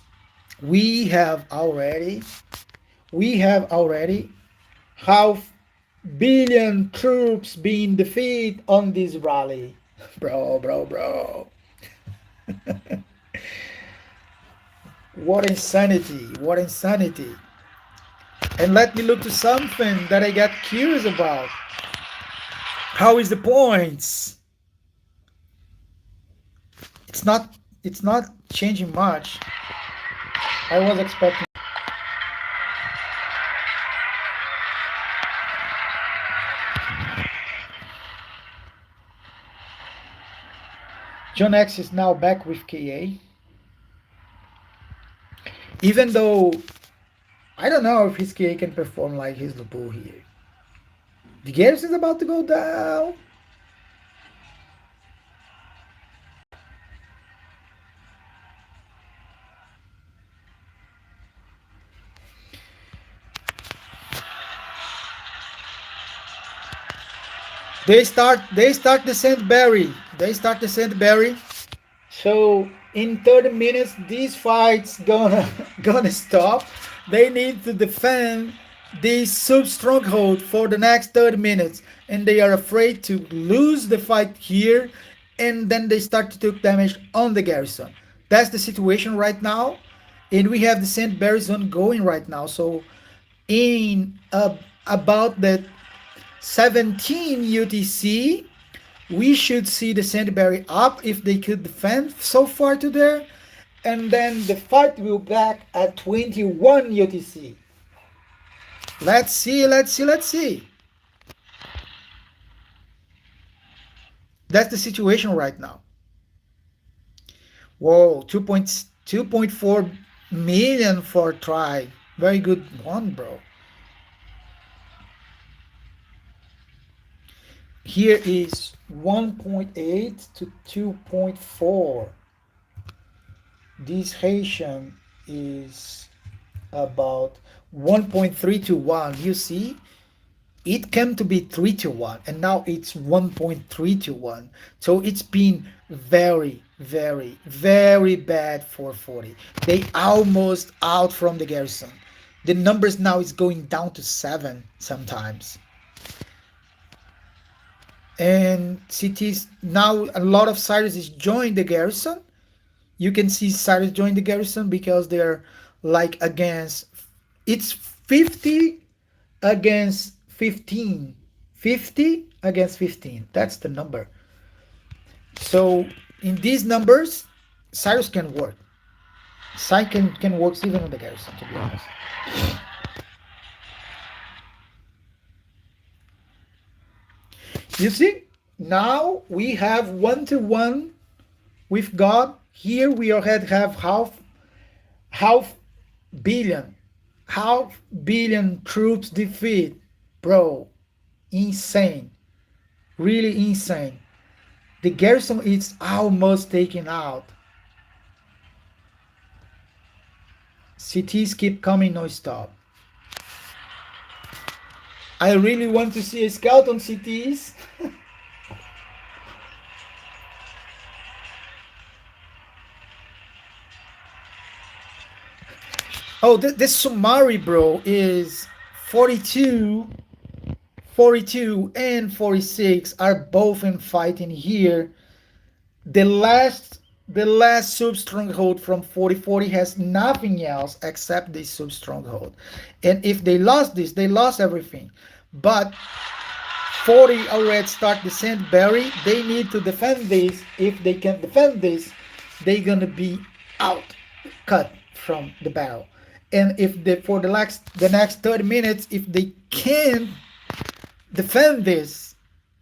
We have already, we have already half billion troops being defeated on this rally. Bro, bro, bro. What insanity, what insanity. And let me look to something that I got curious about. How is the points? It's not changing much. I was expecting John X is now back with KA. Even though I don't know if his KA can perform like his Lubu here. The Garrison is about to go down. They start the Sandberry. They start the Sandberry. So in 30 minutes this fight's gonna gonna stop. They need to defend this sub stronghold for the next 30 minutes, and they are afraid to lose the fight here, and then they start to take damage on the garrison. That's the situation right now, and we have the Sandberry zone going right now. So in about the 17 UTC, we should see the Sandberry up if they could defend so far to there, and then the fight will back at 21 UTC. Let's see, let's see, let's see. That's the situation right now. Whoa, 2.4 million for try. Very good one, bro. Here is 1.8 to 2.4. This Haitian is about 1.3 to 1. You see, it came to be 3 to 1, and now it's 1.3 to 1. So it's been very, very, very bad for 40. They almost out from the Garrison. The numbers now is going down to 7 sometimes. And cities now, a lot of Cyrus is joined the Garrison. You can see Cyrus joined the Garrison because they're like against, it's 50 against 15. 50 against 15. That's the number. So in these numbers, Cyrus can work. Cyrus can work even on the Garrison, to be honest. You see, now we have 1 to 1 with God. Here we already have half billion, half billion troops defeat, bro. Insane, really insane. The Garrison is almost taken out. Cities keep coming no stop. I really want to see a scout on cities. Oh, this Sumari, bro, is 42, 42, and 46 are both in fighting here. The last sub stronghold from 4040 has nothing else except this sub stronghold. And if they lost this, they lost everything. But 40 already start the Sandberry. They need to defend this. If they can defend this, they're gonna be out, cut from the battle. And if they, for the next 30 minutes, if they can defend this,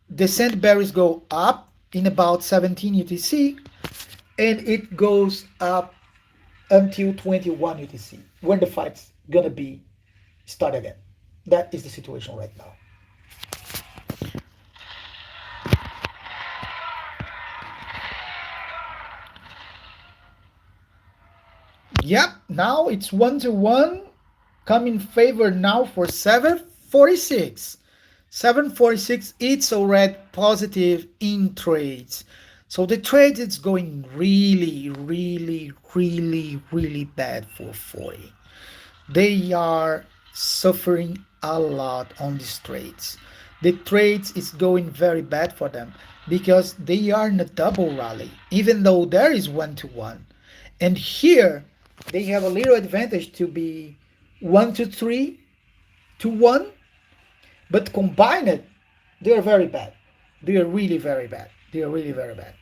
the Sandberries go up in about 17 UTC, and it goes up until 21 UTC when the fight's gonna be start again. That is the situation right now. Yep, now it's 1 to 1. Come in favor now for 746. 746, it's already positive in trades. So the trade is going really, really, really, really bad for 40. They are suffering a lot on these trades. The trades is going very bad for them because they are in a double rally, even though there is 1 to 1. And here they have a little advantage to be 1 to 3 to 1, but combined, they are very bad. They are really very bad. They are really very bad.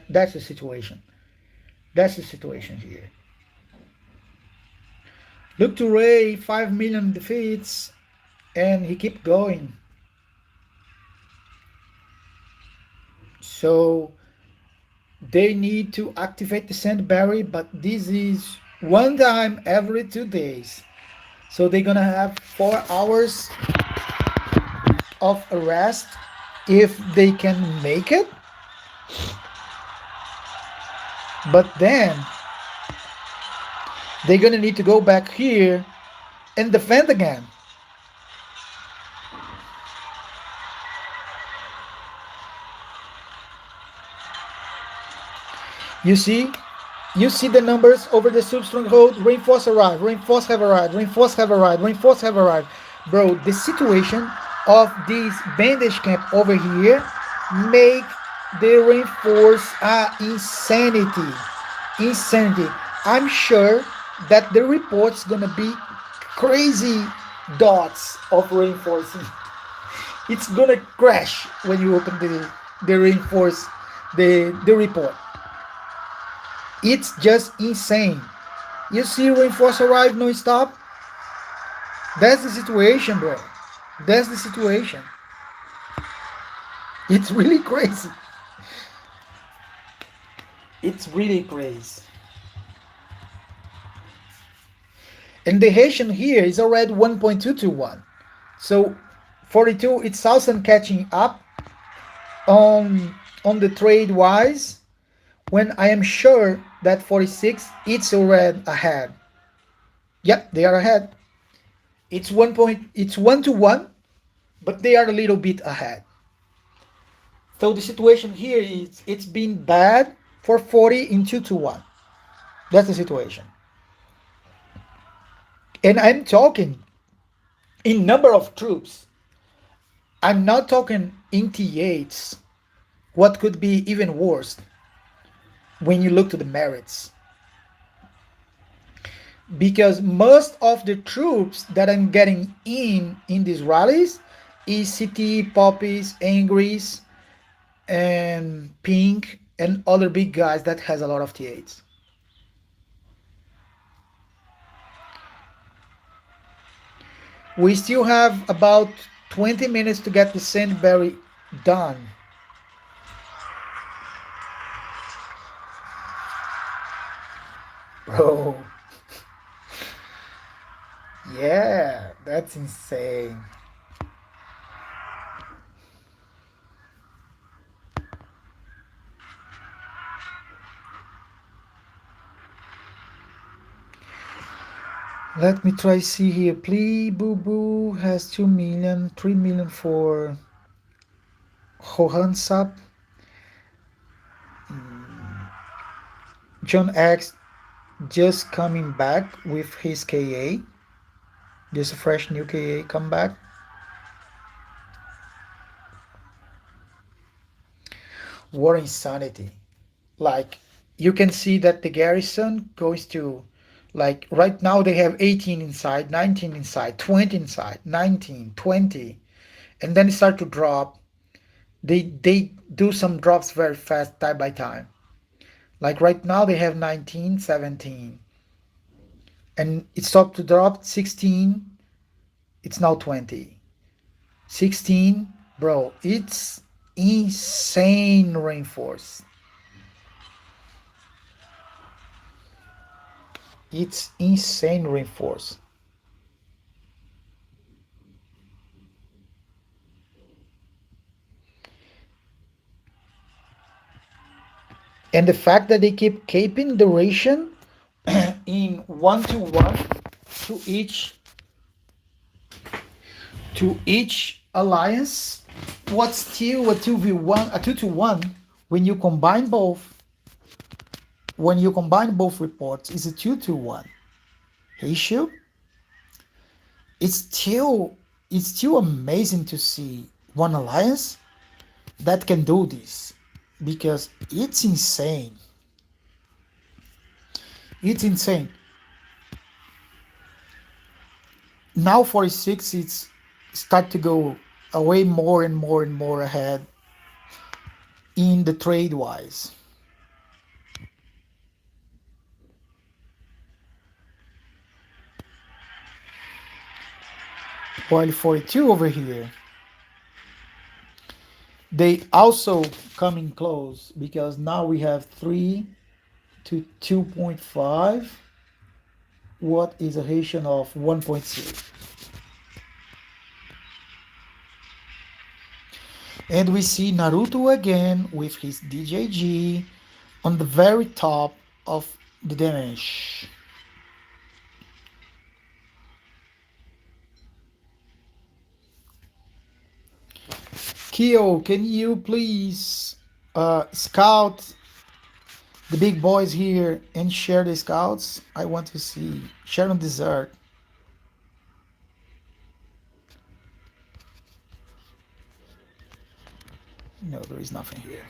That's the situation. That's the situation here. Look to Ray, 5 million defeats, and he keep going. So they need to activate the Sandberry, but this is one time every 2 days. So they're gonna have 4 hours of arrest if they can make it. But then they're gonna need to go back here and defend again. You see? You see the numbers over the sub stronghold. Reinforce arrive, reinforce have arrived, reinforce have arrived, reinforce have arrived. Bro, the situation of this bandage camp over here make the reinforce insanity. Insanity. I'm sure that the report's gonna be crazy dots of reinforcing. It's gonna crash when you open the reinforce the report. It's just insane. You see reinforce arrive no stop. That's the situation, bro. That's the situation. It's really crazy. It's really crazy. And the Haitian here is already 1.221. So 42, it's also catching up on the trade wise when I am sure that 46 it's already ahead. Yep, they are ahead. It's 1 to 1, but they are a little bit ahead. So the situation here is it's been bad for 40 in 2 to 1. That's the situation. And I'm talking in number of troops. I'm not talking in T8s. What could be even worse when you look to the merits? Because most of the troops that I'm getting in these rallies is CT, Poppies, Angries, and Pink, and other big guys that has a lot of T8s. We still have about 20 minutes to get the Sandberry done. Bro, yeah, that's insane. Let me try see here. Please, Boo Boo has 2 million, 3 million for Hohansap. John X just coming back with his KA. Just a fresh new KA comeback. War Insanity. Like, you can see that the Garrison goes to, like, right now they have 18 inside, 19 inside, 20 inside, 19, 20, and then it start to drop. They do some drops very fast, time by time. Like right now they have 19, 17, and it stopped to drop 16. It's now 20, 16. Bro, it's insane reinforce. It's insane reinforce. And the fact that they keep keeping duration in 1 to 1 to each alliance, what's still a 2v1, a 2 to 1 when you combine both. When you combine both reports, is a 2 to 1 issue. It's still amazing to see one alliance that can do this, because it's insane. It's insane. Now 46, it's start to go away more and more and more ahead in the trade wise. While 42 over here, they also coming close, because now we have 3 to 2.5. What is a Haitian of 1.6? And we see Naruto again with his DJG on the very top of the damage. Kyo, can you please scout the big boys here and share the scouts? I want to see. Share on dessert. No, there is nothing here.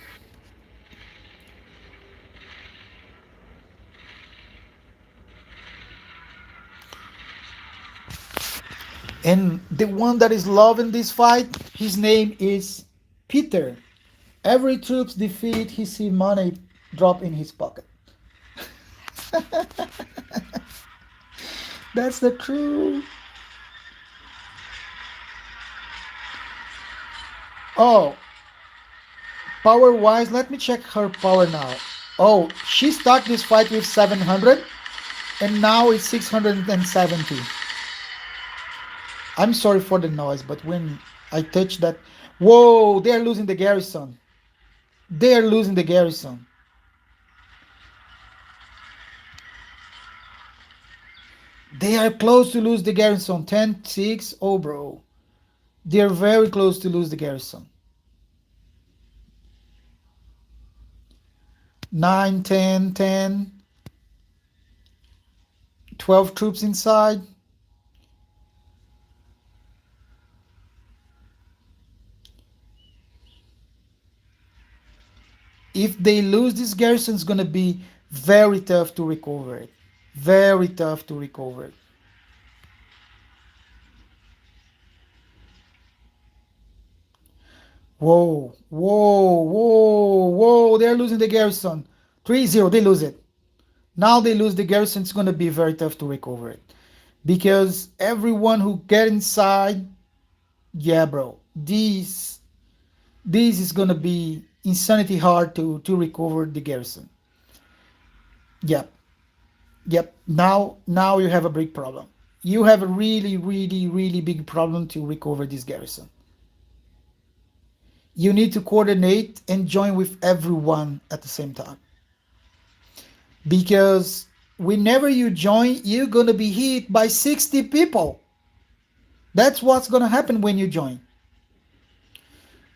And the one that is loving this fight, his name is Peter. Every troops defeat, he see money drop in his pocket. That's the truth. Oh, power wise, let me check her power now. Oh, she started this fight with 700. and now it's 670. I'm sorry for the noise, but when I touch that, whoa, they are losing the garrison. They are losing the garrison. They are close to lose the garrison. 10-6. Oh, bro. They are very close to lose the garrison. 9, 10, 10, 12 troops inside. If they lose this garrison, it's going to be very tough to recover it. Very tough to recover it. Whoa, whoa, whoa, whoa. They're losing the garrison. 3-0. They lose it. Now they lose the garrison. It's going to be very tough to recover it. Because everyone who get inside, yeah, bro, this is going to be insanity hard to recover the garrison. Yep. Yep. Now you have a big problem. You have a really, really, really big problem to recover this garrison. You need to coordinate and join with everyone at the same time. Because whenever you join, you're gonna be hit by 60 people. That's what's gonna happen when you join.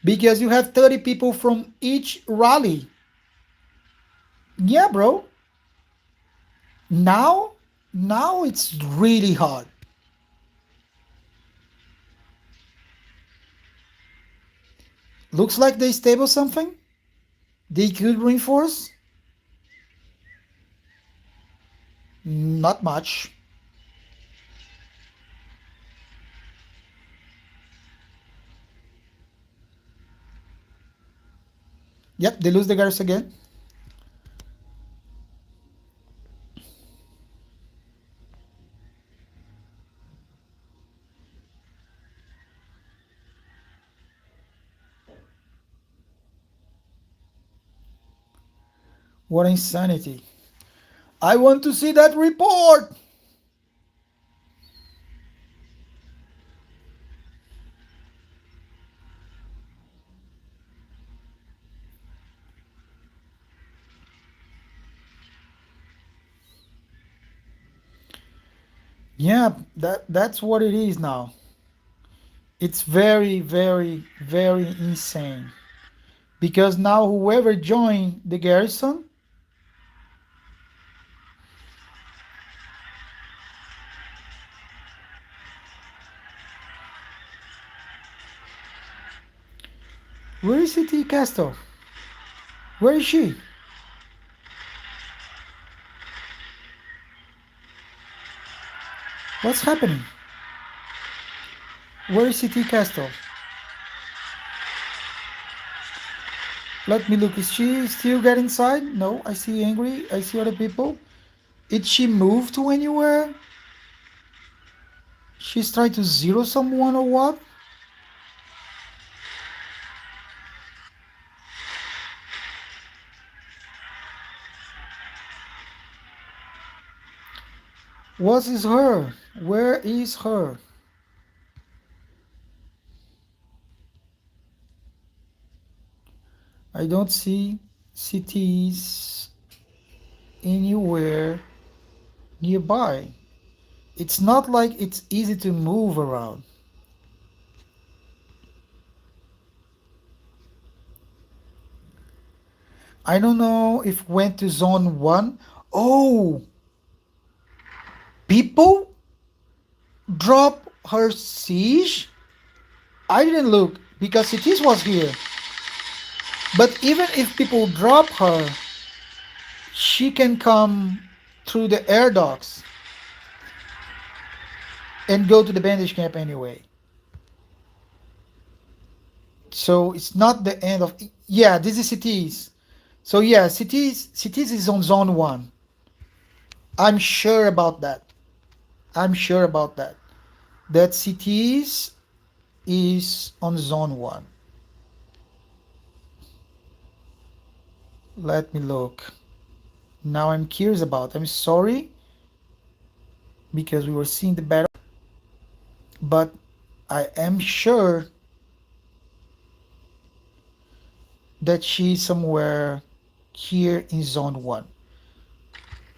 Because you have 30 people from each rally. Yeah, bro. Now, now it's really hard. Looks like they stable something. They could reinforce. Not much. Yep, they lose the guards again. What insanity. I want to see that report. Yeah, that's what it is now. It's very, very, very insane. Because now whoever joined the garrison, where is City Castle? Where is she? What's happening? Where is City Castle? Let me look. Is she still get inside? No, I see angry. I see other people. Did she move to anywhere? She's trying to zero someone or what? What is her? Where is her? I don't see cities anywhere nearby. It's not like it's easy to move around. I don't know if went to zone 1. Oh, people drop her siege? I didn't look because cities was here. But even if people drop her, she can come through the air docks and go to the bandage camp anyway. So it's not the end of. Yeah, this is cities. So yeah, cities is on zone 1. I'm sure about that. I'm sure about that. That cities is on zone 1. Let me look. Now I'm curious about. I'm sorry. because we were seeing the battle. But I am sure that she's somewhere here in zone 1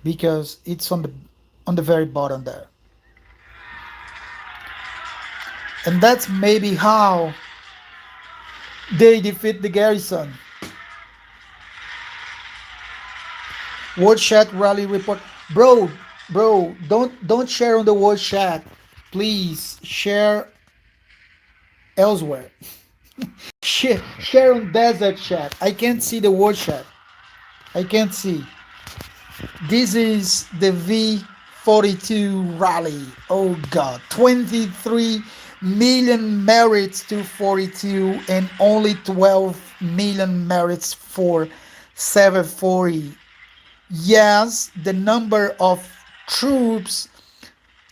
because it's on the very bottom there. And that's maybe how they defeat the Garrison. Word chat rally report. Bro, don't share on the word chat. Please share elsewhere. Share on desert chat. I can't see the word chat. I can't see. This is the V42 rally. Oh god. 23 million merits to 42 and only 12 million merits for 740. Yes, the number of troops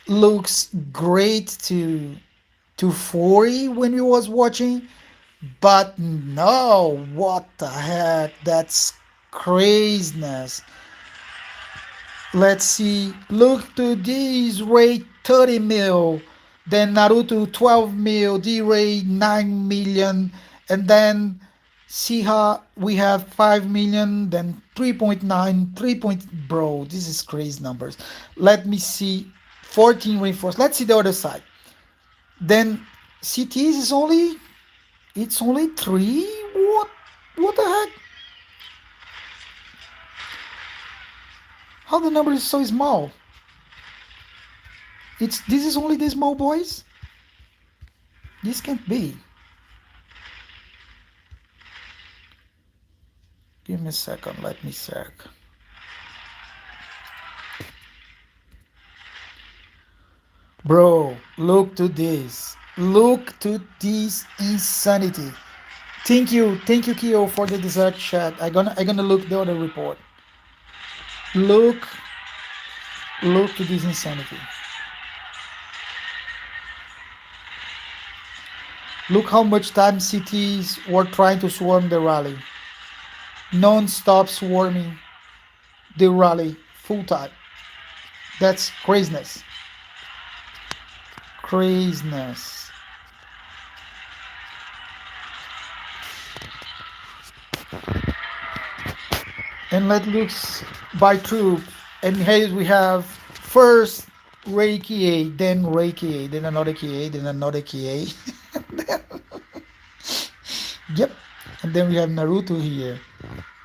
looks great to 40 when you was watching, but no, what the heck? That's craziness. Let's see. Look to this rate 30 mil, then Naruto 12 mil, D-Ray 9 million, and then see how we have 5 million, then 3.9, 3 point, bro, this is crazy numbers. Let me see. 14 reinforced. Let's see the other side. Then CTs is only, it's only 3. What the heck? How the number is so small? This is only the small boys? This can't be. Give me a second, let me check. Bro, look to this. Look to this insanity. Thank you, Kyo, for the dessert chat. I gonna look the other report. Look, look to this insanity. Look how much time cities were trying to swarm the rally. Non-stop swarming the rally full time. That's craziness. Craziness. And let's look by troop. And here we have first Ray KA, then Ray KA, then another KA, then another KA. Yep. And then we have Naruto here.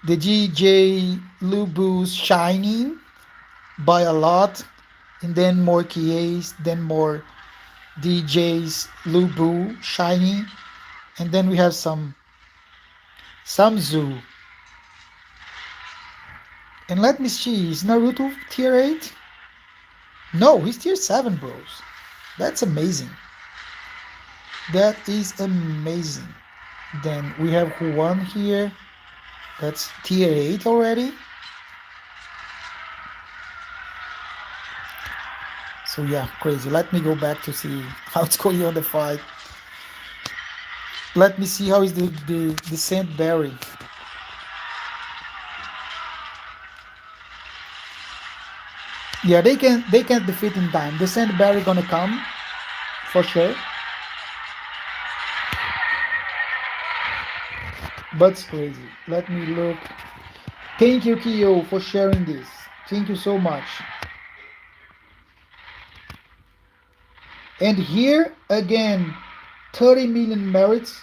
The DJ Lubu's shining by a lot. And then more KAs, then more DJs Lubu shining. And then we have some Zoo. And let me see, is Naruto tier 8? No, he's tier 7, bros. That's amazing. That is amazing. Then we have Juan here. That's tier 8 already. So yeah, crazy. Let me go back to see how it's going on the fight. Let me see how is the Saint Berry. Yeah, they can defeat in time. The Saint Berry gonna come for sure. But it's crazy. Let me look. Thank you, Kyo, for sharing this. Thank you so much. And here again, 30 million merits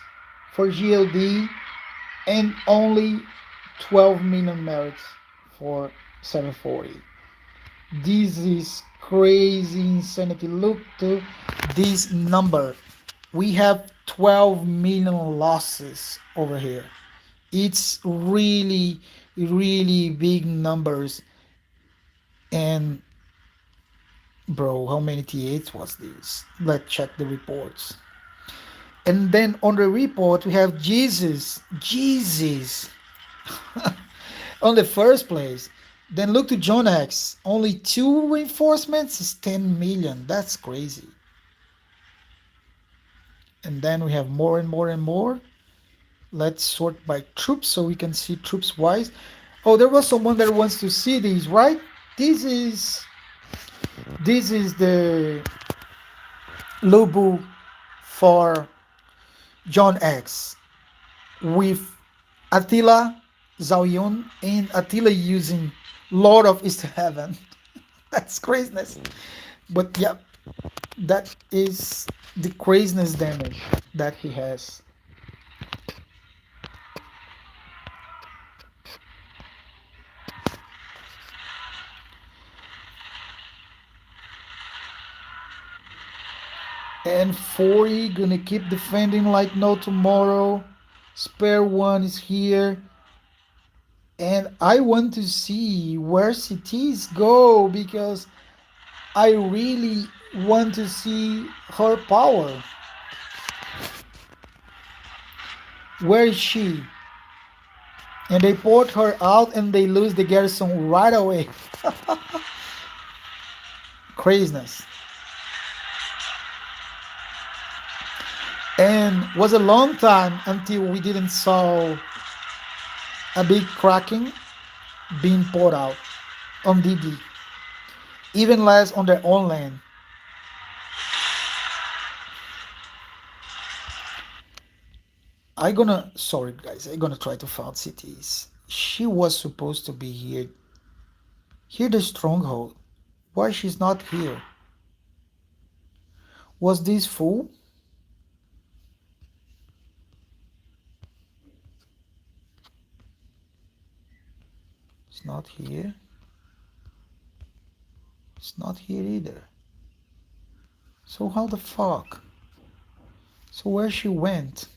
for GLD and only 12 million merits for 740. This is crazy insanity. Look to this number. We have 12 million losses over here. It's really, really big numbers. And bro, how many T8s was this? Let's check the reports. And then on the report, we have Jesus on the first place. Then look to John X. Only 2 reinforcements is 10 million. That's crazy. And then we have more and more and more. Let's sort by troops so we can see troops wise. Oh, there was someone that wants to see these, right? This is This is the Lubu for John X with Attila Zauyun and Attila using Lord of East Heaven. That's craziness. But yeah, that is the craziness damage that he has. And 40 gonna keep defending like no tomorrow. Spare one is here. And I want to see where cities go because I really want to see her power. Where is she? And they port her out and they lose the garrison right away. Craziness. And was a long time until we didn't saw a big cracking being poured out on DD, even less on their own land. Sorry guys, I gonna try to find cities. She was supposed to be here. Here the stronghold. Why she's not here? Was this full? It's not here. It's not here either. So how the fuck? So where she went?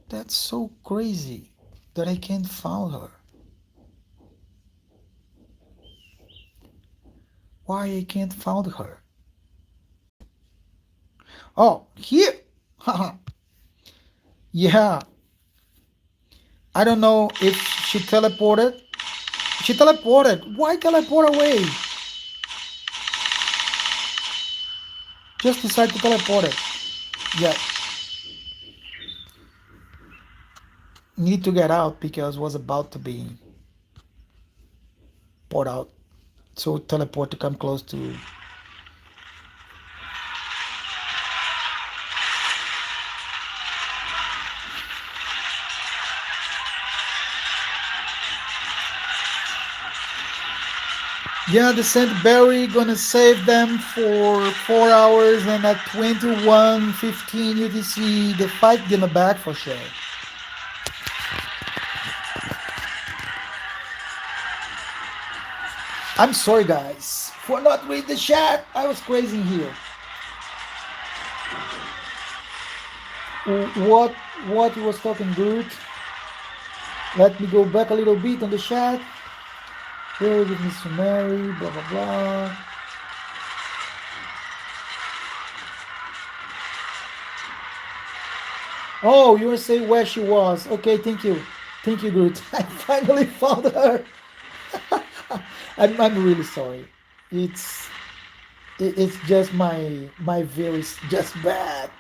That's so crazy that I can't find her. Why I can't find her? Oh, here. Yeah. I don't know if she teleported. She teleported. Why teleport away? Just decide to teleport it. Yeah. Need to get out because was about to be poured out. So teleport to come close to. Yeah, the Saint Barry gonna save them for 4 hours, and at 21:15 UTC the fight gonna back for sure. I'm sorry guys for not reading the chat. I was crazy here. What was talking good? Let me go back a little bit on the chat. Here with Miss Mary, blah blah blah. Oh, you were saying where she was. Okay, thank you. Thank you, Groot. I finally found her. I'm really sorry. It's just my view is just bad.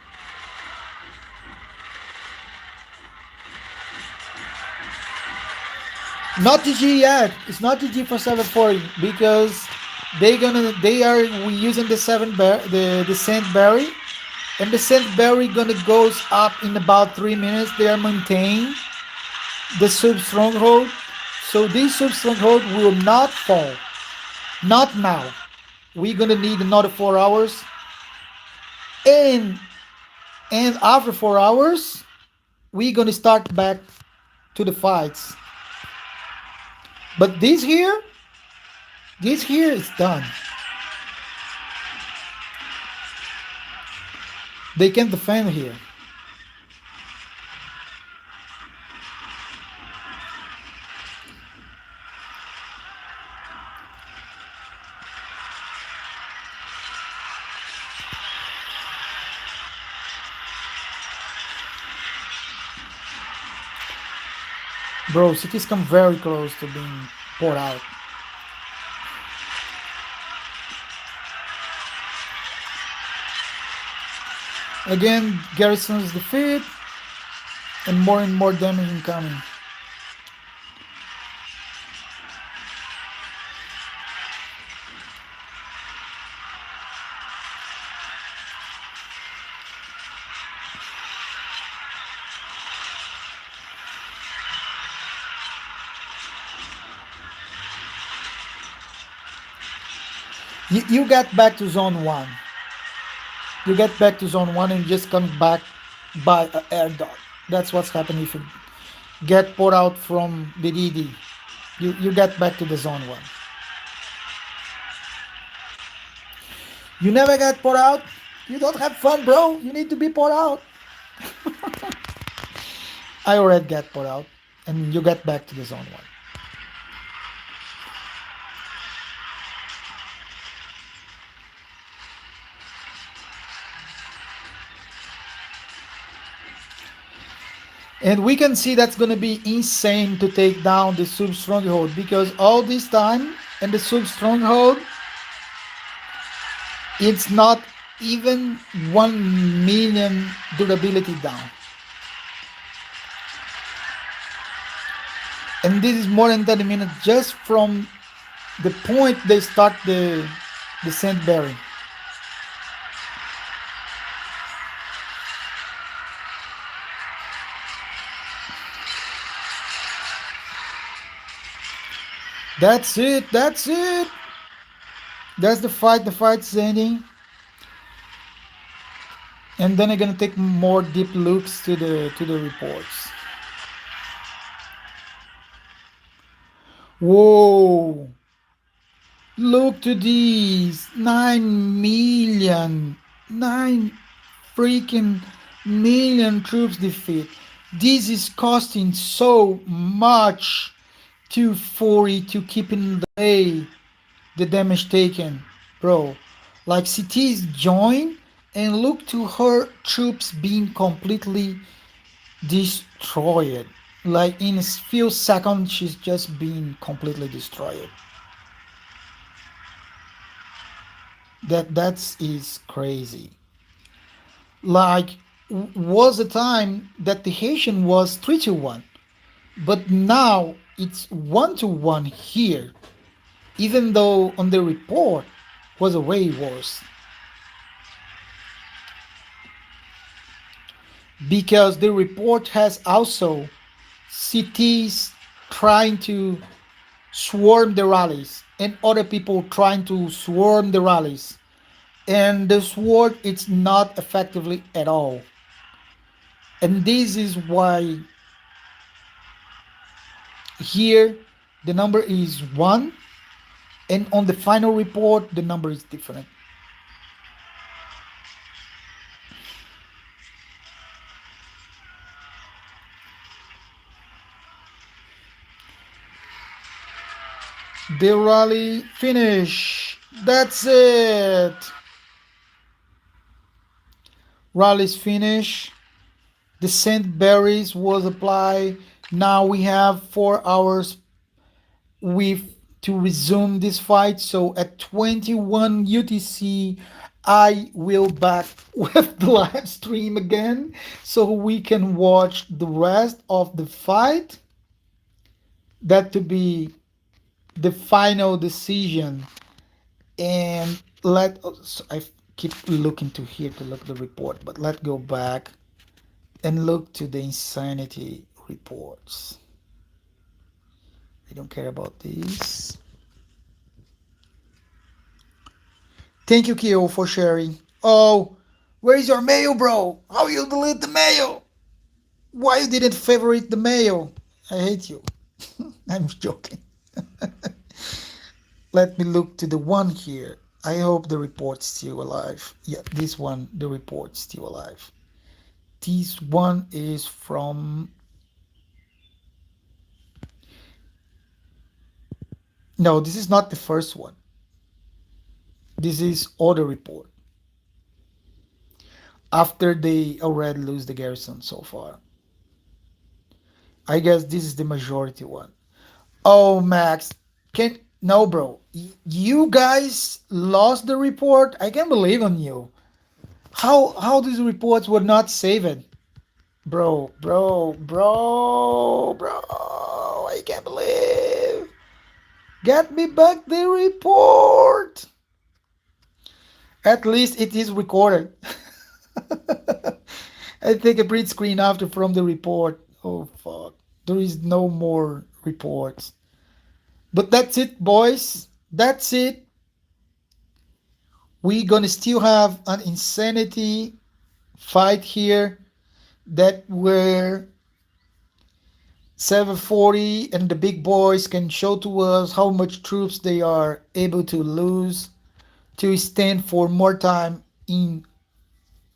Not GG yet. It's not GG for 740 because they are using the the Saint Berry, and the Saint Berry gonna goes up in about 3 minutes. They are maintaining the sub stronghold, so this sub stronghold will not fall. Not now. We're gonna need another 4 hours, and after 4 hours, we're gonna start back to the fights. But this here is done. They can defend here. Bro, cities come very close to being poured out. Again, Garrison's defeat and more damage incoming. You get back to zone one. You get back to zone one and just come back by air dot. That's what's happening if you get put out from the DD. You get back to the zone one. You never get put out. You don't have fun, bro. You need to be put out. I already get put out, and you get back to the zone one. And we can see that's going to be insane to take down the sub stronghold because all this time in the sub stronghold, it's not even 1 million durability down. And this is more than 30 minutes just from the point they start the scent berry. That's it. That's it. That's the fight. The fight's ending. And then I'm gonna take more deep looks to the reports. Whoa! Look to these 9 million, 9 freaking million troops defeat. This is costing so much to 40 to keep in delay the damage taken, bro. Like cities join and look to her troops being completely destroyed. Like in a few seconds, she's just being completely destroyed. That is crazy. Like was a time that the Haitian was 3-1, but now it's 1-1 here. Even though on the report was a way worse because the report has also cities trying to swarm the rallies and other people trying to swarm the rallies and the sword it's not effectively at all, and this is why here the number is 1 and on the final report the number is different. The rally finish. That's it. Rally's finish. The scent berries was applied. Now we have 4 hours with to resume this fight. So at 21 UTC, I will back with the live stream again so we can watch the rest of the fight. That to be the final decision. And I keep looking to here to look at the report, but let's go back and look to the insanity reports. I don't care about these. Thank you, Kyo, for sharing. Oh, where's your mail, bro? How you delete the mail? Why you didn't favorite the mail? I hate you. I'm joking. Let me look to the one here. I hope the report's still alive. Yeah, this one, the report's still alive. This one is from... No, this is not the first one. This is other report. After they already lose the garrison so far. I guess this is the majority one. Oh, Max, can no, bro. You guys lost the report. I can't believe on you. How these reports were not saved, bro. I can't believe. Get me back the report. At least it is recorded. I take a print screen after from the report. Oh fuck. There is no more reports. But that's it, boys. That's it. We're gonna still have an insanity fight here that where 740 and the big boys can show to us how much troops they are able to lose to stand for more time in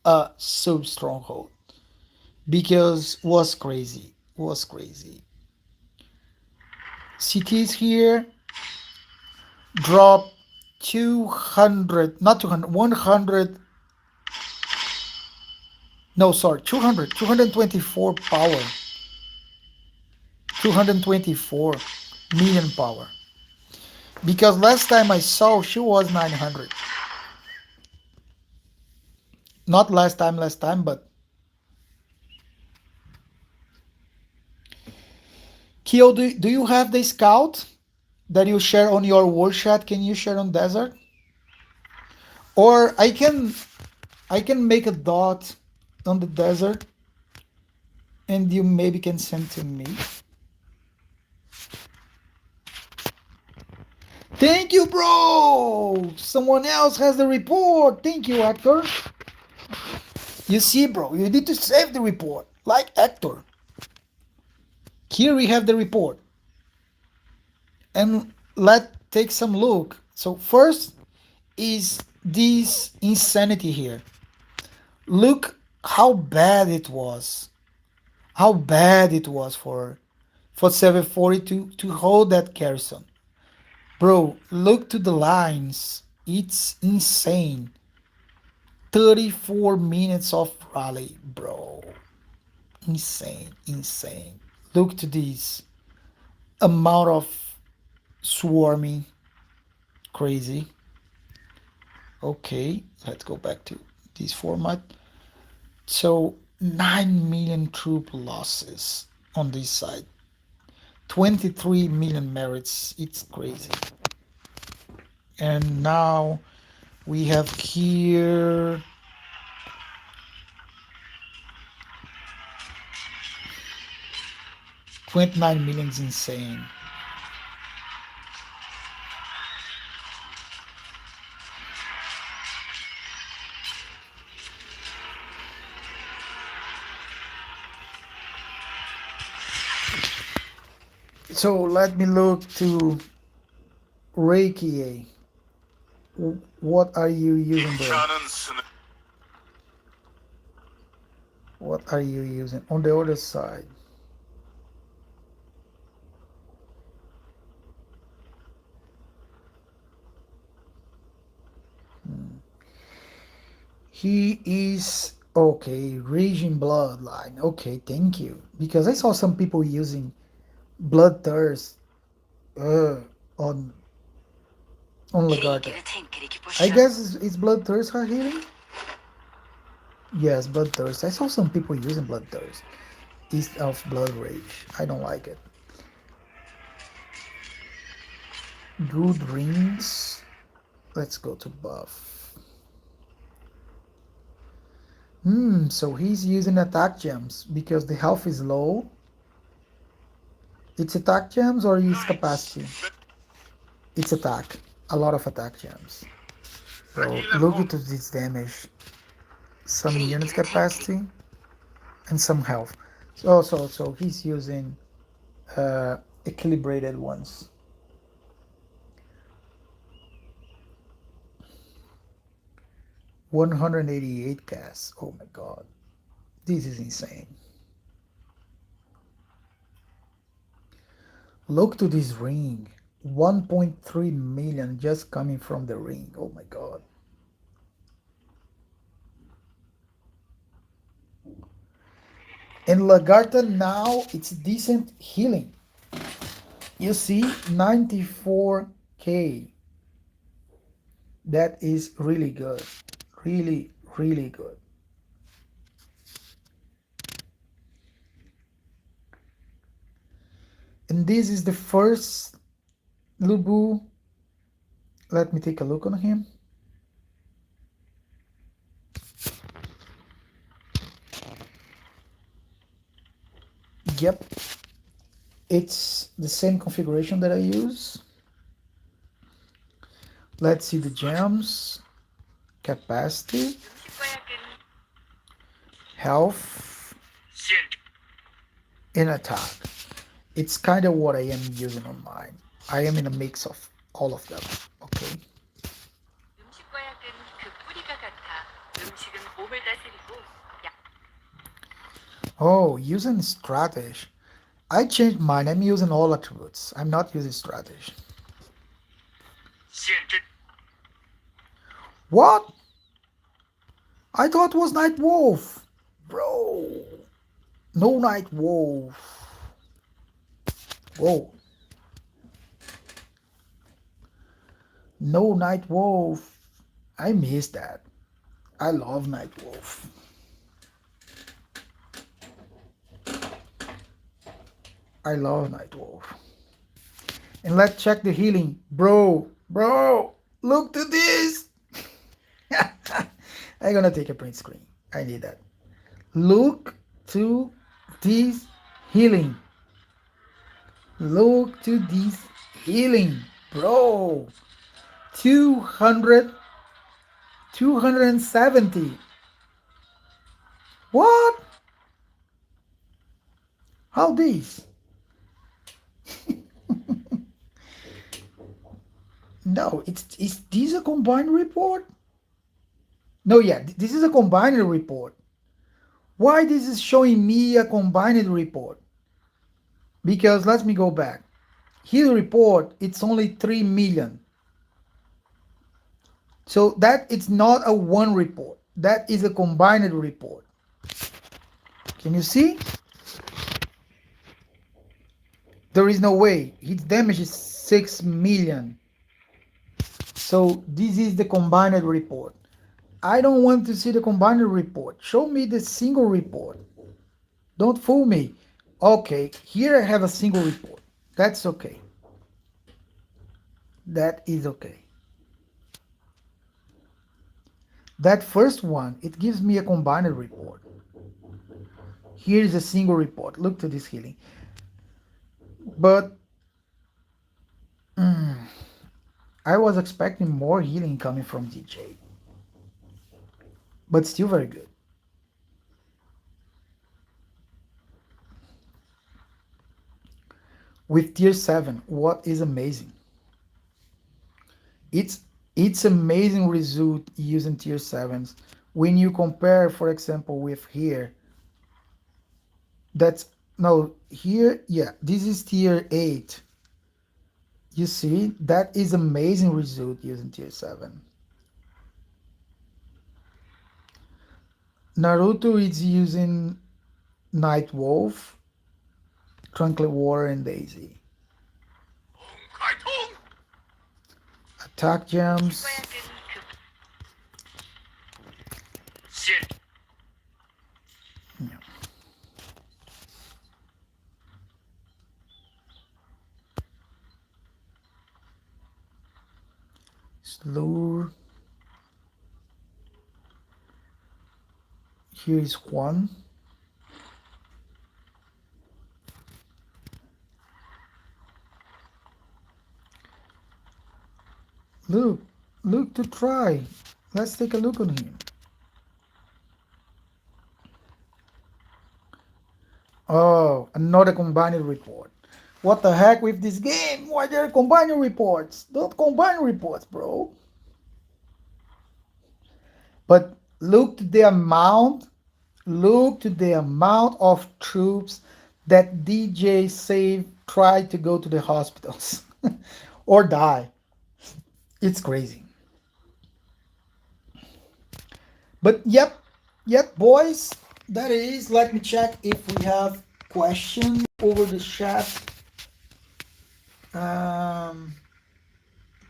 a sub stronghold, because was crazy. Cities here drop 200, not 200, 100, no, sorry, 200, 224 power, 224 million power. Because last time I saw she was 900. Not last time, but Kyo, do you have the scout that you share on your war chat? Can you share on desert? Or I can make a dot on the desert and you maybe can send to me. Thank you, bro. Someone else has the report. Thank you, Hector. You see, bro, you need to save the report like Hector. Here we have the report. And let's take some look. So first is this insanity here. Look how bad it was. How bad it was for 740 to hold that Garrison. Bro, look to the lines. It's insane. 34 minutes of rally, bro. Insane, insane. Look to this amount of swarming. Crazy. Okay, let's go back to this format. So 9 million troop losses on this side. 23 million merits. It's crazy. And now we have here 29 million is insane. So let me look to Reiki. What are you using there? What are you using on the other side? He is okay. Raging bloodline. Okay, thank you. Because I saw some people using bloodthirst uh, on Lagarta. I guess it's bloodthirst her healing. Yes, bloodthirst. I saw some people using bloodthirst instead of blood rage. I don't like it. Good rings. Let's go to buff. So he's using attack gems because the health is low. It's attack gems or his capacity? It's attack. A lot of attack gems. So look at this damage. Some units capacity and some health. So he's using equilibrated ones. $188 gas. Oh my god. This is insane. Look to this ring. 1.3 million just coming from the ring. Oh my god. And Lagarta now it's decent healing. You see 94k. That is really good. Really, really good. And this is the first Lubu. Let me take a look on him. Yep. It's the same configuration that I use. Let's see the gems. capacity, health, and attack. It's kind of what I am using on mine. I am in a mix of all of them. Okay. Oh, using strategy. I changed mine. I'm using all attributes. I'm not using strategy. What? I thought it was Night Wolf. Bro. No Night Wolf. Whoa. No Night Wolf. I miss that. I love Night Wolf. I love Night Wolf. And let's check the healing. Bro, look to this. I'm gonna take a print screen. I need that. Look to this healing. Look to this healing, bro. 200, 270. What? How this? No, is this a combined report? No, yeah, this is a combined report. Why this is showing me a combined report? Because let me go back. His report, it's only 3 million. So that it's not a one report. That is a combined report. Can you see? There is no way. His damage is 6 million. So this is the combined report. I don't want to see the combined report. Show me the single report. Don't fool me. Okay, here I have a single report. That's okay. That is okay. That first one, it gives me a combined report. Here is a single report. Look to this healing. But I was expecting more healing coming from DJ. But still very good. With tier 7, what is amazing? It's amazing result using tier 7s. When you compare, for example, with here, that's no here, yeah, this is tier 8. You see, that is amazing result using tier 7. Naruto is using Night Wolf, Tranquil Water, and Daisy. Attack gems. Yeah. Slow. Here is one. Look to try. Let's take a look on him. Oh, another combined report. What the heck with this game? Why there are combining reports? Don't combine reports, bro. But look to the amount of troops that DJ saved tried to go to the hospitals or die. It's crazy. But yep, boys, that is. Let me check if we have questions over the chat.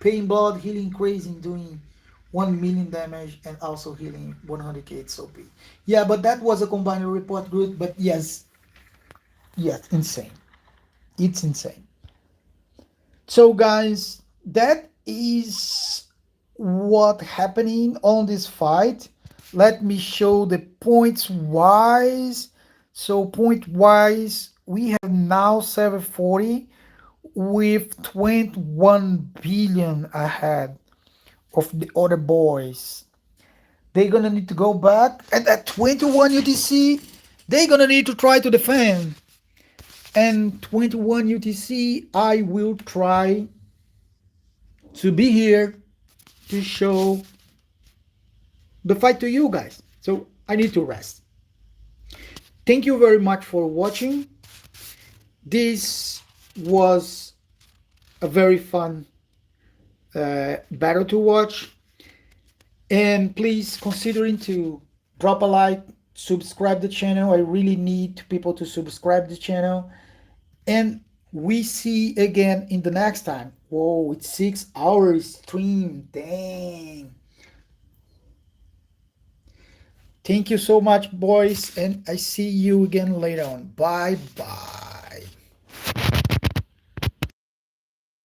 Paying blood, healing crazy, doing 1 million damage, and also healing 100k. It's OP. Yeah, but that was a combined report group. But yes, insane. It's insane. So guys, that is what happening on this fight. Let me show the points wise. So point wise, we have now 740 with 21 billion ahead of the other boys. They're gonna need to go back, and at 21 UTC, they're gonna need to try to defend. And 21 UTC, I will try to be here to show the fight to you guys. So I need to rest. Thank you very much for watching. This was a very fun battle to watch. And please considering to drop a like, subscribe the channel. I really need people to subscribe the channel. And we see again in the next time. Whoa, it's 6 hours stream. Dang. Thank you so much, boys, and I see you again later on. Bye bye.